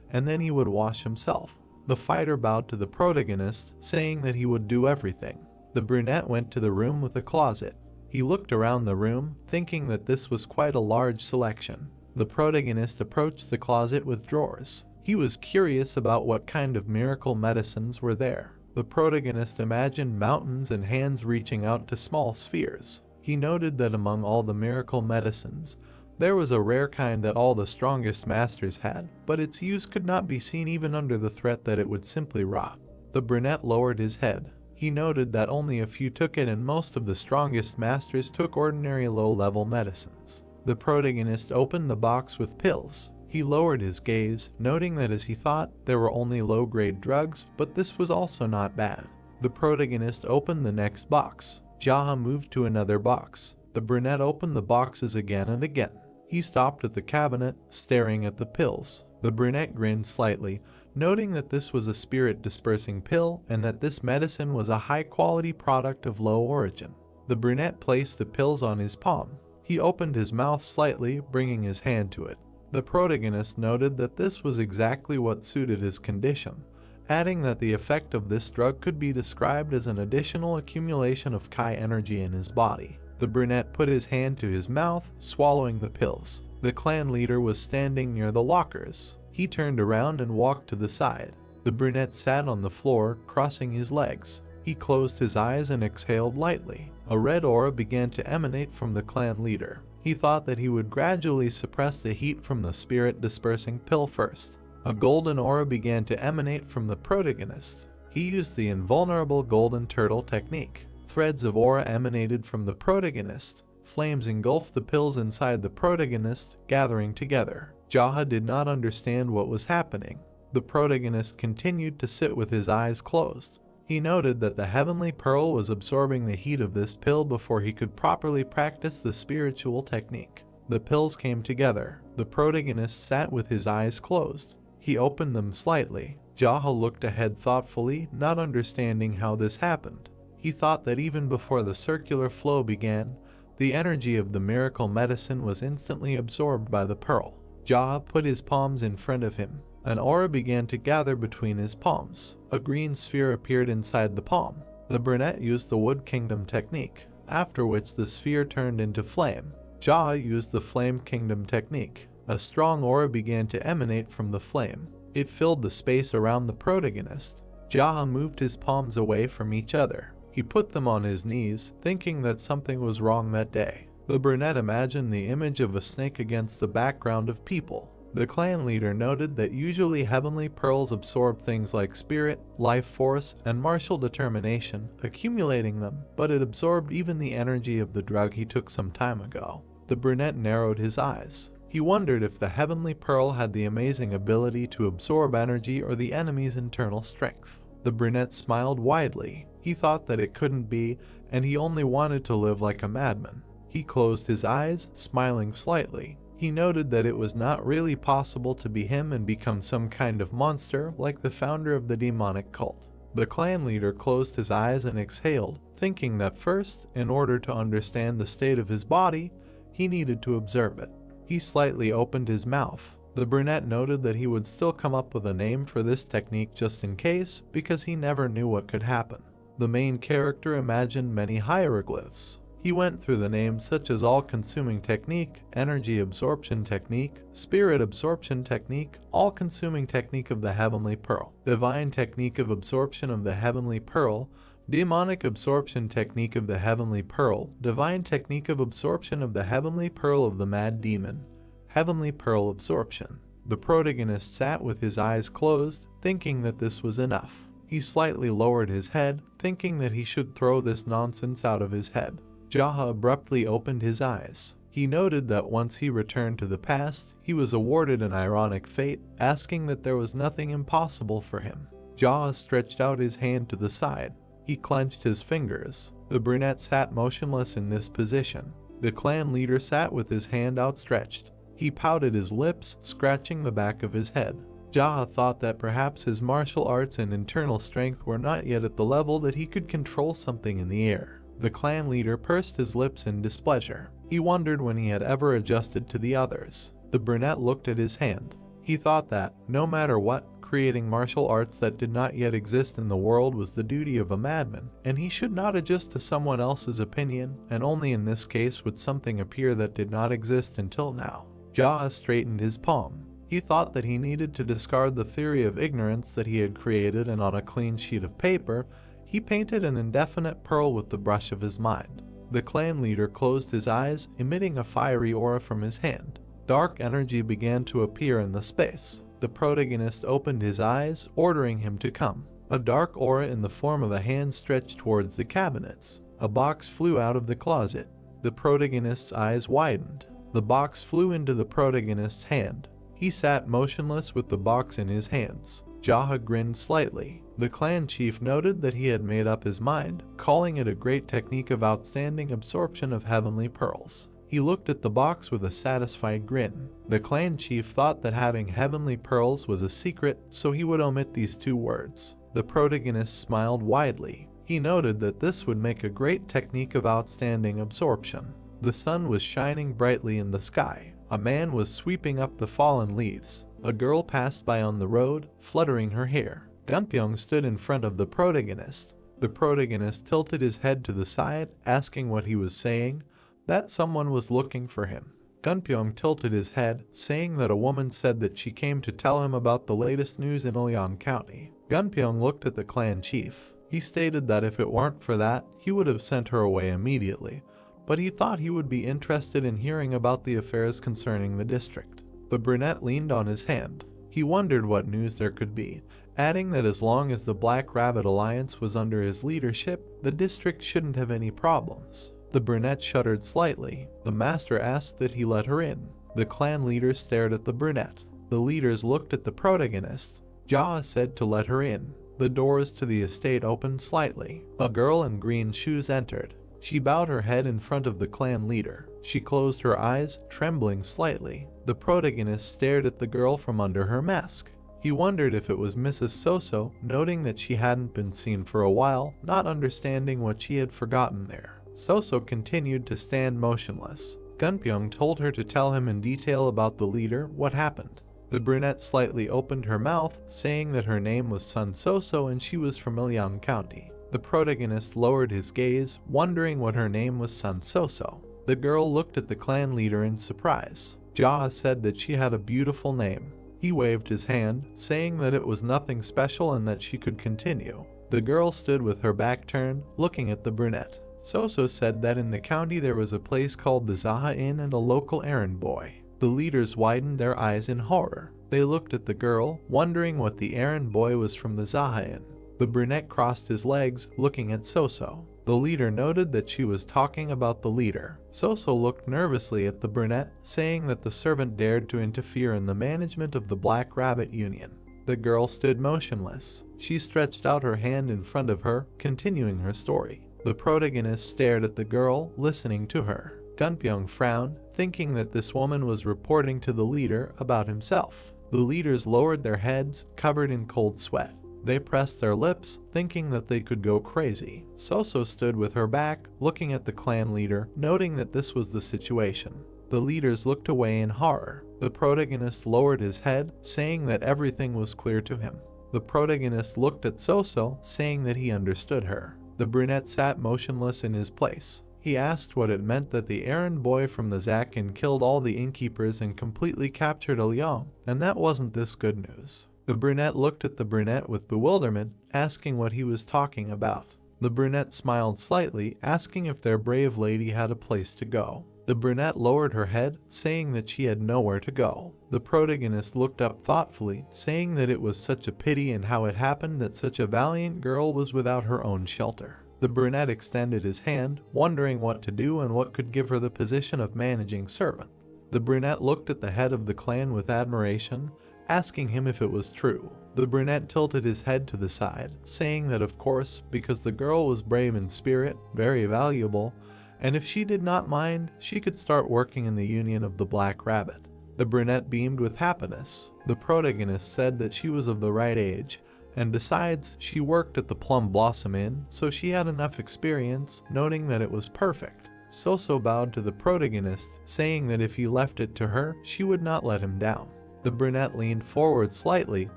and then he would wash himself. The fighter bowed to the protagonist, saying that he would do everything. The brunette went to the room with a closet. He looked around the room, thinking that this was quite a large selection. The protagonist approached the closet with drawers. He was curious about what kind of miracle medicines were there. The protagonist imagined mountains and hands reaching out to small spheres. He noted that among all the miracle medicines, there was a rare kind that all the strongest masters had, but its use could not be seen even under the threat that it would simply rot. The brunette lowered his head. He noted that only a few took it and most of the strongest masters took ordinary low-level medicines. The protagonist opened the box with pills. He lowered his gaze, noting that as he thought, there were only low-grade drugs, but this was also not bad. The protagonist opened the next box. Jaha moved to another box. The brunette opened the boxes again and again. He stopped at the cabinet, staring at the pills. The brunette grinned slightly, noting that this was a spirit-dispersing pill and that this medicine was a high-quality product of low origin. The brunette placed the pills on his palm. He opened his mouth slightly, bringing his hand to it. The protagonist noted that this was exactly what suited his condition, adding that the effect of this drug could be described as an additional accumulation of Kai energy in his body. The brunette put his hand to his mouth, swallowing the pills. The clan leader was standing near the lockers. He turned around and walked to the side. The brunette sat on the floor, crossing his legs. He closed his eyes and exhaled lightly. A red aura began to emanate from the clan leader. He thought that he would gradually suppress the heat from the spirit-dispersing pill first. A golden aura began to emanate from the protagonist. He used the invulnerable golden turtle technique. Threads of aura emanated from the protagonist. Flames engulfed the pills inside the protagonist, gathering together. Jaha did not understand what was happening. The protagonist continued to sit with his eyes closed. He noted that the heavenly pearl was absorbing the heat of this pill before he could properly practice the spiritual technique. The pills came together. The protagonist sat with his eyes closed. He opened them slightly. Jaha looked ahead thoughtfully, not understanding how this happened. He thought that even before the circular flow began, the energy of the miracle medicine was instantly absorbed by the pearl. Jaha put his palms in front of him. An aura began to gather between his palms. A green sphere appeared inside the palm. The brunette used the Wood Kingdom technique, after which the sphere turned into flame. Jaha used the Flame Kingdom technique. A strong aura began to emanate from the flame. It filled the space around the protagonist. Jaha moved his palms away from each other. He put them on his knees, thinking that something was wrong that day. The brunette imagined the image of a snake against the background of people. The clan leader noted that usually heavenly pearls absorb things like spirit, life force, and martial determination, accumulating them, but it absorbed even the energy of the drug he took some time ago. The brunette narrowed his eyes. He wondered if the heavenly pearl had the amazing ability to absorb energy or the enemy's internal strength. The brunette smiled widely. He thought that it couldn't be, and he only wanted to live like a madman. He closed his eyes, smiling slightly. He noted that it was not really possible to be him and become some kind of monster like the founder of the demonic cult. The clan leader closed his eyes and exhaled, thinking that first, in order to understand the state of his body, he needed to observe it. He slightly opened his mouth. The brunette noted that he would still come up with a name for this technique just in case, because he never knew what could happen. The main character imagined many hieroglyphs. He went through the names such as all-consuming technique, energy absorption technique, spirit absorption technique, all-consuming technique of the heavenly pearl, divine technique of absorption of the heavenly pearl, demonic absorption technique of the heavenly pearl, divine technique of absorption of the heavenly pearl of the mad demon, heavenly pearl absorption. The protagonist sat with his eyes closed, thinking that this was enough. He slightly lowered his head, thinking that he should throw this nonsense out of his head. Jaha abruptly opened his eyes. He noted that once he returned to the past, he was awarded an ironic fate, asking that there was nothing impossible for him. Jaha stretched out his hand to the side. He clenched his fingers. The brunette sat motionless in this position. The clan leader sat with his hand outstretched. He pouted his lips, scratching the back of his head. Jaha thought that perhaps his martial arts and internal strength were not yet at the level that he could control something in the air. The clan leader pursed his lips in displeasure. He wondered when he had ever adjusted to the others. The brunette looked at his hand. He thought that, no matter what, creating martial arts that did not yet exist in the world was the duty of a madman, and he should not adjust to someone else's opinion, and only in this case would something appear that did not exist until now. Jaha straightened his palm. He thought that he needed to discard the theory of ignorance that he had created, and on a clean sheet of paper, he painted an indefinite pearl with the brush of his mind. The clan leader closed his eyes, emitting a fiery aura from his hand. Dark energy began to appear in the space. The protagonist opened his eyes, ordering him to come. A dark aura in the form of a hand stretched towards the cabinets. A box flew out of the closet. The protagonist's eyes widened. The box flew into the protagonist's hand. He sat motionless with the box in his hands. Jaha grinned slightly. The clan chief noted that he had made up his mind, calling it a great technique of outstanding absorption of heavenly pearls. He looked at the box with a satisfied grin. The clan chief thought that having heavenly pearls was a secret, so he would omit these two words. The protagonist smiled widely. He noted that this would make a great technique of outstanding absorption. The sun was shining brightly in the sky. A man was sweeping up the fallen leaves. A girl passed by on the road, fluttering her hair. Gunpyeong stood in front of the protagonist. The protagonist tilted his head to the side, asking what he was saying, that someone was looking for him. Gunpyeong tilted his head, saying that a woman said that she came to tell him about the latest news in Ulsan County. Gunpyeong looked at the clan chief. He stated that if it weren't for that, he would have sent her away immediately, but he thought he would be interested in hearing about the affairs concerning the district. The brunette leaned on his hand. He wondered what news there could be, adding that as long as the Black Rabbit Alliance was under his leadership, the district shouldn't have any problems. The brunette shuddered slightly. The master asked that he let her in. The clan leader stared at the brunette. The leaders looked at the protagonist. Jaha said to let her in. The doors to the estate opened slightly. A girl in green shoes entered. She bowed her head in front of the clan leader. She closed her eyes, trembling slightly. The protagonist stared at the girl from under her mask. He wondered if it was Mrs. Soso, noting that she hadn't been seen for a while, not understanding what she had forgotten there. Soso continued to stand motionless. Gunpyeong told her to tell him in detail about the leader, what happened. The brunette slightly opened her mouth, saying that her name was Sun Soso and she was from Ulsan County. The protagonist lowered his gaze, wondering what her name was Sun Soso. The girl looked at the clan leader in surprise. Jaha said that she had a beautiful name. He waved his hand, saying that it was nothing special and that she could continue. The girl stood with her back turned, looking at the brunette. Soso said that in the county there was a place called the Zaha Inn and a local errand boy. The leaders widened their eyes in horror. They looked at the girl, wondering what the errand boy was from the Zaha Inn. The brunette crossed his legs, looking at Soso. The leader noted that she was talking about the leader. Soso looked nervously at the brunette, saying that the servant dared to interfere in the management of the Black Rabbit Union. The girl stood motionless. She stretched out her hand in front of her, continuing her story. The protagonist stared at the girl, listening to her. Gunpyeong frowned, thinking that this woman was reporting to the leader about himself. The leaders lowered their heads, covered in cold sweat. They pressed their lips, thinking that they could go crazy. Soso stood with her back, looking at the clan leader, noting that this was the situation. The leaders looked away in horror. The protagonist lowered his head, saying that everything was clear to him. The protagonist looked at Soso, saying that he understood her. The brunette sat motionless in his place. He asked what it meant that the errand boy from the Zakin killed all the innkeepers and completely captured Leong, and that wasn't this good news. The brunette looked at the brunette with bewilderment, asking what he was talking about. The brunette smiled slightly, asking if their brave lady had a place to go. The brunette lowered her head, saying that she had nowhere to go. The protagonist looked up thoughtfully, saying that it was such a pity and how it happened that such a valiant girl was without her own shelter. The brunette extended his hand, wondering what to do and what could give her the position of managing servant. The brunette looked at the head of the clan with admiration, asking him if it was true. The brunette tilted his head to the side, saying that of course, because the girl was brave in spirit, very valuable, and if she did not mind, she could start working in the Union of the Black Rabbit. The brunette beamed with happiness. The protagonist said that she was of the right age, and besides, she worked at the Plum Blossom Inn, so she had enough experience, noting that it was perfect. Soso bowed to the protagonist, saying that if he left it to her, she would not let him down. The brunette leaned forward slightly,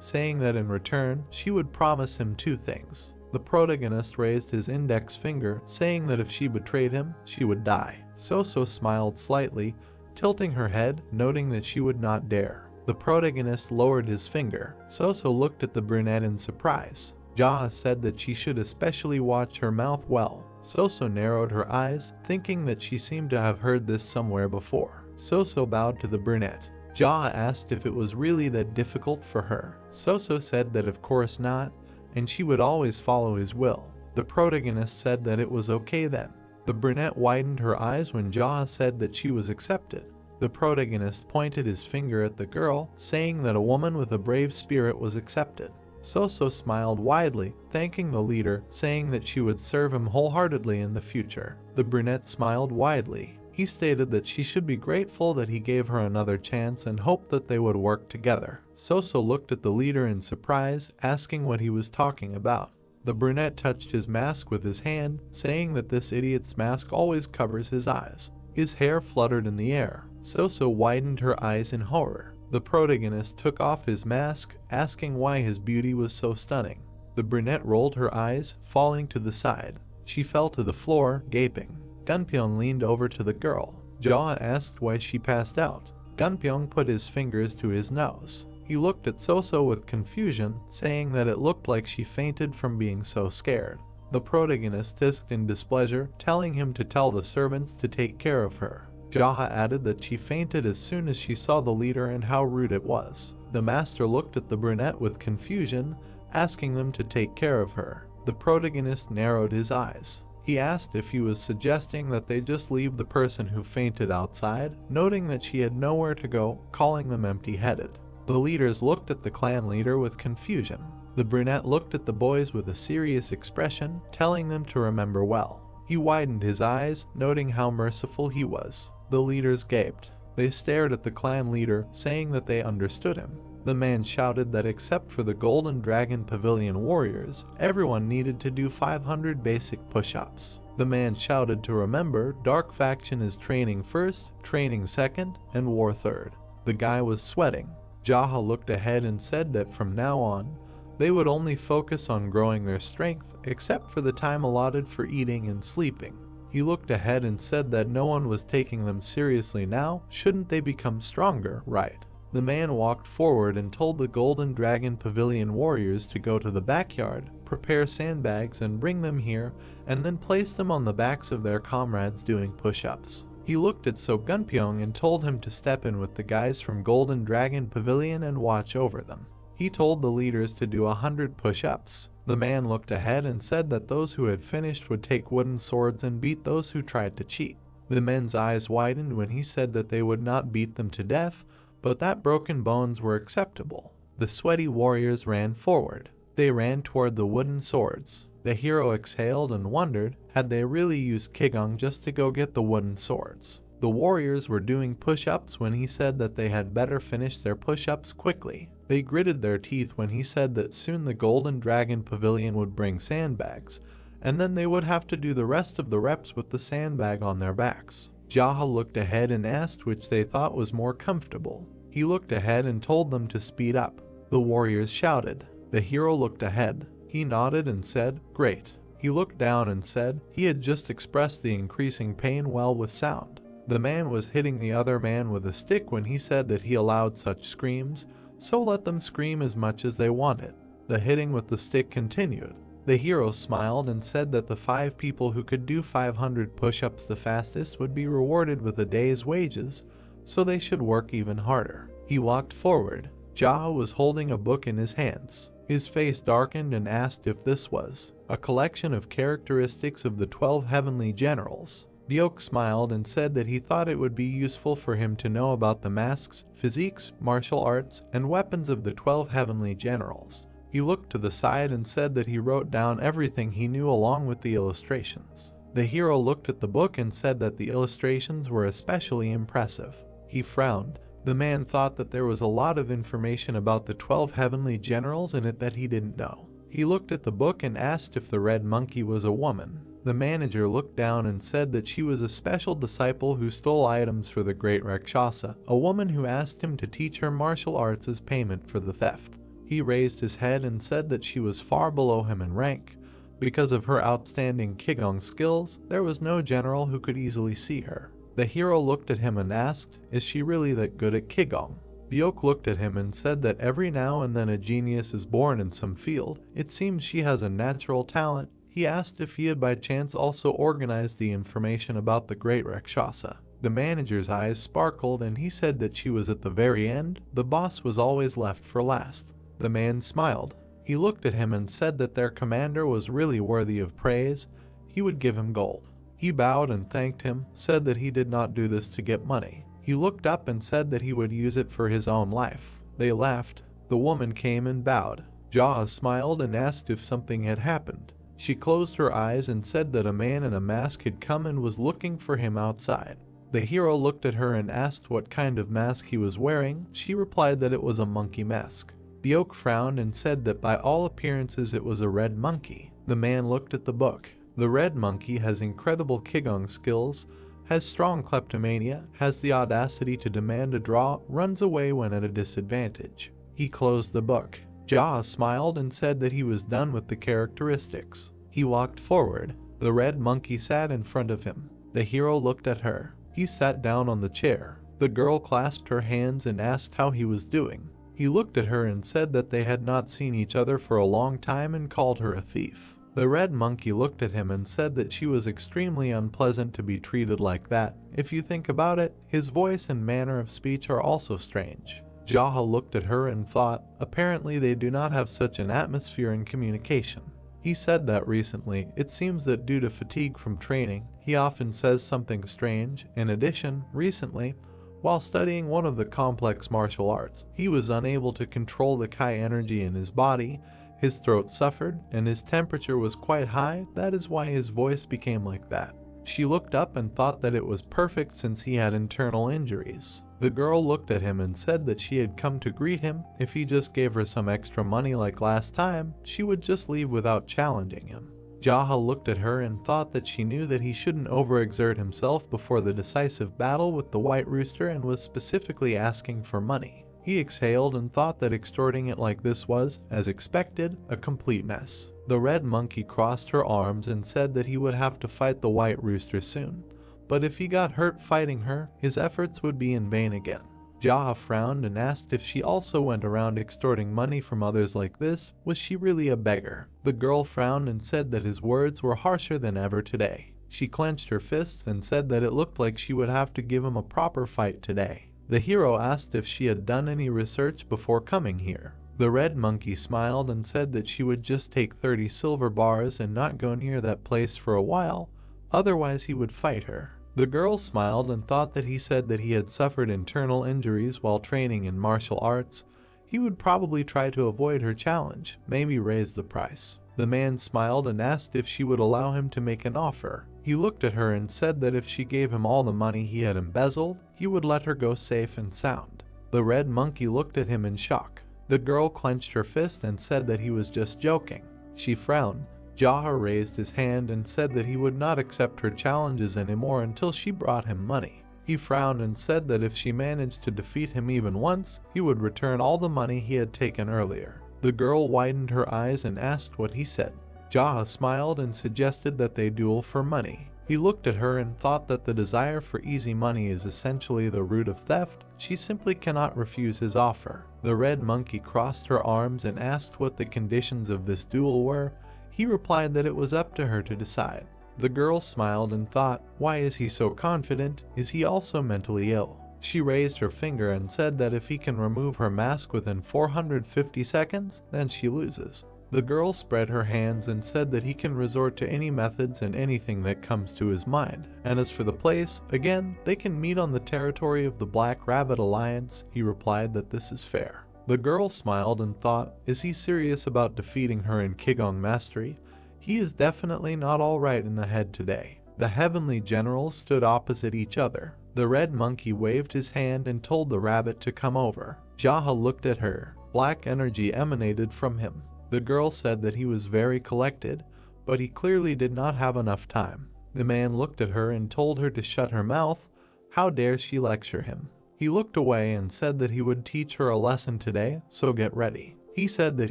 saying that in return, she would promise him 2 things. The protagonist raised his index finger, saying that if she betrayed him, she would die. Soso smiled slightly, tilting her head, noting that she would not dare. The protagonist lowered his finger. Soso looked at the brunette in surprise. Jaha said that she should especially watch her mouth well. Soso narrowed her eyes, thinking that she seemed to have heard this somewhere before. Soso bowed to the brunette. Jaha asked if it was really that difficult for her. Soso said that of course not, and she would always follow his will. The protagonist said that it was okay then. The brunette widened her eyes when Jaha said that she was accepted. The protagonist pointed his finger at the girl, saying that a woman with a brave spirit was accepted. Soso smiled widely, thanking the leader, saying that she would serve him wholeheartedly in the future. The brunette smiled widely. He stated that she should be grateful that he gave her another chance and hoped that they would work together. Soso looked at the leader in surprise, asking what he was talking about. The brunette touched his mask with his hand, saying that this idiot's mask always covers his eyes. His hair fluttered in the air. Soso widened her eyes in horror. The protagonist took off his mask, asking why his beauty was so stunning. The brunette rolled her eyes, falling to the side. She fell to the floor, gaping. Gunpyeong leaned over to the girl. Jaha asked why she passed out. Gunpyeong put his fingers to his nose. He looked at Soso with confusion, saying that it looked like she fainted from being so scared. The protagonist hissed in displeasure, telling him to tell the servants to take care of her. Jaha added that she fainted as soon as she saw the leader and how rude it was. The master looked at the brunette with confusion, asking them to take care of her. The protagonist narrowed his eyes. He asked if he was suggesting that they just leave the person who fainted outside, noting that she had nowhere to go, calling them empty-headed. The leaders looked at the clan leader with confusion. The brunette looked at the boys with a serious expression, telling them to remember well. He widened his eyes, noting how merciful he was. The leaders gaped. They stared at the clan leader, saying that they understood him. The man shouted that except for the Golden Dragon Pavilion warriors, everyone needed to do 500 basic push-ups. The man shouted to remember Dark Faction is training first, training second, and war third. The guy was sweating. Jaha looked ahead and said that from now on, they would only focus on growing their strength, except for the time allotted for eating and sleeping. He looked ahead and said that no one was taking them seriously now, shouldn't they become stronger, right? The man walked forward and told the Golden Dragon Pavilion warriors to go to the backyard, prepare sandbags and bring them here, and then place them on the backs of their comrades doing push-ups. He looked at So Gunpyeong and told him to step in with the guys from Golden Dragon Pavilion and watch over them. He told the leaders to do 100 push-ups. The man looked ahead and said that those who had finished would take wooden swords and beat those who tried to cheat. The men's eyes widened when he said that they would not beat them to death, but that broken bones were acceptable. The sweaty warriors ran forward. They ran toward the wooden swords. The hero exhaled and wondered, had they really used Kigong just to go get the wooden swords? The warriors were doing push-ups when he said that they had better finish their push-ups quickly. They gritted their teeth when he said that soon the Golden Dragon Pavilion would bring sandbags, and then they would have to do the rest of the reps with the sandbag on their backs. Jaha looked ahead and asked which they thought was more comfortable. He looked ahead and told them to speed up. The warriors shouted. The hero looked ahead. He nodded and said, "Great." He looked down and said he had just expressed the increasing pain well with sound. The man was hitting the other man with a stick when he said that he allowed such screams, so let them scream as much as they wanted. The hitting with the stick continued. The hero smiled and said that the 5 people who could do 500 push-ups the fastest would be rewarded with a day's wages, so they should work even harder. He walked forward. Jaha was holding a book in his hands. His face darkened and asked if this was a collection of characteristics of the 12 heavenly generals. Byok smiled and said that he thought it would be useful for him to know about the masks, physiques, martial arts, and weapons of the 12 heavenly generals. He looked to the side and said that he wrote down everything he knew along with the illustrations. The hero looked at the book and said that the illustrations were especially impressive. He frowned. The man thought that there was a lot of information about the 12 heavenly generals in it that he didn't know. He looked at the book and asked if the red monkey was a woman. The manager looked down and said that she was a special disciple who stole items for the great Rakshasa, a woman who asked him to teach her martial arts as payment for the theft. He raised his head and said that she was far below him in rank. Because of her outstanding Qigong skills, there was no general who could easily see her. The hero looked at him and asked, is she really that good at Qigong? Byok looked at him and said that every now and then a genius is born in some field. It seems she has a natural talent. He asked if he had by chance also organized the information about the great Rakshasa. The manager's eyes sparkled and he said that she was at the very end. The boss was always left for last. The man smiled. He looked at him and said that their commander was really worthy of praise. He would give him gold. He bowed and thanked him, said that he did not do this to get money. He looked up and said that he would use it for his own life. They laughed. The woman came and bowed. Jaha smiled and asked if something had happened. She closed her eyes and said that a man in a mask had come and was looking for him outside. The hero looked at her and asked what kind of mask he was wearing. She replied that it was a monkey mask. Byok frowned and said that by all appearances it was a red monkey. The man looked at the book. The red monkey has incredible Qigong skills, has strong kleptomania, has the audacity to demand a draw, runs away when at a disadvantage. He closed the book. Jaha smiled and said that he was done with the characteristics. He walked forward. The red monkey sat in front of him. The hero looked at her. He sat down on the chair. The girl clasped her hands and asked how he was doing. He looked at her and said that they had not seen each other for a long time and called her a thief. The red monkey looked at him and said that she was extremely unpleasant to be treated like that. If you think about it, his voice and manner of speech are also strange. Jaha looked at her and thought, apparently they do not have such an atmosphere in communication. He said that recently, it seems that due to fatigue from training, he often says something strange. In addition, recently, while studying one of the complex martial arts, he was unable to control the Kai energy in his body. His throat suffered, and his temperature was quite high. That is why his voice became like that. She looked up and thought that it was perfect since he had internal injuries. The girl looked at him and said that she had come to greet him. If he just gave her some extra money like last time, she would just leave without challenging him. Jaha looked at her and thought that she knew that he shouldn't overexert himself before the decisive battle with the White Rooster and was specifically asking for money. He exhaled and thought that extorting it like this was, as expected, a complete mess. The red monkey crossed her arms and said that he would have to fight the White Rooster soon, but if he got hurt fighting her, his efforts would be in vain again. Jaha frowned and asked if she also went around extorting money from others like this. Was she really a beggar? The girl frowned and said that his words were harsher than ever today. She clenched her fists and said that it looked like she would have to give him a proper fight today. The hero asked if she had done any research before coming here. The red monkey smiled and said that she would just take 30 silver bars and not go near that place for a while, otherwise he would fight her. The girl smiled and thought that he said that he had suffered internal injuries while training in martial arts. He would probably try to avoid her challenge, maybe raise the price. The man smiled and asked if she would allow him to make an offer. He looked at her and said that if she gave him all the money he had embezzled, he would let her go safe and sound. The red monkey looked at him in shock. The girl clenched her fist and said that he was just joking. She frowned. Jaha raised his hand and said that he would not accept her challenges anymore until she brought him money. He frowned and said that if she managed to defeat him even once, he would return all the money he had taken earlier. The girl widened her eyes and asked what he said. Jaha smiled and suggested that they duel for money. He looked at her and thought that the desire for easy money is essentially the root of theft. She simply cannot refuse his offer. The red monkey crossed her arms and asked what the conditions of this duel were. He replied that it was up to her to decide. The girl smiled and thought, why is he so confident? Is he also mentally ill? She raised her finger and said that if he can remove her mask within 450 seconds, then she loses. The girl spread her hands and said that he can resort to any methods and anything that comes to his mind. And as for the place, again, they can meet on the territory of the Black Rabbit Alliance. He replied that this is fair. The girl smiled and thought, is he serious about defeating her in Qigong mastery? He is definitely not all right in the head today. The heavenly generals stood opposite each other. The red monkey waved his hand and told the rabbit to come over. Jaha looked at her. Black energy emanated from him. The girl said that he was very collected, but he clearly did not have enough time. The man looked at her and told her to shut her mouth. How dare she lecture him? He looked away and said that he would teach her a lesson today, so get ready. He said that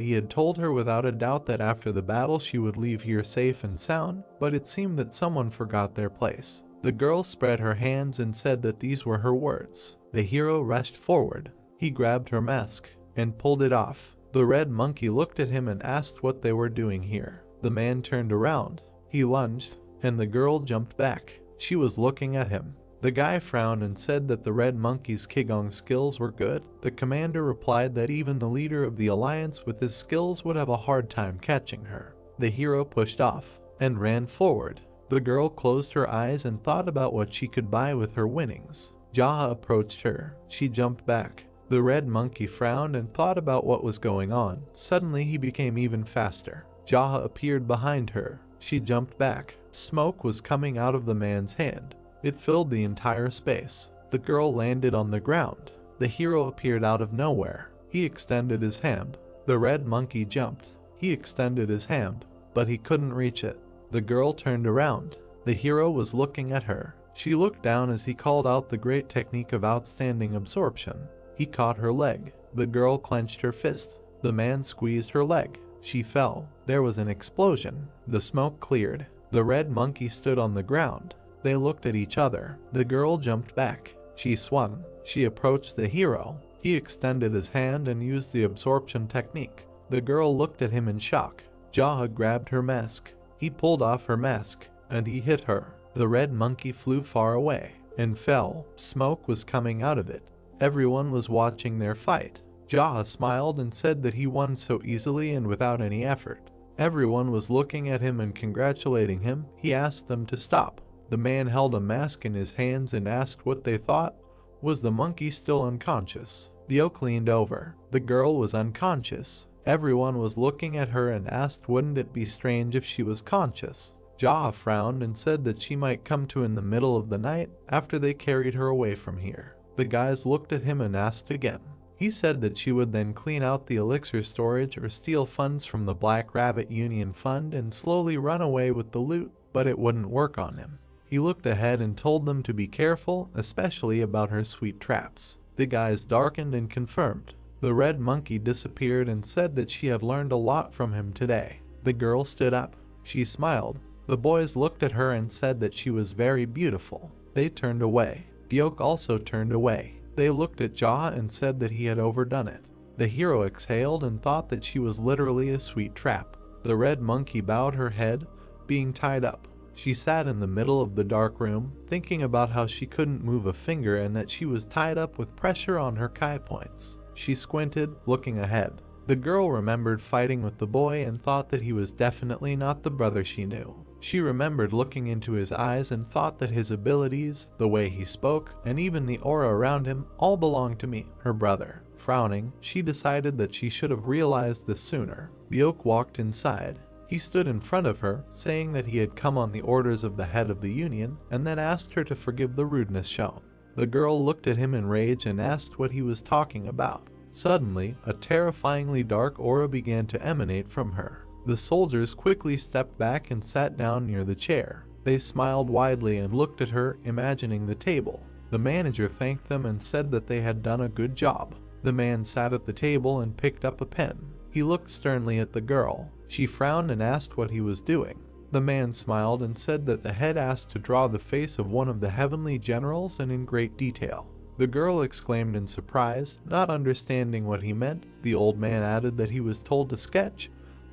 he had told her without a doubt that after the battle she would leave here safe and sound, but it seemed that someone forgot their place. The girl spread her hands and said that these were her words. The hero rushed forward. He grabbed her mask and pulled it off. The red monkey looked at him and asked what they were doing here. The man turned around. He lunged, and the girl jumped back. She was looking at him. The guy frowned and said that the red monkey's Qigong skills were good. The commander replied that even the leader of the alliance with his skills would have a hard time catching her. The hero pushed off and ran forward. The girl closed her eyes and thought about what she could buy with her winnings. Jaha approached her. She jumped back. The red monkey frowned and thought about what was going on. Suddenly he became even faster. Jaha appeared behind her. She jumped back. Smoke was coming out of the man's hand. It filled the entire space. The girl landed on the ground. The hero appeared out of nowhere. He extended his hand. The red monkey jumped. He extended his hand, but he couldn't reach it. The girl turned around. The hero was looking at her. She looked down as he called out the great technique of outstanding absorption. He caught her leg. The girl clenched her fist. The man squeezed her leg. She fell. There was an explosion. The smoke cleared. The red monkey stood on the ground. They looked at each other. The girl jumped back. She swung. She approached the hero. He extended his hand and used the absorption technique. The girl looked at him in shock. Jaha grabbed her mask. He pulled off her mask, and he hit her. The red monkey flew far away and fell. Smoke was coming out of it. Everyone was watching their fight. Jaha smiled and said that he won so easily and without any effort. Everyone was looking at him and congratulating him. He asked them to stop. The man held a mask in his hands and asked what they thought. Was the monkey still unconscious? The oak leaned over. The girl was unconscious. Everyone was looking at her and asked wouldn't it be strange if she was conscious. Jaha frowned and said that she might come to in the middle of the night after they carried her away from here. The guys looked at him and asked again. He said that she would then clean out the elixir storage or steal funds from the Black Rabbit Union Fund and slowly run away with the loot, but it wouldn't work on him. He looked ahead and told them to be careful, especially about her sweet traps. The guys darkened and confirmed. The red monkey disappeared and said that she had learned a lot from him today. The girl stood up. She smiled. The boys looked at her and said that she was very beautiful. They turned away. Byeok also turned away. They looked at Jaha and said that he had overdone it. The hero exhaled and thought that she was literally a sweet trap. The red monkey bowed her head, being tied up. She sat in the middle of the dark room, thinking about how she couldn't move a finger and that she was tied up with pressure on her kai points. She squinted, looking ahead. The girl remembered fighting with the boy and thought that he was definitely not the brother she knew. She remembered looking into his eyes and thought that his abilities, the way he spoke, and even the aura around him all belonged to me, her brother. Frowning, she decided that she should have realized this sooner. Byeok walked inside. He stood in front of her, saying that he had come on the orders of the head of the union, and then asked her to forgive the rudeness shown. The girl looked at him in rage and asked what he was talking about. Suddenly, a terrifyingly dark aura began to emanate from her. The soldiers quickly stepped back and sat down near the chair. They smiled widely and looked at her, imagining the table. The manager thanked them and said that they had done a good job. The man sat at the table and picked up a pen. He looked sternly at the girl. She frowned and asked what he was doing. The man smiled and said that the head asked to draw the face of one of the heavenly generals and in great detail. The girl exclaimed in surprise, not understanding what he meant. The old man added that he was told to sketch.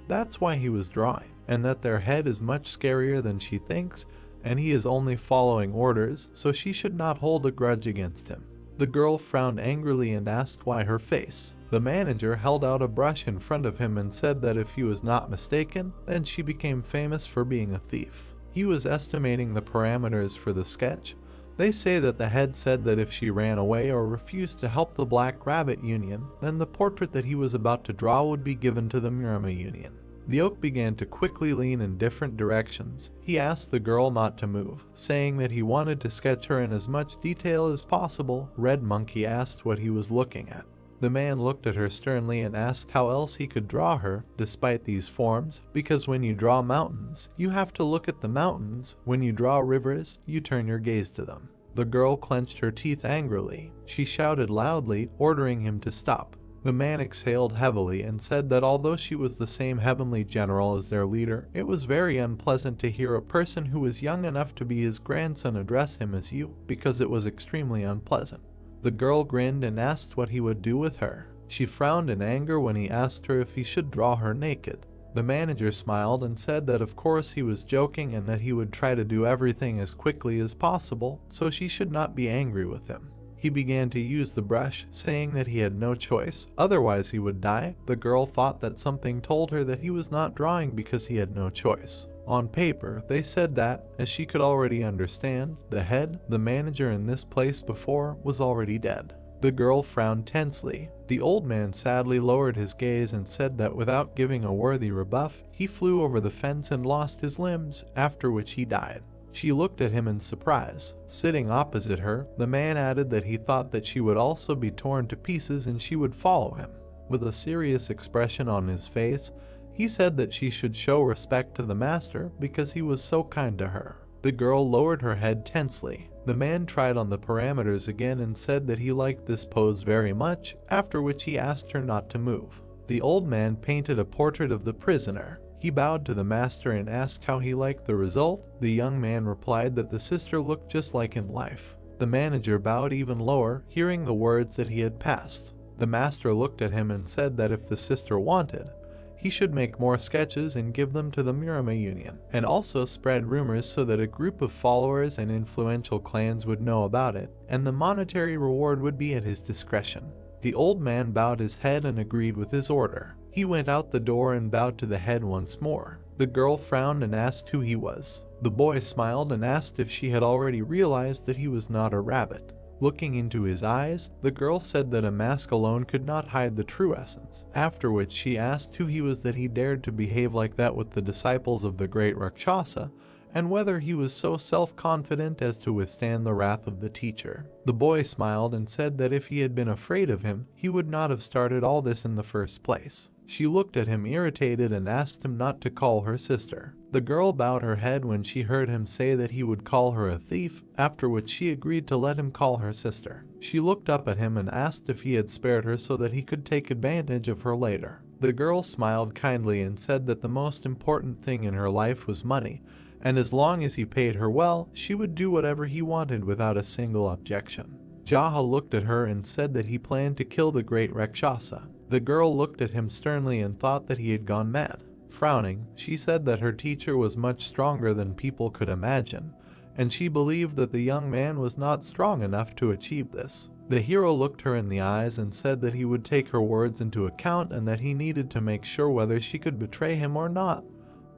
That's why he was drawing, and that their head is much scarier than she thinks, and he is only following orders, so she should not hold a grudge against him. The girl frowned angrily and asked why her face. The manager held out a brush in front of him and said that if he was not mistaken, then she became famous for being a thief. He was estimating the parameters for the sketch. They say that the head said that if she ran away or refused to help the Black Rabbit Union, then the portrait that he was about to draw would be given to the Murama Union. The oak began to quickly lean in different directions. He asked the girl not to move, saying that he wanted to sketch her in as much detail as possible. Red Monkey asked what he was looking at. The man looked at her sternly and asked how else he could draw her, despite these forms, because when you draw mountains, you have to look at the mountains. When you draw rivers, you turn your gaze to them. The girl clenched her teeth angrily. She shouted loudly, ordering him to stop. The man exhaled heavily and said that although she was the same heavenly general as their leader, it was very unpleasant to hear a person who was young enough to be his grandson address him as you, because it was extremely unpleasant. The girl grinned and asked what he would do with her. She frowned in anger when he asked her if he should draw her naked. The manager smiled and said that of course he was joking and that he would try to do everything as quickly as possible, so she should not be angry with him. He began to use the brush, saying that he had no choice, otherwise he would die. The girl thought that something told her that he was not drawing because he had no choice. On paper, they said that, as she could already understand, the head, the manager in this place before, was already dead. The girl frowned tensely. The old man sadly lowered his gaze and said that without giving a worthy rebuff, he flew over the fence and lost his limbs, after which he died. She looked at him in surprise. Sitting opposite her, the man added that he thought that she would also be torn to pieces and she would follow him. With a serious expression on his face, he said that she should show respect to the master because he was so kind to her. The girl lowered her head tensely. The man tried on the parameters again and said that he liked this pose very much, after which he asked her not to move. The old man painted a portrait of the prisoner. He bowed to the master and asked how he liked the result. The young man replied that the sister looked just like in life. The manager bowed even lower, hearing the words that he had passed. The master looked at him and said that if the sister wanted, he should make more sketches and give them to the Murama Union, and also spread rumors so that a group of followers and influential clans would know about it, and the monetary reward would be at his discretion. The old man bowed his head and agreed with his order. He went out the door and bowed to the head once more. The girl frowned and asked who he was. The boy smiled and asked if she had already realized that he was not a rabbit. Looking into his eyes, the girl said that a mask alone could not hide the true essence, after which she asked who he was that he dared to behave like that with the disciples of the great Rakshasa, and whether he was so self-confident as to withstand the wrath of the teacher. The boy smiled and said that if he had been afraid of him, he would not have started all this in the first place. She looked at him irritated and asked him not to call her sister. The girl bowed her head when she heard him say that he would call her a thief, after which she agreed to let him call her sister. She looked up at him and asked if he had spared her so that he could take advantage of her later. The girl smiled kindly and said that the most important thing in her life was money, and as long as he paid her well, she would do whatever he wanted without a single objection. Jaha looked at her and said that he planned to kill the great Rakshasa. The girl looked at him sternly and thought that he had gone mad. Frowning, she said that her teacher was much stronger than people could imagine, and she believed that the young man was not strong enough to achieve this. The hero looked her in the eyes and said that he would take her words into account and that he needed to make sure whether she could betray him or not.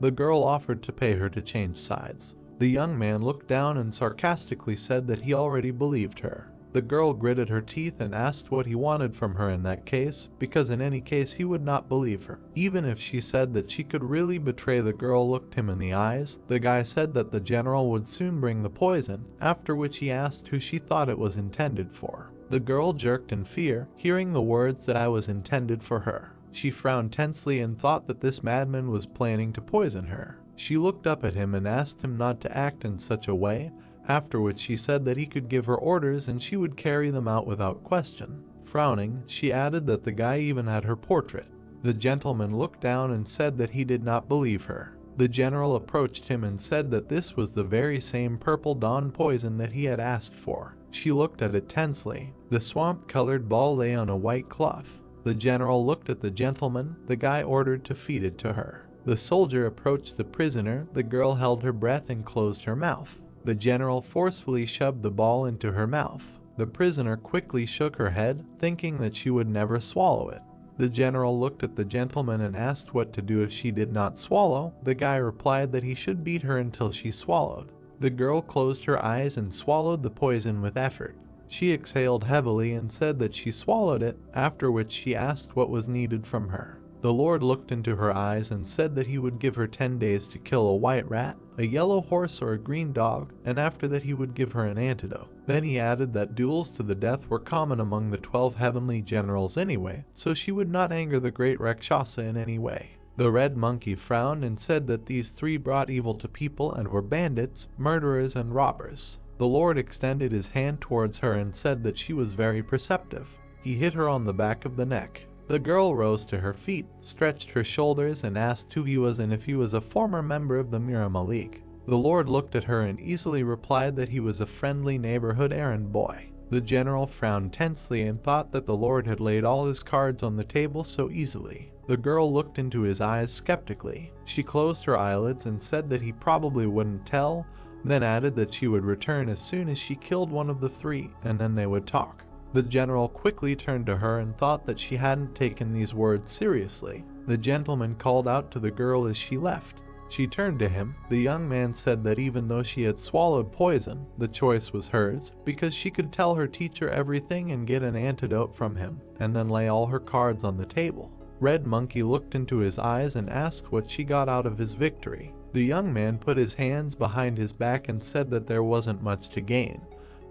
The girl offered to pay her to change sides. The young man looked down and sarcastically said that he already believed her. The girl gritted her teeth and asked what he wanted from her in that case, because in any case he would not believe her. Even if she said that she could really betray, the girl looked him in the eyes. The guy said that the general would soon bring the poison, after which he asked who she thought it was intended for. The girl jerked in fear, hearing the words that I was intended for her. She frowned tensely and thought that this madman was planning to poison her. She looked up at him and asked him not to act in such a way, after which she said that he could give her orders and she would carry them out without question. Frowning, she added that the guy even had her portrait. The gentleman looked down and said that he did not believe her. The general approached him and said that this was the very same purple dawn poison that he had asked for. She looked at it tensely. The swamp-colored ball lay on a white cloth. The general looked at the gentleman. The guy ordered to feed it to her. The soldier approached the prisoner. The girl held her breath and closed her mouth. The general forcefully shoved the ball into her mouth. The prisoner quickly shook her head, thinking that she would never swallow it. The general looked at the gentleman and asked what to do if she did not swallow. The guy replied that he should beat her until she swallowed. The girl closed her eyes and swallowed the poison with effort. She exhaled heavily and said that she swallowed it, after which she asked what was needed from her. The Lord looked into her eyes and said that he would give her 10 days to kill a white rat, a yellow horse, or a green dog, and after that he would give her an antidote. Then he added that duels to the death were common among the 12 heavenly generals anyway, so she would not anger the great Rakshasa in any way. The red monkey frowned and said that these 3 brought evil to people and were bandits, murderers, and robbers. The Lord extended his hand towards her and said that she was very perceptive. He hit her on the back of the neck. The girl rose to her feet, stretched her shoulders, and asked who he was and if he was a former member of the Mirama League. The Lord looked at her and easily replied that he was a friendly neighborhood errand boy. The general frowned tensely and thought that the Lord had laid all his cards on the table so easily. The girl looked into his eyes skeptically. She closed her eyelids and said that he probably wouldn't tell, then added that she would return as soon as she killed one of the 3, and then they would talk. The general quickly turned to her and thought that she hadn't taken these words seriously. The gentleman called out to the girl as she left. She turned to him. The young man said that even though she had swallowed poison, the choice was hers, because she could tell her teacher everything and get an antidote from him, and then lay all her cards on the table. Red Monkey looked into his eyes and asked what she got out of his victory. The young man put his hands behind his back and said that there wasn't much to gain,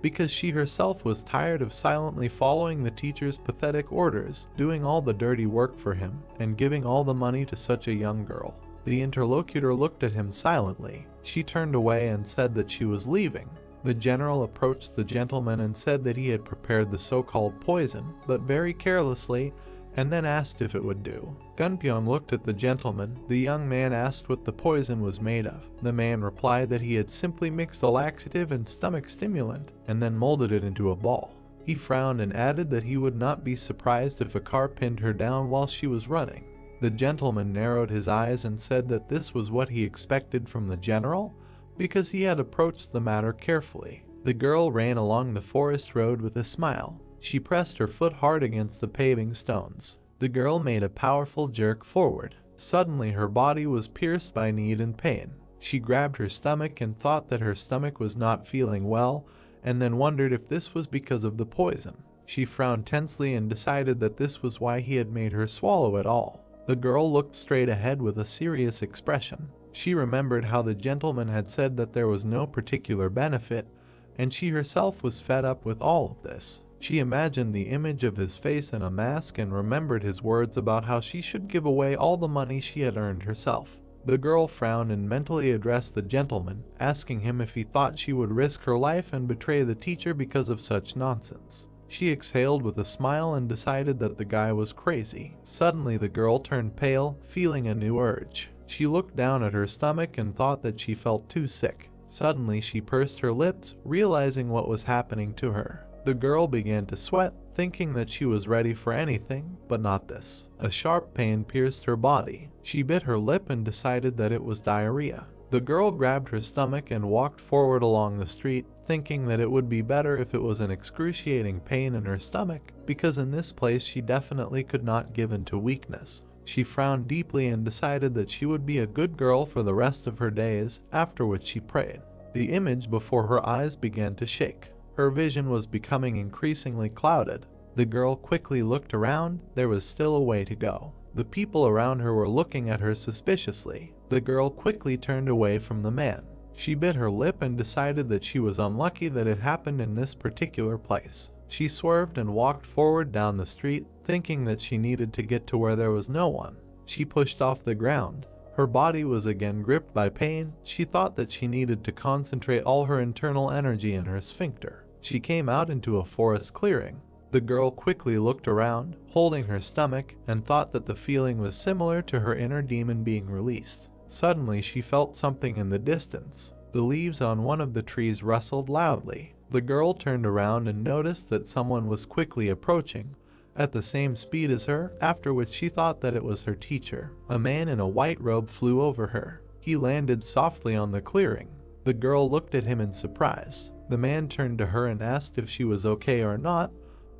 because she herself was tired of silently following the teacher's pathetic orders, doing all the dirty work for him, and giving all the money to such a young girl. The interlocutor looked at him silently. She turned away and said that she was leaving. The general approached the gentleman and said that he had prepared the so-called poison, but very carelessly, and then asked if it would do. Gunpyeong looked at the gentleman. The young man asked what the poison was made of. The man replied that he had simply mixed a laxative and stomach stimulant, and then molded it into a ball. He frowned and added that he would not be surprised if a car pinned her down while she was running. The gentleman narrowed his eyes and said that this was what he expected from the general, because he had approached the matter carefully. The girl ran along the forest road with a smile. She pressed her foot hard against the paving stones. The girl made a powerful jerk forward. Suddenly her body was pierced by need and pain. She grabbed her stomach and thought that her stomach was not feeling well, and then wondered if this was because of the poison. She frowned tensely and decided that this was why he had made her swallow it all. The girl looked straight ahead with a serious expression. She remembered how the gentleman had said that there was no particular benefit, and she herself was fed up with all of this. She imagined the image of his face in a mask and remembered his words about how she should give away all the money she had earned herself. The girl frowned and mentally addressed the gentleman, asking him if he thought she would risk her life and betray the teacher because of such nonsense. She exhaled with a smile and decided that the guy was crazy. Suddenly the girl turned pale, feeling a new urge. She looked down at her stomach and thought that she felt too sick. Suddenly she pursed her lips, realizing what was happening to her. The girl began to sweat, thinking that she was ready for anything, but not this. A sharp pain pierced her body. She bit her lip and decided that it was diarrhea. The girl grabbed her stomach and walked forward along the street, thinking that it would be better if it was an excruciating pain in her stomach, because in this place she definitely could not give in to weakness. She frowned deeply and decided that she would be a good girl for the rest of her days, after which she prayed. The image before her eyes began to shake. Her vision was becoming increasingly clouded. The girl quickly looked around. There was still a way to go. The people around her were looking at her suspiciously. The girl quickly turned away from the man. She bit her lip and decided that she was unlucky that it happened in this particular place. She swerved and walked forward down the street, thinking that she needed to get to where there was no one. She pushed off the ground. Her body was again gripped by pain. She thought that she needed to concentrate all her internal energy in her sphincter. She came out into a forest clearing. The girl quickly looked around, holding her stomach, and thought that the feeling was similar to her inner demon being released. Suddenly she felt something in the distance. The leaves on one of the trees rustled loudly. The girl turned around and noticed that someone was quickly approaching, at the same speed as her, after which she thought that it was her teacher. A man in a white robe flew over her. He landed softly on the clearing. The girl looked at him in surprise. The man turned to her and asked if she was okay or not,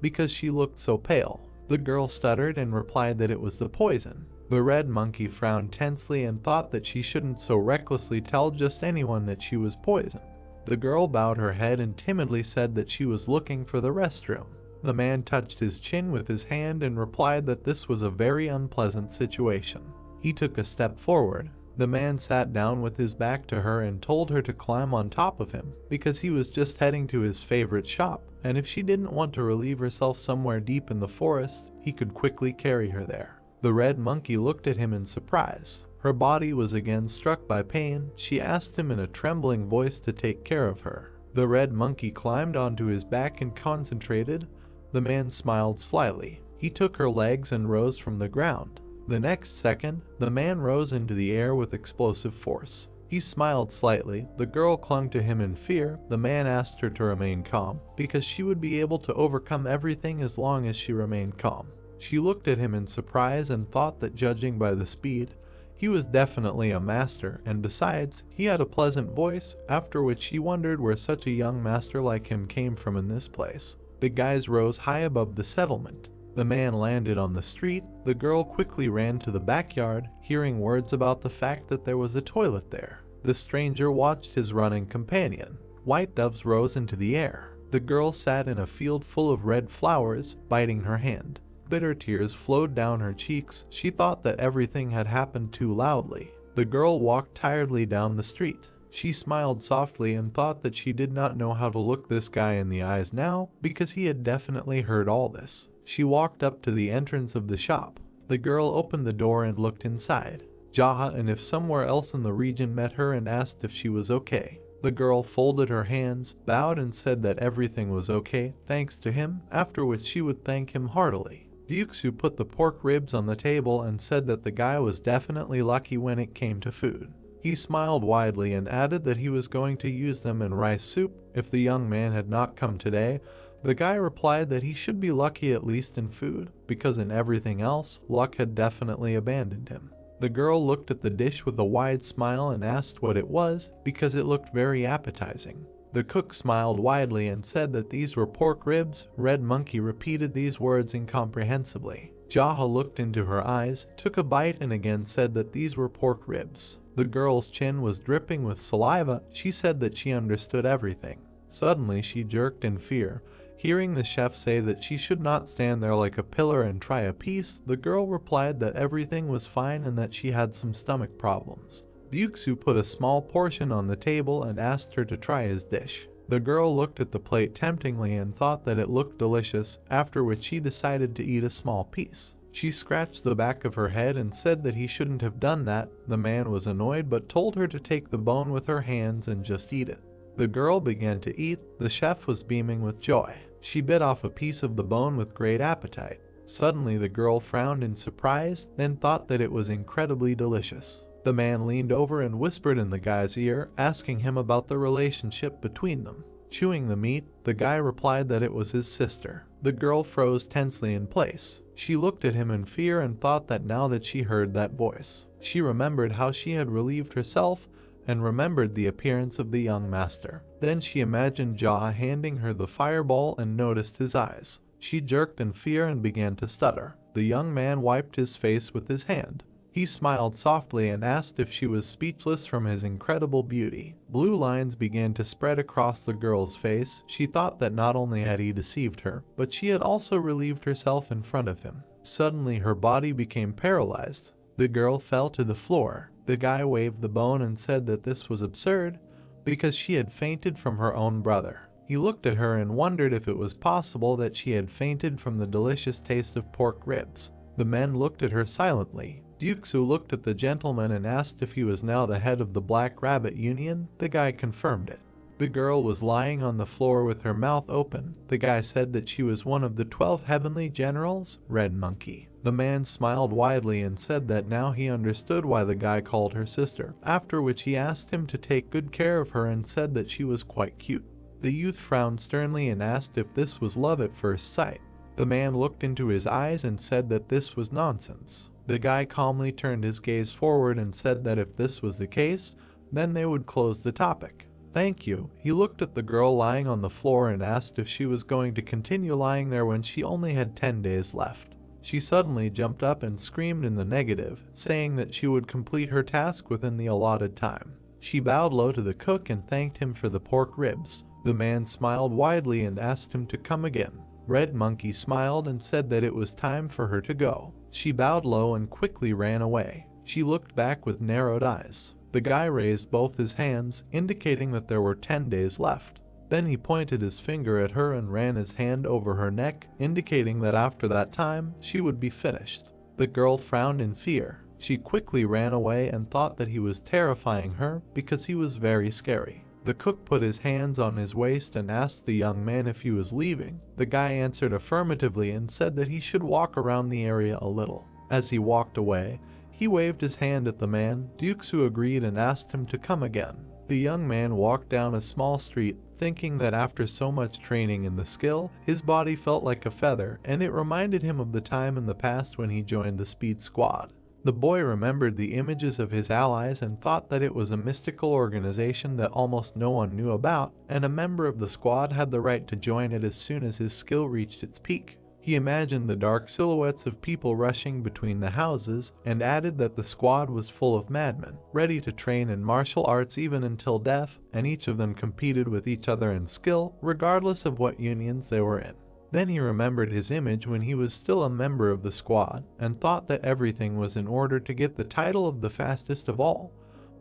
because she looked so pale. The girl stuttered and replied that it was the poison. The red monkey frowned tensely and thought that she shouldn't so recklessly tell just anyone that she was poisoned. The girl bowed her head and timidly said that she was looking for the restroom. The man touched his chin with his hand and replied that this was a very unpleasant situation. He took a step forward. The man sat down with his back to her and told her to climb on top of him because he was just heading to his favorite shop, and if she didn't want to relieve herself somewhere deep in the forest, he could quickly carry her there. The red monkey looked at him in surprise. Her body was again struck by pain. She asked him in a trembling voice to take care of her. The red monkey climbed onto his back and concentrated. The man smiled slyly. He took her legs and rose from the ground. The next second, the man rose into the air with explosive force. He smiled slightly. The girl clung to him in fear. The man asked her to remain calm, because she would be able to overcome everything as long as she remained calm. She looked at him in surprise and thought that judging by the speed, he was definitely a master, and besides, he had a pleasant voice, after which she wondered where such a young master like him came from in this place. The guys rose high above the settlement. The man landed on the street. The girl quickly ran to the backyard, hearing words about the fact that there was a toilet there. The stranger watched his running companion. White doves rose into the air. The girl sat in a field full of red flowers, biting her hand. Bitter tears flowed down her cheeks. She thought that everything had happened too loudly. The girl walked tiredly down the street. She smiled softly and thought that she did not know how to look this guy in the eyes now, because he had definitely heard all this. She walked up to the entrance of the shop. The girl opened the door and looked inside. Jaha and if somewhere else in the region met her and asked if she was okay. The girl folded her hands, bowed and said that everything was okay, thanks to him, after which she would thank him heartily. Ryuksu put the pork ribs on the table and said that the guy was definitely lucky when it came to food. He smiled widely and added that he was going to use them in rice soup if the young man had not come today. The guy replied that he should be lucky at least in food, because in everything else, luck had definitely abandoned him. The girl looked at the dish with a wide smile and asked what it was, because it looked very appetizing. The cook smiled widely and said that these were pork ribs. Red Monkey repeated these words incomprehensibly. Jaha looked into her eyes, took a bite and again said that these were pork ribs. The girl's chin was dripping with saliva. She said that she understood everything. Suddenly she jerked in fear. Hearing the chef say that she should not stand there like a pillar and try a piece, the girl replied that everything was fine and that she had some stomach problems. Ryuksu put a small portion on the table and asked her to try his dish. The girl looked at the plate temptingly and thought that it looked delicious, after which she decided to eat a small piece. She scratched the back of her head and said that he shouldn't have done that. The man was annoyed but told her to take the bone with her hands and just eat it. The girl began to eat. The chef was beaming with joy. She bit off a piece of the bone with great appetite. Suddenly the girl frowned in surprise, then thought that it was incredibly delicious. The man leaned over and whispered in the guy's ear, asking him about the relationship between them. Chewing the meat, the guy replied that it was his sister. The girl froze tensely in place. She looked at him in fear and thought that now that she heard that voice, she remembered how she had relieved herself and remembered the appearance of the young master. Then she imagined Jaha handing her the fireball and noticed his eyes. She jerked in fear and began to stutter. The young man wiped his face with his hand. He smiled softly and asked if she was speechless from his incredible beauty. Blue lines began to spread across the girl's face. She thought that not only had he deceived her, but she had also relieved herself in front of him. Suddenly her body became paralyzed. The girl fell to the floor. The guy waved the bone and said that this was absurd, because she had fainted from her own brother. He looked at her and wondered if it was possible that she had fainted from the delicious taste of pork ribs. The men looked at her silently. Ryuksu looked at the gentleman and asked if he was now the head of the Black Rabbit Union. The guy confirmed it. The girl was lying on the floor with her mouth open. The guy said that she was one of the 12 heavenly generals, Red Monkey. The man smiled widely and said that now he understood why the guy called her sister, after which he asked him to take good care of her and said that she was quite cute. The youth frowned sternly and asked if this was love at first sight. The man looked into his eyes and said that this was nonsense. The guy calmly turned his gaze forward and said that if this was the case, then they would close the topic. Thank you. He looked at the girl lying on the floor and asked if she was going to continue lying there when she only had 10 days left. She suddenly jumped up and screamed in the negative, saying that she would complete her task within the allotted time. She bowed low to the cook and thanked him for the pork ribs. The man smiled widely and asked him to come again. Red Monkey smiled and said that it was time for her to go. She bowed low and quickly ran away. She looked back with narrowed eyes. The guy raised both his hands, indicating that there were 10 days left. Then he pointed his finger at her and ran his hand over her neck, indicating that after that time, she would be finished. The girl frowned in fear. She quickly ran away and thought that he was terrifying her because he was very scary. The cook put his hands on his waist and asked the young man if he was leaving. The guy answered affirmatively and said that he should walk around the area a little. As he walked away, he waved his hand at the man. Duksu agreed and asked him to come again. The young man walked down a small street, thinking that after so much training in the skill, his body felt like a feather, and it reminded him of the time in the past when he joined the speed squad. The boy remembered the images of his allies and thought that it was a mystical organization that almost no one knew about, and a member of the squad had the right to join it as soon as his skill reached its peak. He imagined the dark silhouettes of people rushing between the houses and added that the squad was full of madmen, ready to train in martial arts even until death, and each of them competed with each other in skill, regardless of what unions they were in. Then he remembered his image when he was still a member of the squad and thought that everything was in order to get the title of the fastest of all.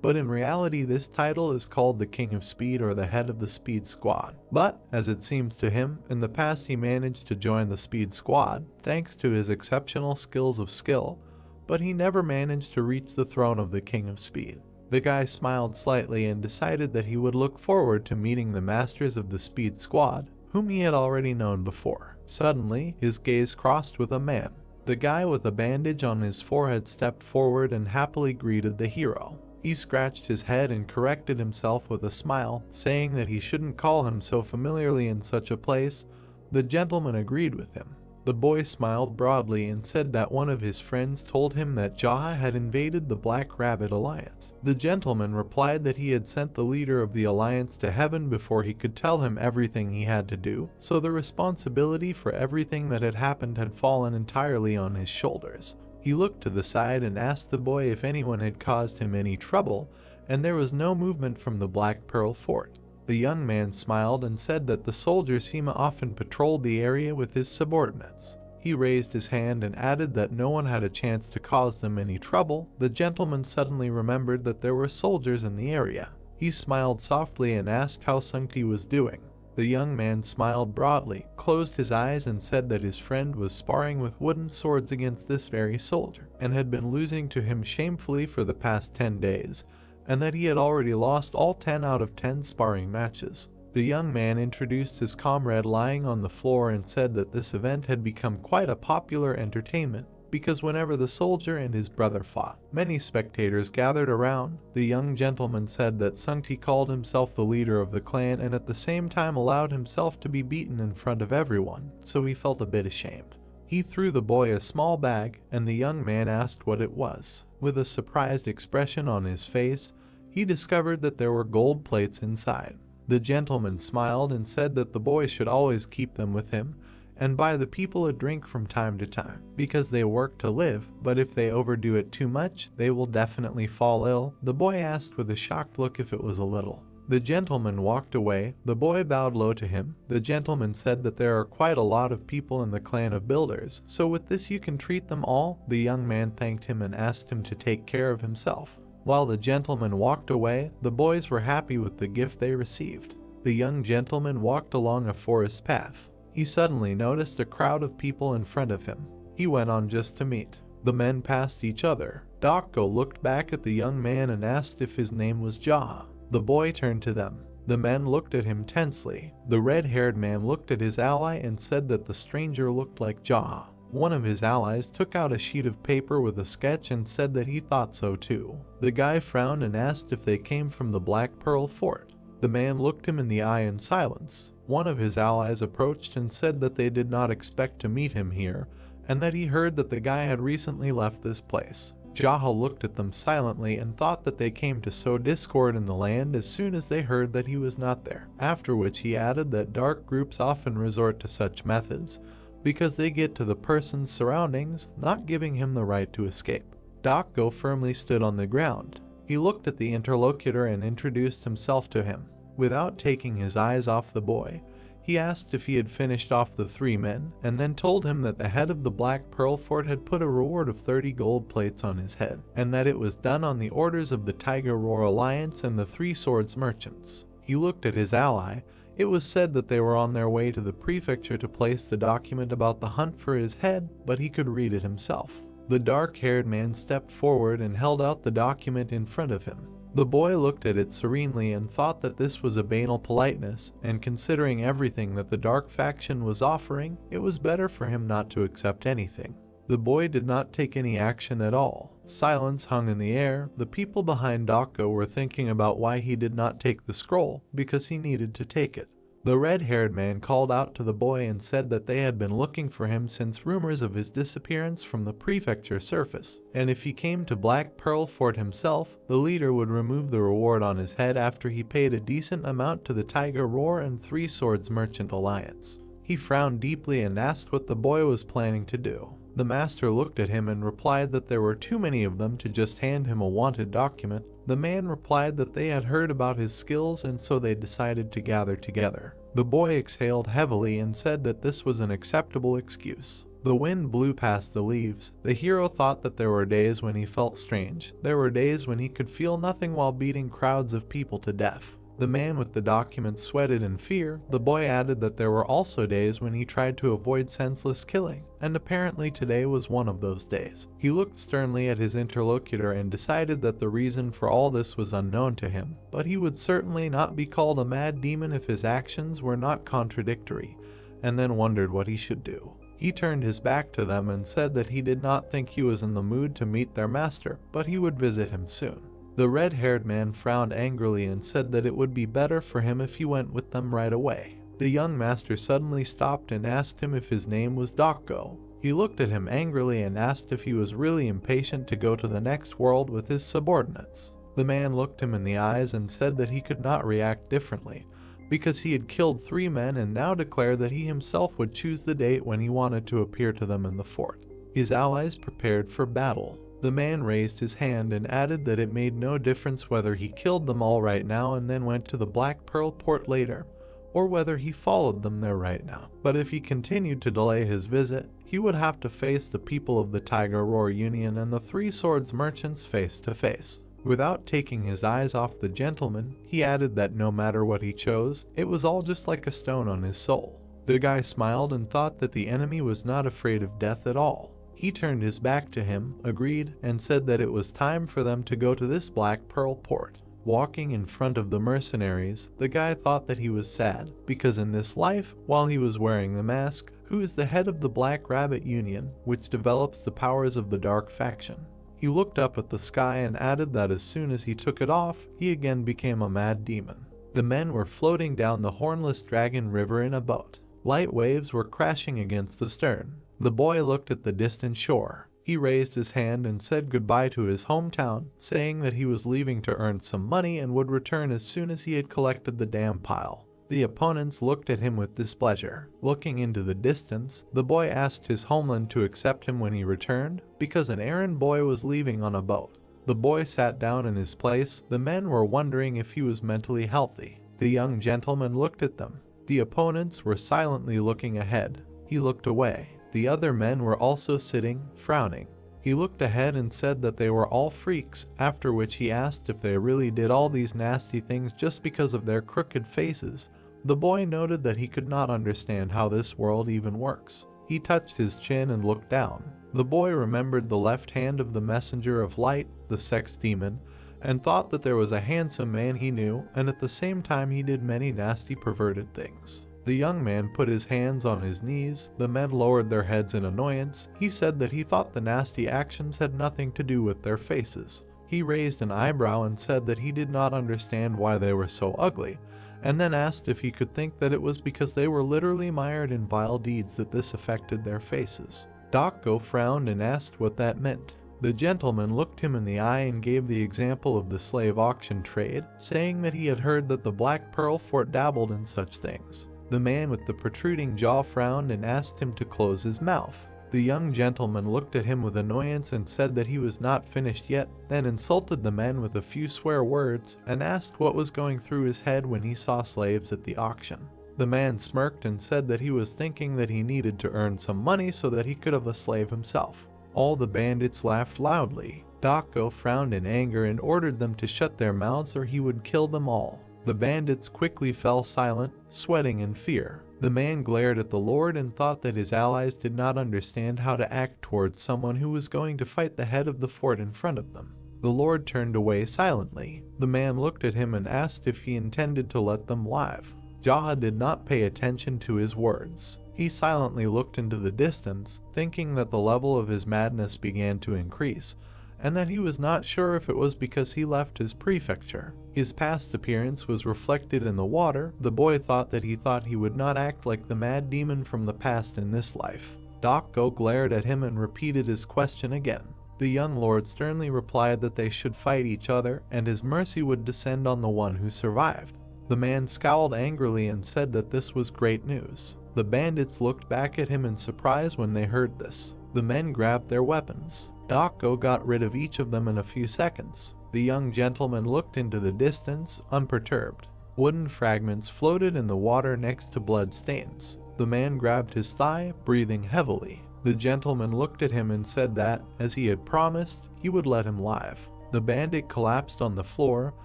But in reality, this title is called the King of Speed or the head of the Speed Squad. But, as it seems to him, in the past he managed to join the Speed Squad, thanks to his exceptional skills of skill, but he never managed to reach the throne of the King of Speed. The guy smiled slightly and decided that he would look forward to meeting the masters of the Speed Squad, whom he had already known before. Suddenly, his gaze crossed with a man. The guy with a bandage on his forehead stepped forward and happily greeted the hero. He scratched his head and corrected himself with a smile, saying that he shouldn't call him so familiarly in such a place. The gentleman agreed with him. The boy smiled broadly and said that one of his friends told him that Jaha had invaded the Black Rabbit Alliance. The gentleman replied that he had sent the leader of the alliance to heaven before he could tell him everything he had to do, so the responsibility for everything that had happened had fallen entirely on his shoulders. He looked to the side and asked the boy if anyone had caused him any trouble, and there was no movement from the Black Pearl Fort. The young man smiled and said that the soldiers Hema often patrolled the area with his subordinates. He raised his hand and added that no one had a chance to cause them any trouble. The gentleman suddenly remembered that there were soldiers in the area. He smiled softly and asked how Sungti was doing. The young man smiled broadly, closed his eyes and said that his friend was sparring with wooden swords against this very soldier, and had been losing to him shamefully for the past 10 days, and that he had already lost all 10 out of 10 sparring matches. The young man introduced his comrade lying on the floor and said that this event had become quite a popular entertainment, because whenever the soldier and his brother fought, many spectators gathered around. The young gentleman said that Sungti called himself the leader of the clan and at the same time allowed himself to be beaten in front of everyone, so he felt a bit ashamed. He threw the boy a small bag, and the young man asked what it was. With a surprised expression on his face, he discovered that there were gold plates inside. The gentleman smiled and said that the boy should always keep them with him, and buy the people a drink from time to time, because they work to live, but if they overdo it too much, they will definitely fall ill. The boy asked with a shocked look if it was a little. The gentleman walked away. The boy bowed low to him. The gentleman said that there are quite a lot of people in the clan of builders, so with this you can treat them all. The young man thanked him and asked him to take care of himself. While the gentleman walked away, the boys were happy with the gift they received. The young gentleman walked along a forest path. He suddenly noticed a crowd of people in front of him. He went on just to meet. The men passed each other. Dokko looked back at the young man and asked if his name was Jaha. The boy turned to them. The men looked at him tensely. The red-haired man looked at his ally and said that the stranger looked like Ja. One of his allies took out a sheet of paper with a sketch and said that he thought so too. The guy frowned and asked if they came from the Black Pearl Fort. The man looked him in the eye in silence. One of his allies approached and said that they did not expect to meet him here, and that he heard that the guy had recently left this place. Yahello looked at them silently and thought that they came to sow discord in the land as soon as they heard that he was not there, after which he added that dark groups often resort to such methods because they get to the person's surroundings, not giving him the right to escape. Dokgo firmly stood on the ground. He looked at the interlocutor and introduced himself to him. Without taking his eyes off the boy, he asked if he had finished off the 3 men, and then told him that the head of the Black Pearl Fort had put a reward of 30 gold plates on his head, and that it was done on the orders of the Tiger Roar Alliance and the 3 Swords merchants. He looked at his ally. It was said that they were on their way to the prefecture to place the document about the hunt for his head, but he could read it himself. The dark-haired man stepped forward and held out the document in front of him. The boy looked at it serenely and thought that this was a banal politeness, and considering everything that the dark faction was offering, it was better for him not to accept anything. The boy did not take any action at all. Silence hung in the air. The people behind Dokgo were thinking about why he did not take the scroll, because he needed to take it. The red-haired man called out to the boy and said that they had been looking for him since rumors of his disappearance from the prefecture surfaced, and if he came to Black Pearl Fort himself, the leader would remove the reward on his head after he paid a decent amount to the Tiger Roar and 3 Swords Merchant Alliance. He frowned deeply and asked what the boy was planning to do. The master looked at him and replied that there were too many of them to just hand him a wanted document. The man replied that they had heard about his skills and so they decided to gather together. The boy exhaled heavily and said that this was an acceptable excuse. The wind blew past the leaves. The hero thought that there were days when he felt strange. There were days when he could feel nothing while beating crowds of people to death. The man with the document sweated in fear. The boy added that there were also days when he tried to avoid senseless killing, and apparently today was one of those days. He looked sternly at his interlocutor and decided that the reason for all this was unknown to him, but he would certainly not be called a mad demon if his actions were not contradictory, and then wondered what he should do. He turned his back to them and said that he did not think he was in the mood to meet their master, but he would visit him soon. The red-haired man frowned angrily and said that it would be better for him if he went with them right away. The young master suddenly stopped and asked him if his name was Dokgo. He looked at him angrily and asked if he was really impatient to go to the next world with his subordinates. The man looked him in the eyes and said that he could not react differently, because he had killed 3 men and now declared that he himself would choose the date when he wanted to appear to them in the fort. His allies prepared for battle. The man raised his hand and added that it made no difference whether he killed them all right now and then went to the Black Pearl Port later, or whether he followed them there right now. But if he continued to delay his visit, he would have to face the people of the Tiger Roar Union and the 3 Swords merchants face to face. Without taking his eyes off the gentleman, he added that no matter what he chose, it was all just like a stone on his soul. The guy smiled and thought that the enemy was not afraid of death at all. He turned his back to him, agreed, and said that it was time for them to go to this Black Pearl Port. Walking in front of the mercenaries, the guy thought that he was sad, because in this life, while he was wearing the mask, who is the head of the Black Rabbit Union, which develops the powers of the Dark Faction. He looked up at the sky and added that as soon as he took it off, he again became a mad demon. The men were floating down the Hornless Dragon River in a boat. Light waves were crashing against the stern. The boy looked at the distant shore. He raised his hand and said goodbye to his hometown, saying that he was leaving to earn some money and would return as soon as he had collected the dam pile. The opponents looked at him with displeasure. Looking into the distance, the boy asked his homeland to accept him when he returned, because an errand boy was leaving on a boat. The boy sat down in his place. The men were wondering if he was mentally healthy. The young gentleman looked at them. The opponents were silently looking ahead. He looked away. The other men were also sitting, frowning. He looked ahead and said that they were all freaks, after which he asked if they really did all these nasty things just because of their crooked faces. The boy noted that he could not understand how this world even works. He touched his chin and looked down. The boy remembered the left hand of the messenger of light, the sex demon, and thought that there was a handsome man he knew, and at the same time he did many nasty perverted things. The young man put his hands on his knees. The men lowered their heads in annoyance. He said that he thought the nasty actions had nothing to do with their faces. He raised an eyebrow and said that he did not understand why they were so ugly, and then asked if he could think that it was because they were literally mired in vile deeds that this affected their faces. Dako frowned and asked what that meant. The gentleman looked him in the eye and gave the example of the slave auction trade, saying that he had heard that the Black Pearl Fort dabbled in such things. The man with the protruding jaw frowned and asked him to close his mouth. The young gentleman looked at him with annoyance and said that he was not finished yet, then insulted the men with a few swear words and asked what was going through his head when he saw slaves at the auction. The man smirked and said that he was thinking that he needed to earn some money so that he could have a slave himself. All the bandits laughed loudly. Dako frowned in anger and ordered them to shut their mouths or he would kill them all. The bandits quickly fell silent, sweating in fear. The man glared at the Lord and thought that his allies did not understand how to act towards someone who was going to fight the head of the fort in front of them. The Lord turned away silently. The man looked at him and asked if he intended to let them live. Jaha did not pay attention to his words. He silently looked into the distance, thinking that the level of his madness began to increase, and that he was not sure if it was because he left his prefecture. His past appearance was reflected in the water. The boy thought that he would not act like the mad demon from the past in this life. Dako glared at him and repeated his question again. The young lord sternly replied that they should fight each other, and his mercy would descend on the one who survived. The man scowled angrily and said that this was great news. The bandits looked back at him in surprise when they heard this. The men grabbed their weapons. Dako got rid of each of them in a few seconds. The young gentleman looked into the distance, unperturbed. Wooden fragments floated in the water next to blood stains. The man grabbed his thigh, breathing heavily. The gentleman looked at him and said that, as he had promised, he would let him live. The bandit collapsed on the floor,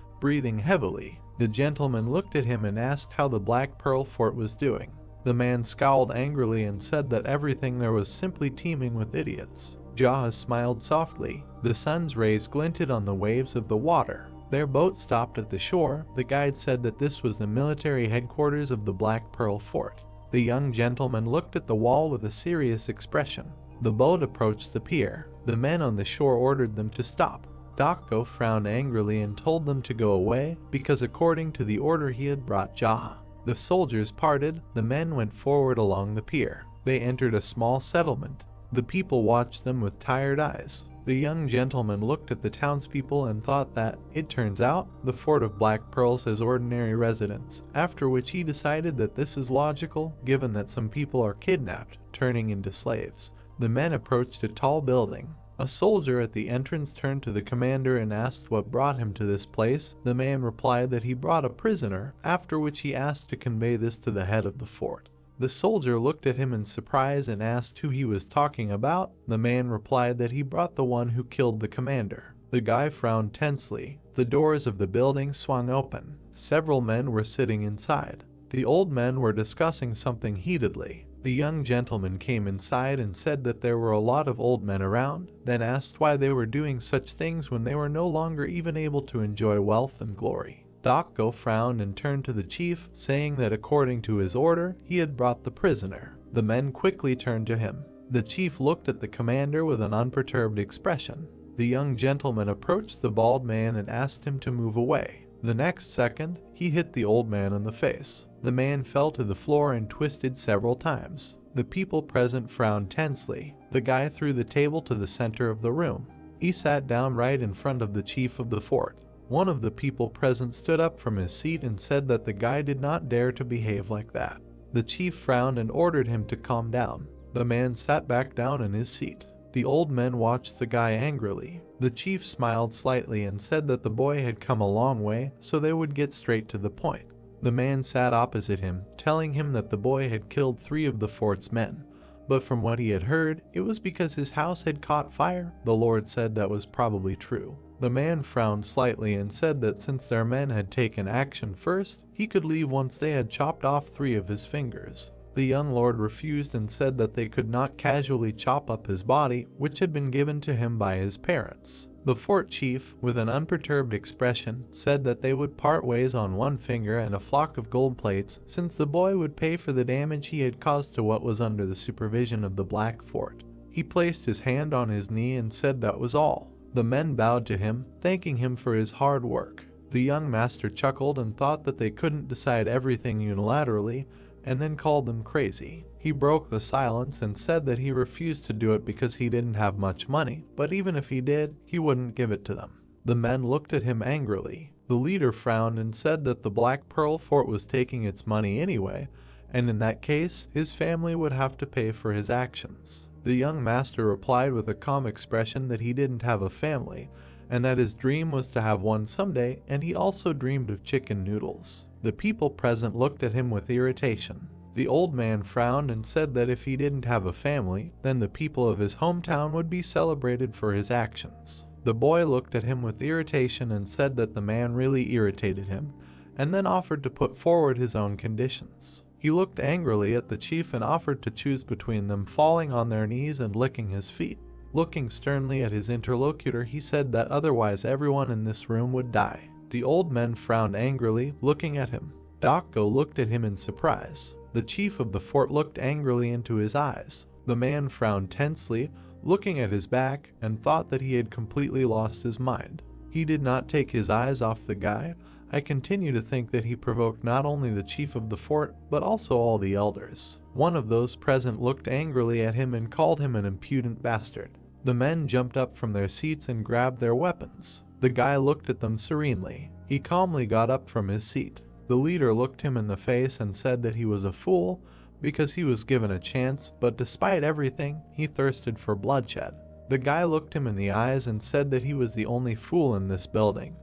breathing heavily. The gentleman looked at him and asked how the Black Pearl Fort was doing. The man scowled angrily and said that everything there was simply teeming with idiots. Jaha smiled softly. The sun's rays glinted on the waves of the water. Their boat stopped at the shore. The guide said that this was the military headquarters of the Black Pearl Fort. The young gentleman looked at the wall with a serious expression. The boat approached the pier. The men on the shore ordered them to stop. Dako frowned angrily and told them to go away, because according to the order he had brought Jaha. The soldiers parted. The men went forward along the pier. They entered a small settlement. The people watched them with tired eyes. The young gentleman looked at the townspeople and thought that, it turns out, the Fort of Black Pearls has ordinary residents, after which he decided that this is logical, given that some people are kidnapped, turning into slaves. The men approached a tall building. A soldier at the entrance turned to the commander and asked what brought him to this place. The man replied that he brought a prisoner, after which he asked to convey this to the head of the fort. The soldier looked at him in surprise and asked who he was talking about. The man replied that he brought the one who killed the commander. The guy frowned tensely. The doors of the building swung open. Several men were sitting inside. The old men were discussing something heatedly. The young gentleman came inside and said that there were a lot of old men around, then asked why they were doing such things when they were no longer even able to enjoy wealth and glory. Dako frowned and turned to the chief, saying that according to his order, he had brought the prisoner. The men quickly turned to him. The chief looked at the commander with an unperturbed expression. The young gentleman approached the bald man and asked him to move away. The next second, he hit the old man in the face. The man fell to the floor and twisted several times. The people present frowned tensely. The guy threw the table to the center of the room. He sat down right in front of the chief of the fort. One of the people present stood up from his seat and said that the guy did not dare to behave like that. The chief frowned and ordered him to calm down. The man sat back down in his seat. The old men watched the guy angrily. The chief smiled slightly and said that the boy had come a long way, so they would get straight to the point. The man sat opposite him, telling him that the boy had killed 3 of the fort's men. But from what he had heard, it was because his house had caught fire. The Lord said that was probably true. The man frowned slightly and said that since their men had taken action first, he could leave once they had chopped off 3 of his fingers. The young lord refused and said that they could not casually chop up his body, which had been given to him by his parents. The fort chief, with an unperturbed expression, said that they would part ways on one finger and a flock of gold plates, since the boy would pay for the damage he had caused to what was under the supervision of the Black Fort. He placed his hand on his knee and said that was all. The men bowed to him, thanking him for his hard work. The young master chuckled and thought that they couldn't decide everything unilaterally, and then called them crazy. He broke the silence and said that he refused to do it because he didn't have much money, but even if he did, he wouldn't give it to them. The men looked at him angrily. The leader frowned and said that the Black Pearl Fort was taking its money anyway, and in that case, his family would have to pay for his actions. The young master replied with a calm expression that he didn't have a family, and that his dream was to have one someday, and he also dreamed of chicken noodles. The people present looked at him with irritation. The old man frowned and said that if he didn't have a family, then the people of his hometown would be celebrated for his actions. The boy looked at him with irritation and said that the man really irritated him, and then offered to put forward his own conditions. He looked angrily at the chief and offered to choose between them falling on their knees and licking his feet. Looking sternly at his interlocutor, he said that otherwise everyone in this room would die. The old men frowned angrily, looking at him. Dako looked at him in surprise. The chief of the fort looked angrily into his eyes. The man frowned tensely, looking at his back, and thought that he had completely lost his mind. He did not take his eyes off the guy. I continue to think that he provoked not only the chief of the fort, but also all the elders. One of those present looked angrily at him and called him an impudent bastard. The men jumped up from their seats and grabbed their weapons. The guy looked at them serenely. He calmly got up from his seat. The leader looked him in the face and said that he was a fool because he was given a chance, but despite everything, he thirsted for bloodshed. The guy looked him in the eyes and said that he was the only fool in this building,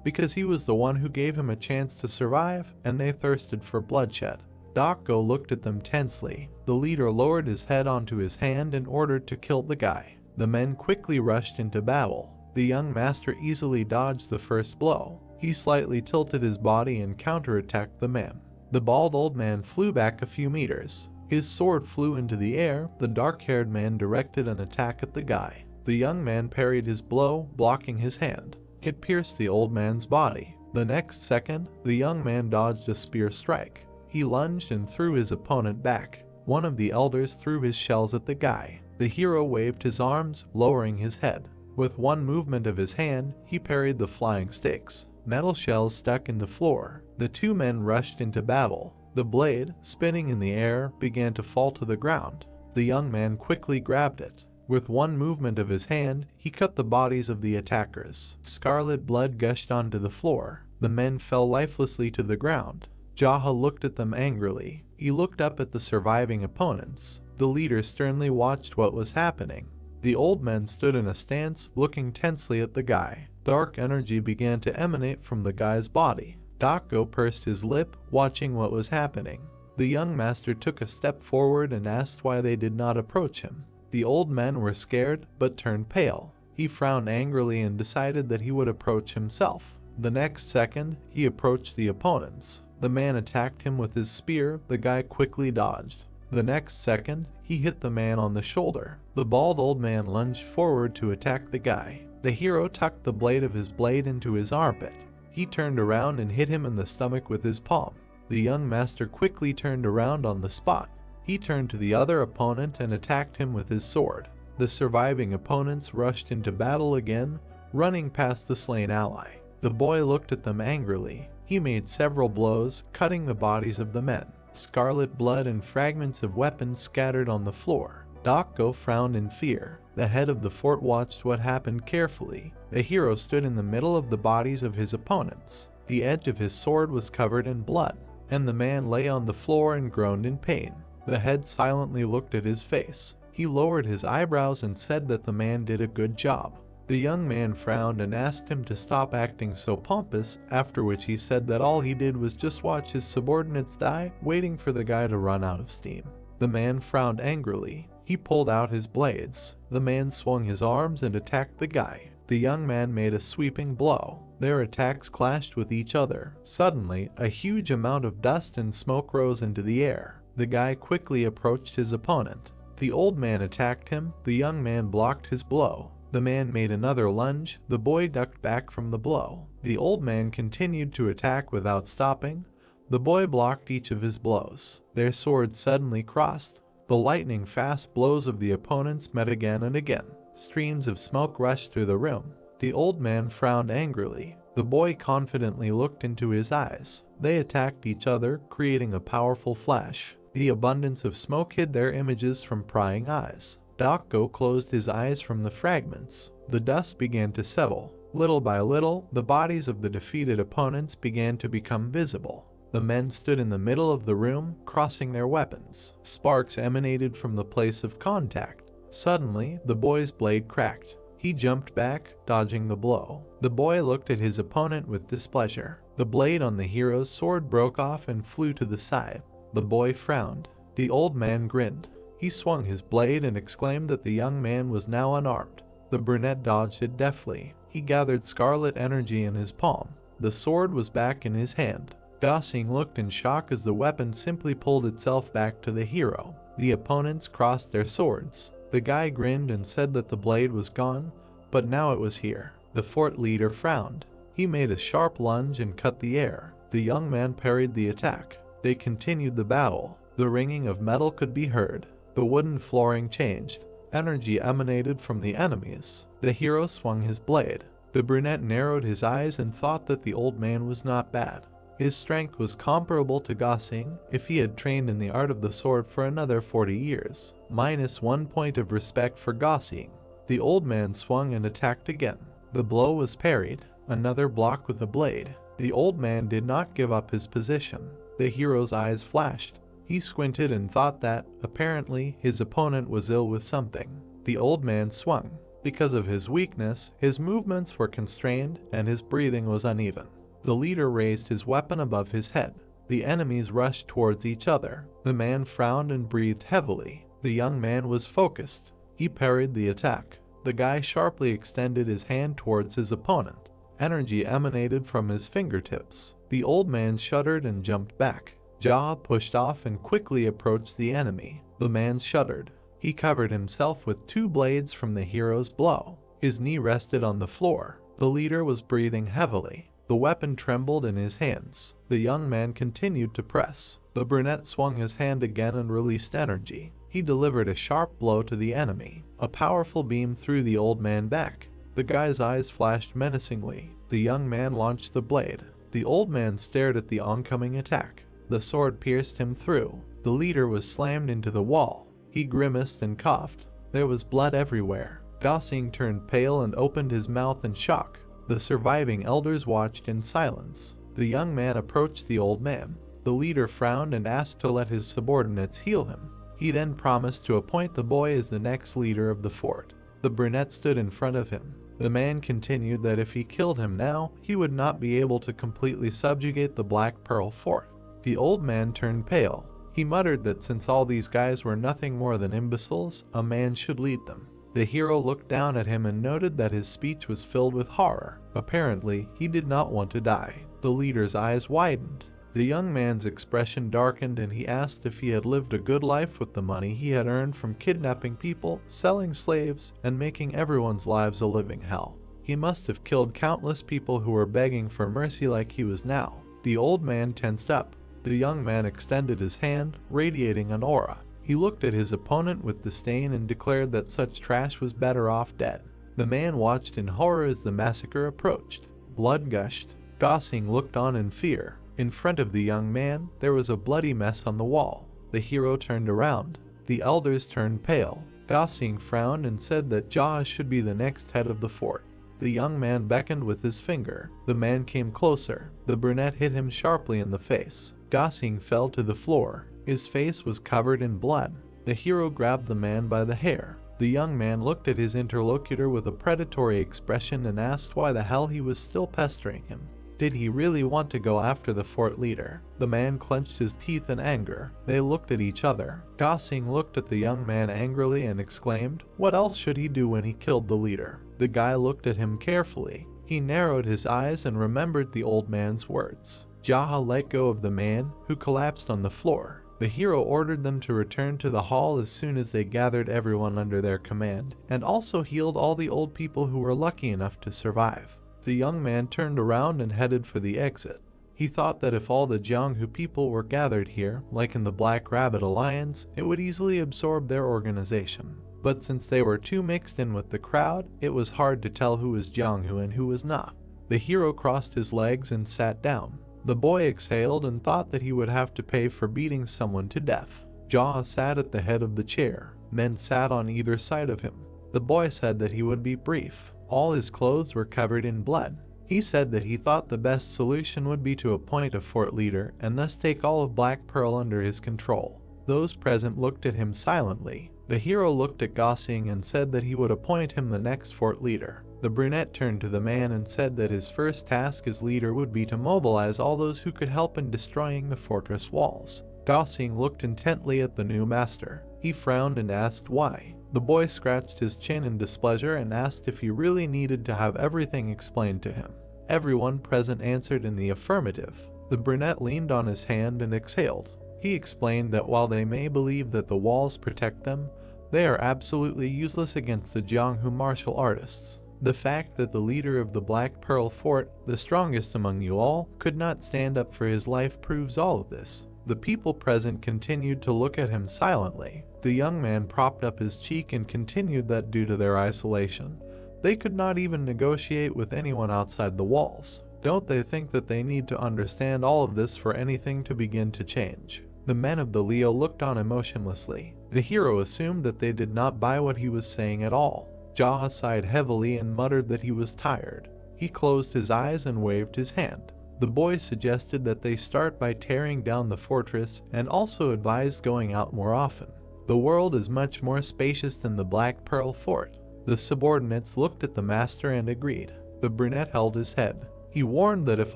because he was the one who gave him a chance to survive, and they thirsted for bloodshed. Dako looked at them tensely. The leader lowered his head onto his hand and ordered to kill the guy. The men quickly rushed into battle. The young master easily dodged the first blow. He slightly tilted his body and counterattacked the man. The bald old man flew back a few meters. His sword flew into the air. The dark-haired man directed an attack at the guy. The young man parried his blow, blocking his hand. It pierced the old man's body. The next second, the young man dodged a spear strike. He lunged and threw his opponent back. One of the elders threw his shells at the guy. The hero waved his arms, lowering his head. With one movement of his hand, he parried the flying stakes. Metal shells stuck in the floor. The two men rushed into battle. The blade, spinning in the air, began to fall to the ground. The young man quickly grabbed it. With one movement of his hand, he cut the bodies of the attackers. Scarlet blood gushed onto the floor. The men fell lifelessly to the ground. Jaha looked at them angrily. He looked up at the surviving opponents. The leader sternly watched what was happening. The old men stood in a stance, looking tensely at the guy. Dark energy began to emanate from the guy's body. Dako pursed his lip, watching what was happening. The young master took a step forward and asked why they did not approach him. The old men were scared, but turned pale. He frowned angrily and decided that he would approach himself. The next second, he approached the opponents. The man attacked him with his spear. The guy quickly dodged. The next second, he hit the man on the shoulder. The bald old man lunged forward to attack the guy. The hero tucked the blade of his blade into his armpit. He turned around and hit him in the stomach with his palm. The young master quickly turned around on the spot. He turned to the other opponent and attacked him with his sword. The surviving opponents rushed into battle again, running past the slain ally. The boy looked at them angrily. He made several blows, cutting the bodies of the men. Scarlet blood and fragments of weapons scattered on the floor. Dako frowned in fear. The head of the fort watched what happened carefully. The hero stood in the middle of the bodies of his opponents. The edge of his sword was covered in blood, and the man lay on the floor and groaned in pain. The head silently looked at his face. He lowered his eyebrows and said that the man did a good job. The young man frowned and asked him to stop acting so pompous, after which he said that all he did was just watch his subordinates die, waiting for the guy to run out of steam. The man frowned angrily. He pulled out his blades. The man swung his arms and attacked the guy. The young man made a sweeping blow. Their attacks clashed with each other. Suddenly, a huge amount of dust and smoke rose into the air. The guy quickly approached his opponent. The old man attacked him. The young man blocked his blow. The man made another lunge. The boy ducked back from the blow. The old man continued to attack without stopping. The boy blocked each of his blows. Their swords suddenly crossed. The lightning-fast blows of the opponents met again and again. Streams of smoke rushed through the room. The old man frowned angrily. The boy confidently looked into his eyes. They attacked each other, creating a powerful flash. The abundance of smoke hid their images from prying eyes. Dako closed his eyes from the fragments. The dust began to settle. Little by little, the bodies of the defeated opponents began to become visible. The men stood in the middle of the room, crossing their weapons. Sparks emanated from the place of contact. Suddenly, the boy's blade cracked. He jumped back, dodging the blow. The boy looked at his opponent with displeasure. The blade on the hero's sword broke off and flew to the side. The boy frowned. The old man grinned. He swung his blade and exclaimed that the young man was now unarmed. The brunette dodged it deftly. He gathered scarlet energy in his palm. The sword was back in his hand. Gosing looked in shock as the weapon simply pulled itself back to the hero. The opponents crossed their swords. The guy grinned and said that the blade was gone, but now it was here. The fort leader frowned. He made a sharp lunge and cut the air. The young man parried the attack. They continued the battle. The ringing of metal could be heard. The wooden flooring changed. Energy emanated from the enemies. The hero swung his blade. The brunette narrowed his eyes and thought that the old man was not bad. His strength was comparable to Gosing if he had trained in the art of the sword for another 40 years. -1 point of respect for Gosing. The old man swung and attacked again. The blow was parried. Another block with the blade. The old man did not give up his position. The hero's eyes flashed. He squinted and thought that, apparently, his opponent was ill with something. The old man swung. Because of his weakness, his movements were constrained and his breathing was uneven. The leader raised his weapon above his head. The enemies rushed towards each other. The man frowned and breathed heavily. The young man was focused. He parried the attack. The guy sharply extended his hand towards his opponent. Energy emanated from his fingertips. The old man shuddered and jumped back. Jaw pushed off and quickly approached the enemy. The man shuddered. He covered himself with 2 blades from the hero's blow. His knee rested on the floor. The leader was breathing heavily. The weapon trembled in his hands. The young man continued to press. The brunette swung his hand again and released energy. He delivered a sharp blow to the enemy. A powerful beam threw the old man back. The guy's eyes flashed menacingly. The young man launched the blade. The old man stared at the oncoming attack. The sword pierced him through. The leader was slammed into the wall. He grimaced and coughed. There was blood everywhere. Gosing turned pale and opened his mouth in shock. The surviving elders watched in silence. The young man approached the old man. The leader frowned and asked to let his subordinates heal him. He then promised to appoint the boy as the next leader of the fort. The brunette stood in front of him. The man continued that if he killed him now, he would not be able to completely subjugate the Black Pearl Fort. The old man turned pale. He muttered that since all these guys were nothing more than imbeciles, a man should lead them. The hero looked down at him and noted that his speech was filled with horror. Apparently, he did not want to die. The leader's eyes widened. The young man's expression darkened and he asked if he had lived a good life with the money he had earned from kidnapping people, selling slaves, and making everyone's lives a living hell. He must have killed countless people who were begging for mercy like he was now. The old man tensed up. The young man extended his hand, radiating an aura. He looked at his opponent with disdain and declared that such trash was better off dead. The man watched in horror as the massacre approached. Blood gushed. Gosing looked on in fear. In front of the young man, there was a bloody mess on the wall. The hero turned around. The elders turned pale. Gosing frowned and said that Jaws should be the next head of the fort. The young man beckoned with his finger. The man came closer. The brunette hit him sharply in the face. Gosing fell to the floor. His face was covered in blood. The hero grabbed the man by the hair. The young man looked at his interlocutor with a predatory expression and asked why the hell he was still pestering him. Did he really want to go after the fort leader? The man clenched his teeth in anger. They looked at each other. Gosing looked at the young man angrily and exclaimed, "What else should he do when he killed the leader?" The guy looked at him carefully. He narrowed his eyes and remembered the old man's words. Jaha let go of the man, who collapsed on the floor. The hero ordered them to return to the hall as soon as they gathered everyone under their command, and also healed all the old people who were lucky enough to survive. The young man turned around and headed for the exit. He thought that if all the Jianghu people were gathered here, like in the Black Rabbit Alliance, it would easily absorb their organization. But since they were too mixed in with the crowd, it was hard to tell who was Jianghu and who was not. The hero crossed his legs and sat down. The boy exhaled and thought that he would have to pay for beating someone to death. Jaha sat at the head of the chair. Men sat on either side of him. The boy said that he would be brief. All his clothes were covered in blood. He said that he thought the best solution would be to appoint a fort leader and thus take all of Black Pearl under his control. Those present looked at him silently. The hero looked at Gosing and said that he would appoint him the next fort leader. The brunette turned to the man and said that his first task as leader would be to mobilize all those who could help in destroying the fortress walls. Gosing looked intently at the new master. He frowned and asked why. The boy scratched his chin in displeasure and asked if he really needed to have everything explained to him. Everyone present answered in the affirmative. The brunette leaned on his hand and exhaled. He explained that while they may believe that the walls protect them, they are absolutely useless against the Jianghu martial artists. The fact that the leader of the Black Pearl Fort, the strongest among you all, could not stand up for his life proves all of this. The people present continued to look at him silently. The young man propped up his cheek and continued that due to their isolation, they could not even negotiate with anyone outside the walls. Don't they think that they need to understand all of this for anything to begin to change? The men of the Leo looked on emotionlessly. The hero assumed that they did not buy what he was saying at all. Jaha sighed heavily and muttered that he was tired. He closed his eyes and waved his hand. The boy suggested that they start by tearing down the fortress and also advised going out more often. The world is much more spacious than the Black Pearl Fort. The subordinates looked at the master and agreed. The brunette held his head. He warned that if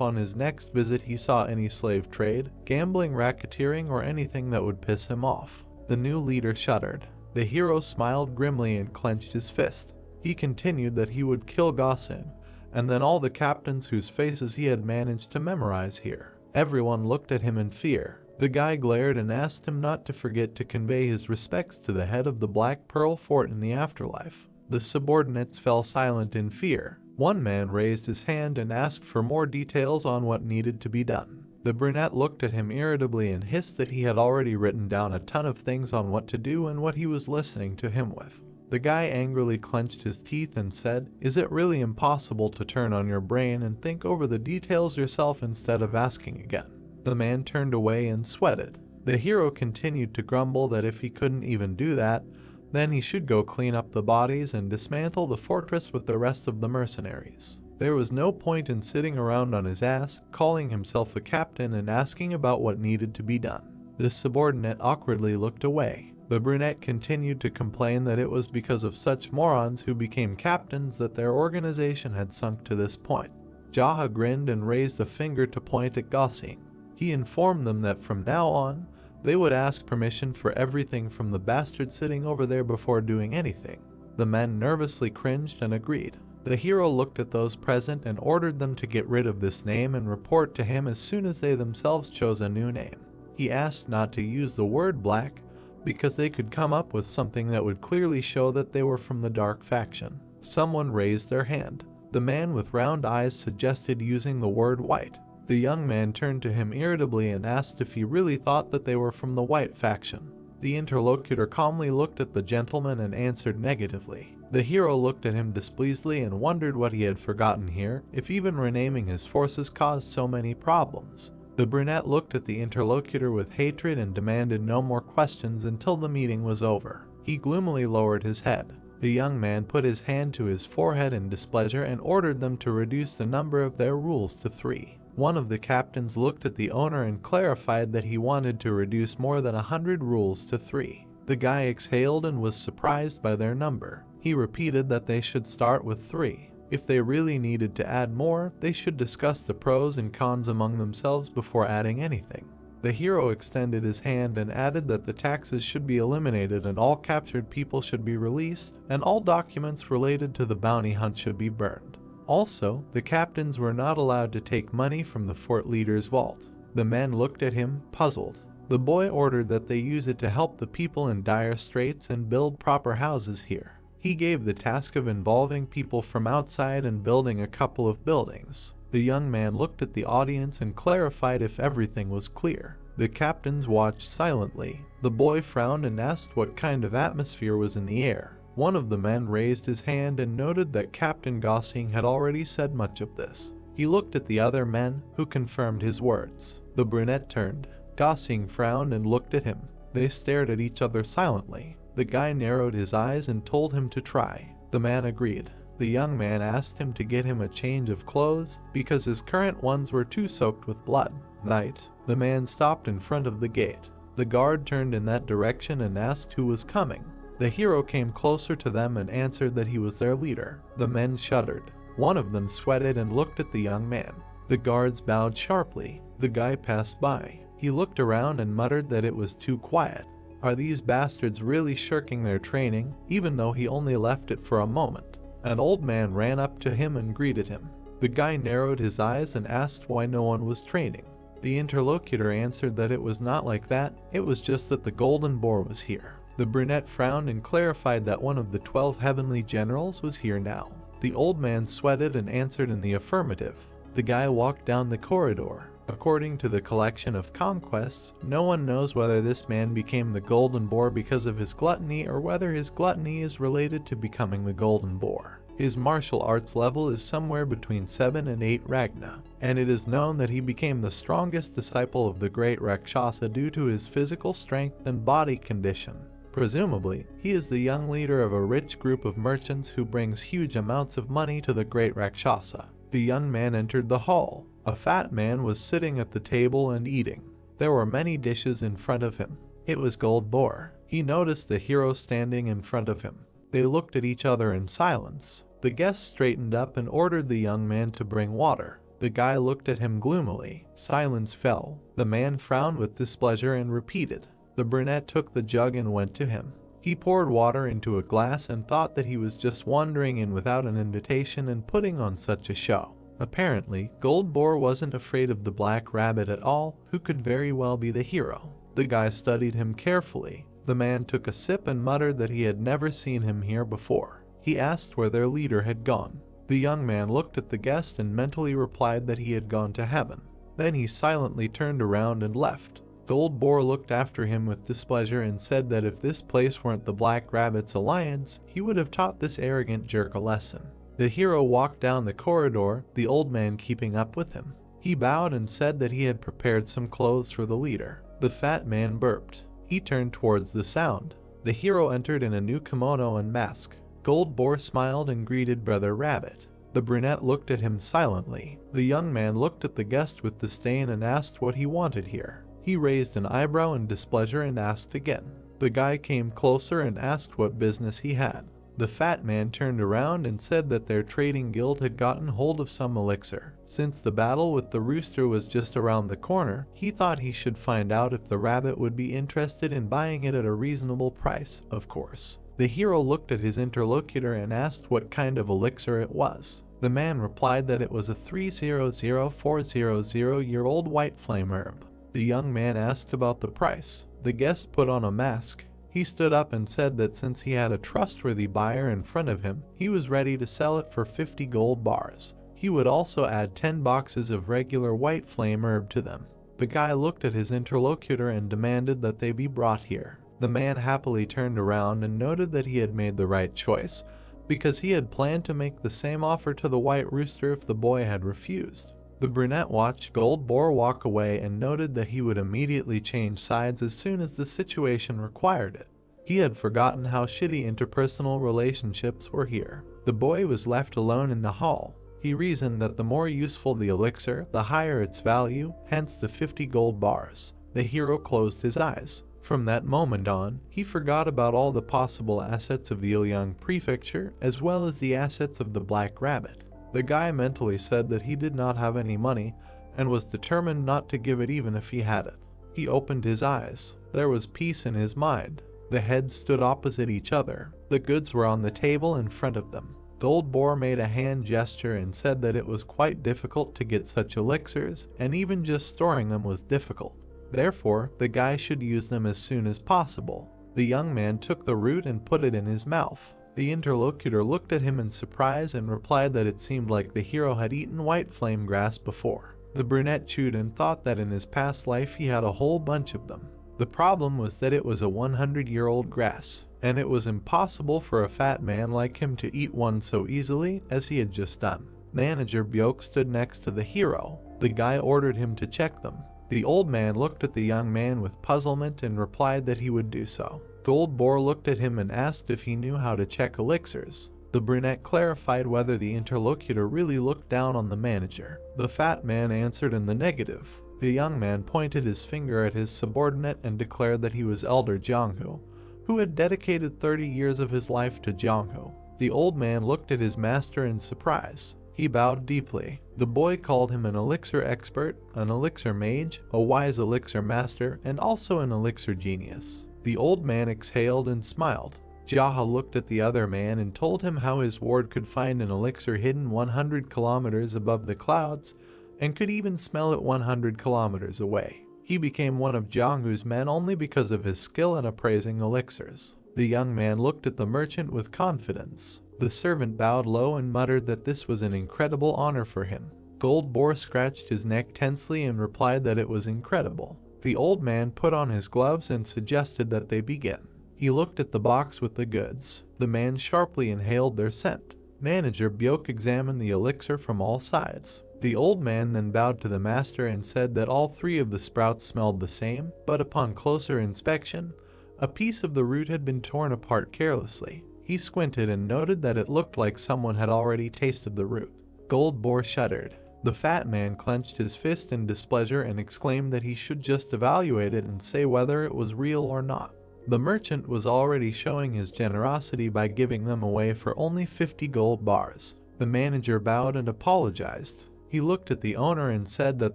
on his next visit he saw any slave trade, gambling, racketeering, or anything that would piss him off. The new leader shuddered. The hero smiled grimly and clenched his fist. He continued that he would kill Gosin, and then all the captains whose faces he had managed to memorize here. Everyone looked at him in fear. The guy glared and asked him not to forget to convey his respects to the head of the Black Pearl Fort in the afterlife. The subordinates fell silent in fear. One man raised his hand and asked for more details on what needed to be done. The brunette looked at him irritably and hissed that he had already written down a ton of things on what to do and what he was listening to him with. The guy angrily clenched his teeth and said, "Is it really impossible to turn on your brain and think over the details yourself instead of asking again?" The man turned away and sweated. The hero continued to grumble that if he couldn't even do that, then he should go clean up the bodies and dismantle the fortress with the rest of the mercenaries. There was no point in sitting around on his ass, calling himself a captain and asking about what needed to be done. The subordinate awkwardly looked away. The brunette continued to complain that it was because of such morons who became captains that their organization had sunk to this point. Jaha grinned and raised a finger to point at Gosing. He informed them that from now on, they would ask permission for everything from the bastard sitting over there before doing anything. The men nervously cringed and agreed. The hero looked at those present and ordered them to get rid of this name and report to him as soon as they themselves chose a new name. He asked not to use the word black because they could come up with something that would clearly show that they were from the dark faction. Someone raised their hand. The man with round eyes suggested using the word white. The young man turned to him irritably and asked if he really thought that they were from the white faction. The interlocutor calmly looked at the gentleman and answered negatively. The hero looked at him displeasedly and wondered what he had forgotten here, if even renaming his forces caused so many problems. The brunette looked at the interlocutor with hatred and demanded no more questions until the meeting was over. He gloomily lowered his head. The young man put his hand to his forehead in displeasure and ordered them to reduce the number of their rules to 3. One of the captains looked at the owner and clarified that he wanted to reduce more than 100 rules to 3. The guy exhaled and was surprised by their number. He repeated that they should start with 3. If they really needed to add more, they should discuss the pros and cons among themselves before adding anything. The hero extended his hand and added that the taxes should be eliminated and all captured people should be released, and all documents related to the bounty hunt should be burned. Also, the captains were not allowed to take money from the fort leader's vault. The men looked at him, puzzled. The boy ordered that they use it to help the people in dire straits and build proper houses here. He gave the task of involving people from outside and building a couple of buildings. The young man looked at the audience and clarified if everything was clear. The captains watched silently. The boy frowned and asked what kind of atmosphere was in the air. One of the men raised his hand and noted that Captain Gossing had already said much of this. He looked at the other men, who confirmed his words. The brunette turned. Gossing frowned and looked at him. They stared at each other silently. The guy narrowed his eyes and told him to try. The man agreed. The young man asked him to get him a change of clothes because his current ones were too soaked with blood. Night. The man stopped in front of the gate. The guard turned in that direction and asked who was coming. The hero came closer to them and answered that he was their leader. The men shuddered. One of them sweated and looked at the young man. The guards bowed sharply. The guy passed by. He looked around and muttered that it was too quiet. Are these bastards really shirking their training, even though he only left it for a moment? An old man ran up to him and greeted him. The guy narrowed his eyes and asked why no one was training. The interlocutor answered that it was not like that, it was just that the golden boar was here. The brunette frowned and clarified that one of the 12 heavenly generals was here now. The old man sweated and answered in the affirmative. The guy walked down the corridor. According to the collection of conquests, no one knows whether this man became the golden boar because of his gluttony or whether his gluttony is related to becoming the golden boar. His martial arts level is somewhere between 7 and 8 Ragna, and it is known that he became the strongest disciple of the great Rakshasa due to his physical strength and body condition. Presumably, he is the young leader of a rich group of merchants who brings huge amounts of money to the great Rakshasa. The young man entered the hall. A fat man was sitting at the table and eating. There were many dishes in front of him. It was Gold Boar. He noticed the hero standing in front of him. They looked at each other in silence. The guest straightened up and ordered the young man to bring water. The guy looked at him gloomily. Silence fell. The man frowned with displeasure and repeated. The brunette took the jug and went to him. He poured water into a glass and thought that he was just wandering in without an invitation and putting on such a show. Apparently, Gold Boar wasn't afraid of the black rabbit at all, who could very well be the hero. The guy studied him carefully. The man took a sip and muttered that he had never seen him here before. He asked where their leader had gone. The young man looked at the guest and mentally replied that he had gone to heaven. Then he silently turned around and left. Gold Boar looked after him with displeasure and said that if this place weren't the Black Rabbit's alliance, he would have taught this arrogant jerk a lesson. The hero walked down the corridor, the old man keeping up with him. He bowed and said that he had prepared some clothes for the leader. The fat man burped. He turned towards the sound. The hero entered in a new kimono and mask. Gold Boar smiled and greeted Brother Rabbit. The brunette looked at him silently. The young man looked at the guest with disdain and asked what he wanted here. He raised an eyebrow in displeasure and asked again. The guy came closer and asked what business he had. The fat man turned around and said that their trading guild had gotten hold of some elixir. Since the battle with the rooster was just around the corner, he thought he should find out if the rabbit would be interested in buying it at a reasonable price, of course. The hero looked at his interlocutor and asked what kind of elixir it was. The man replied that it was a 300400-year-old white flame herb. The young man asked about the price. The guest put on a mask. He stood up and said that since he had a trustworthy buyer in front of him, he was ready to sell it for 50 gold bars. He would also add 10 boxes of regular white flame herb to them. The guy looked at his interlocutor and demanded that they be brought here. The man happily turned around and noted that he had made the right choice, because he had planned to make the same offer to the white rooster if the boy had refused. The brunette watched Gold Boar walk away and noted that he would immediately change sides as soon as the situation required it. He had forgotten how shitty interpersonal relationships were here. The boy was left alone in the hall. He reasoned that the more useful the elixir, the higher its value, hence the 50 gold bars. The hero closed his eyes. From that moment on, he forgot about all the possible assets of the Ilyang prefecture as well as the assets of the Black Rabbit. The guy mentally said that he did not have any money and was determined not to give it even if he had it. He opened his eyes. There was peace in his mind. The heads stood opposite each other. The goods were on the table in front of them. Gold Boar made a hand gesture and said that it was quite difficult to get such elixirs, and even just storing them was difficult. Therefore, the guy should use them as soon as possible. The young man took the root and put it in his mouth. The interlocutor looked at him in surprise and replied that it seemed like the hero had eaten white flame grass before. The brunette chewed and thought that in his past life he had a whole bunch of them. The problem was that it was a 100-year-old grass, and it was impossible for a fat man like him to eat one so easily as he had just done. Manager Byok stood next to the hero. The guy ordered him to check them. The old man looked at the young man with puzzlement and replied that he would do so. Gold Boar looked at him and asked if he knew how to check elixirs. The brunette clarified whether the interlocutor really looked down on the manager. The fat man answered in the negative. The young man pointed his finger at his subordinate and declared that he was Elder Jongho, who had dedicated 30 years of his life to Jongho. The old man looked at his master in surprise. He bowed deeply. The boy called him an elixir expert, an elixir mage, a wise elixir master, and also an elixir genius. The old man exhaled and smiled. Jaha looked at the other man and told him how his ward could find an elixir hidden 100 kilometers above the clouds and could even smell it 100 kilometers away. He became one of Jonghu's men only because of his skill in appraising elixirs. The young man looked at the merchant with confidence. The servant bowed low and muttered that this was an incredible honor for him. Gold Boar scratched his neck tensely and replied that it was incredible. The old man put on his gloves and suggested that they begin. He looked at the box with the goods. The man sharply inhaled their scent. Manager Byok examined the elixir from all sides. The old man then bowed to the master and said that all three of the sprouts smelled the same, but upon closer inspection, a piece of the root had been torn apart carelessly. He squinted and noted that it looked like someone had already tasted the root. Gold Boar shuddered. The fat man clenched his fist in displeasure and exclaimed that he should just evaluate it and say whether it was real or not. The merchant was already showing his generosity by giving them away for only 50 gold bars. The manager bowed and apologized. He looked at the owner and said that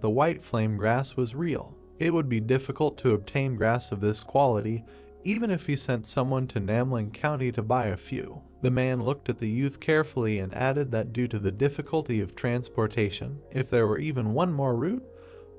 the white flame grass was real. It would be difficult to obtain grass of this quality, even if he sent someone to Namling County to buy a few. The man looked at the youth carefully and added that due to the difficulty of transportation, if there were even one more route,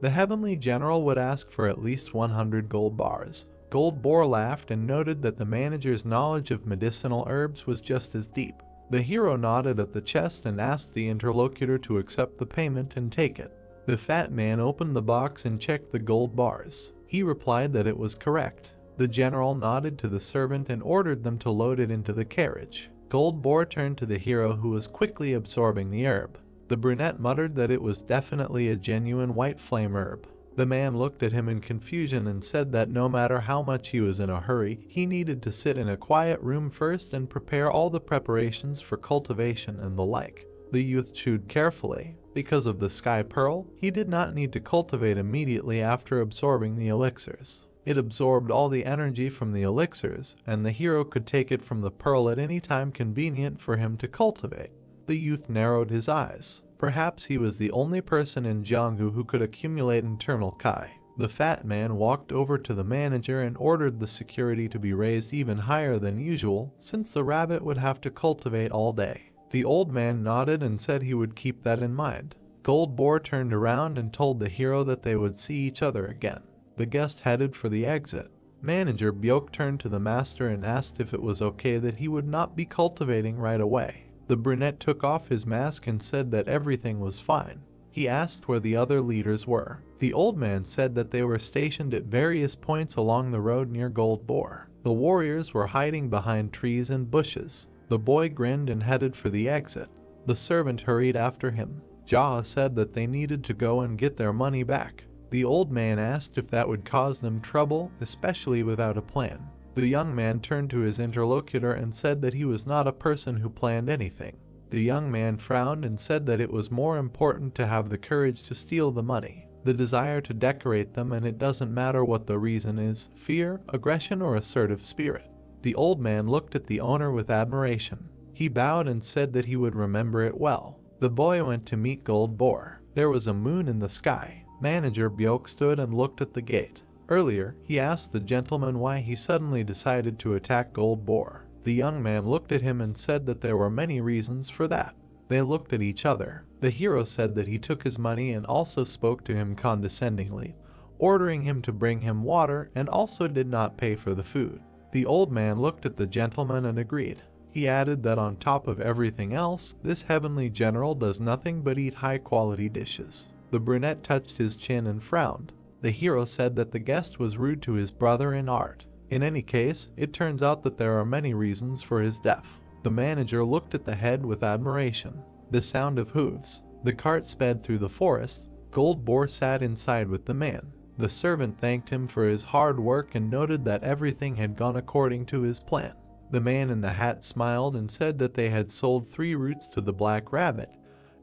the heavenly general would ask for at least 100 gold bars. Gold Boar laughed and noted that the manager's knowledge of medicinal herbs was just as deep. The hero nodded at the chest and asked the interlocutor to accept the payment and take it. The fat man opened the box and checked the gold bars. He replied that it was correct. The general nodded to the servant and ordered them to load it into the carriage. Gold Boar turned to the hero, who was quickly absorbing the herb. The brunette muttered that it was definitely a genuine white flame herb. The man looked at him in confusion and said that no matter how much he was in a hurry, he needed to sit in a quiet room first and prepare all the preparations for cultivation and the like. The youth chewed carefully. Because of the sky pearl, he did not need to cultivate immediately after absorbing the elixirs. It absorbed all the energy from the elixirs, and the hero could take it from the pearl at any time convenient for him to cultivate. The youth narrowed his eyes. Perhaps he was the only person in Jonghu who could accumulate internal Kai. The fat man walked over to the manager and ordered the security to be raised even higher than usual, since the rabbit would have to cultivate all day. The old man nodded and said he would keep that in mind. Gold Boar turned around and told the hero that they would see each other again. The guest headed for the exit. Manager Byok turned to the master and asked if it was okay that he would not be cultivating right away. The brunette took off his mask and said that everything was fine. He asked where the other leaders were. The old man said that they were stationed at various points along the road near Gold Boar. The warriors were hiding behind trees and bushes. The boy grinned and headed for the exit. The servant hurried after him. Jaha said that they needed to go and get their money back. The old man asked if that would cause them trouble, especially without a plan. The young man turned to his interlocutor and said that he was not a person who planned anything. The young man frowned and said that it was more important to have the courage to steal the money, the desire to decorate them, and it doesn't matter what the reason is, fear, aggression, or assertive spirit. The old man looked at the owner with admiration. He bowed and said that he would remember it well. The boy went to meet Gold Boar. There was a moon in the sky. Manager Byok stood and looked at the gate. Earlier, he asked the gentleman why he suddenly decided to attack Gold Boar. The young man looked at him and said that there were many reasons for that. They looked at each other. The hero said that he took his money and also spoke to him condescendingly, ordering him to bring him water and also did not pay for the food. The old man looked at the gentleman and agreed. He added that on top of everything else, this heavenly general does nothing but eat high-quality dishes. The brunette touched his chin and frowned. The hero said that the guest was rude to his brother in art. In any case, it turns out that there are many reasons for his death. The manager looked at the head with admiration. The sound of hooves. The cart sped through the forest. Gold Boar sat inside with the man. The servant thanked him for his hard work and noted that everything had gone according to his plan. The man in the hat smiled and said that they had sold 3 roots to the black rabbit,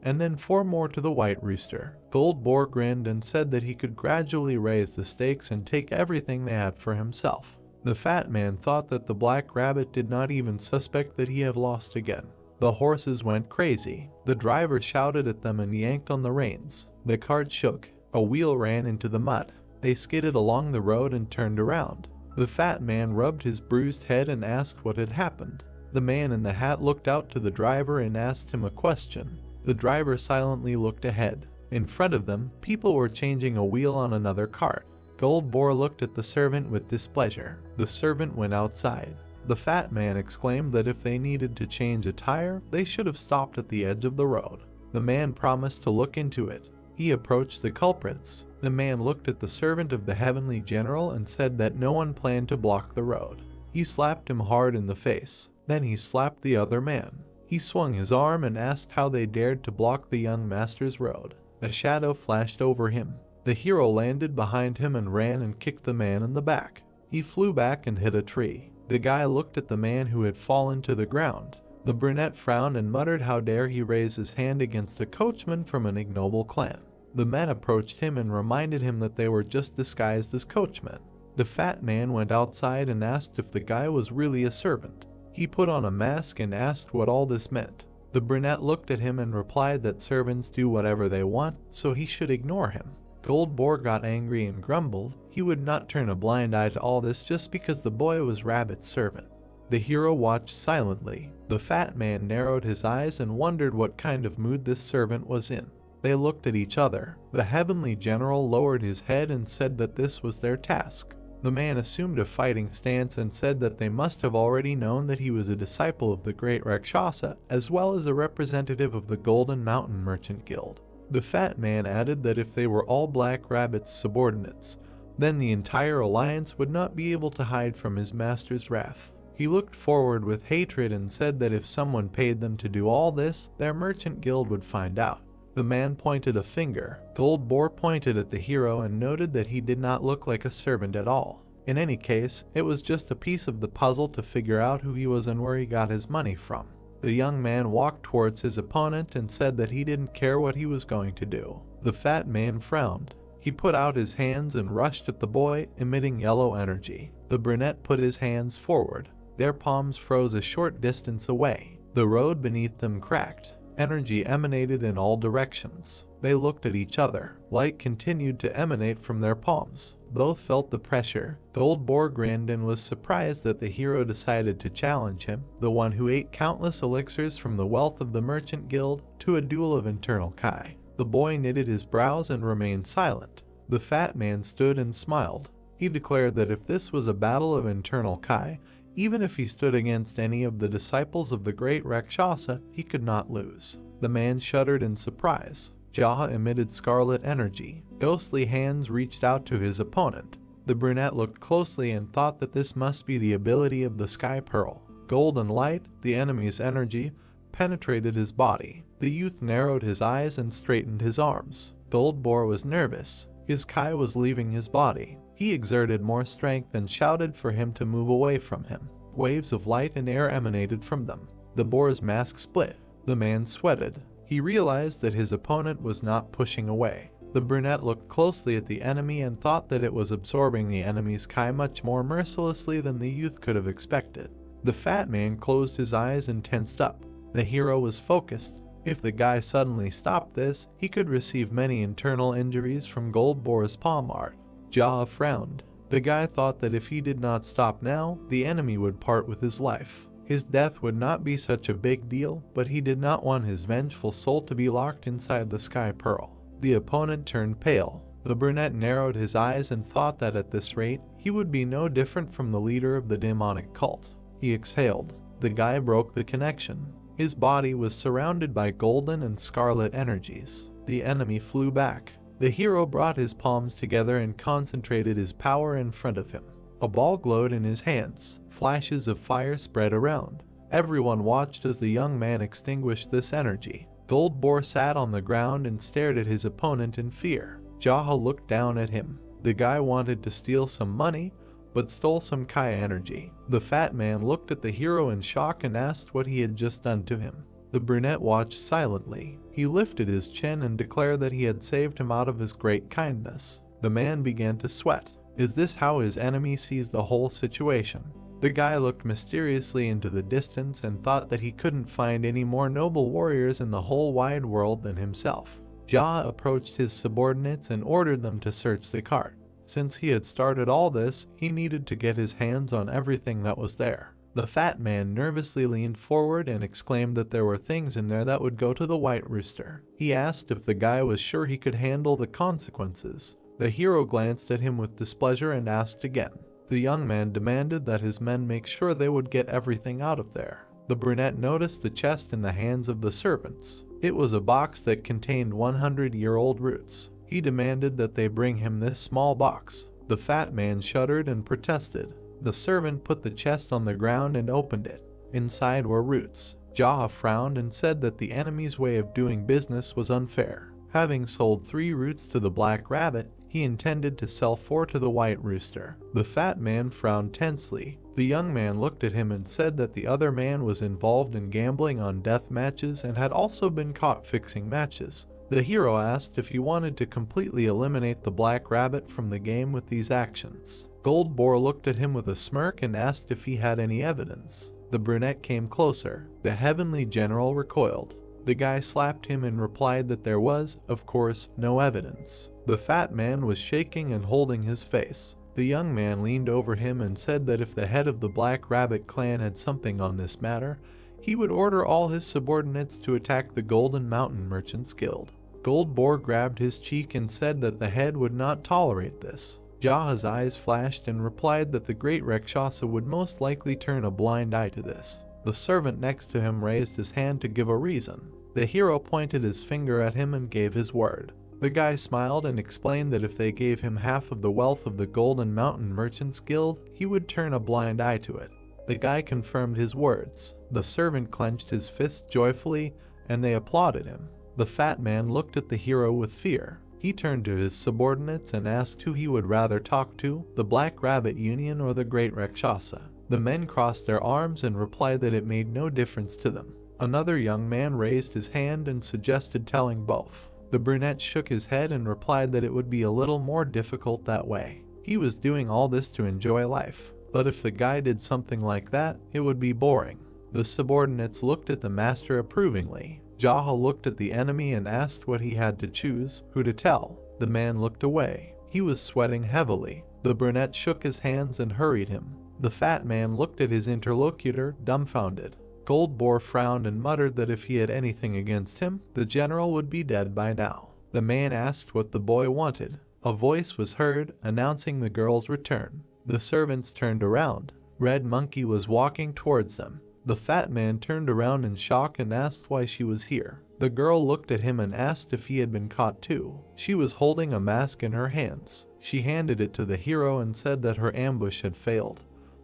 and then 4 more to the white rooster. Gold Boar grinned and said that he could gradually raise the stakes and take everything they had for himself. The fat man thought that the black rabbit did not even suspect that he had lost again. The horses went crazy. The driver shouted at them and yanked on the reins. The cart shook. A wheel ran into the mud. They skidded along the road and turned around. The fat man rubbed his bruised head and asked what had happened. The man in the hat looked out to the driver and asked him a question. The driver silently looked ahead. In front of them, people were changing a wheel on another cart. Gold Boar looked at the servant with displeasure. The servant went outside. The fat man exclaimed that if they needed to change a tire, they should have stopped at the edge of the road. The man promised to look into it. He approached the culprits. The man looked at the servant of the heavenly general and said that no one planned to block the road. He slapped him hard in the face. Then he slapped the other man. He swung his arm and asked how they dared to block the young master's road. A shadow flashed over him. The hero landed behind him and ran and kicked the man in the back. He flew back and hit a tree. The guy looked at the man who had fallen to the ground. The brunette frowned and muttered, how dare he raise his hand against a coachman from an ignoble clan. The men approached him and reminded him that they were just disguised as coachmen. The fat man went outside and asked if the guy was really a servant. He put on a mask and asked what all this meant. The brunette looked at him and replied that servants do whatever they want, so he should ignore him. Gold Boar got angry and grumbled he would not turn a blind eye to all this just because the boy was Rabbit's servant. The hero watched silently. The fat man narrowed his eyes and wondered what kind of mood this servant was in. They looked at each other. The heavenly general lowered his head and said that this was their task. The man assumed a fighting stance and said that they must have already known that he was a disciple of the great Rakshasa, as well as a representative of the Golden Mountain Merchant Guild. The fat man added that if they were all Black Rabbit's subordinates, then the entire alliance would not be able to hide from his master's wrath. He looked forward with hatred and said that if someone paid them to do all this, their merchant guild would find out. The man pointed a finger. Gold Boar pointed at the hero and noted that he did not look like a servant at all. In any case, it was just a piece of the puzzle to figure out who he was and where he got his money from. The young man walked towards his opponent and said that he didn't care what he was going to do. The fat man frowned. He put out his hands and rushed at the boy, emitting yellow energy. The brunette put his hands forward. Their palms froze a short distance away. The road beneath them cracked. Energy emanated in all directions. They looked at each other. Light continued to emanate from their palms. Both felt the pressure. Gold Boar grinned and was surprised that the hero decided to challenge him, the one who ate countless elixirs from the wealth of the Merchant Guild, to a duel of internal Kai. The boy knitted his brows and remained silent. The fat man stood and smiled. He declared that if this was a battle of internal Kai, even if he stood against any of the disciples of the great Rakshasa, he could not lose. The man shuddered in surprise. Jaha emitted scarlet energy. Ghostly hands reached out to his opponent. The brunette looked closely and thought that this must be the ability of the Sky Pearl. Golden light, the enemy's energy, penetrated his body. The youth narrowed his eyes and straightened his arms. Gold Boar was nervous. His Kai was leaving his body. He exerted more strength and shouted for him to move away from him. Waves of light and air emanated from them. The boar's mask split. The man sweated. He realized that his opponent was not pushing away. The brunette looked closely at the enemy and thought that it was absorbing the enemy's Kai much more mercilessly than the youth could have expected. The fat man closed his eyes and tensed up. The hero was focused. If the guy suddenly stopped this, he could receive many internal injuries from Gold Boar's palm art. Jaha frowned. The guy thought that if he did not stop now, the enemy would part with his life. His death would not be such a big deal, but he did not want his vengeful soul to be locked inside the Sky Pearl. The opponent turned pale. The brunette narrowed his eyes and thought that at this rate, he would be no different from the leader of the demonic cult. He exhaled. The guy broke the connection. His body was surrounded by golden and scarlet energies. The enemy flew back. The hero brought his palms together and concentrated his power in front of him. A ball glowed in his hands. Flashes of fire spread around. Everyone watched as the young man extinguished this energy. Gold Boar sat on the ground and stared at his opponent in fear. Jaha looked down at him. The guy wanted to steal some money, but stole some Kai energy. The fat man looked at the hero in shock and asked what he had just done to him. The brunette watched silently. He lifted his chin and declared that he had saved him out of his great kindness. The man began to sweat. Is this how his enemy sees the whole situation? The guy looked mysteriously into the distance and thought that he couldn't find any more noble warriors in the whole wide world than himself. Jaha approached his subordinates and ordered them to search the cart. Since he had started all this, he needed to get his hands on everything that was there. The fat man nervously leaned forward and exclaimed that there were things in there that would go to the white rooster. He asked if the guy was sure he could handle the consequences. The hero glanced at him with displeasure and asked again. The young man demanded that his men make sure they would get everything out of there. The brunette noticed the chest in the hands of the servants. It was a box that contained 100-year-old roots. He demanded that they bring him this small box. The fat man shuddered and protested. The servant put the chest on the ground and opened it. Inside were roots. Jaha frowned and said that the enemy's way of doing business was unfair. Having sold 3 roots to the black rabbit, he intended to sell 4 to the white rooster. The fat man frowned tensely. The young man looked at him and said that the other man was involved in gambling on death matches and had also been caught fixing matches. The hero asked if he wanted to completely eliminate the black rabbit from the game with these actions. Gold Boar looked at him with a smirk and asked if he had any evidence. The brunette came closer. The heavenly general recoiled. The guy slapped him and replied that there was, of course, no evidence. The fat man was shaking and holding his face. The young man leaned over him and said that if the head of the Black Rabbit clan had something on this matter, he would order all his subordinates to attack the Golden Mountain Merchants Guild. Gold Boar grabbed his cheek and said that the head would not tolerate this. Jaha's eyes flashed and replied that the great Rakshasa would most likely turn a blind eye to this. The servant next to him raised his hand to give a reason. The hero pointed his finger at him and gave his word. The guy smiled and explained that if they gave him half of the wealth of the Golden Mountain Merchants Guild, he would turn a blind eye to it. The guy confirmed his words. The servant clenched his fists joyfully, and they applauded him. The fat man looked at the hero with fear. He turned to his subordinates and asked who he would rather talk to, the Black Rabbit Union or the Great Rakshasa. The men crossed their arms and replied that it made no difference to them. Another young man raised his hand and suggested telling both. The brunette shook his head and replied that it would be a little more difficult that way. He was doing all this to enjoy life, but if the guy did something like that, it would be boring. The subordinates looked at the master approvingly. Jaha looked at the enemy and asked what he had to choose, who to tell. The man looked away. He was sweating heavily. The brunette shook his hands and hurried him. The fat man looked at his interlocutor, dumbfounded. Gold Boar frowned and muttered that if he had anything against him, the general would be dead by now. The man asked what the boy wanted. A voice was heard, announcing the girl's return. The servants turned around. Red Monkey was walking towards them. The fat man turned around in shock and asked why she was here. The girl looked at him and asked if he had been caught too. She was holding a mask in her hands. She handed it to the hero and said that her ambush had failed.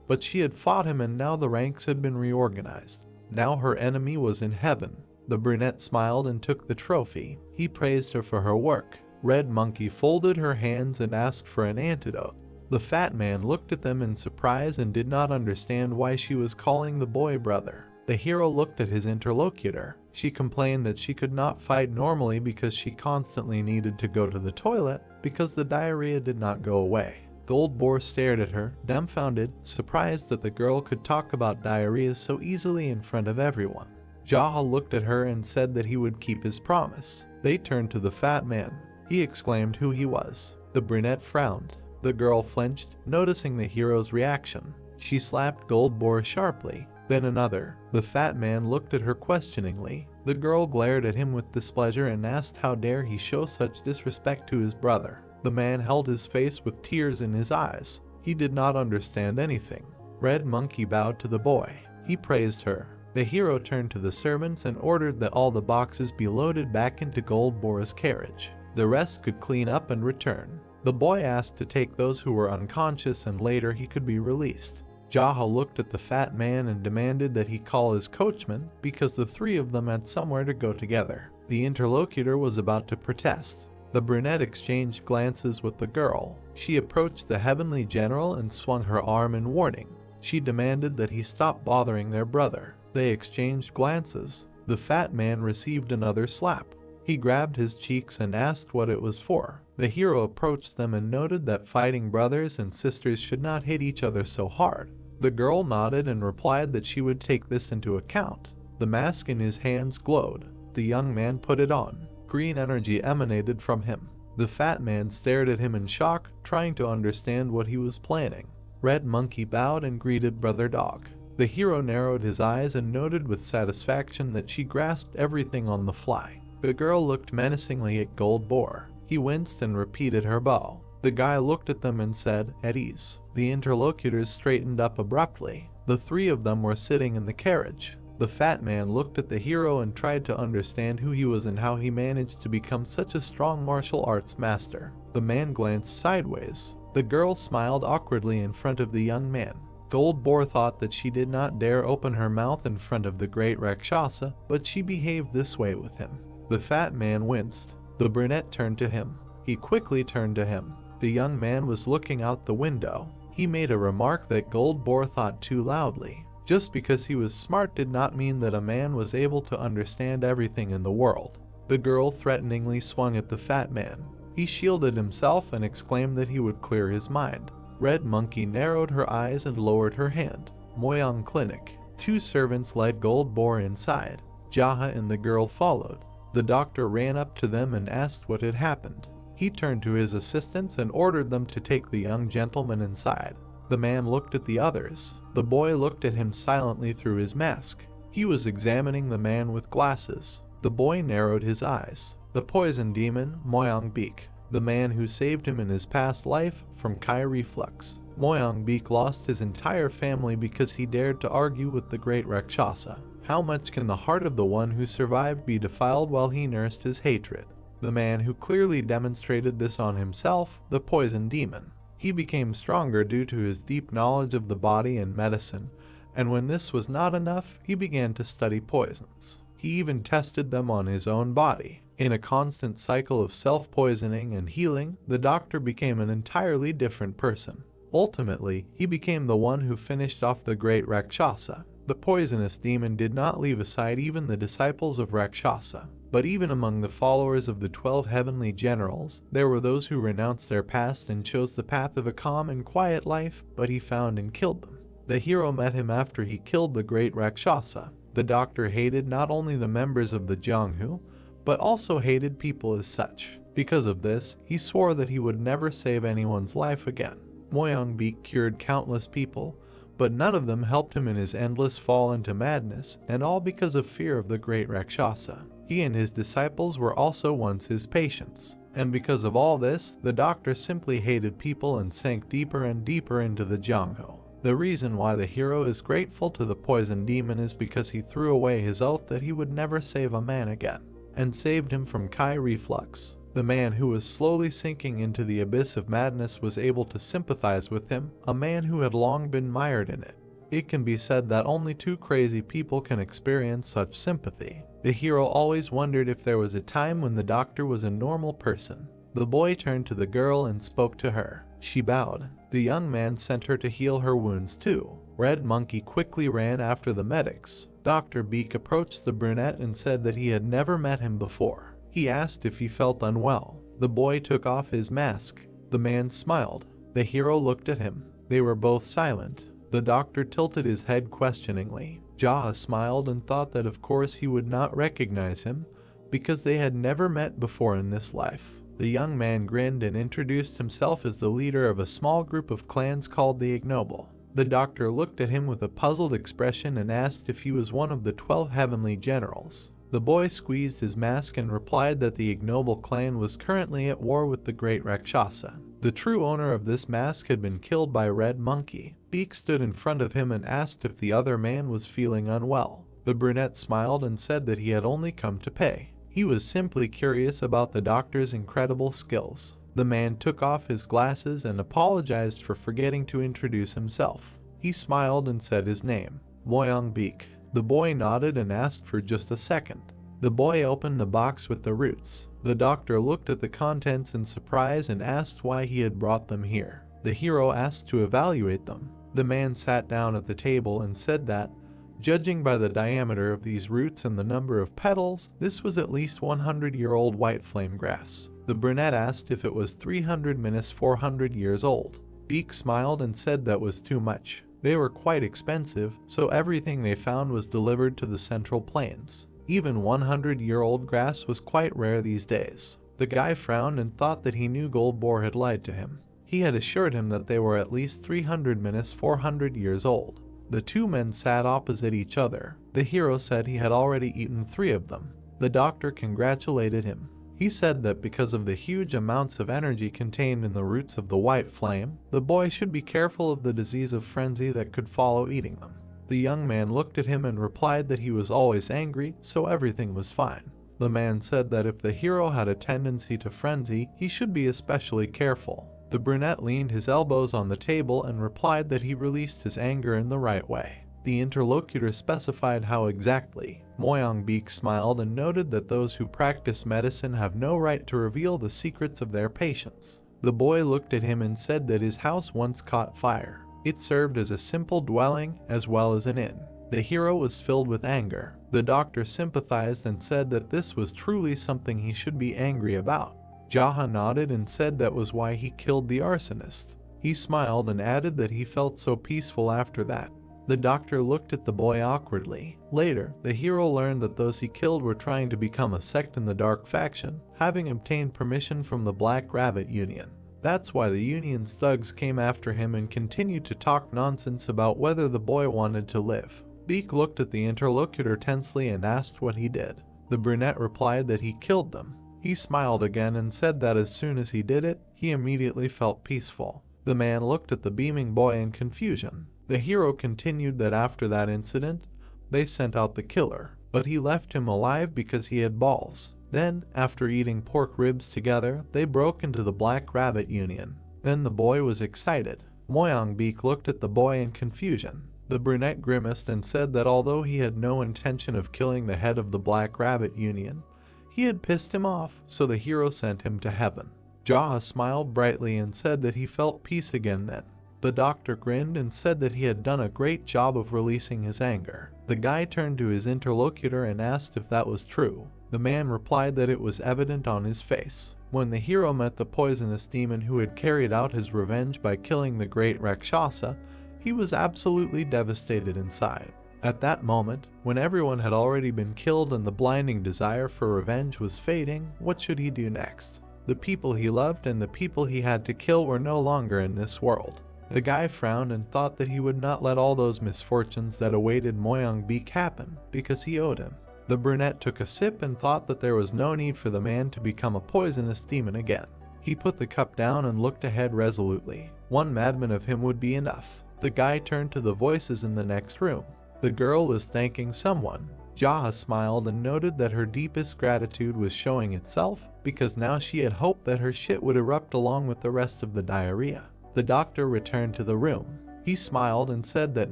But she had fought him and now the ranks had been reorganized. Now her enemy was in heaven. The brunette smiled and took the trophy. He praised her for her work. Red Monkey folded her hands and asked for an antidote. The fat man looked at them in surprise and did not understand why she was calling the boy brother. The hero looked at his interlocutor. She complained that she could not fight normally because she constantly needed to go to the toilet because the diarrhea did not go away. Gold Boar stared at her, dumbfounded, surprised that the girl could talk about diarrhea so easily in front of everyone. Jaha looked at her and said that he would keep his promise. They turned to the fat man. He exclaimed who he was. The brunette frowned. The girl flinched, noticing the hero's reaction. She slapped Gold Boar sharply, then another. The fat man looked at her questioningly. The girl glared at him with displeasure and asked how dare he show such disrespect to his brother. The man held his face with tears in his eyes. He did not understand anything. Red Monkey bowed to the boy. He praised her. The hero turned to the servants and ordered that all the boxes be loaded back into Gold Boar's carriage. The rest could clean up and return. The boy asked to take those who were unconscious and later he could be released. Yahello looked at the fat man and demanded that he call his coachman because the three of them had somewhere to go together. The interlocutor was about to protest. The brunette exchanged glances with the girl. She approached the heavenly general and swung her arm in warning. She demanded that he stop bothering their brother. They exchanged glances. The fat man received another slap. He grabbed his cheeks and asked what it was for. The hero approached them and noted that fighting brothers and sisters should not hit each other so hard. The girl nodded and replied that she would take this into account. The mask in his hands glowed. The young man put it on. Green energy emanated from him. The fat man stared at him in shock, trying to understand what he was planning. Red Monkey bowed and greeted Brother Dog. The hero narrowed his eyes and noted with satisfaction that she grasped everything on the fly. The girl looked menacingly at Gold Boar. He winced and repeated her bow. The guy looked at them and said, "At ease." The interlocutors straightened up abruptly. The three of them were sitting in the carriage. The fat man looked at the hero and tried to understand who he was and how he managed to become such a strong martial arts master. The man glanced sideways. The girl smiled awkwardly in front of the young man. Gold Boar thought that she did not dare open her mouth in front of the great Rakshasa, but she behaved this way with him. The fat man winced. The brunette turned to him. He quickly turned to him. The young man was looking out the window. He made a remark that Gold Boar thought too loudly. Just because he was smart did not mean that a man was able to understand everything in the world. The girl threateningly swung at the fat man. He shielded himself and exclaimed that he would clear his mind. Red Monkey narrowed her eyes and lowered her hand. Moyang Clinic. Two servants led Gold Boar inside. Jaha and the girl followed. The doctor ran up to them and asked what had happened. He turned to his assistants and ordered them to take the young gentleman inside. The man looked at the others. The boy looked at him silently through his mask. He was examining the man with glasses. The boy narrowed his eyes. The poison demon, Moyang Beek. The man who saved him in his past life from Kai Reflux. Moyang Beek lost his entire family because he dared to argue with the great Rakshasa. How much can the heart of the one who survived be defiled while he nursed his hatred? The man who clearly demonstrated this on himself, the poison demon. He became stronger due to his deep knowledge of the body and medicine, and when this was not enough, he began to study poisons. He even tested them on his own body. In a constant cycle of self-poisoning and healing, the doctor became an entirely different person. Ultimately, he became the one who finished off the great Rakshasa. The poisonous demon did not leave aside even the disciples of Rakshasa. But even among the followers of the 12 heavenly generals, there were those who renounced their past and chose the path of a calm and quiet life, but he found and killed them. The hero met him after he killed the great Rakshasa. The doctor hated not only the members of the Janghu, but also hated people as such. Because of this, he swore that he would never save anyone's life again. Moyang Beek cured countless people, but none of them helped him in his endless fall into madness, and all because of fear of the great Rakshasa. He and his disciples were also once his patients. And because of all this, the doctor simply hated people and sank deeper and deeper into the Janghu. The reason why the hero is grateful to the poison demon is because he threw away his oath that he would never save a man again, and saved him from Kai Reflux. The man who was slowly sinking into the abyss of madness was able to sympathize with him, a man who had long been mired in it. It can be said that only two crazy people can experience such sympathy. The hero always wondered if there was a time when the doctor was a normal person. The boy turned to the girl and spoke to her. She bowed. The young man sent her to heal her wounds too. Red Monkey quickly ran after the medics. Dr. Beek approached the brunette and said that he had never met him before. He asked if he felt unwell. The boy took off his mask. The man smiled. The hero looked at him. They were both silent. The doctor tilted his head questioningly. Jaha smiled and thought that of course he would not recognize him, because they had never met before in this life. The young man grinned and introduced himself as the leader of a small group of clans called the Ignoble. The doctor looked at him with a puzzled expression and asked if he was one of the 12 heavenly generals. The boy squeezed his mask and replied that the ignoble clan was currently at war with the great Rakshasa. The true owner of this mask had been killed by Red Monkey. Beak stood in front of him and asked if the other man was feeling unwell. The brunette smiled and said that he had only come to pay. He was simply curious about the doctor's incredible skills. The man took off his glasses and apologized for forgetting to introduce himself. He smiled and said his name, Moyang Beak. The boy nodded and asked for just a second. The boy opened the box with the roots. The doctor looked at the contents in surprise and asked why he had brought them here. The hero asked to evaluate them. The man sat down at the table and said that, judging by the diameter of these roots and the number of petals, this was at least 100-year-old white flame grass. The brunette asked if it was 300-400 years old. Beak smiled and said that was too much. They were quite expensive, so everything they found was delivered to the Central Plains. Even 100-year-old grass was quite rare these days. The guy frowned and thought that he knew Goldboar had lied to him. He had assured him that they were at least 300-400 years old. The two men sat opposite each other. The hero said he had already eaten 3 of them. The doctor congratulated him. He said that because of the huge amounts of energy contained in the roots of the white flame, the boy should be careful of the disease of frenzy that could follow eating them. The young man looked at him and replied that he was always angry, so everything was fine. The man said that if the hero had a tendency to frenzy, he should be especially careful. The brunette leaned his elbows on the table and replied that he released his anger in the right way. The interlocutor specified how exactly. Moyang Beak smiled and noted that those who practice medicine have no right to reveal the secrets of their patients. The boy looked at him and said that his house once caught fire. It served as a simple dwelling as well as an inn. The hero was filled with anger. The doctor sympathized and said that this was truly something he should be angry about. Jaha nodded and said that was why he killed the arsonist. He smiled and added that he felt so peaceful after that. The doctor looked at the boy awkwardly. Later, the hero learned that those he killed were trying to become a sect in the Dark Faction, having obtained permission from the Black Rabbit Union. That's why the Union's thugs came after him and continued to talk nonsense about whether the boy wanted to live. Beak looked at the interlocutor tensely and asked what he did. The brunette replied that he killed them. He smiled again and said that as soon as he did it, he immediately felt peaceful. The man looked at the beaming boy in confusion. The hero continued that after that incident, they sent out the killer, but he left him alive because he had balls. Then, after eating pork ribs together, they broke into the Black Rabbit Union. Then the boy was excited. Moyang Beak looked at the boy in confusion. The brunette grimaced and said that although he had no intention of killing the head of the Black Rabbit Union, he had pissed him off, so the hero sent him to heaven. Jaha smiled brightly and said that he felt peace again then. The doctor grinned and said that he had done a great job of releasing his anger. The guy turned to his interlocutor and asked if that was true. The man replied that it was evident on his face. When the hero met the poisonous demon who had carried out his revenge by killing the great Rakshasa, he was absolutely devastated inside. At that moment, when everyone had already been killed and the blinding desire for revenge was fading, what should he do next? The people he loved and the people he had to kill were no longer in this world. The guy frowned and thought that he would not let all those misfortunes that awaited Moyang Beak happen, because he owed him. The brunette took a sip and thought that there was no need for the man to become a poisonous demon again. He put the cup down and looked ahead resolutely. One madman of him would be enough. The guy turned to the voices in the next room. The girl was thanking someone. Jaha smiled and noted that her deepest gratitude was showing itself, because now she had hoped that her shit would erupt along with the rest of the diarrhea. The doctor returned to the room. He smiled and said that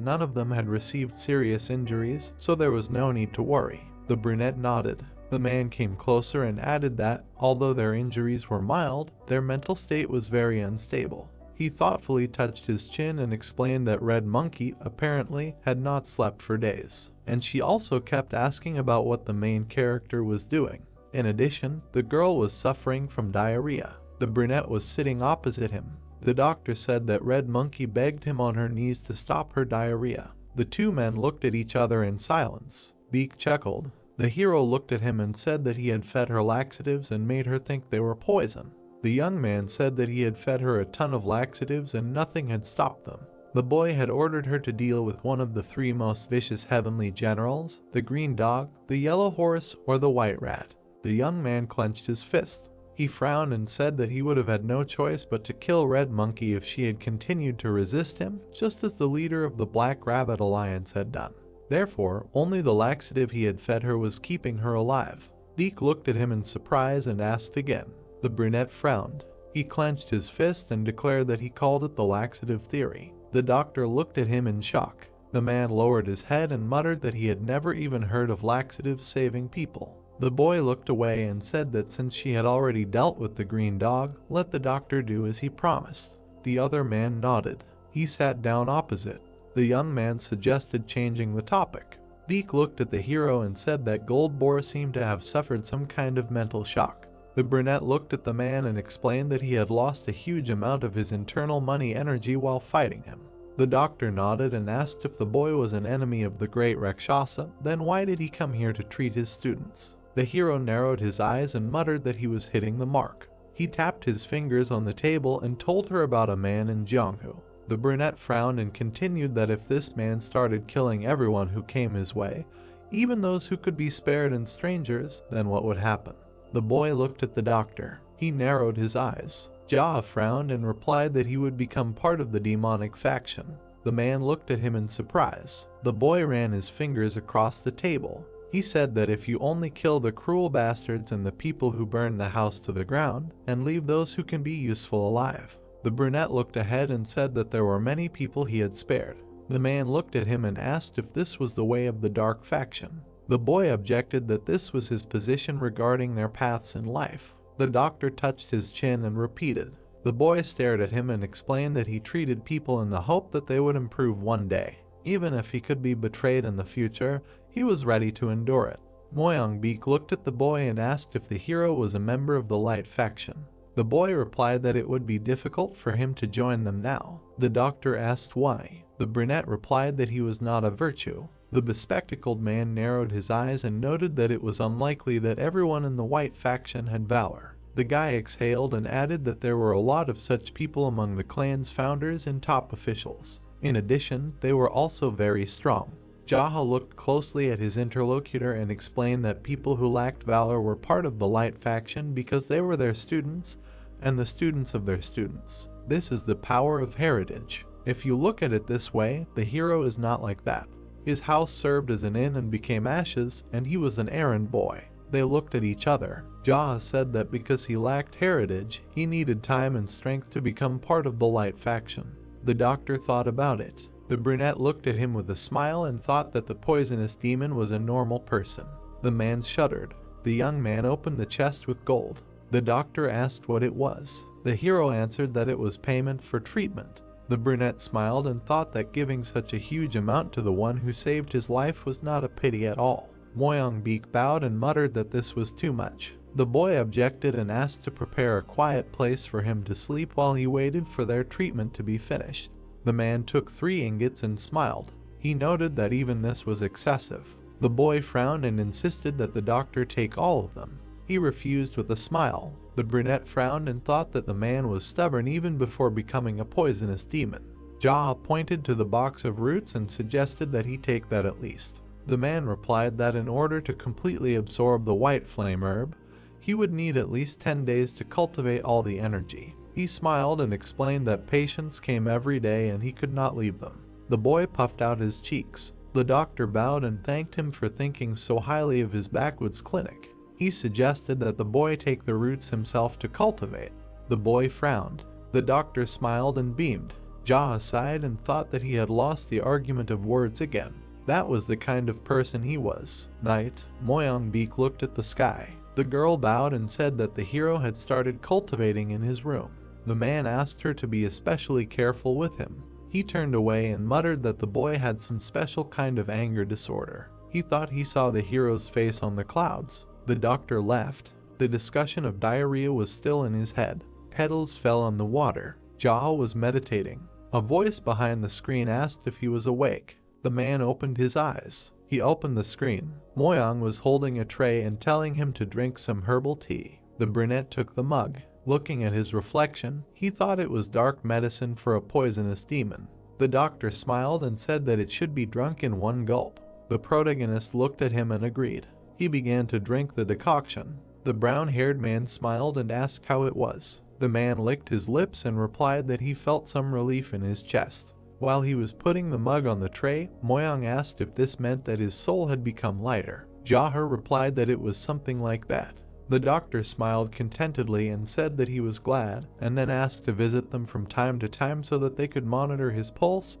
none of them had received serious injuries, so there was no need to worry. The brunette nodded. The man came closer and added that, although their injuries were mild, their mental state was very unstable. He thoughtfully touched his chin and explained that Red Monkey, apparently, had not slept for days. And she also kept asking about what the main character was doing. In addition, the girl was suffering from diarrhea. The brunette was sitting opposite him. The doctor said that Red Monkey begged him on her knees to stop her diarrhea. The two men looked at each other in silence. Beak chuckled. The hero looked at him and said that he had fed her laxatives and made her think they were poison. The young man said that he had fed her a ton of laxatives and nothing had stopped them. The boy had ordered her to deal with one of the three most vicious heavenly generals, the green dog, the yellow horse, or the white rat. The young man clenched his fist. He frowned and said that he would have had no choice but to kill Red Monkey if she had continued to resist him, just as the leader of the Black Rabbit Alliance had done. Therefore, only the laxative he had fed her was keeping her alive. Deke looked at him in surprise and asked again. The brunette frowned. He clenched his fist and declared that he called it the laxative theory. The doctor looked at him in shock. The man lowered his head and muttered that he had never even heard of laxatives saving people. The boy looked away and said that since she had already dealt with the green dog, let the doctor do as he promised. The other man nodded. He sat down opposite. The young man suggested changing the topic. Deke looked at the hero and said that Goldboar seemed to have suffered some kind of mental shock. The brunette looked at the man and explained that he had lost a huge amount of his internal money energy while fighting him. The doctor nodded and asked if the boy was an enemy of the great Rakshasa, then why did he come here to treat his students? The hero narrowed his eyes and muttered that he was hitting the mark. He tapped his fingers on the table and told her about a man in Jianghu. The brunette frowned and continued that if this man started killing everyone who came his way, even those who could be spared and strangers, then what would happen? The boy looked at the doctor. He narrowed his eyes. Jia frowned and replied that he would become part of the demonic faction. The man looked at him in surprise. The boy ran his fingers across the table. He said that if you only kill the cruel bastards and the people who burn the house to the ground, and leave those who can be useful alive. The brunette looked ahead and said that there were many people he had spared. The man looked at him and asked if this was the way of the dark faction. The boy objected that this was his position regarding their paths in life. The doctor touched his chin and repeated. The boy stared at him and explained that he treated people in the hope that they would improve one day. Even if he could be betrayed in the future, he was ready to endure it. Moyangbeek looked at the boy and asked if the hero was a member of the Light faction. The boy replied that it would be difficult for him to join them now. The doctor asked why. The brunette replied that he was not a virtue. The bespectacled man narrowed his eyes and noted that it was unlikely that everyone in the White faction had valor. The guy exhaled and added that there were a lot of such people among the clan's founders and top officials. In addition, they were also very strong. Jaha looked closely at his interlocutor and explained that people who lacked valor were part of the Light faction because they were their students and the students of their students. This is the power of heritage. If you look at it this way, the hero is not like that. His house served as an inn and became ashes, and he was an errand boy. They looked at each other. Jaha said that because he lacked heritage, he needed time and strength to become part of the Light faction. The doctor thought about it. The brunette looked at him with a smile and thought that the poisonous demon was a normal person. The man shuddered. The young man opened the chest with gold. The doctor asked what it was. The hero answered that it was payment for treatment. The brunette smiled and thought that giving such a huge amount to the one who saved his life was not a pity at all. Moyangbeek bowed and muttered that this was too much. The boy objected and asked to prepare a quiet place for him to sleep while he waited for their treatment to be finished. The man took 3 ingots and smiled. He noted that even this was excessive. The boy frowned and insisted that the doctor take all of them. He refused with a smile. The brunette frowned and thought that the man was stubborn even before becoming a poisonous demon. Jaha pointed to the box of roots and suggested that he take that at least. The man replied that in order to completely absorb the white flame herb, he would need at least 10 days to cultivate all the energy. He smiled and explained that patients came every day and he could not leave them. The boy puffed out his cheeks. The doctor bowed and thanked him for thinking so highly of his backwoods clinic. He suggested that the boy take the roots himself to cultivate. The boy frowned. The doctor smiled and beamed. Jaha sighed and thought that he had lost the argument of words again. That was the kind of person he was. Night, Moyangbeek looked at the sky. The girl bowed and said that the hero had started cultivating in his room. The man asked her to be especially careful with him. He turned away and muttered that the boy had some special kind of anger disorder. He thought he saw the hero's face on the clouds. The doctor left. The discussion of diarrhea was still in his head. Petals fell on the water. Jaha was meditating. A voice behind the screen asked if he was awake. The man opened his eyes. He opened the screen. Moyang was holding a tray and telling him to drink some herbal tea. The brunette took the mug. Looking at his reflection, he thought it was dark medicine for a poisonous demon. The doctor smiled and said that it should be drunk in one gulp. The protagonist looked at him and agreed. He began to drink the decoction. The brown-haired man smiled and asked how it was. The man licked his lips and replied that he felt some relief in his chest. While he was putting the mug on the tray, Moyang asked if this meant that his soul had become lighter. Jahe replied that it was something like that. The doctor smiled contentedly and said that he was glad, and then asked to visit them from time to time so that they could monitor his pulse,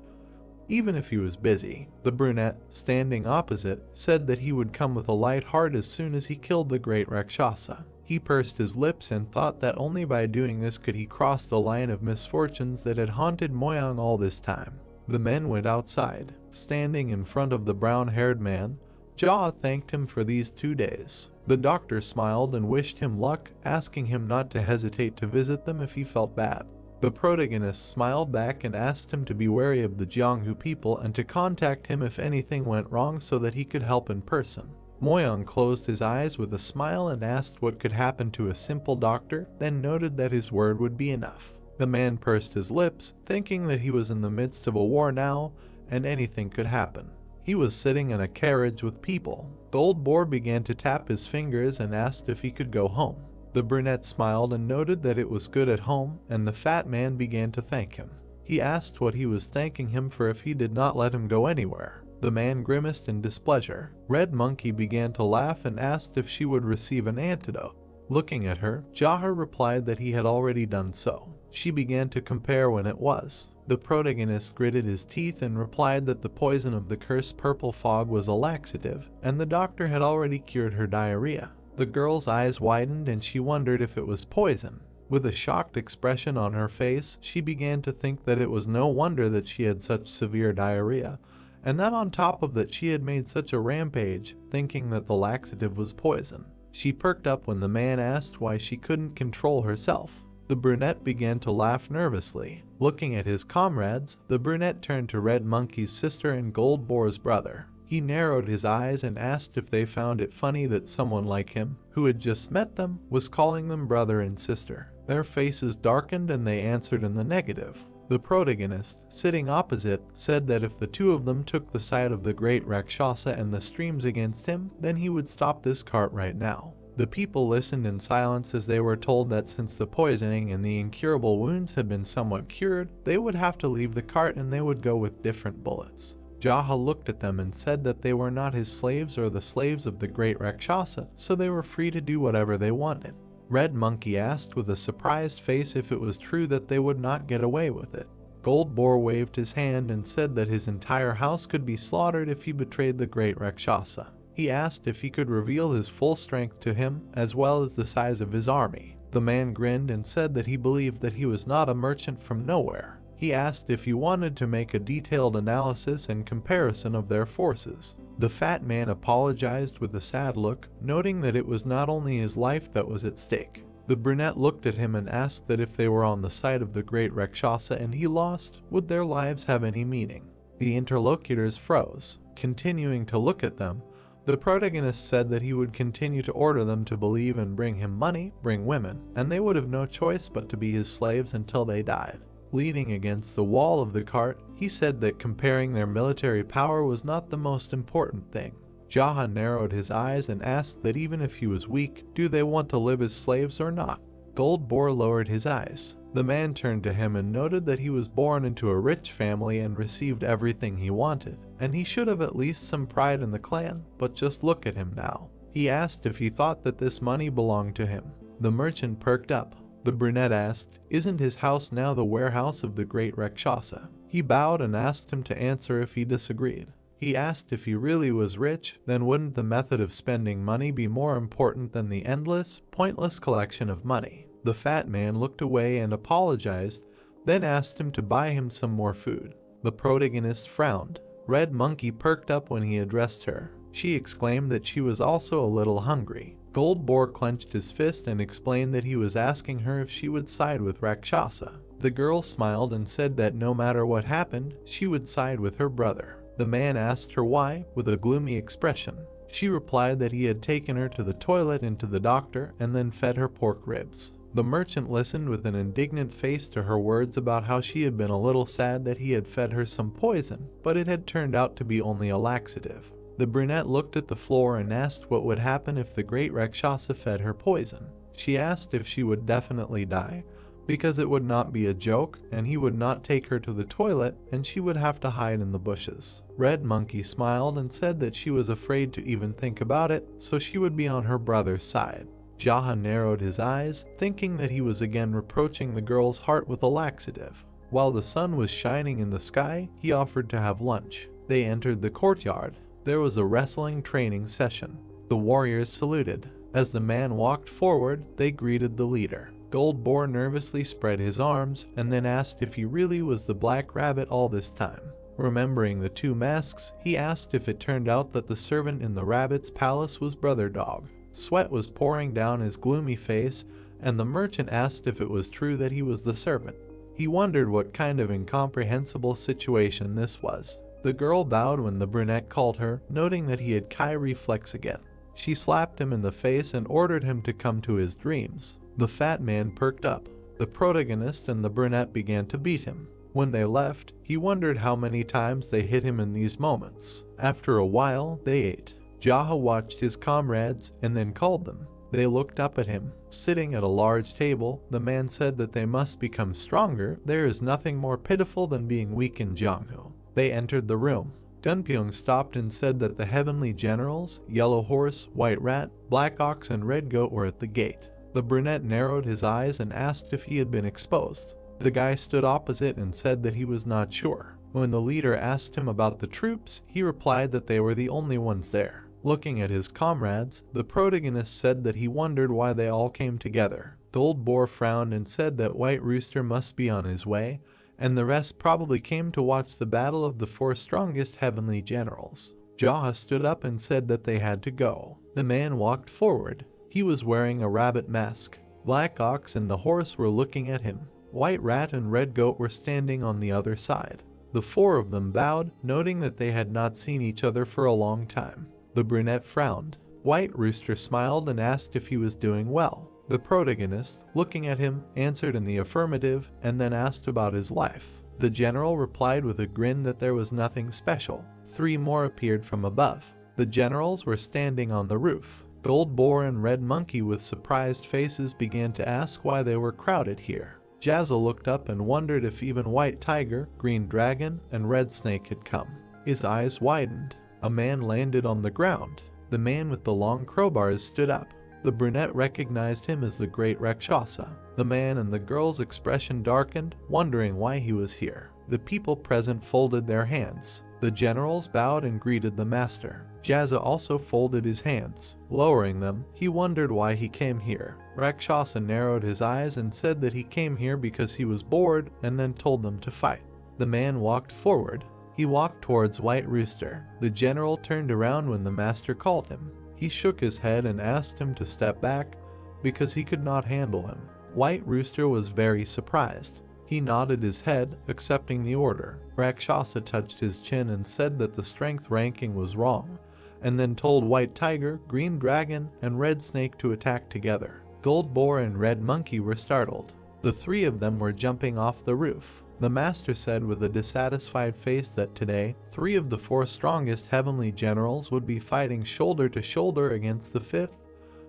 even if he was busy. The brunette, standing opposite, said that he would come with a light heart as soon as he killed the great Rakshasa. He pursed his lips and thought that only by doing this could he cross the line of misfortunes that had haunted Moyang all this time. The men went outside. Standing in front of the brown-haired man, Jahe thanked him for these 2 days. The doctor smiled and wished him luck, asking him not to hesitate to visit them if he felt bad. The protagonist smiled back and asked him to be wary of the Jianghu people and to contact him if anything went wrong so that he could help in person. Moyang closed his eyes with a smile and asked what could happen to a simple doctor, then noted that his word would be enough. The man pursed his lips, thinking that he was in the midst of a war now, and anything could happen. He was sitting in a carriage with people. The old boar began to tap his fingers and asked if he could go home. The brunette smiled and noted that it was good at home, and the fat man began to thank him. He asked what he was thanking him for if he did not let him go anywhere. The man grimaced in displeasure. Red Monkey began to laugh and asked if she would receive an antidote. Looking at her, Jahe replied that he had already done so. She began to compare when it was. The protagonist gritted his teeth and replied that the poison of the cursed purple fog was a laxative, and the doctor had already cured her diarrhea. The girl's eyes widened and she wondered if it was poison. With a shocked expression on her face, she began to think that it was no wonder that she had such severe diarrhea, and that on top of that she had made such a rampage, thinking that the laxative was poison. She perked up when the man asked why she couldn't control herself. The brunette began to laugh nervously. Looking at his comrades, the brunette turned to Red Monkey's sister and Gold Boar's brother. He narrowed his eyes and asked if they found it funny that someone like him, who had just met them, was calling them brother and sister. Their faces darkened and they answered in the negative. The protagonist, sitting opposite, said that if the two of them took the side of the great Rakshasa and the streams against him, then he would stop this cart right now. The people listened in silence as they were told that since the poisoning and the incurable wounds had been somewhat cured, they would have to leave the cart and they would go with different bullets. Jahe looked at them and said that they were not his slaves or the slaves of the great Rakshasa, so they were free to do whatever they wanted. Red Monkey asked with a surprised face if it was true that they would not get away with it. Gold Boar waved his hand and said that his entire house could be slaughtered if he betrayed the great Rakshasa. He asked if he could reveal his full strength to him, as well as the size of his army. The man grinned and said that he believed that he was not a merchant from nowhere. He asked if he wanted to make a detailed analysis and comparison of their forces. The fat man apologized with a sad look, noting that it was not only his life that was at stake. The brunette looked at him and asked that if they were on the side of the great Rakshasa and he lost, would their lives have any meaning? The interlocutors froze. Continuing to look at them, the protagonist said that he would continue to order them to believe and bring him money, bring women, and they would have no choice but to be his slaves until they died. Leaning against the wall of the cart, he said that comparing their military power was not the most important thing. Jahe narrowed his eyes and asked that even if he was weak, do they want to live as slaves or not? Gold Boar lowered his eyes. The man turned to him and noted that he was born into a rich family and received everything he wanted, and he should have at least some pride in the clan, but just look at him now. He asked if he thought that this money belonged to him. The merchant perked up. The brunette asked, "Isn't his house now the warehouse of the great Rakshasa?" He bowed and asked him to answer if he disagreed. He asked if he really was rich, then wouldn't the method of spending money be more important than the endless, pointless collection of money? The fat man looked away and apologized, then asked him to buy him some more food. The protagonist frowned. Red Monkey perked up when he addressed her. She exclaimed that she was also a little hungry. Gold Boar clenched his fist and explained that he was asking her if she would side with Rakshasa. The girl smiled and said that no matter what happened, she would side with her brother. The man asked her why, with a gloomy expression. She replied that he had taken her to the toilet and to the doctor and then fed her pork ribs. The merchant listened with an indignant face to her words about how she had been a little sad that he had fed her some poison, but it had turned out to be only a laxative. The brunette looked at the floor and asked what would happen if the great Rakshasa fed her poison. She asked if she would definitely die, because it would not be a joke and he would not take her to the toilet and she would have to hide in the bushes. Red Monkey smiled and said that she was afraid to even think about it, so she would be on her brother's side. Jaha narrowed his eyes, thinking that he was again reproaching the girl's heart with a laxative. While the sun was shining in the sky, he offered to have lunch. They entered the courtyard. There was a wrestling training session. The warriors saluted. As the man walked forward, they greeted the leader. Gold Boar nervously spread his arms and then asked if he really was the Black Rabbit all this time. Remembering the two masks, he asked if it turned out that the servant in the rabbit's palace was Brother Dog. Sweat was pouring down his gloomy face, and the merchant asked if it was true that he was the servant. He wondered what kind of incomprehensible situation this was. The girl bowed when the brunette called her, noting that he had Kai reflex again. She slapped him in the face and ordered him to come to his dreams. The fat man perked up. The protagonist and the brunette began to beat him. When they left, he wondered how many times they hit him in these moments. After a while, they ate. Jaha watched his comrades and then called them. They looked up at him. Sitting at a large table, the man said that they must become stronger. There is nothing more pitiful than being weak in Jianghu. They entered the room. Dunpyong stopped and said that the heavenly generals, Yellow Horse, White Rat, Black Ox, and Red Goat were at the gate. The brunette narrowed his eyes and asked if he had been exposed. The guy stood opposite and said that he was not sure. When the leader asked him about the troops, he replied that they were the only ones there. Looking at his comrades, the protagonist said that he wondered why they all came together. Gold Boar frowned and said that White Rooster must be on his way, and the rest probably came to watch the battle of the four strongest heavenly generals. Jaha stood up and said that they had to go. The man walked forward. He was wearing a rabbit mask. Black Ox and the horse were looking at him. White Rat and Red Goat were standing on the other side. The four of them bowed, noting that they had not seen each other for a long time. The brunette frowned. White Rooster smiled and asked if he was doing well. The protagonist, looking at him, answered in the affirmative and then asked about his life. The general replied with a grin that there was nothing special. Three more appeared from above. The generals were standing on the roof. Gold Boar and Red Monkey with surprised faces began to ask why they were crowded here. Jazzle looked up and wondered if even White Tiger, Green Dragon, and Red Snake had come. His eyes widened. A man landed on the ground. The man with the long crowbars stood up. The brunette recognized him as the great Rakshasa. The man and the girl's expression darkened, wondering why he was here. The people present folded their hands. The generals bowed and greeted the master. Jazza also folded his hands. Lowering them, he wondered why he came here. Rakshasa narrowed his eyes and said that he came here because he was bored and then told them to fight. The man walked forward. He walked towards White Rooster. The general turned around when the master called him. He shook his head and asked him to step back because he could not handle him. White Rooster was very surprised. He nodded his head, accepting the order. Rakshasa touched his chin and said that the strength ranking was wrong, and then told White Tiger, Green Dragon, and Red Snake to attack together. Gold Boar and Red Monkey were startled. The three of them were jumping off the roof. The master said with a dissatisfied face that today, 3 of the 4 strongest heavenly generals would be fighting shoulder to shoulder against the 5th,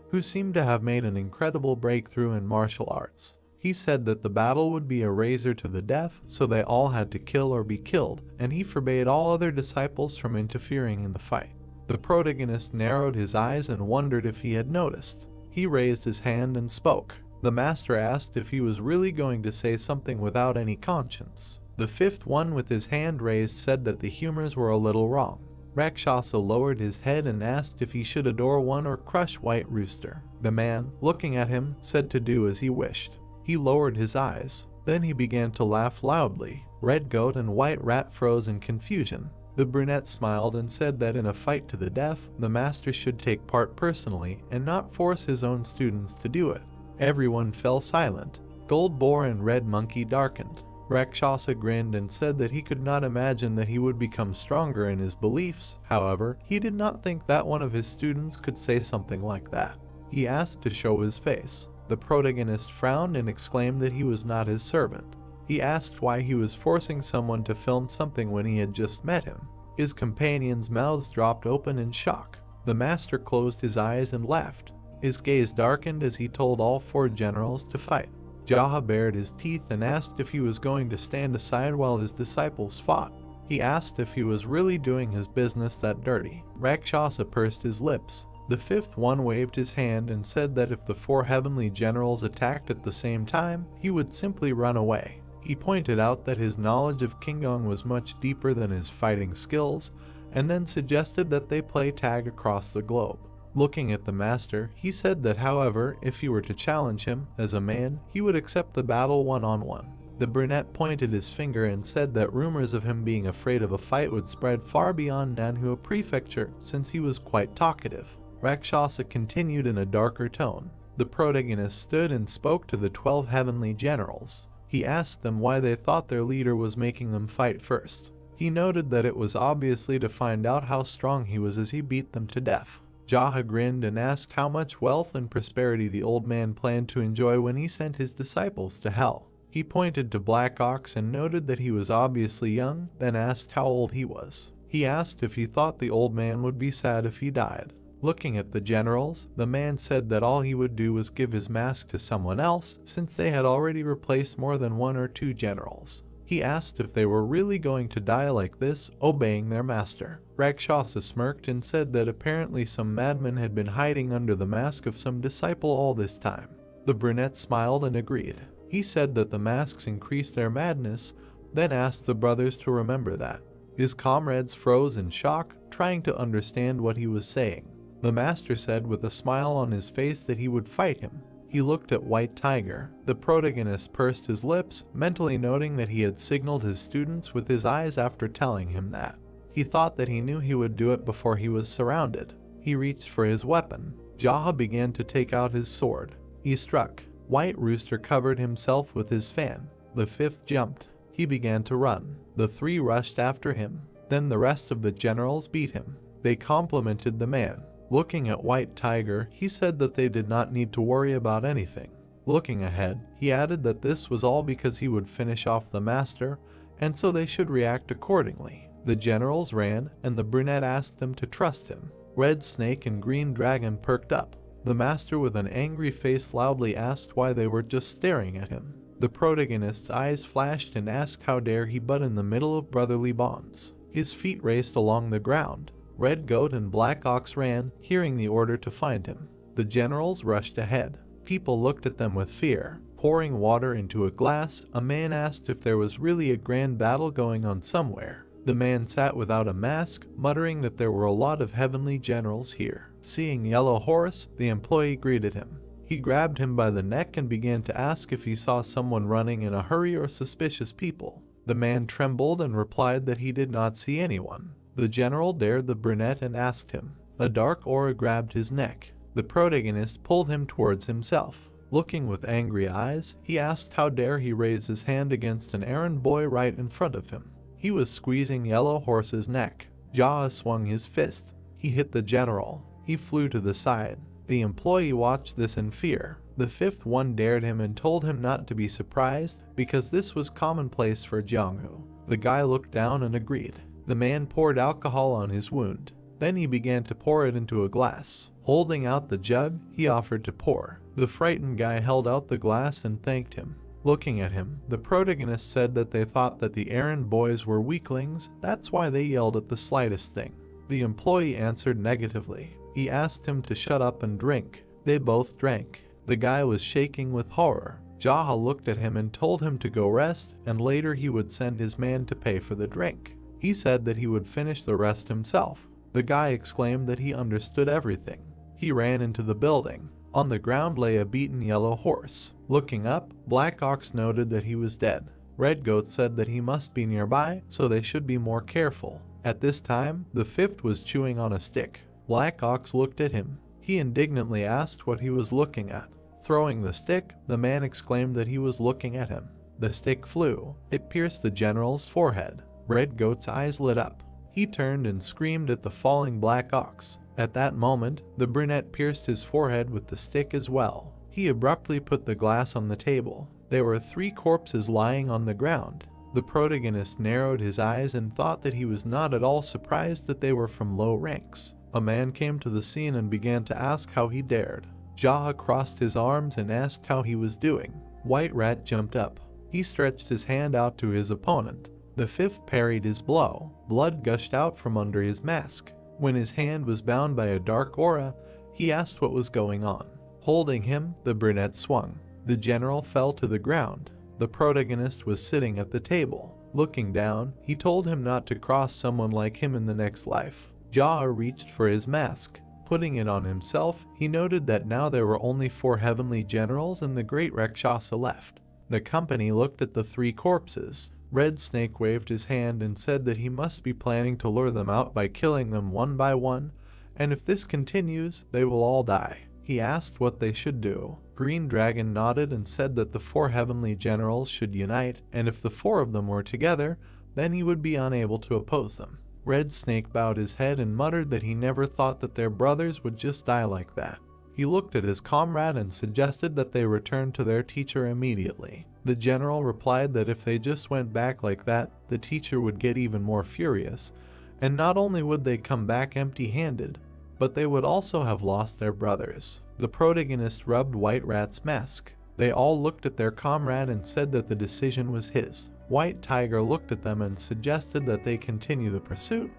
who seemed to have made an incredible breakthrough in martial arts. He said that the battle would be a razor to the death, so they all had to kill or be killed, and he forbade all other disciples from interfering in the fight. The protagonist narrowed his eyes and wondered if he had noticed. He raised his hand and spoke. The master asked if he was really going to say something without any conscience. The 5th one with his hand raised said that the humors were a little wrong. Rakshasa lowered his head and asked if he should adore one or crush White Rooster. The man, looking at him, said to do as he wished. He lowered his eyes. Then he began to laugh loudly. Red Goat and White Rat froze in confusion. The brunette smiled and said that in a fight to the death, the master should take part personally and not force his own students to do it. Everyone fell silent. Gold Boar and Red Monkey darkened. Rakshasa grinned and said that he could not imagine that he would become stronger in his beliefs. However, he did not think that one of his students could say something like that. He asked to show his face. The protagonist frowned and exclaimed that he was not his servant. He asked why he was forcing someone to film something when he had just met him. His companions' mouths dropped open in shock. The master closed his eyes and laughed. His gaze darkened as he told all 4 generals to fight. Jaha bared his teeth and asked if he was going to stand aside while his disciples fought. He asked if he was really doing his business that dirty. Rakshasa pursed his lips. The 5th one waved his hand and said that if the 4 heavenly generals attacked at the same time, he would simply run away. He pointed out that his knowledge of Kingdom was much deeper than his fighting skills, and then suggested that they play tag across the globe. Looking at the master, he said that however, if he were to challenge him as a man, he would accept the battle one-on-one. The brunette pointed his finger and said that rumors of him being afraid of a fight would spread far beyond Manhwa Prefecture since he was quite talkative. Rakshasa continued in a darker tone. The protagonist stood and spoke to the 12 heavenly generals. He asked them why they thought their leader was making them fight first. He noted that it was obviously to find out how strong he was as he beat them to death. Jaha grinned and asked how much wealth and prosperity the old man planned to enjoy when he sent his disciples to hell. He pointed to Black Ox and noted that he was obviously young, then asked how old he was. He asked if he thought the old man would be sad if he died. Looking at the generals, the man said that all he would do was give his mask to someone else since they had already replaced more than 1 or 2 generals. He asked if they were really going to die like this, obeying their master. Rakshasa smirked and said that apparently some madman had been hiding under the mask of some disciple all this time. The brunette smiled and agreed. He said that the masks increased their madness, then asked the brothers to remember that. His comrades froze in shock, trying to understand what he was saying. The master said with a smile on his face that he would fight him. He looked at White Tiger. The protagonist pursed his lips, mentally noting that he had signaled his students with his eyes after telling him that. He thought that he knew he would do it before he was surrounded. He reached for his weapon. Jaha began to take out his sword. He struck. White Rooster covered himself with his fan. The 5th jumped. He began to run. The 3 rushed after him. Then the rest of the generals beat him. They complimented the man. Looking at White Tiger, he said that they did not need to worry about anything. Looking ahead, he added that this was all because he would finish off the master, and so they should react accordingly. The generals ran, and the brunette asked them to trust him. Red Snake and Green Dragon perked up. The master with an angry face loudly asked why they were just staring at him. The protagonist's eyes flashed and asked how dare he butt in the middle of brotherly bonds. His feet raced along the ground. Red Goat and Black Ox ran, hearing the order to find him. The generals rushed ahead. People looked at them with fear. Pouring water into a glass, a man asked if there was really a grand battle going on somewhere. The man sat without a mask, muttering that there were a lot of heavenly generals here. Seeing Yellow Horse, the employee greeted him. He grabbed him by the neck and began to ask if he saw someone running in a hurry or suspicious people. The man trembled and replied that he did not see anyone. The general dared the brunette and asked him. A dark aura grabbed his neck. The protagonist pulled him towards himself. Looking with angry eyes, he asked how dare he raise his hand against an errand boy right in front of him. He was squeezing Yellow Horse's neck. Jaha swung his fist. He hit the general. He flew to the side. The employee watched this in fear. The 5th one dared him and told him not to be surprised because this was commonplace for Jianghu. The guy looked down and agreed. The man poured alcohol on his wound. Then he began to pour it into a glass. Holding out the jug, he offered to pour. The frightened guy held out the glass and thanked him. Looking at him, the protagonist said that they thought that the errand boys were weaklings, that's why they yelled at the slightest thing. The employee answered negatively. He asked him to shut up and drink. They both drank. The guy was shaking with horror. Jaha looked at him and told him to go rest, and later he would send his man to pay for the drink. He said that he would finish the rest himself. The guy exclaimed that he understood everything. He ran into the building. On the ground lay a beaten Yellow Horse. Looking up, Black Ox noted that he was dead. Red Goat said that he must be nearby, so they should be more careful. At this time, the 5th was chewing on a stick. Black Ox looked at him. He indignantly asked what he was looking at. Throwing the stick, the man exclaimed that he was looking at him. The stick flew. It pierced the general's forehead. Red Goat's eyes lit up. He turned and screamed at the falling Black Ox. At that moment, the brunette pierced his forehead with the stick as well. He abruptly put the glass on the table. There were 3 corpses lying on the ground. The protagonist narrowed his eyes and thought that he was not at all surprised that they were from low ranks. A man came to the scene and began to ask how he dared. Jaha crossed his arms and asked how he was doing. White Rat jumped up. He stretched his hand out to his opponent. The 5th parried his blow. Blood gushed out from under his mask. When his hand was bound by a dark aura, he asked what was going on. Holding him, the brunette swung. The general fell to the ground. The protagonist was sitting at the table. Looking down, he told him not to cross someone like him in the next life. Jaha reached for his mask. Putting it on himself, he noted that now there were only 4 heavenly generals and the great Rakshasa left. The company looked at the 3 corpses. Red Snake waved his hand and said that he must be planning to lure them out by killing them one by one, and if this continues, they will all die. He asked what they should do. Green Dragon nodded and said that the 4 heavenly generals should unite, and if the 4 of them were together, then he would be unable to oppose them. Red Snake bowed his head and muttered that he never thought that their brothers would just die like that. He looked at his comrade and suggested that they return to their teacher immediately. The general replied that if they just went back like that, the teacher would get even more furious, and not only would they come back empty-handed, but they would also have lost their brothers. The protagonist rubbed White Rat's mask. They all looked at their comrade and said that the decision was his. White Tiger looked at them and suggested that they continue the pursuit,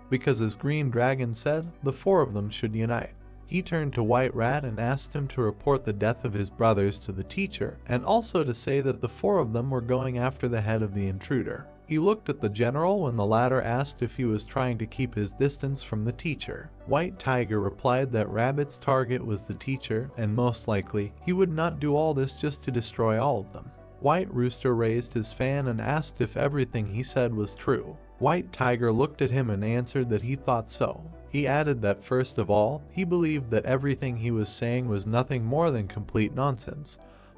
because as Green Dragon said, the 4 of them should unite. He turned to White Rat and asked him to report the death of his brothers to the teacher, and also to say that the 4 of them were going after the head of the intruder. He looked at the general when the latter asked if he was trying to keep his distance from the teacher. White Tiger replied that Rabbit's target was the teacher, and most likely, he would not do all this just to destroy all of them. White Rooster raised his fan and asked if everything he said was true. White Tiger looked at him and answered that he thought so. He added that first of all, he believed that everything he was saying was nothing more than complete nonsense,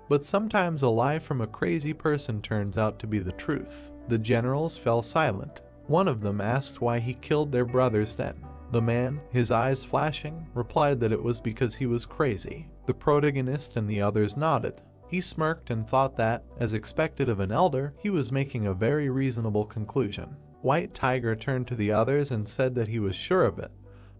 but sometimes a lie from a crazy person turns out to be the truth. The generals fell silent. One of them asked why he killed their brothers then. The man, his eyes flashing, replied that it was because he was crazy. The protagonist and the others nodded. He smirked and thought that, as expected of an elder, he was making a very reasonable conclusion. White Tiger turned to the others and said that he was sure of it,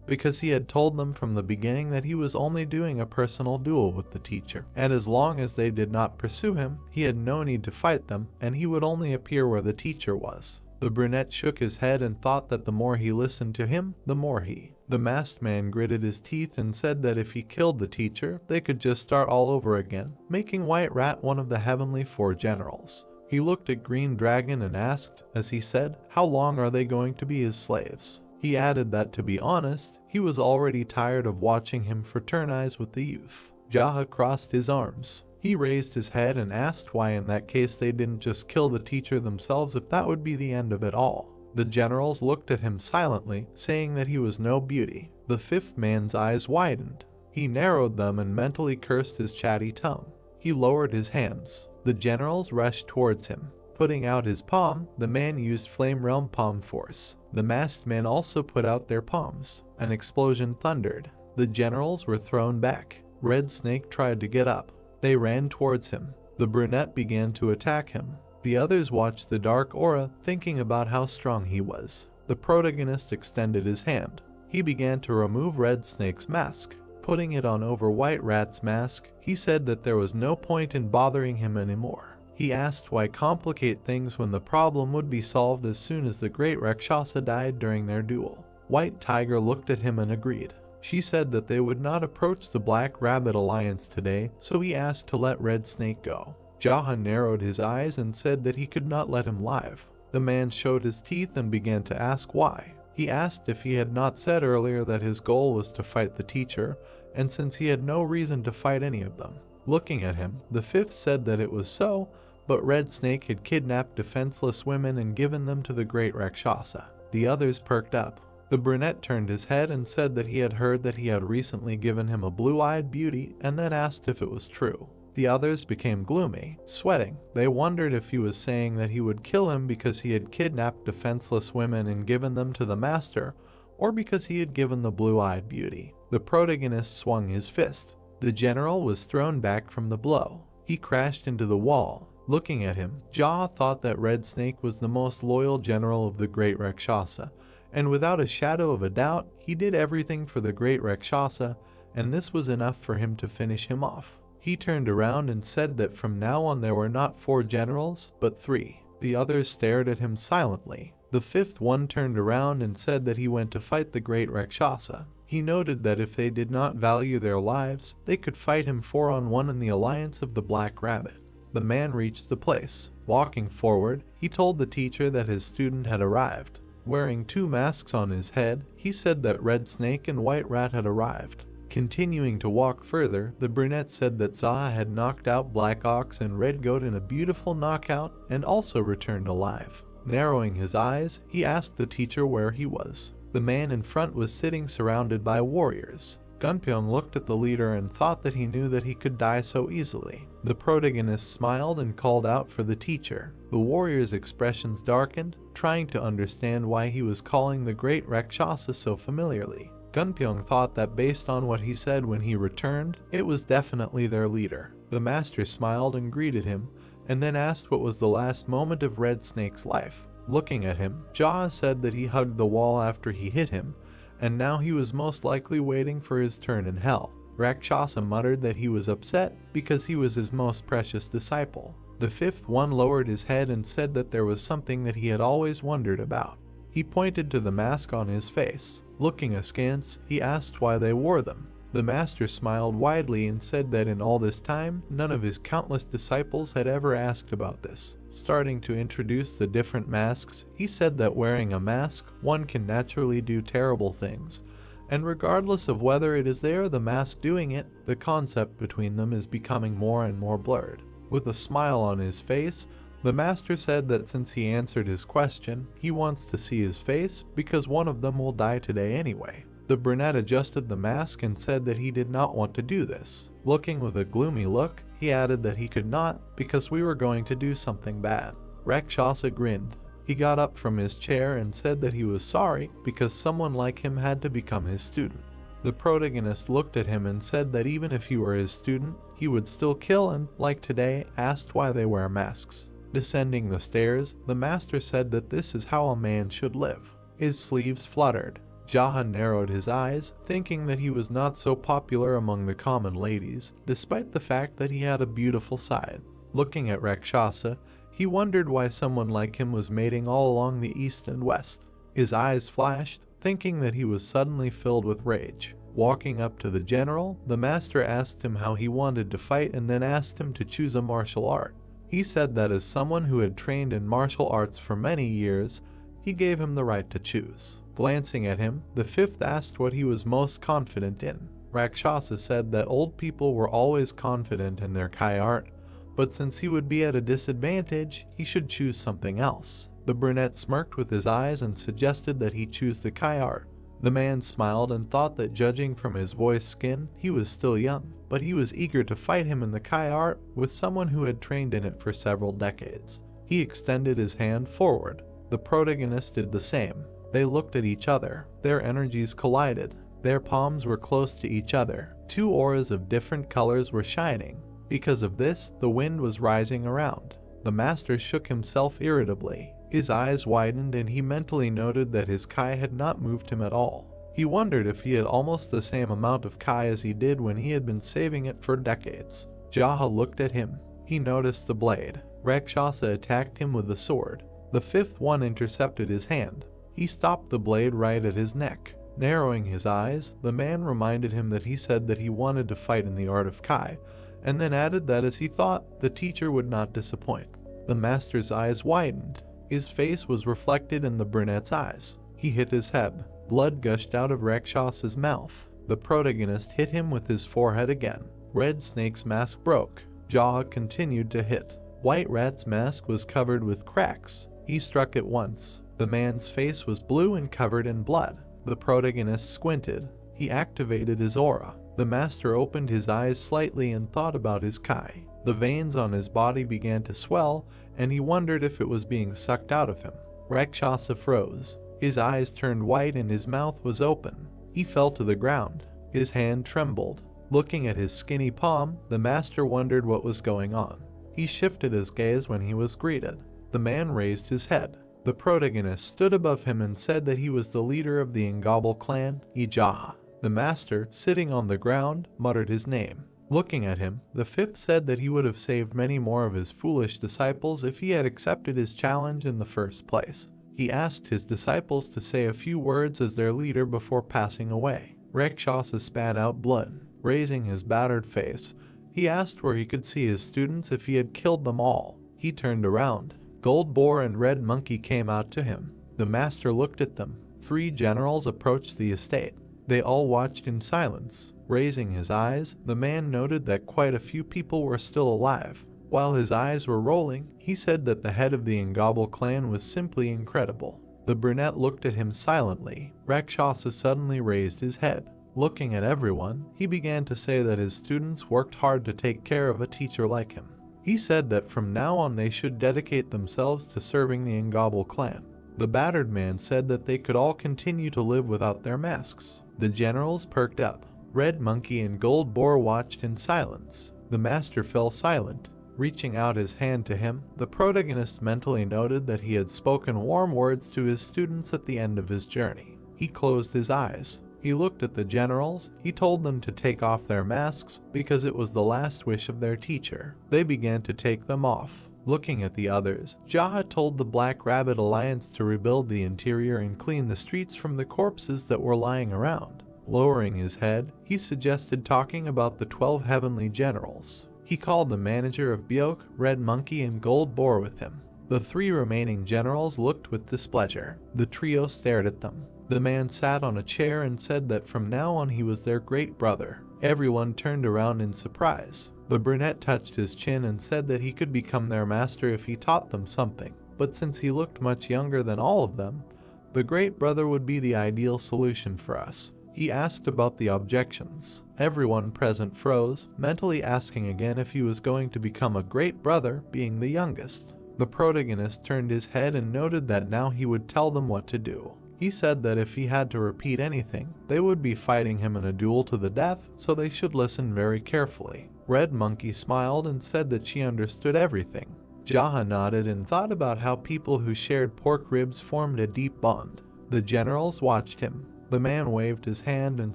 because he had told them from the beginning that he was only doing a personal duel with the teacher, and as long as they did not pursue him, he had no need to fight them, and he would only appear where the teacher was. The brunette shook his head and thought that the more he listened to him, the more he. The masked man gritted his teeth and said that if he killed the teacher, they could just start all over again, making White Rat one of the heavenly 4 generals. He looked at Green Dragon and asked, as he said, how long are they going to be his slaves? He added that, to be honest, he was already tired of watching him fraternize with the youth. Jaha crossed his arms. He raised his head and asked why in that case they didn't just kill the teacher themselves if that would be the end of it all. The generals looked at him silently, saying that he was no beauty. The 5th man's eyes widened. He narrowed them and mentally cursed his chatty tongue. He lowered his hands. The generals rushed towards him. Putting out his palm, the man used Flame Realm Palm Force. The masked men also put out their palms. An explosion thundered. The generals were thrown back. Red Snake tried to get up. They ran towards him. The brunette began to attack him. The others watched the dark aura, thinking about how strong he was. The protagonist extended his hand. He began to remove Red Snake's mask. Putting it on over White Rat's mask, he said that there was no point in bothering him anymore. He asked why complicate things when the problem would be solved as soon as the great Rakshasa died during their duel. White Tiger looked at him and agreed. She said that they would not approach the Black Rabbit Alliance today, so he asked to let Red Snake go. Jaha narrowed his eyes and said that he could not let him live. The man showed his teeth and began to ask why. He asked if he had not said earlier that his goal was to fight the teacher, and since he had no reason to fight any of them. Looking at him, the 5th said that it was so, but Red Snake had kidnapped defenseless women and given them to the great Rakshasa. The others perked up. The brunette turned his head and said that he had heard that he had recently given him a blue-eyed beauty, and then asked if it was true. The others became gloomy, sweating. They wondered if he was saying that he would kill him because he had kidnapped defenseless women and given them to the master, or because he had given the blue-eyed beauty. The protagonist swung his fist. The general was thrown back from the blow. He crashed into the wall. Looking at him, Jaw thought that Red Snake was the most loyal general of the Great Rakshasa, and without a shadow of a doubt, he did everything for the Great Rakshasa, and this was enough for him to finish him off. He turned around and said that from now on there were not 4 generals, but 3. The others stared at him silently. The 5th one turned around and said that he went to fight the Great Rakshasa. He noted that if they did not value their lives, they could fight him 4-on-1 in the alliance of the Black Rabbit. The man reached the place. Walking forward, he told the teacher that his student had arrived. Wearing 2 masks on his head, he said that Red Snake and White Rat had arrived. Continuing to walk further, the brunette said that Zaha had knocked out Black Ox and Red Goat in a beautiful knockout and also returned alive. Narrowing his eyes, he asked the teacher where he was. The man in front was sitting surrounded by warriors. Gunpyeong looked at the leader and thought that he knew that he could die so easily. The protagonist smiled and called out for the teacher. The warrior's expressions darkened, trying to understand why he was calling the Great Rakshasa so familiarly. Gunpyeong thought that based on what he said when he returned, it was definitely their leader. The master smiled and greeted him, and then asked what was the last moment of Red Snake's life. Looking at him, Jaw said that he hugged the wall after he hit him, and now he was most likely waiting for his turn in hell. Rakshasa muttered that he was upset because he was his most precious disciple. The 5th one lowered his head and said that there was something that he had always wondered about. He pointed to the mask on his face. Looking askance, he asked why they wore them. The master smiled widely and said that in all this time, none of his countless disciples had ever asked about this. Starting to introduce the different masks, he said that wearing a mask, one can naturally do terrible things, and regardless of whether it is they or the mask doing it, the concept between them is becoming more and more blurred. With a smile on his face, the master said that since he answered his question, he wants to see his face because one of them will die today anyway. The brunette adjusted the mask and said that he did not want to do this. Looking with a gloomy look, he added that he could not because we were going to do something bad. Rakshasa grinned. He got up from his chair and said that he was sorry because someone like him had to become his student. The protagonist looked at him and said that even if he were his student, he would still kill and, like today, asked why they wear masks. Descending the stairs, the master said that this is how a man should live. His sleeves fluttered. Jaha narrowed his eyes, thinking that he was not so popular among the common ladies, despite the fact that he had a beautiful side. Looking at Rakshasa, he wondered why someone like him was mating all along the east and west. His eyes flashed, thinking that he was suddenly filled with rage. Walking up to the general, the master asked him how he wanted to fight and then asked him to choose a martial art. He said that as someone who had trained in martial arts for many years, he gave him the right to choose. Glancing at him, the 5th asked what he was most confident in. Rakshasa said that old people were always confident in their Kai art, but since he would be at a disadvantage, he should choose something else. The brunette smirked with his eyes and suggested that he choose the Kai art. The man smiled and thought that judging from his voice skin, he was still young, but he was eager to fight him in the Kai art with someone who had trained in it for several decades. He extended his hand forward. The protagonist did the same. They looked at each other. Their energies collided. Their palms were close to each other. 2 auras of different colors were shining. Because of this, the wind was rising around. The master shook himself irritably. His eyes widened and he mentally noted that his Kai had not moved him at all. He wondered if he had almost the same amount of Kai as he did when he had been saving it for decades. Jaha looked at him. He noticed the blade. Rakshasa attacked him with the sword. The 5th one intercepted his hand. He stopped the blade right at his neck. Narrowing his eyes, the man reminded him that he said that he wanted to fight in the art of Kai, and then added that as he thought, the teacher would not disappoint. The master's eyes widened. His face was reflected in the brunette's eyes. He hit his head. Blood gushed out of Rakshasa's mouth. The protagonist hit him with his forehead again. Red Snake's mask broke. Jaw continued to hit. White Rat's mask was covered with cracks. He struck it once. The man's face was blue and covered in blood. The protagonist squinted. He activated his aura. The master opened his eyes slightly and thought about his Kai. The veins on his body began to swell, and he wondered if it was being sucked out of him. Rakshasa froze. His eyes turned white and his mouth was open. He fell to the ground. His hand trembled. Looking at his skinny palm, the master wondered what was going on. He shifted his gaze when he was greeted. The man raised his head. The protagonist stood above him and said that he was the leader of the Engable clan, Ijaha. The master, sitting on the ground, muttered his name. Looking at him, the fifth said that he would have saved many more of his foolish disciples if he had accepted his challenge in the first place. He asked his disciples to say a few words as their leader before passing away. Rakshasa spat out blood. Raising his battered face, he asked where he could see his students if he had killed them all. He turned around. Gold Boar and Red Monkey came out to him. The master looked at them. 3 generals approached the estate. They all watched in silence. Raising his eyes, the man noted that quite a few people were still alive. While his eyes were rolling, he said that the head of the Engable clan was simply incredible. The brunette looked at him silently. Rakshasa suddenly raised his head. Looking at everyone, he began to say that his students worked hard to take care of a teacher like him. He said that from now on they should dedicate themselves to serving the Engable clan. The battered man said that they could all continue to live without their masks. The generals perked up. Red Monkey and Gold Boar watched in silence. The master fell silent. Reaching out his hand to him, the protagonist mentally noted that he had spoken warm words to his students at the end of his journey. He closed his eyes. He looked at the generals. He told them to take off their masks because it was the last wish of their teacher. They began to take them off. Looking at the others, Jaha told the Black Rabbit Alliance to rebuild the interior and clean the streets from the corpses that were lying around. Lowering his head, he suggested talking about the 12 heavenly generals. He called the manager of Byoke, Red Monkey, and Gold Boar with him. The 3 remaining generals looked with displeasure. The trio stared at them. The man sat on a chair and said that from now on he was their great brother. Everyone turned around in surprise. The brunette touched his chin and said that he could become their master if he taught them something. But since he looked much younger than all of them, the great brother would be the ideal solution for us. He asked about the objections. Everyone present froze, mentally asking again if he was going to become a great brother, being the youngest. The protagonist turned his head and noted that now he would tell them what to do. He said that if he had to repeat anything, they would be fighting him in a duel to the death, so they should listen very carefully. Red Monkey smiled and said that she understood everything. Jaha nodded and thought about how people who shared pork ribs formed a deep bond. The generals watched him. The man waved his hand and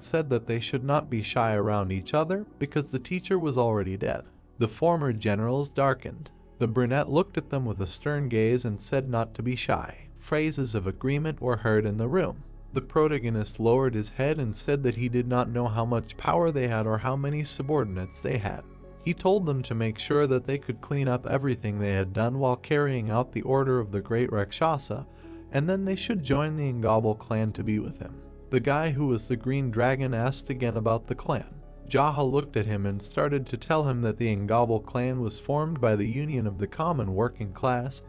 said that they should not be shy around each other because the teacher was already dead. The former generals darkened. The brunette looked at them with a stern gaze and said not to be shy. Phrases of agreement were heard in the room. The protagonist lowered his head and said that he did not know how much power they had or how many subordinates they had. He told them to make sure that they could clean up everything they had done while carrying out the order of the great Rakshasa, and then they should join the Engable clan to be with him. The guy who was the green dragon asked again about the clan. Jaha looked at him and started to tell him that the Engable clan was formed by the union of the common working class,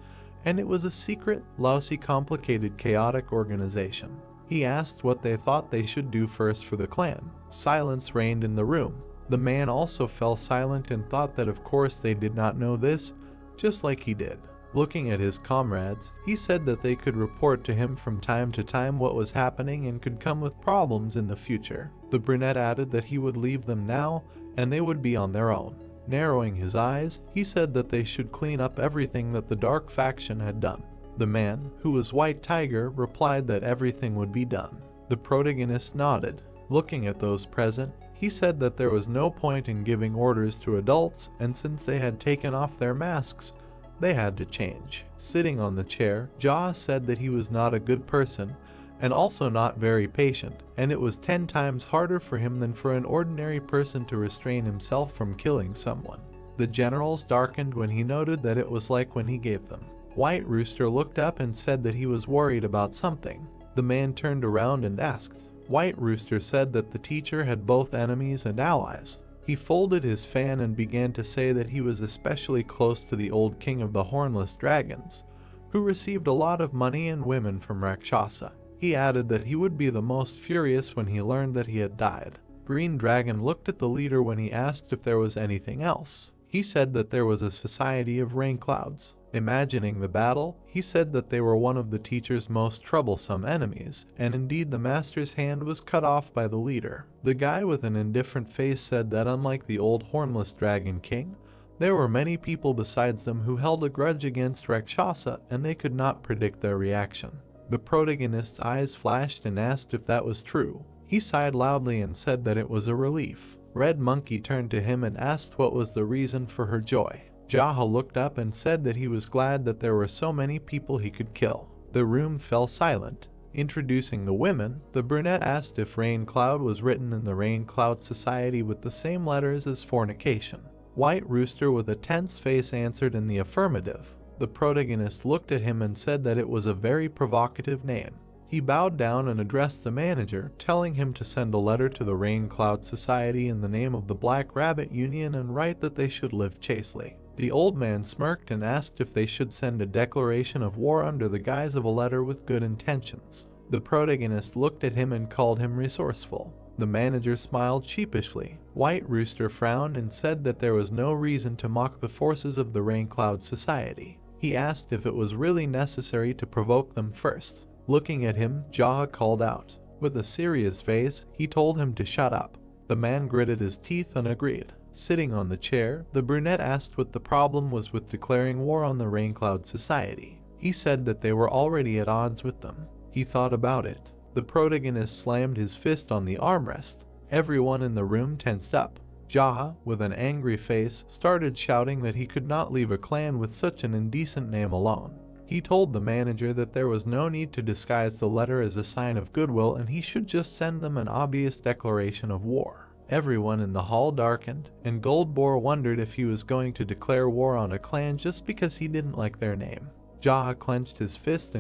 and it was a secret, lousy, complicated, chaotic organization. He asked what they thought they should do first for the clan. Silence reigned in the room. The man also fell silent and thought that of course they did not know this, just like he did. Looking at his comrades, he said that they could report to him from time to time what was happening and could come with problems in the future. The brunette added that he would leave them now and they would be on their own. Narrowing his eyes, he said that they should clean up everything that the dark faction had done. The man, who was White Tiger, replied that everything would be done. The protagonist nodded. Looking at those present, he said that there was no point in giving orders to adults, and since they had taken off their masks, they had to change. Sitting on the chair, Jaw said that he was not a good person, and also not very patient, and it was 10 times harder for him than for an ordinary person to restrain himself from killing someone. The generals darkened when he noted that it was like when he gave them. White Rooster looked up and said that he was worried about something. The man turned around and asked. White Rooster said that the teacher had both enemies and allies. He folded his fan and began to say that he was especially close to the old king of the hornless dragons, who received a lot of money and women from Rakshasa. He added that he would be the most furious when he learned that he had died. Green Dragon looked at the leader when he asked if there was anything else. He said that there was a society of rain clouds. Imagining the battle, he said that they were one of the teacher's most troublesome enemies, and indeed the master's hand was cut off by the leader. The guy with an indifferent face said that unlike the old hornless dragon king, there were many people besides them who held a grudge against Rakshasa, and they could not predict their reaction. The protagonist's eyes flashed and asked if that was true. He sighed loudly and said that it was a relief. Red Monkey turned to him and asked what was the reason for her joy. Yahello looked up and said that he was glad that there were so many people he could kill. The room fell silent. Introducing the women, the brunette asked if Rain Cloud was written in the Rain Cloud Society with the same letters as fornication. White Rooster with a tense face answered in the affirmative. The protagonist looked at him and said that it was a very provocative name. He bowed down and addressed the manager, telling him to send a letter to the Rain Cloud Society in the name of the Black Rabbit Union and write that they should live chastely. The old man smirked and asked if they should send a declaration of war under the guise of a letter with good intentions. The protagonist looked at him and called him resourceful. The manager smiled sheepishly. White Rooster frowned and said that there was no reason to mock the forces of the Rain Cloud Society. He asked if it was really necessary to provoke them first. Looking at him, Yahello called out. With a serious face, he told him to shut up. The man gritted his teeth and agreed. Sitting on the chair, the brunette asked what the problem was with declaring war on the Rain Cloud Society. He said that they were already at odds with them. He thought about it. The protagonist slammed his fist on the armrest. Everyone in the room tensed up. Yahello, with an angry face, started shouting that he could not leave a clan with such an indecent name alone. He told the manager that there was no need to disguise the letter as a sign of goodwill and he should just send them an obvious declaration of war. Everyone in the hall darkened, and Goldboar wondered if he was going to declare war on a clan just because he didn't like their name. Yahello clenched his fist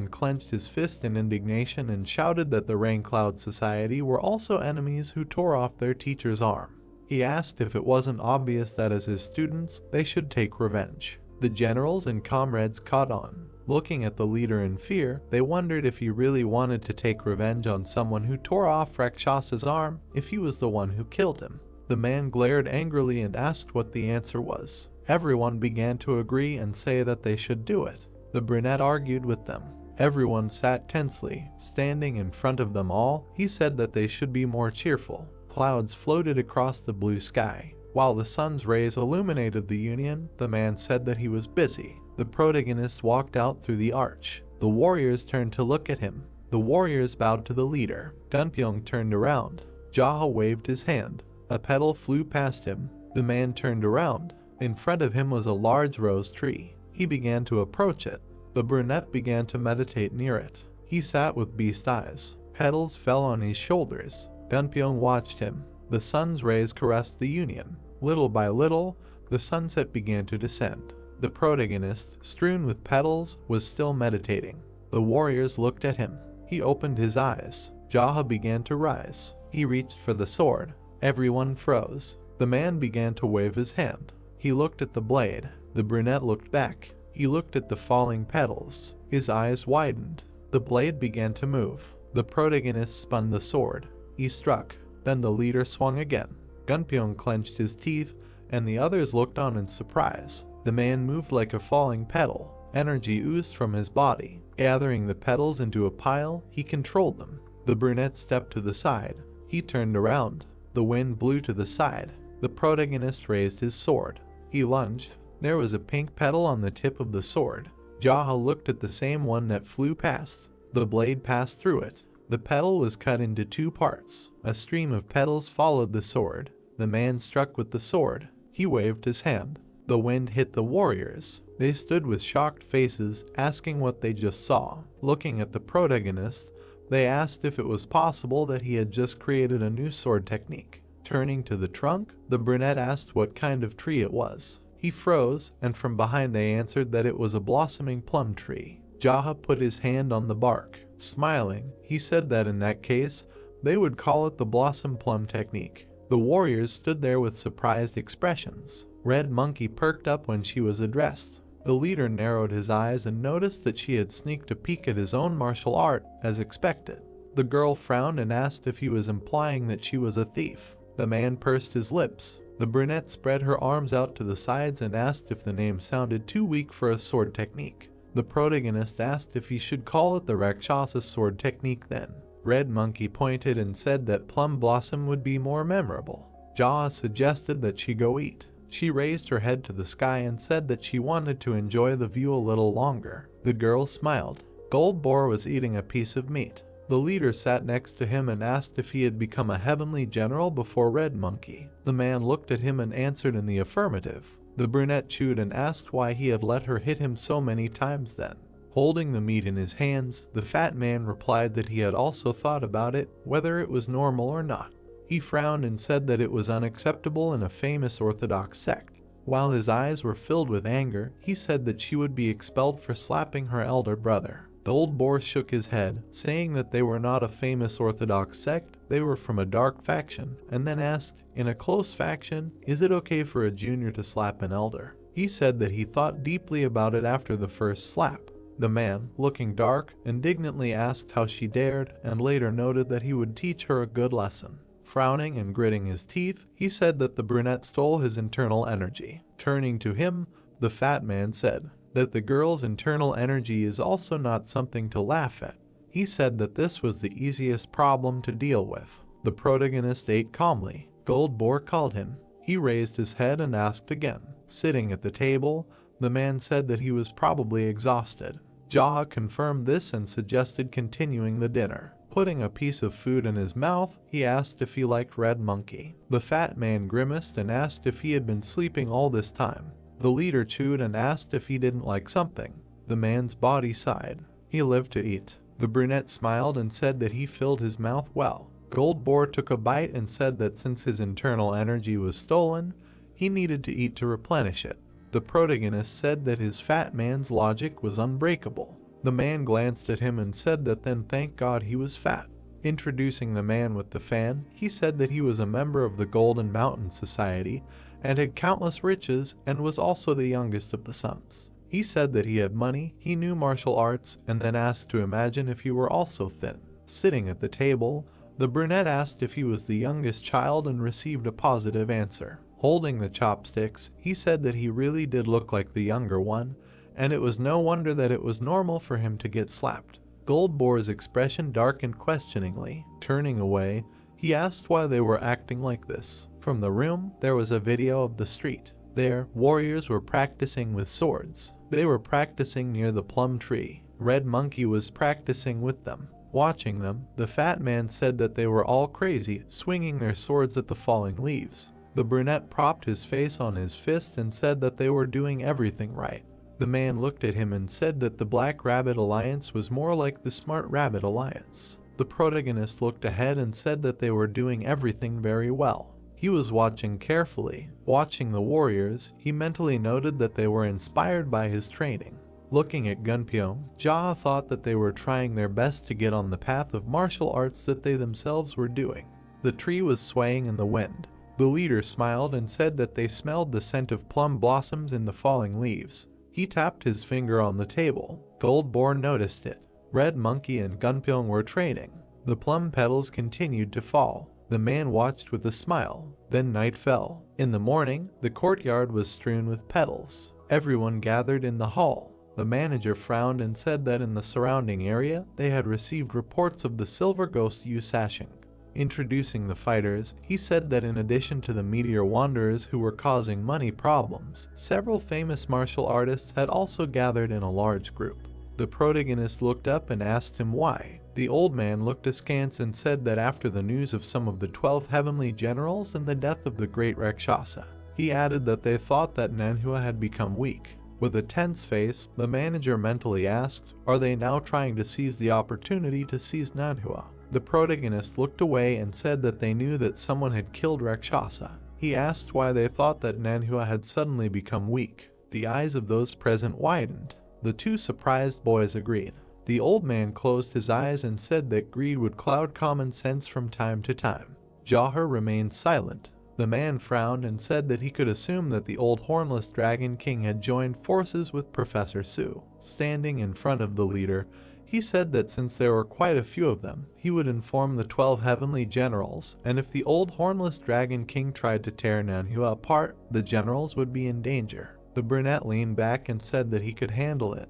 in indignation and shouted that the Rain Cloud Society were also enemies who tore off their teacher's arm. He asked if it wasn't obvious that as his students, they should take revenge. The generals and comrades caught on. Looking at the leader in fear, they wondered if he really wanted to take revenge on someone who tore off Rakshasa's arm if he was the one who killed him. The man glared angrily and asked what the answer was. Everyone began to agree and say that they should do it. The brunette argued with them. Everyone sat tensely. Standing in front of them all, he said that they should be more cheerful. Clouds floated across the blue sky. While the sun's rays illuminated the Union, the man said that he was busy. The protagonist walked out through the arch. The warriors turned to look at him. The warriors bowed to the leader. Gunpyeong turned around. Yahello waved his hand. A petal flew past him. The man turned around. In front of him was a large rose tree. He began to approach it. The brunette began to meditate near it. He sat with beast eyes. Petals fell on his shoulders. Gunpyeong watched him. The sun's rays caressed the Union. Little by little, the sunset began to descend. The protagonist, strewn with petals, was still meditating. The warriors looked at him. He opened his eyes. Yahello began to rise. He reached for the sword. Everyone froze. The man began to wave his hand. He looked at the blade. The brunette looked back. He looked at the falling petals. His eyes widened. The blade began to move. The protagonist spun the sword. He struck. Then the leader swung again. Gunpyeong clenched his teeth, and the others looked on in surprise. The man moved like a falling petal. Energy oozed from his body. Gathering the petals into a pile, he controlled them. The brunette stepped to the side. He turned around. The wind blew to the side. The protagonist raised his sword. He lunged. There was a pink petal on the tip of the sword. Yahello looked at the same one that flew past. The blade passed through it. The petal was cut into two parts. A stream of petals followed the sword. The man struck with the sword. He waved his hand. The wind hit the warriors. They stood with shocked faces, asking what they just saw. Looking at the protagonist, they asked if it was possible that he had just created a new sword technique. Turning to the trunk, the brunette asked what kind of tree it was. He froze, and from behind they answered that it was a blossoming plum tree. Yahello put his hand on the bark. Smiling, he said that in that case, they would call it the blossom plum technique. The warriors stood there with surprised expressions. Red Monkey perked up when she was addressed. The leader narrowed his eyes and noticed that she had sneaked a peek at his own martial art, as expected. The girl frowned and asked if he was implying that she was a thief. The man pursed his lips. The brunette spread her arms out to the sides and asked if the name sounded too weak for a sword technique. The protagonist asked if he should call it the Rakshasa sword technique then. Red Monkey pointed and said that Plum Blossom would be more memorable. Jaw suggested that she go eat. She raised her head to the sky and said that she wanted to enjoy the view a little longer. The girl smiled. Gold Boar was eating a piece of meat. The leader sat next to him and asked if he had become a heavenly general before Red Monkey. The man looked at him and answered in the affirmative. The brunette chewed and asked why he had let her hit him so many times then. Holding the meat in his hands, the fat man replied that he had also thought about it, whether it was normal or not. He frowned and said that it was unacceptable in a famous Orthodox sect. While his eyes were filled with anger, he said that she would be expelled for slapping her elder brother. The old boar shook his head, saying that they were not a famous Orthodox sect, they were from a dark faction, and then asked, in a close faction, is it okay for a junior to slap an elder? He said that he thought deeply about it after the first slap. The man, looking dark, indignantly asked how she dared, and later noted that he would teach her a good lesson. Frowning and gritting his teeth, he said that the brunette stole his internal energy. Turning to him, the fat man said that the girl's internal energy is also not something to laugh at. He said that this was the easiest problem to deal with. The protagonist ate calmly. Gold Boar called him. He raised his head and asked again. Sitting at the table, the man said that he was probably exhausted. Jaw confirmed this and suggested continuing the dinner. Putting a piece of food in his mouth, he asked if he liked Red Monkey. The fat man grimaced and asked if he had been sleeping all this time. The leader chewed and asked if he didn't like something. The man's body sighed. He lived to eat. The brunette smiled and said that he filled his mouth well. Gold Boar took a bite and said that since his internal energy was stolen, he needed to eat to replenish it. The protagonist said that his fat man's logic was unbreakable. The man glanced at him and said that then thank God he was fat. Introducing the man with the fan, he said that he was a member of the Golden Mountain Society and had countless riches and was also the youngest of the sons. He said that he had money, he knew martial arts, and then asked to imagine if he were also thin. Sitting at the table, the brunette asked if he was the youngest child and received a positive answer. Holding the chopsticks, he said that he really did look like the younger one, and it was no wonder that it was normal for him to get slapped. Gold Boar's expression darkened questioningly. Turning away, he asked why they were acting like this. From the room, there was a video of the street. There, warriors were practicing with swords. They were practicing near the plum tree. Red Monkey was practicing with them. Watching them, the fat man said that they were all crazy, swinging their swords at the falling leaves. The brunette propped his face on his fist and said that they were doing everything right. The man looked at him and said that the Black Rabbit Alliance was more like the Smart Rabbit Alliance. The protagonist looked ahead and said that they were doing everything very well. He was watching carefully. Watching the warriors, he mentally noted that they were inspired by his training. Looking at Gunpyeong, Jaw thought that they were trying their best to get on the path of martial arts that they themselves were doing. The tree was swaying in the wind. The leader smiled and said that they smelled the scent of plum blossoms in the falling leaves. He tapped his finger on the table. Gold Boar noticed it. Red Monkey and Gunpyeong were trading. The plum petals continued to fall. The man watched with a smile. Then night fell. In the morning, the courtyard was strewn with petals. Everyone gathered in the hall. The manager frowned and said that in the surrounding area, they had received reports of the silver ghost Yusashing. Introducing the fighters, he said that in addition to the meteor wanderers who were causing money problems, several famous martial artists had also gathered in a large group. The protagonist looked up and asked him why. The old man looked askance and said that after the news of some of the 12 heavenly generals and the death of the great Rakshasa, he added that they thought that Manhwa had become weak. With a tense face, the manager mentally asked, are they now trying to seize the opportunity to seize Manhwa? The protagonist looked away and said that they knew that someone had killed Rakshasa. He asked why they thought that Manhwa had suddenly become weak. The eyes of those present widened. The two surprised boys agreed. The old man closed his eyes and said that greed would cloud common sense from time to time. Jawher remained silent. The man frowned and said that he could assume that the old hornless dragon king had joined forces with Professor Su. Standing in front of the leader, He said that since there were quite a few of them, he would inform the 12 heavenly generals, and if the old hornless dragon king tried to tear Manhwa apart, the generals would be in danger. The brunette leaned back and said that he could handle it,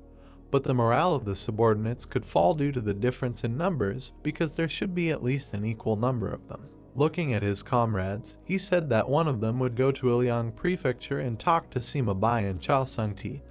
but the morale of the subordinates could fall due to the difference in numbers because there should be at least an equal number of them. Looking at his comrades, he said that one of them would go to Ilyang Prefecture and talk to Sima Bai and Chao Sungti,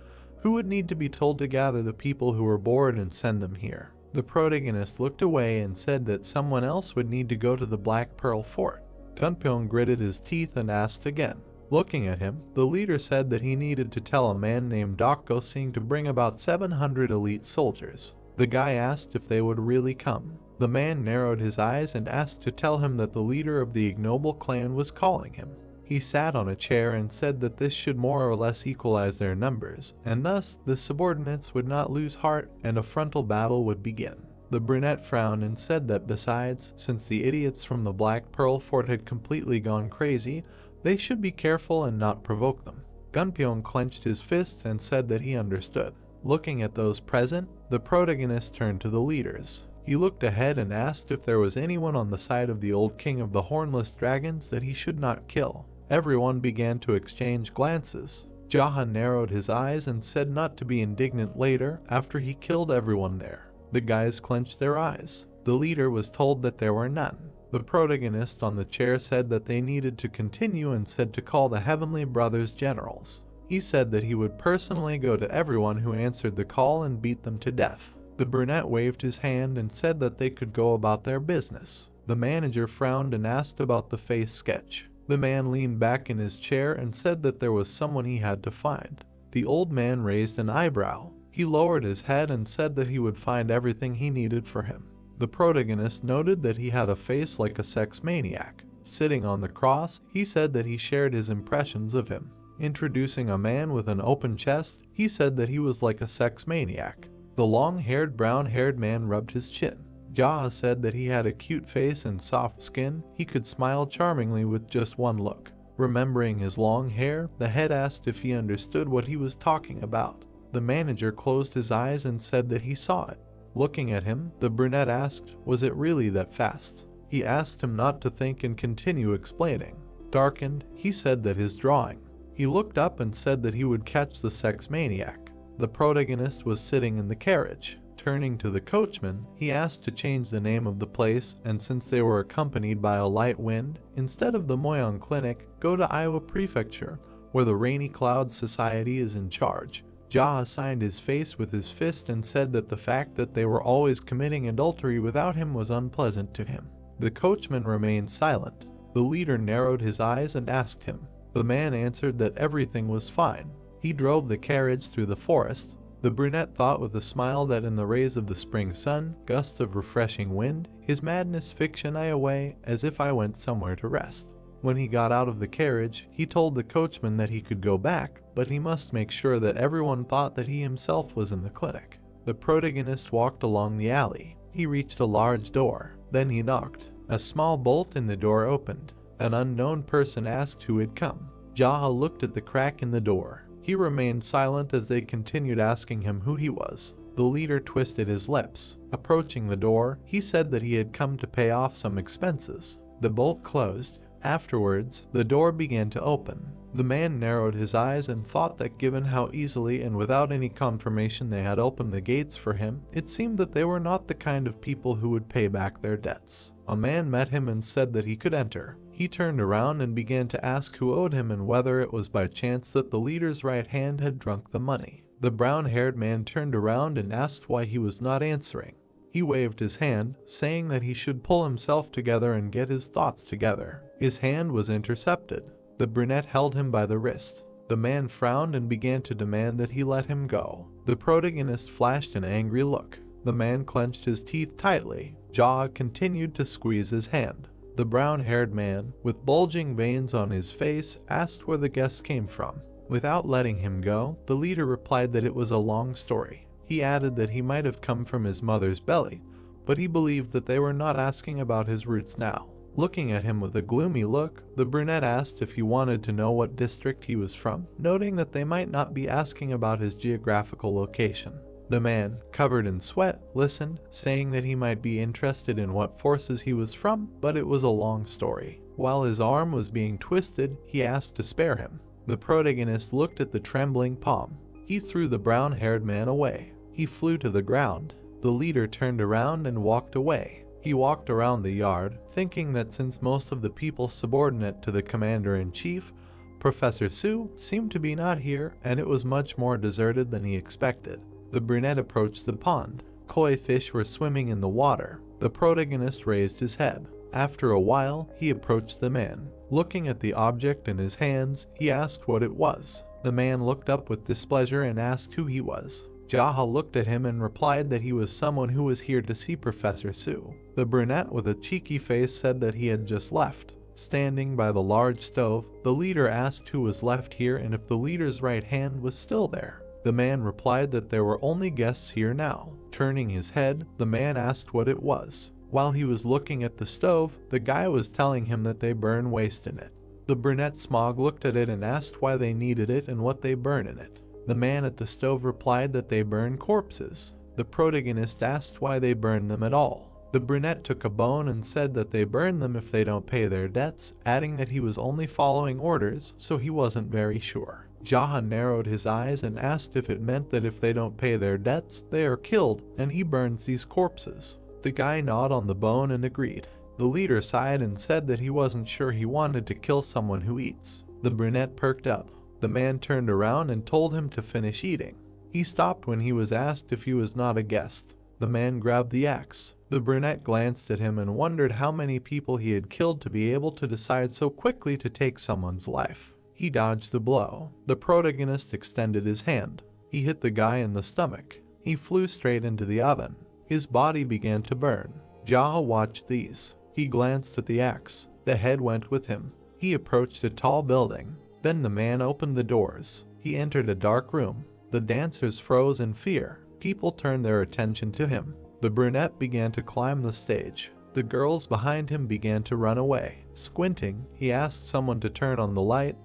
who would need to be told to gather the people who were bored and send them here. The protagonist looked away and said that someone else would need to go to the Black Pearl Fort. Gunpyeong gritted his teeth and asked again. Looking at him, the leader said that he needed to tell a man named Dokgo Singh to bring about 700 elite soldiers. The guy asked if they would really come. The man narrowed his eyes and asked to tell him that the leader of the ignoble clan was calling him. He sat on a chair and said that this should more or less equalize their numbers, and thus the subordinates would not lose heart and a frontal battle would begin. The brunette frowned and said that besides, since the idiots from the Black Pearl Fort had completely gone crazy, they should be careful and not provoke them. Gunpyeong clenched his fists and said that he understood. Looking at those present, the protagonist turned to the leaders. He looked ahead and asked if there was anyone on the side of the old king of the hornless dragons that he should not kill. Everyone began to exchange glances. Jaha narrowed his eyes and said not to be indignant later after he killed everyone there. The guys clenched their eyes. The leader was told that there were none. The protagonist on the chair said that they needed to continue and said to call the Heavenly Brothers generals. He said that he would personally go to everyone who answered the call and beat them to death. The brunette waved his hand and said that they could go about their business. The manager frowned and asked about the face sketch. The man leaned back in his chair and said that there was someone he had to find. The old man raised an eyebrow. He lowered his head and said that he would find everything he needed for him. The protagonist noted that he had a face like a sex maniac. Sitting on the cross, he said that he shared his impressions of him. Introducing a man with an open chest, he said that he was like a sex maniac. The long-haired, brown-haired man rubbed his chin. Jaha said that he had a cute face and soft skin. He could smile charmingly with just one look. Remembering his long hair, the head asked if he understood what he was talking about. The manager closed his eyes and said that he saw it. Looking at him, the brunette asked, was it really that fast? He asked him not to think and continue explaining. Darkened, he said that his drawing. He looked up and said that he would catch the sex maniac. The protagonist was sitting in the carriage. Turning to the coachman, he asked to change the name of the place, and since they were accompanied by a light wind, instead of the Moyang Clinic, go to Iowa Prefecture, where the Rainy Cloud Society is in charge. Jaha signed his face with his fist and said that the fact that they were always committing adultery without him was unpleasant to him. The coachman remained silent. The leader narrowed his eyes and asked him. The man answered that everything was fine. He drove the carriage through the forest. The brunette thought with a smile that in the rays of the spring sun, gusts of refreshing wind, his madness fiction I away as if I went somewhere to rest. When he got out of the carriage, he told the coachman that he could go back, but he must make sure that everyone thought that he himself was in the clinic. The protagonist walked along the alley. He reached a large door. Then he knocked. A small bolt in the door opened. An unknown person asked who had come. Jaha looked at the crack in the door. He remained silent as they continued asking him who he was. The leader twisted his lips. Approaching the door, he said that he had come to pay off some expenses. The bolt closed. Afterwards, the door began to open. The man narrowed his eyes and thought that given how easily and without any confirmation they had opened the gates for him, it seemed that they were not the kind of people who would pay back their debts. A man met him and said that he could enter. He turned around and began to ask who owed him and whether it was by chance that the leader's right hand had drunk the money. The brown-haired man turned around and asked why he was not answering. He waved his hand, saying that he should pull himself together and get his thoughts together. His hand was intercepted. The brunette held him by the wrist. The man frowned and began to demand that he let him go. The protagonist flashed an angry look. The man clenched his teeth tightly. Jaha continued to squeeze his hand. The brown-haired man, with bulging veins on his face, asked where the guest came from. Without letting him go, the leader replied that it was a long story. He added that he might have come from his mother's belly, but he believed that they were not asking about his roots now. Looking at him with a gloomy look, the brunette asked if he wanted to know what district he was from, noting that they might not be asking about his geographical location. The man, covered in sweat, listened, saying that he might be interested in what forces he was from, but it was a long story. While his arm was being twisted, he asked to spare him. The protagonist looked at the trembling palm. He threw the brown-haired man away. He flew to the ground. The leader turned around and walked away. He walked around the yard, thinking that since most of the people subordinate to the commander-in-chief, Professor Su, seemed to be not here, and it was much more deserted than he expected. The brunette approached the pond. Koi fish were swimming in the water. The protagonist raised his head. After a while, he approached the man. Looking at the object in his hands, he asked what it was. The man looked up with displeasure and asked who he was. Jaha looked at him and replied that he was someone who was here to see Professor Su. The brunette with a cheeky face said that he had just left. Standing by the large stove, the leader asked who was left here and if the leader's right hand was still there. The man replied that there were only guests here now. Turning his head, the man asked what it was. While he was looking at the stove, the guy was telling him that they burn waste in it. The brunette smog looked at it and asked why they needed it and what they burn in it. The man at the stove replied that they burn corpses. The protagonist asked why they burn them at all. The brunette took a bone and said that they burn them if they don't pay their debts, adding that he was only following orders, so he wasn't very sure. Jaha narrowed his eyes and asked if it meant that if they don't pay their debts, they are killed, and he burns these corpses. The guy gnawed on the bone and agreed. The leader sighed and said that he wasn't sure he wanted to kill someone who eats. The brunette perked up. The man turned around and told him to finish eating. He stopped when he was asked if he was not a guest. The man grabbed the axe. The brunette glanced at him and wondered how many people he had killed to be able to decide so quickly to take someone's life. He dodged the blow. The protagonist extended his hand. He hit the guy in the stomach. He flew straight into the oven. His body began to burn. Jaha watched these. He glanced at the axe. The head went with him. He approached a tall building. Then the man opened the doors. He entered a dark room. The dancers froze in fear. People turned their attention to him. The brunette began to climb the stage. The girls behind him began to run away. Squinting, he asked someone to turn on the light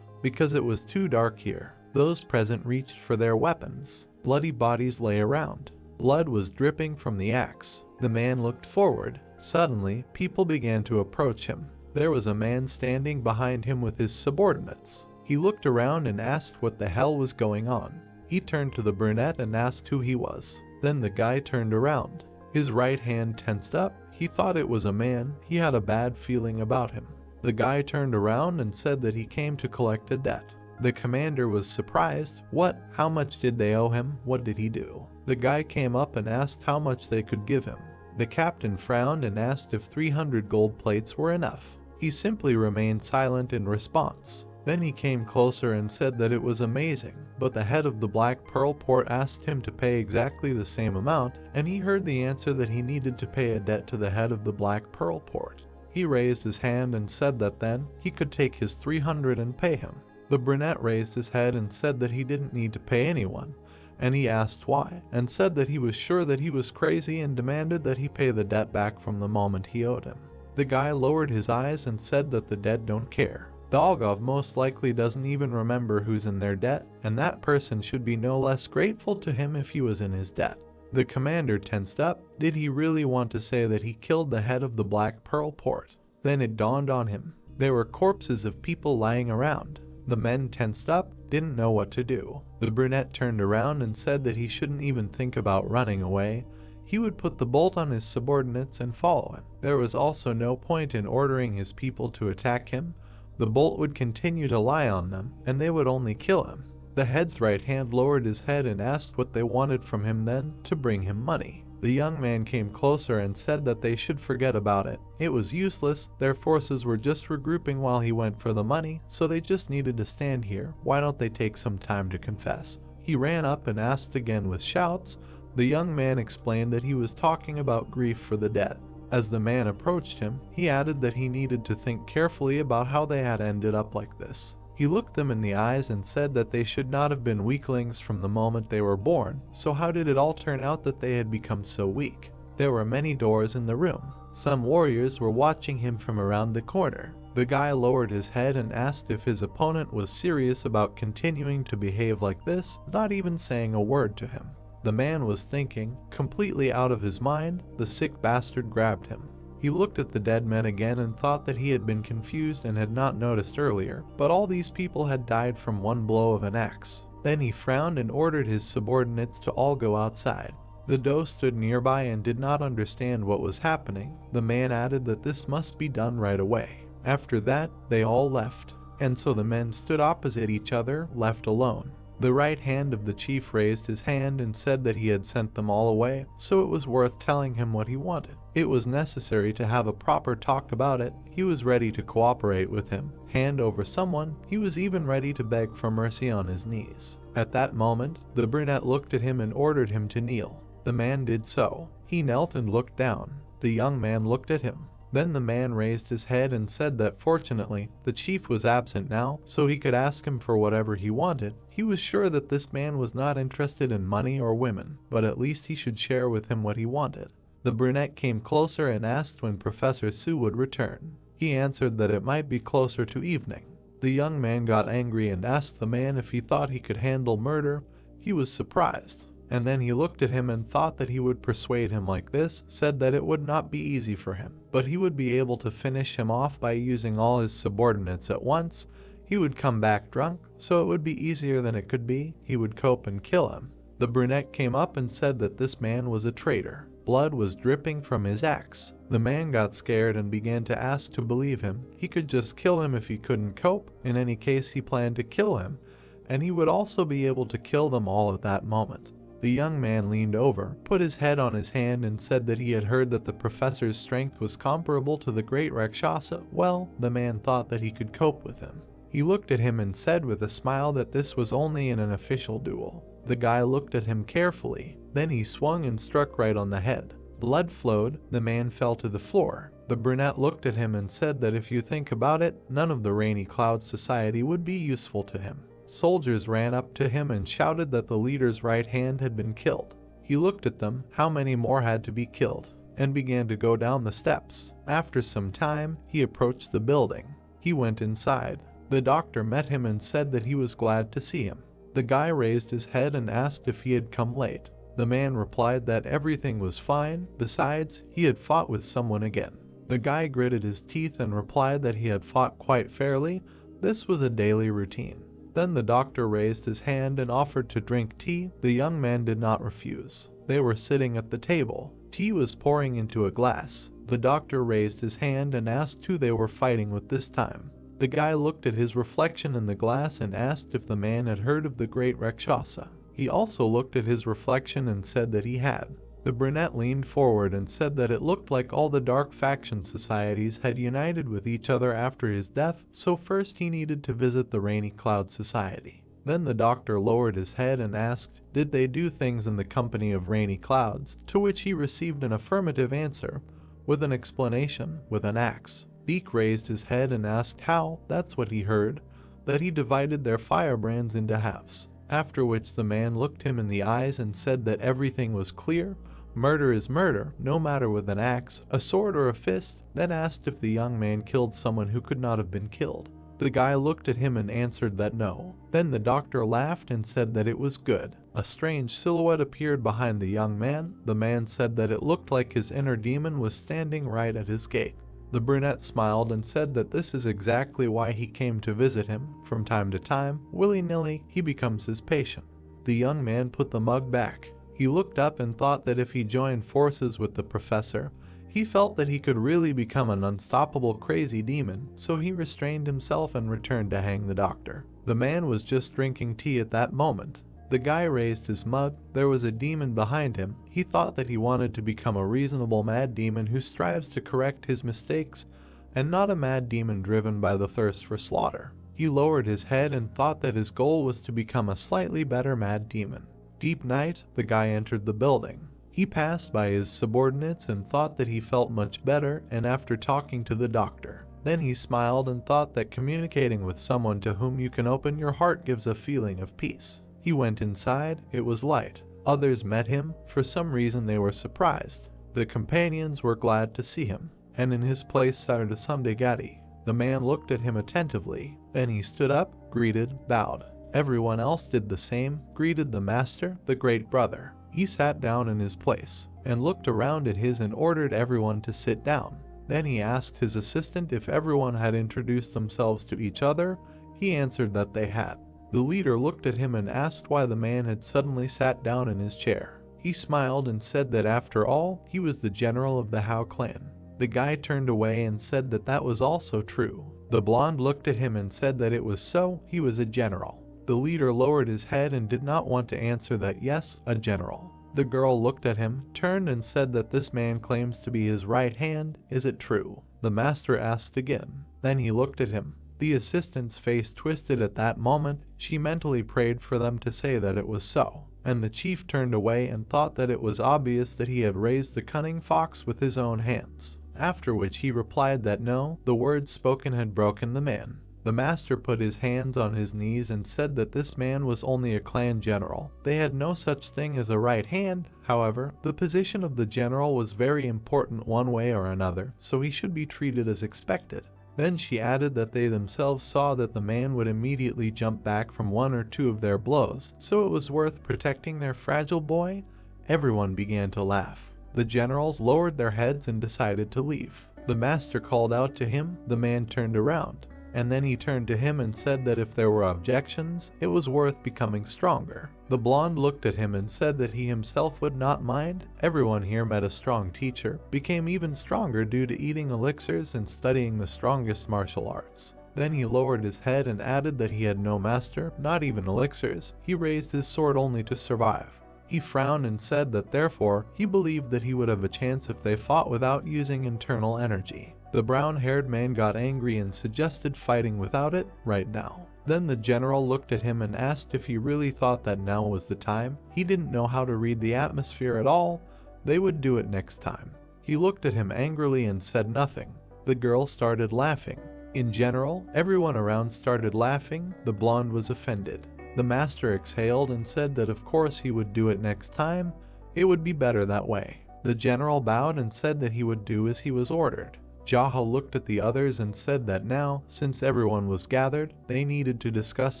because it was too dark here. Those present reached for their weapons. Bloody bodies lay around. Blood was dripping from the axe. The man looked forward. Suddenly, people began to approach him. There was a man standing behind him with his subordinates. He looked around and asked what the hell was going on. He turned to the brunette and asked who he was. Then the guy turned around. His right hand tensed up. He thought it was a man. He had a bad feeling about him. The guy turned around and said that he came to collect a debt. The commander was surprised. What? How much did they owe him? What did he do? The guy came up and asked how much they could give him. The captain frowned and asked if 300 gold plates were enough. He simply remained silent in response. Then he came closer and said that it was amazing, but the head of the Black Pearl Port asked him to pay exactly the same amount, and he heard the answer that he needed to pay a debt to the head of the Black Pearl Port. He raised his hand and said that then he could take his 300 and pay him. The brunette raised his head and said that he didn't need to pay anyone, and he asked why, and said that he was sure that he was crazy and demanded that he pay the debt back from the moment he owed him. The guy lowered his eyes and said that the dead don't care. The Algov most likely doesn't even remember who's in their debt, and that person should be no less grateful to him if he was in his debt. The commander tensed up. Did he really want to say that he killed the head of the Black Pearl Port? Then it dawned on him. There were corpses of people lying around. The men tensed up, didn't know what to do. The brunette turned around and said that he shouldn't even think about running away. He would put the bolt on his subordinates and follow him. There was also no point in ordering his people to attack him. The bolt would continue to lie on them, and they would only kill him. The head's right hand lowered his head and asked what they wanted from him then, to bring him money. The young man came closer and said that they should forget about it. It was useless, their forces were just regrouping while he went for the money, so they just needed to stand here. Why don't they take some time to confess? He ran up and asked again with shouts. The young man explained that he was talking about grief for the dead. As the man approached him, he added that he needed to think carefully about how they had ended up like this. He looked them in the eyes and said that they should not have been weaklings from the moment they were born, so how did it all turn out that they had become so weak? There were many doors in the room. Some warriors were watching him from around the corner. The guy lowered his head and asked if his opponent was serious about continuing to behave like this, not even saying a word to him. The man was thinking, completely out of his mind. The sick bastard grabbed him. He looked at the dead men again and thought that he had been confused and had not noticed earlier, but all these people had died from one blow of an axe. Then he frowned and ordered his subordinates to all go outside. The doe stood nearby and did not understand what was happening. The man added that this must be done right away. After that, they all left, and so the men stood opposite each other, left alone. The right hand of the chief raised his hand and said that he had sent them all away, so it was worth telling him what he wanted. It was necessary to have a proper talk about it. He was ready to cooperate with him, hand over someone. He was even ready to beg for mercy on his knees. At that moment, the brunette looked at him and ordered him to kneel. The man did so. He knelt and looked down. The young man looked at him. Then the man raised his head and said that fortunately, the chief was absent now, so he could ask him for whatever he wanted. He was sure that this man was not interested in money or women, but at least he should share with him what he wanted. The brunette came closer and asked when Professor Su would return. He answered that it might be closer to evening. The young man got angry and asked the man if he thought he could handle murder. He was surprised. And then he looked at him and thought that he would persuade him like this, said that it would not be easy for him, but he would be able to finish him off by using all his subordinates at once. He would come back drunk, so it would be easier than it could be. He would cope and kill him. The brunette came up and said that this man was a traitor. Blood was dripping from his axe. The man got scared and began to ask to believe him. He could just kill him if he couldn't cope. In any case, he planned to kill him, and he would also be able to kill them all at that moment. The young man leaned over, put his head on his hand and said that he had heard that the professor's strength was comparable to the great Rakshasa. Well, the man thought that he could cope with him. He looked at him and said with a smile that this was only in an official duel. The guy looked at him carefully. Then he swung and struck right on the head. Blood flowed. The man fell to the floor. The brunette looked at him and said that if you think about it, none of the Rainy Cloud Society would be useful to him. Soldiers ran up to him and shouted that the leader's right hand had been killed. He looked at them, how many more had to be killed, and began to go down the steps. After some time, he approached the building. He went inside. The doctor met him and said that he was glad to see him. The guy raised his head and asked if he had come late. The man replied that everything was fine. Besides, he had fought with someone again. The guy gritted his teeth and replied that he had fought quite fairly. This was a daily routine. Then the doctor raised his hand and offered to drink tea. The young man did not refuse. They were sitting at the table. Tea was pouring into a glass. The doctor raised his hand and asked who they were fighting with this time. The guy looked at his reflection in the glass and asked if the man had heard of the great Rakshasa. He also looked at his reflection and said that he had. The brunette leaned forward and said that it looked like all the dark faction societies had united with each other after his death, so first he needed to visit the Rainy Cloud Society. Then the doctor lowered his head and asked, did they do things in the company of rainy clouds, to which he received an affirmative answer, with an explanation, with an axe. Beak raised his head and asked how. That's what he heard, that he divided their firebrands into halves. After which the man looked him in the eyes and said that everything was clear. Murder is murder, no matter with an axe, a sword or a fist. Then asked if the young man killed someone who could not have been killed. The guy looked at him and answered that no. Then the doctor laughed and said that it was good. A strange silhouette appeared behind the young man. The man said that it looked like his inner demon was standing right at his gate. The brunette smiled and said that this is exactly why he came to visit him. From time to time, willy-nilly, he becomes his patient. The young man put the mug back. He looked up and thought that if he joined forces with the professor, he felt that he could really become an unstoppable crazy demon, so he restrained himself and returned to hang the doctor. The man was just drinking tea at that moment. The guy raised his mug. There was a demon behind him. He thought that he wanted to become a reasonable mad demon who strives to correct his mistakes, and not a mad demon driven by the thirst for slaughter. He lowered his head and thought that his goal was to become a slightly better mad demon. Deep night, the guy entered the building. He passed by his subordinates and thought that he felt much better, and after talking to the doctor, then he smiled and thought that communicating with someone to whom you can open your heart gives a feeling of peace. He went inside. It was light. Others met him. For some reason they were surprised. The companions were glad to see him, and in his place sat a Sundagati. The man looked at him attentively. Then he stood up, greeted, bowed. Everyone else did the same, greeted the master, the great brother. He sat down in his place and looked around at his and ordered everyone to sit down. Then he asked his assistant if everyone had introduced themselves to each other. He answered that they had. The leader looked at him and asked why the man had suddenly sat down in his chair. He smiled and said that after all, he was the general of the Hao clan. The guy turned away and said that that was also true. The blonde looked at him and said that it was so, he was a general. The leader lowered his head and did not want to answer that yes, a general. The girl looked at him, turned and said that this man claims to be his right hand, is it true? The master asked again. Then he looked at him. The assistant's face twisted at that moment. She mentally prayed for them to say that it was so. And the chief turned away and thought that it was obvious that he had raised the cunning fox with his own hands. After which he replied that no, the words spoken had broken the man. The master put his hands on his knees and said that this man was only a clan general. They had no such thing as a right hand. However, the position of the general was very important one way or another, so he should be treated as expected. Then she added that they themselves saw that the man would immediately jump back from one or two of their blows, so it was worth protecting their fragile boy. Everyone began to laugh. The generals lowered their heads and decided to leave. The master called out to him. The man turned around, and then he turned to him and said that if there were objections, it was worth becoming stronger. The blonde looked at him and said that he himself would not mind. Everyone here met a strong teacher, became even stronger due to eating elixirs and studying the strongest martial arts. Then he lowered his head and added that he had no master, not even elixirs. He raised his sword only to survive. He frowned and said that therefore, he believed that he would have a chance if they fought without using internal energy. The brown-haired man got angry and suggested fighting without it, right now. Then the general looked at him and asked if he really thought that now was the time. He didn't know how to read the atmosphere at all. They would do it next time. He looked at him angrily and said nothing. The girl started laughing. In general, everyone around started laughing. The blonde was offended. The master exhaled and said that of course he would do it next time. It would be better that way. The general bowed and said that he would do as he was ordered. Yahello looked at the others and said that now, since everyone was gathered, they needed to discuss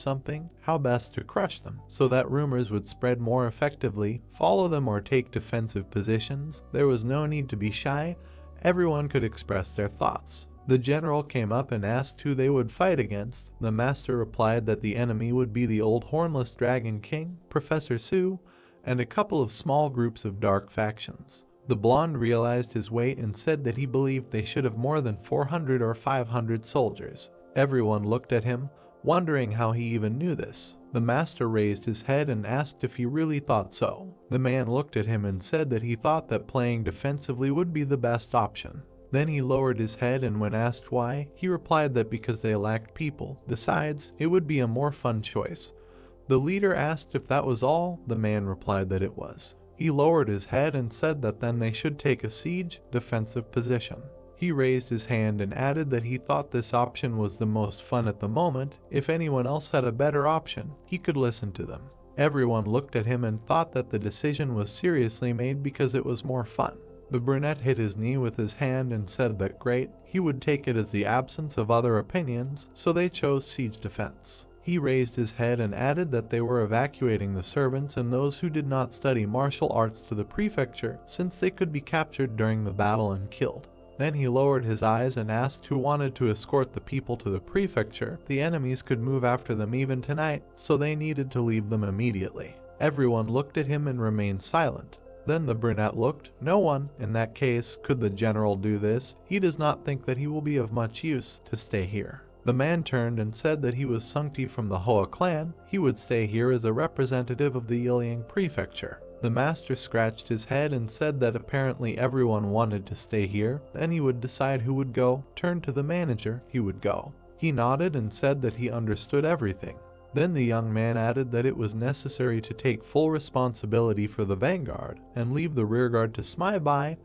something, how best to crush them, so that rumors would spread more effectively, follow them or take defensive positions. There was no need to be shy. Everyone could express their thoughts. The general came up and asked who they would fight against. The master replied that the enemy would be the old hornless dragon king, Professor Su, and a couple of small groups of dark factions. The blonde realized his weight and said that he believed they should have more than 400 or 500 soldiers. Everyone looked at him, wondering how he even knew this. The master raised his head and asked if he really thought so. The man looked at him and said that he thought that playing defensively would be the best option. Then he lowered his head and when asked why, he replied that because they lacked people. Besides, it would be a more fun choice. The leader asked if that was all. The man replied that it was. He lowered his head and said that then they should take a siege, defensive position. He raised his hand and added that he thought this option was the most fun at the moment. If anyone else had a better option, he could listen to them. Everyone looked at him and thought that the decision was seriously made because it was more fun. The brunette hit his knee with his hand and said that great, he would take it as the absence of other opinions, so they chose siege defense. He raised his head and added that they were evacuating the servants and those who did not study martial arts to the prefecture, since they could be captured during the battle and killed. Then he lowered his eyes and asked who wanted to escort the people to the prefecture. The enemies could move after them even tonight, so they needed to leave them immediately. Everyone looked at him and remained silent. Then the brunette looked. No one, in that case, could the general do this. He does not think that he will be of much use to stay here. The man turned and said that he was Sungti from the Hoa clan. He would stay here as a representative of the Yiliang prefecture. The master scratched his head and said that apparently everyone wanted to stay here. Then he would decide who would go. Turned to the manager. He would go. He nodded and said that he understood everything. Then the young man added that it was necessary to take full responsibility for the vanguard and leave the rearguard to spy by.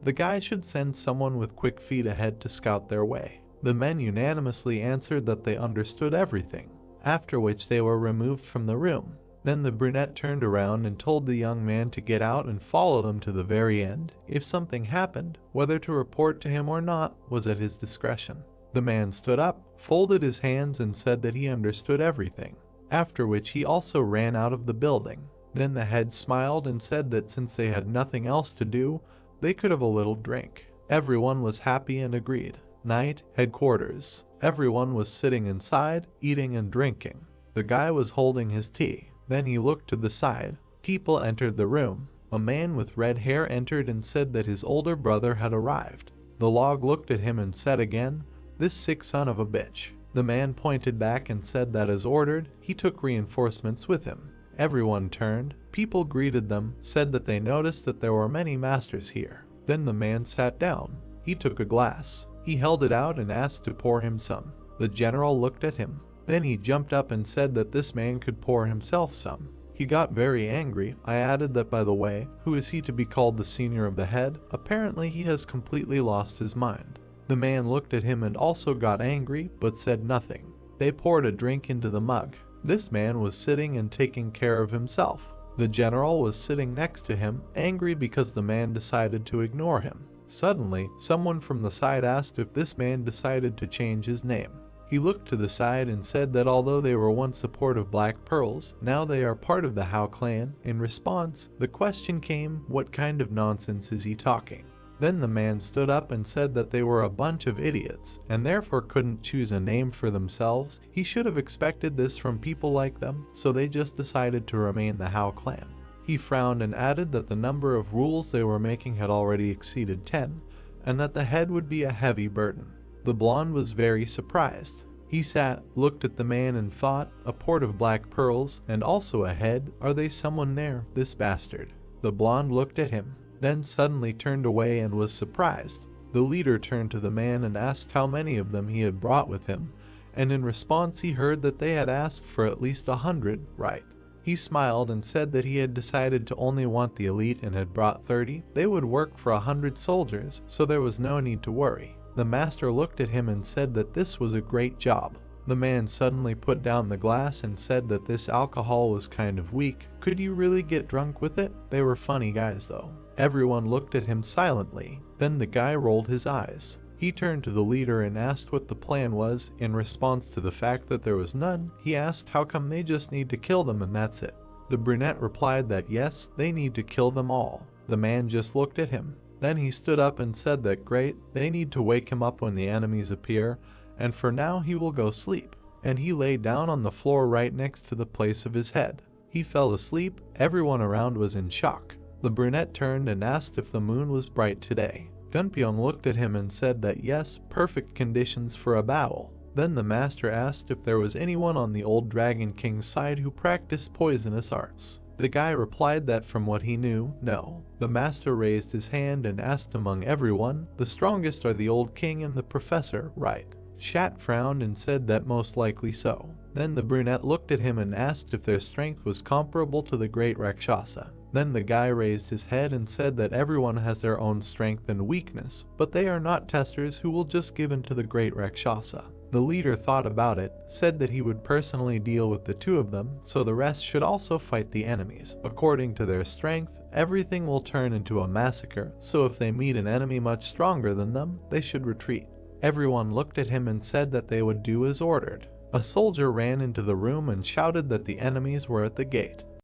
The guy should send someone with quick feet ahead to scout their way. The men unanimously answered that they understood everything, after which they were removed from the room. Then the brunette turned around and told the young man to get out and follow them to the very end. If something happened, whether to report to him or not was at his discretion. The man stood up, folded his hands and said that he understood everything, after which he also ran out of the building. Then the head smiled and said that since they had nothing else to do, they could have a little drink. Everyone was happy and agreed. Night, headquarters. Everyone was sitting inside, eating and drinking. The guy was holding his tea. Then he looked to the side. People entered the room. A man with red hair entered and said that his older brother had arrived. The log looked at him and said again, "This sick son of a bitch." The man pointed back and said that as ordered, he took reinforcements with him. Everyone turned. People greeted them, said that they noticed that there were many masters here. Then the man sat down. He took a glass. He held it out and asked to pour him some. The general looked at him. Then he jumped up and said that this man could pour himself some. He got very angry. I added that, by the way, who is he to be called the senior of the head? Apparently he has completely lost his mind. The man looked at him and also got angry, but said nothing. They poured a drink into the mug. This man was sitting and taking care of himself. The general was sitting next to him, angry because the man decided to ignore him. Suddenly, someone from the side asked if this man decided to change his name. He looked to the side and said that although they were once a port of black pearls, now they are part of the Hao clan. In response, the question came, what kind of nonsense is he talking? Then the man stood up and said that they were a bunch of idiots, and therefore couldn't choose a name for themselves. He should have expected this from people like them, so they just decided to remain the Hao clan. He frowned and added that the number of rules they were making had already exceeded 10, and that the head would be a heavy burden. The blonde was very surprised. He sat, looked at the man and thought, a port of black pearls, and also a head, are they someone there, this bastard? The blonde looked at him, then suddenly turned away and was surprised. The leader turned to the man and asked how many of them he had brought with him, and in response he heard that they had asked for at least 100, right? He smiled and said that he had decided to only want the elite and had brought 30. They would work for 100 soldiers, so there was no need to worry. The master looked at him and said that this was a great job. The man suddenly put down the glass and said that this alcohol was kind of weak. Could you really get drunk with it? They were funny guys though. Everyone looked at him silently. Then the guy rolled his eyes. He turned to the leader and asked what the plan was. In response to the fact that there was none, he asked how come they just need to kill them and that's it. The brunette replied that yes, they need to kill them all. The man just looked at him. Then he stood up and said that great, they need to wake him up when the enemies appear, and for now he will go sleep. And he lay down on the floor right next to the place of his head. He fell asleep. Everyone around was in shock. The brunette turned and asked if the moon was bright today. Gunpyeong looked at him and said that yes, perfect conditions for a battle. Then the master asked if there was anyone on the old Dragon King's side who practiced poisonous arts. The guy replied that from what he knew, no. The master raised his hand and asked among everyone, the strongest are the old king and the professor, right? Shat frowned and said that most likely so. Then the brunette looked at him and asked if their strength was comparable to the great Rakshasa. Then the guy raised his head and said that everyone has their own strength and weakness, but they are not testers who will just give in to the great Rakshasa. The leader thought about it, said that he would personally deal with the two of them, so the rest should also fight the enemies. According to their strength, everything will turn into a massacre, so if they meet an enemy much stronger than them, they should retreat. Everyone looked at him and said that they would do as ordered. A soldier ran into the room and shouted that the enemies were at the gate.